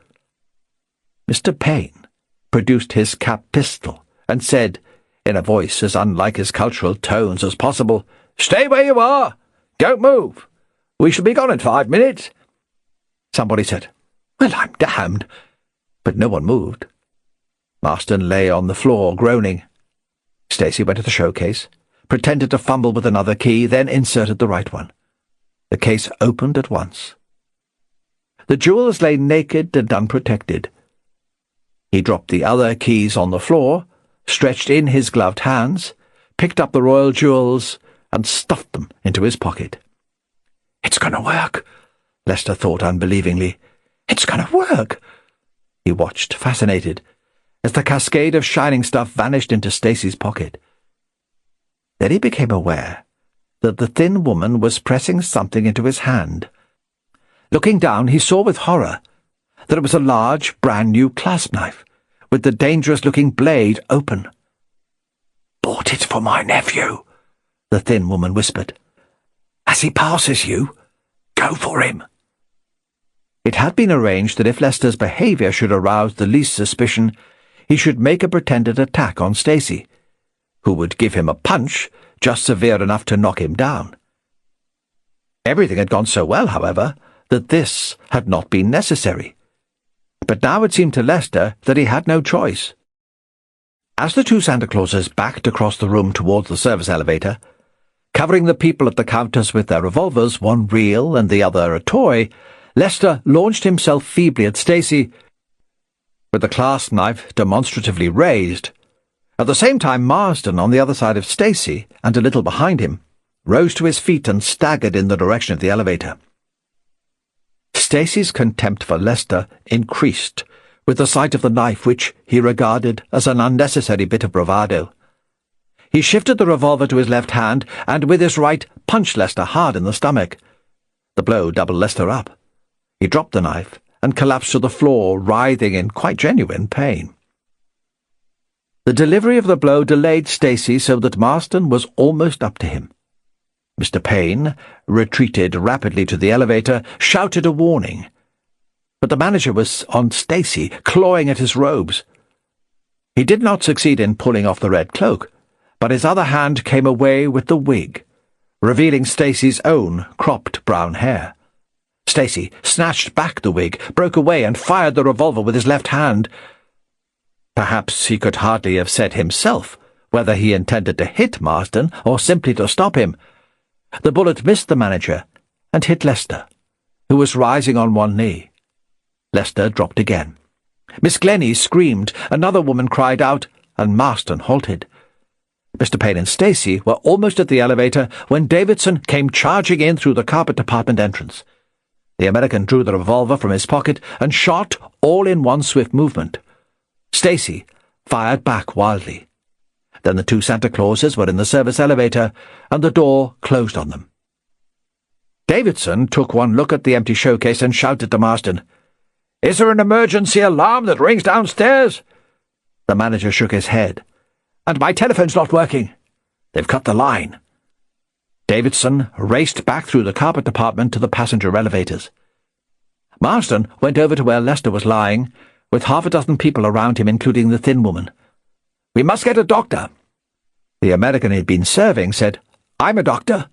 Mr. Payne produced his cap pistol and said, in a voice as unlike his cultural tones as possible, "Stay where you are. Don't move. We shall be gone in 5 minutes." Somebody said, "Well, I'm damned," but no one moved. Marston lay on the floor, groaning. Stacy went to the showcase, pretended to fumble with another key, then inserted the right one. The case opened at once. The jewels lay naked and unprotected. He dropped the other keys on the floor, stretched in his gloved hands, picked up the royal jewels, and stuffed them into his pocket. "It's going to work," Lester thought unbelievingly. "It's going to work." He watched, fascinated, as the cascade of shining stuff vanished into Stacy's pocket. Then he became aware that the thin woman was pressing something into his hand. Looking down, he saw with horror that it was a large, brand-new clasp knife, with the dangerous-looking blade open. "Bought it for my nephew," the thin woman whispered. "As he passes you, go for him." It had been arranged that if Lester's behaviour should arouse the least suspicion, he should make a pretended attack on Stacy, who would give him a punch just severe enough to knock him down. Everything had gone so well, however, that this had not been necessary. But now it seemed to Lester that he had no choice. As the two Santa Clauses backed across the room towards the service elevator, covering the people at the counters with their revolvers, one real and the other a toy, Lester launched himself feebly at Stacy, with the clasp knife demonstratively raised. At the same time, Marsden, on the other side of Stacy, and a little behind him, rose to his feet and staggered in the direction of the elevator. Stacy's contempt for Lester increased with the sight of the knife, which he regarded as an unnecessary bit of bravado. He shifted the revolver to his left hand, and with his right punched Lester hard in the stomach. The blow doubled Lester up. He dropped the knife and collapsed to the floor, writhing in quite genuine pain. The delivery of the blow delayed Stacy so that Marsden was almost up to him. Mr. Payne retreated rapidly to the elevator, shouted a warning. But the manager was on Stacy, clawing at his robes. He did not succeed in pulling off the red cloak, but his other hand came away with the wig, revealing Stacy's own cropped brown hair. Stacy snatched back the wig, broke away, and fired the revolver with his left hand. Perhaps he could hardly have said himself whether he intended to hit Marsden or simply to stop him. The bullet missed the manager and hit Lester, who was rising on one knee. Lester dropped again. Miss Glennie screamed, another woman cried out, and Marsden halted. Mr. Payne and Stacy were almost at the elevator when Davidson came charging in through the carpet department entrance. The American drew the revolver from his pocket and shot all in one swift movement. Stacy fired back wildly. Then the two Santa Clauses were in the service elevator, and the door closed on them. Davidson took one look at the empty showcase and shouted to Marsden, "Is there an emergency alarm that rings downstairs?" The manager shook his head. "And my telephone's not working. They've cut the line." Davidson raced back through the carpet department to the passenger elevators. Marsden went over to where Lester was lying, with half a dozen people around him, including the thin woman. "We must get a doctor." The American he'd been serving said, "I'm a doctor."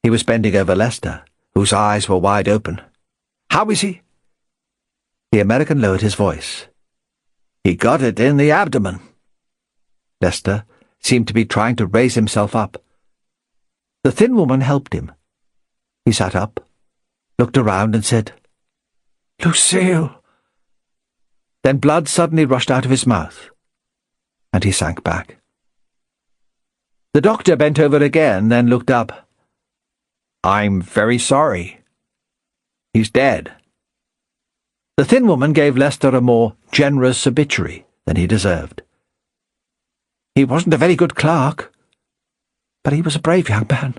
He was bending over Lester, whose eyes were wide open. "How is he?" The American lowered his voice. "He got it in the abdomen." Lester seemed to be trying to raise himself up. The thin woman helped him. He sat up, looked around and said, "Lucille." Then blood suddenly rushed out of his mouth, and he sank back. The doctor bent over again, then looked up. "I'm very sorry. He's dead." The thin woman gave Lester a more generous obituary than he deserved. "He wasn't a very good clerk, but he was a brave young man."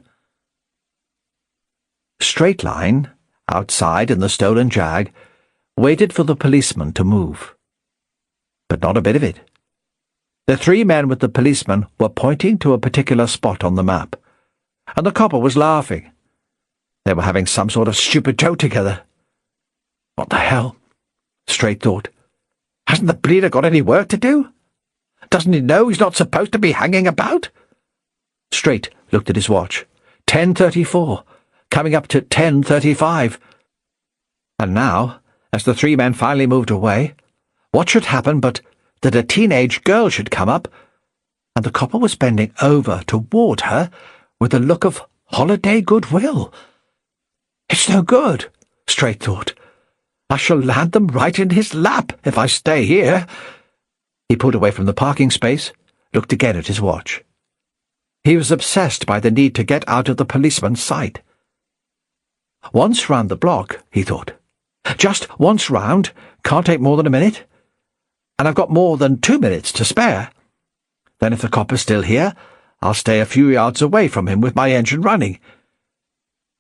Straight Line, outside in the stolen Jag, waited for the policeman to move. But not a bit of it. The three men with the policeman were pointing to a particular spot on the map, and the copper was laughing. They were having some sort of stupid joke together. What the hell? Straight thought. Hasn't the bleeder got any work to do? Doesn't he know he's not supposed to be hanging about? Straight looked at his watch. 10:34, coming up to 10:35. And now, as the three men finally moved away, what should happen but that a teenage girl should come up, and the copper was bending over toward her with a look of holiday goodwill. It's no good, Straight thought. I shall land them right in his lap if I stay here. He pulled away from the parking space, looked again at his watch. He was obsessed by the need to get out of the policeman's sight. Once round the block, he thought. Just once round, can't take more than a minute. And I've got more than 2 minutes to spare. Then if the copper's still here, I'll stay a few yards away from him with my engine running.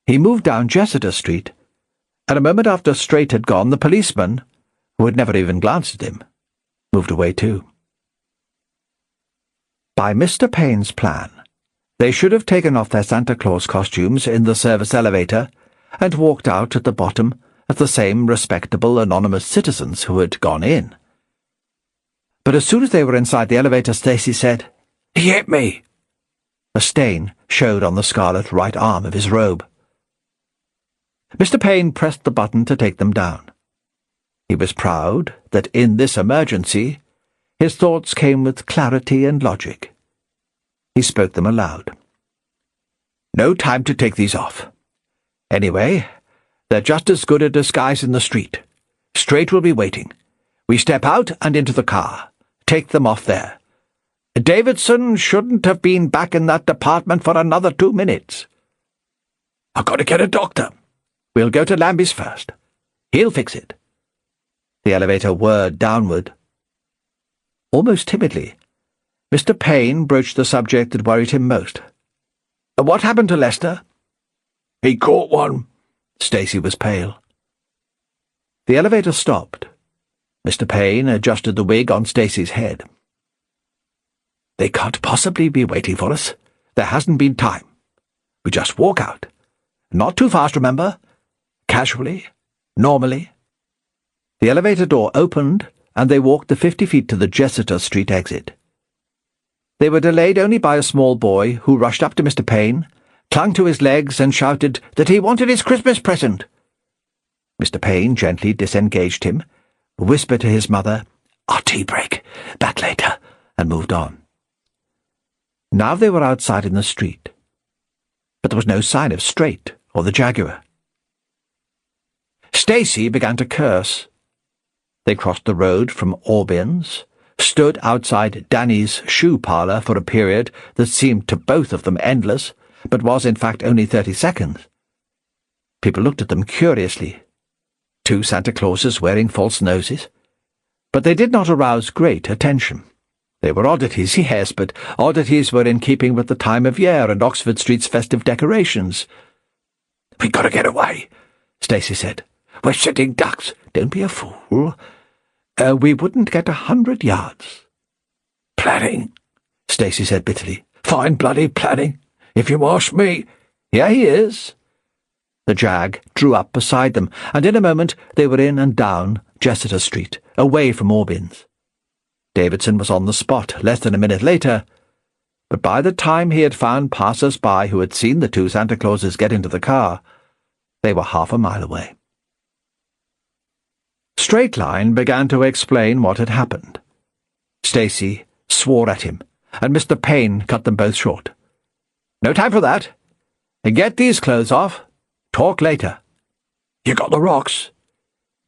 He moved down Jessiter Street, and a moment after Straight had gone, the policeman, who had never even glanced at him, moved away too. By Mr. Payne's plan, they should have taken off their Santa Claus costumes in the service elevator and walked out at the bottom as the same respectable anonymous citizens who had gone in. But as soon as they were inside the elevator, Stacy said, "He hit me." A stain showed on the scarlet right arm of his robe. Mr. Payne pressed the button to take them down. He was proud that in this emergency his thoughts came with clarity and logic. He spoke them aloud. "No time to take these off. Anyway, they're just as good a disguise in the street. Straight will be waiting. We step out and into the car. Take them off there. Davidson shouldn't have been back in that department for another 2 minutes. I've got to get a doctor. We'll go to Lambie's first. He'll fix it." The elevator whirred downward. Almost timidly, Mr. Payne broached the subject that worried him most. "What happened to Lester?" "He caught one." Stacey was pale. The elevator stopped. Mr. Payne adjusted the wig on Stacey's head. "They can't possibly be waiting for us. There hasn't been time. We just walk out. Not too fast, remember? Casually, normally." The elevator door opened, and they walked the 50 feet to the Jessiter Street exit. They were delayed only by a small boy who rushed up to Mr. Payne, clung to his legs, and shouted that he wanted his Christmas present. Mr. Payne gently disengaged him, whispered to his mother, "Our tea break, back later," and moved on. Now they were outside in the street, but there was no sign of Straight or the Jaguar. Stacey began to curse. They crossed the road from Aubyn's, stood outside Danny's shoe parlour for a period that seemed to both of them endless, but was in fact only 30 seconds. People looked at them curiously. 2 Santa Clauses wearing false noses. But they did not arouse great attention. They were oddities, yes, but oddities were in keeping with the time of year and Oxford Street's festive decorations. "We've got to get away," Stacey said. "We're sitting ducks. Don't be a fool. We wouldn't get 100 yards. "Planning," Stacey said bitterly. "Fine bloody planning, if you ask me." "Here he is." The Jag drew up beside them, and in a moment they were in and down Jessiter Street, away from Aubyn's. Davidson was on the spot less than a minute later, but by the time he had found passers-by who had seen the 2 Santa Clauses get into the car, they were half a mile away. Straightline began to explain what had happened. Stacey swore at him, and Mr. Payne cut them both short. "No time for that. Get these clothes off. Talk later." "You got the rocks?"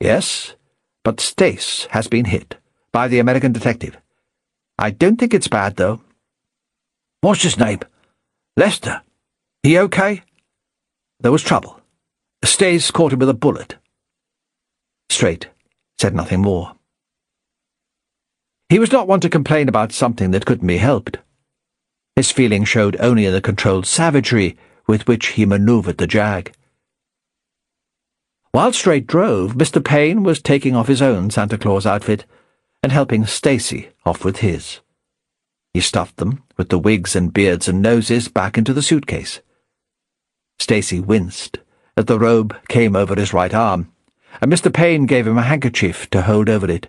"Yes, but Stace has been hit by the American detective. I don't think it's bad, though." "What's his name?" "Lester. He okay?" "There was trouble. Stace caught him with a bullet." Straight said nothing more. He was not one to complain about something that couldn't be helped. His feeling showed only in the controlled savagery with which he manoeuvred the Jag. While Straight drove, Mr. Payne was taking off his own Santa Claus outfit and helping Stacey off with his. He stuffed them, with the wigs and beards and noses, back into the suitcase. Stacey winced as the robe came over his right arm, and Mr. Payne gave him a handkerchief to hold over it.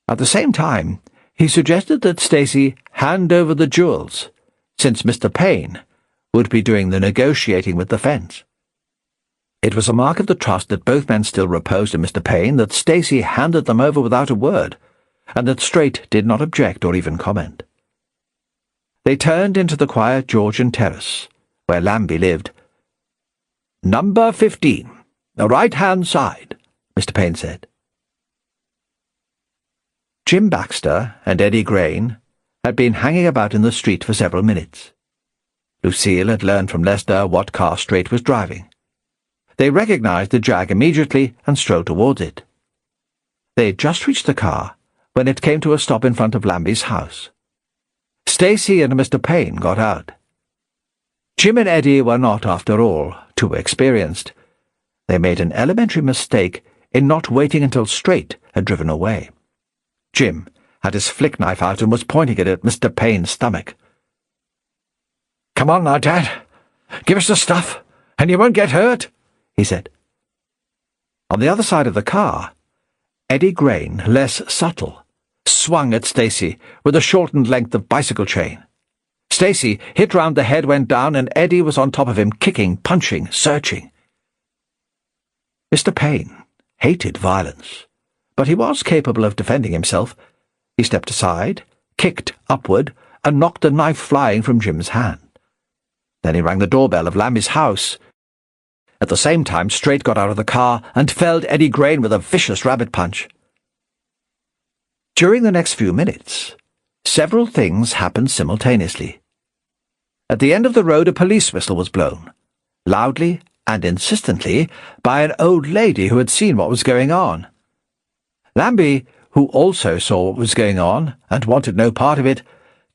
At the same time, he suggested that Stacey hand over the jewels, since Mr. Payne would be doing the negotiating with the fence. It was a mark of the trust that both men still reposed in Mr. Payne that Stacey handed them over without a word, and that Straight did not object or even comment. They turned into the quiet Georgian terrace, where Lambie lived. "Number 15, the right-hand side," Mr. Payne said. Jim Baxter and Eddie Grain had been hanging about in the street for several minutes. Lucille had learned from Lester what car Straight was driving. They recognized the Jag immediately and strolled towards it. They had just reached the car when it came to a stop in front of Lambie's house. Stacey and Mr. Payne got out. Jim and Eddie were not, after all, too experienced. They made an elementary mistake in not waiting until Straight had driven away. Jim had his flick knife out and was pointing it at Mr. Payne's stomach. "Come on now, Dad. Give us the stuff, and you won't get hurt," he said. On the other side of the car, Eddie Grain, less subtle, swung at Stacey with a shortened length of bicycle chain. Stacey hit round the head, went down, and Eddie was on top of him, kicking, punching, searching. Mr. Payne hated violence, but he was capable of defending himself. He stepped aside, kicked upward, and knocked the knife flying from Jim's hand. Then he rang the doorbell of Lambie's house. At the same time, Straight got out of the car and felled Eddie Grain with a vicious rabbit punch. During the next few minutes, several things happened simultaneously. At the end of the road a police whistle was blown, loudly and insistently, by an old lady who had seen what was going on. Lambie, who also saw what was going on and wanted no part of it,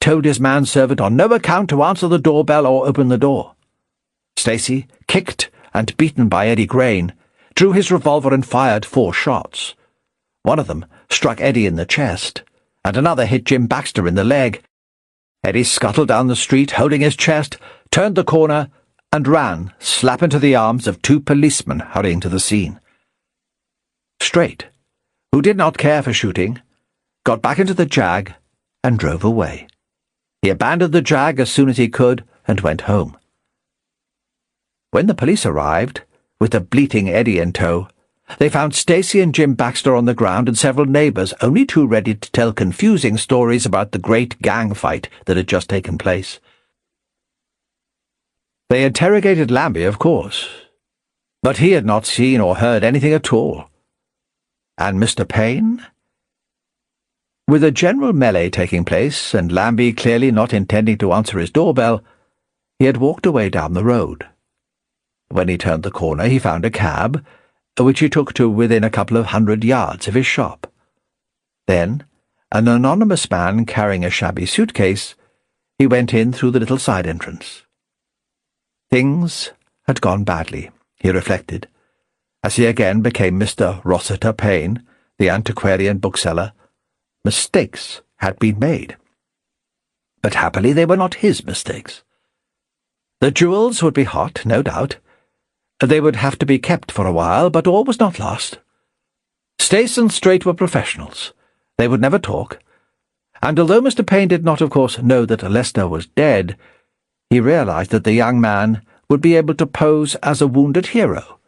told his manservant on no account to answer the doorbell or open the door. Stacey, kicked and beaten by Eddie Grain, drew his revolver and fired 4 shots. One of them struck Eddie in the chest, and another hit Jim Baxter in the leg. Eddie scuttled down the street, holding his chest, turned the corner, and ran, slap into the arms of 2 policemen hurrying to the scene. Straight, who did not care for shooting, got back into the Jag and drove away. He abandoned the Jag as soon as he could and went home. When the police arrived, with the bleating Eddie in tow, they found Stacey and Jim Baxter on the ground and several neighbours only too ready to tell confusing stories about the great gang fight that had just taken place. They interrogated Lambie, of course, but he had not seen or heard anything at all. And Mr. Payne? With a general melee taking place, and Lambie clearly not intending to answer his doorbell, he had walked away down the road. When he turned the corner, he found a cab, which he took to within a couple of 100 yards of his shop. Then, an anonymous man carrying a shabby suitcase, he went in through the little side entrance. Things had gone badly, he reflected, as he again became Mr. Rossiter Payne, the antiquarian bookseller. Mistakes had been made. But happily they were not his mistakes. The jewels would be hot, no doubt. They would have to be kept for a while, but all was not lost. Stace and Straight were professionals. They would never talk. And although Mr. Payne did not, of course, know that Lester was dead, he realized that the young man would be able to pose as a wounded hero,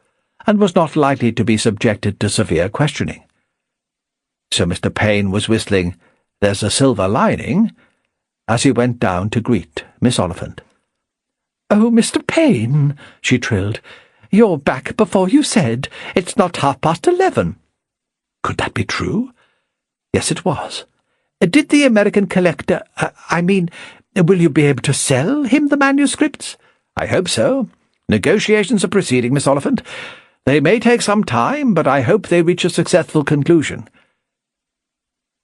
and was not likely to be subjected to severe questioning. So Mr. Payne was whistling "There's a Silver Lining" as he went down to greet Miss Oliphant. "Oh, Mr. Payne," she trilled, "you're back before you said. It's not 11:30. Could that be true? Yes, it was. Did the American collector, will you be able to sell him the manuscripts? I hope so. Negotiations are proceeding, Miss Oliphant. They may take some time, but I hope they reach a successful conclusion."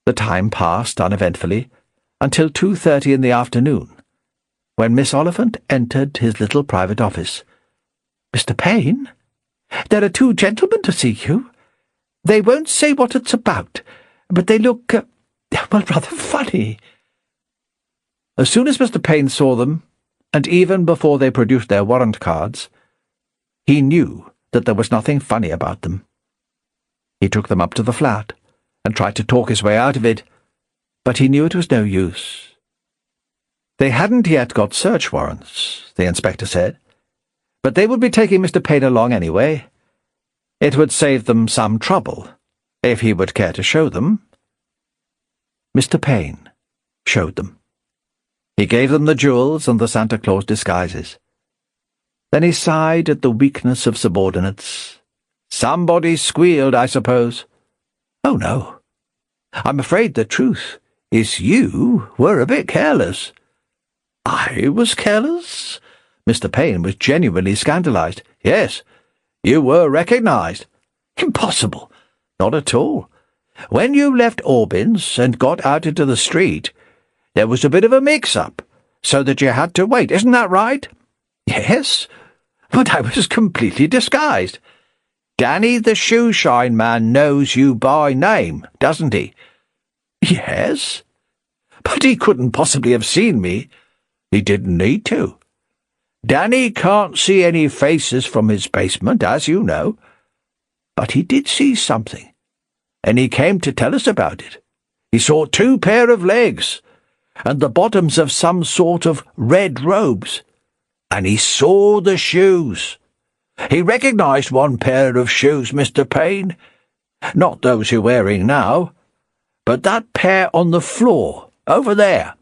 The time passed uneventfully until 2:30 in the afternoon, when Miss Oliphant entered his little private office. "Mr. Payne, there are 2 gentlemen to see you. They won't say what it's about, but they look, rather funny." As soon as Mr. Payne saw them, and even before they produced their warrant cards, he knew that there was nothing funny about them. He took them up to the flat, and tried to talk his way out of it, but he knew it was no use. They hadn't yet got search warrants, the inspector said, but they would be taking Mr. Payne along anyway. It would save them some trouble, if he would care to show them. Mr. Payne showed them. He gave them the jewels and the Santa Claus disguises. Then he sighed at the weakness of subordinates. "Somebody squealed, I suppose." "Oh, no. I'm afraid the truth is you were a bit careless." "I was careless?" Mr. Payne was genuinely scandalized. "Yes, you were recognized." "Impossible." "Not at all. When you left Aubyn's and got out into the street, there was a bit of a mix-up, so that you had to wait. Isn't that right?" "Yes, but I was completely disguised." "Danny the shoe-shine man knows you by name, doesn't he?" "Yes, but he couldn't possibly have seen me." "He didn't need to. Danny can't see any faces from his basement, as you know. But he did see something, and he came to tell us about it. He saw 2 pair of legs, and the bottoms of some sort of red robes, and he saw the shoes. He recognized 1 pair of shoes, Mr. Payne. Not those you're wearing now, but that pair on the floor, over there."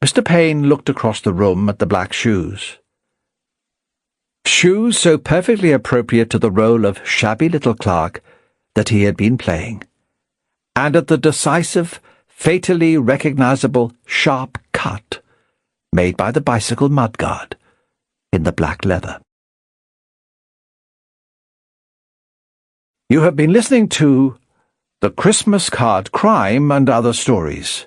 Mr. Payne looked across the room at the black shoes. Shoes so perfectly appropriate to the role of shabby little clerk that he had been playing, and at the decisive, fatally recognizable sharp cut made by the bicycle mudguard in the black leather. You have been listening to The Christmas Card Crime and Other Stories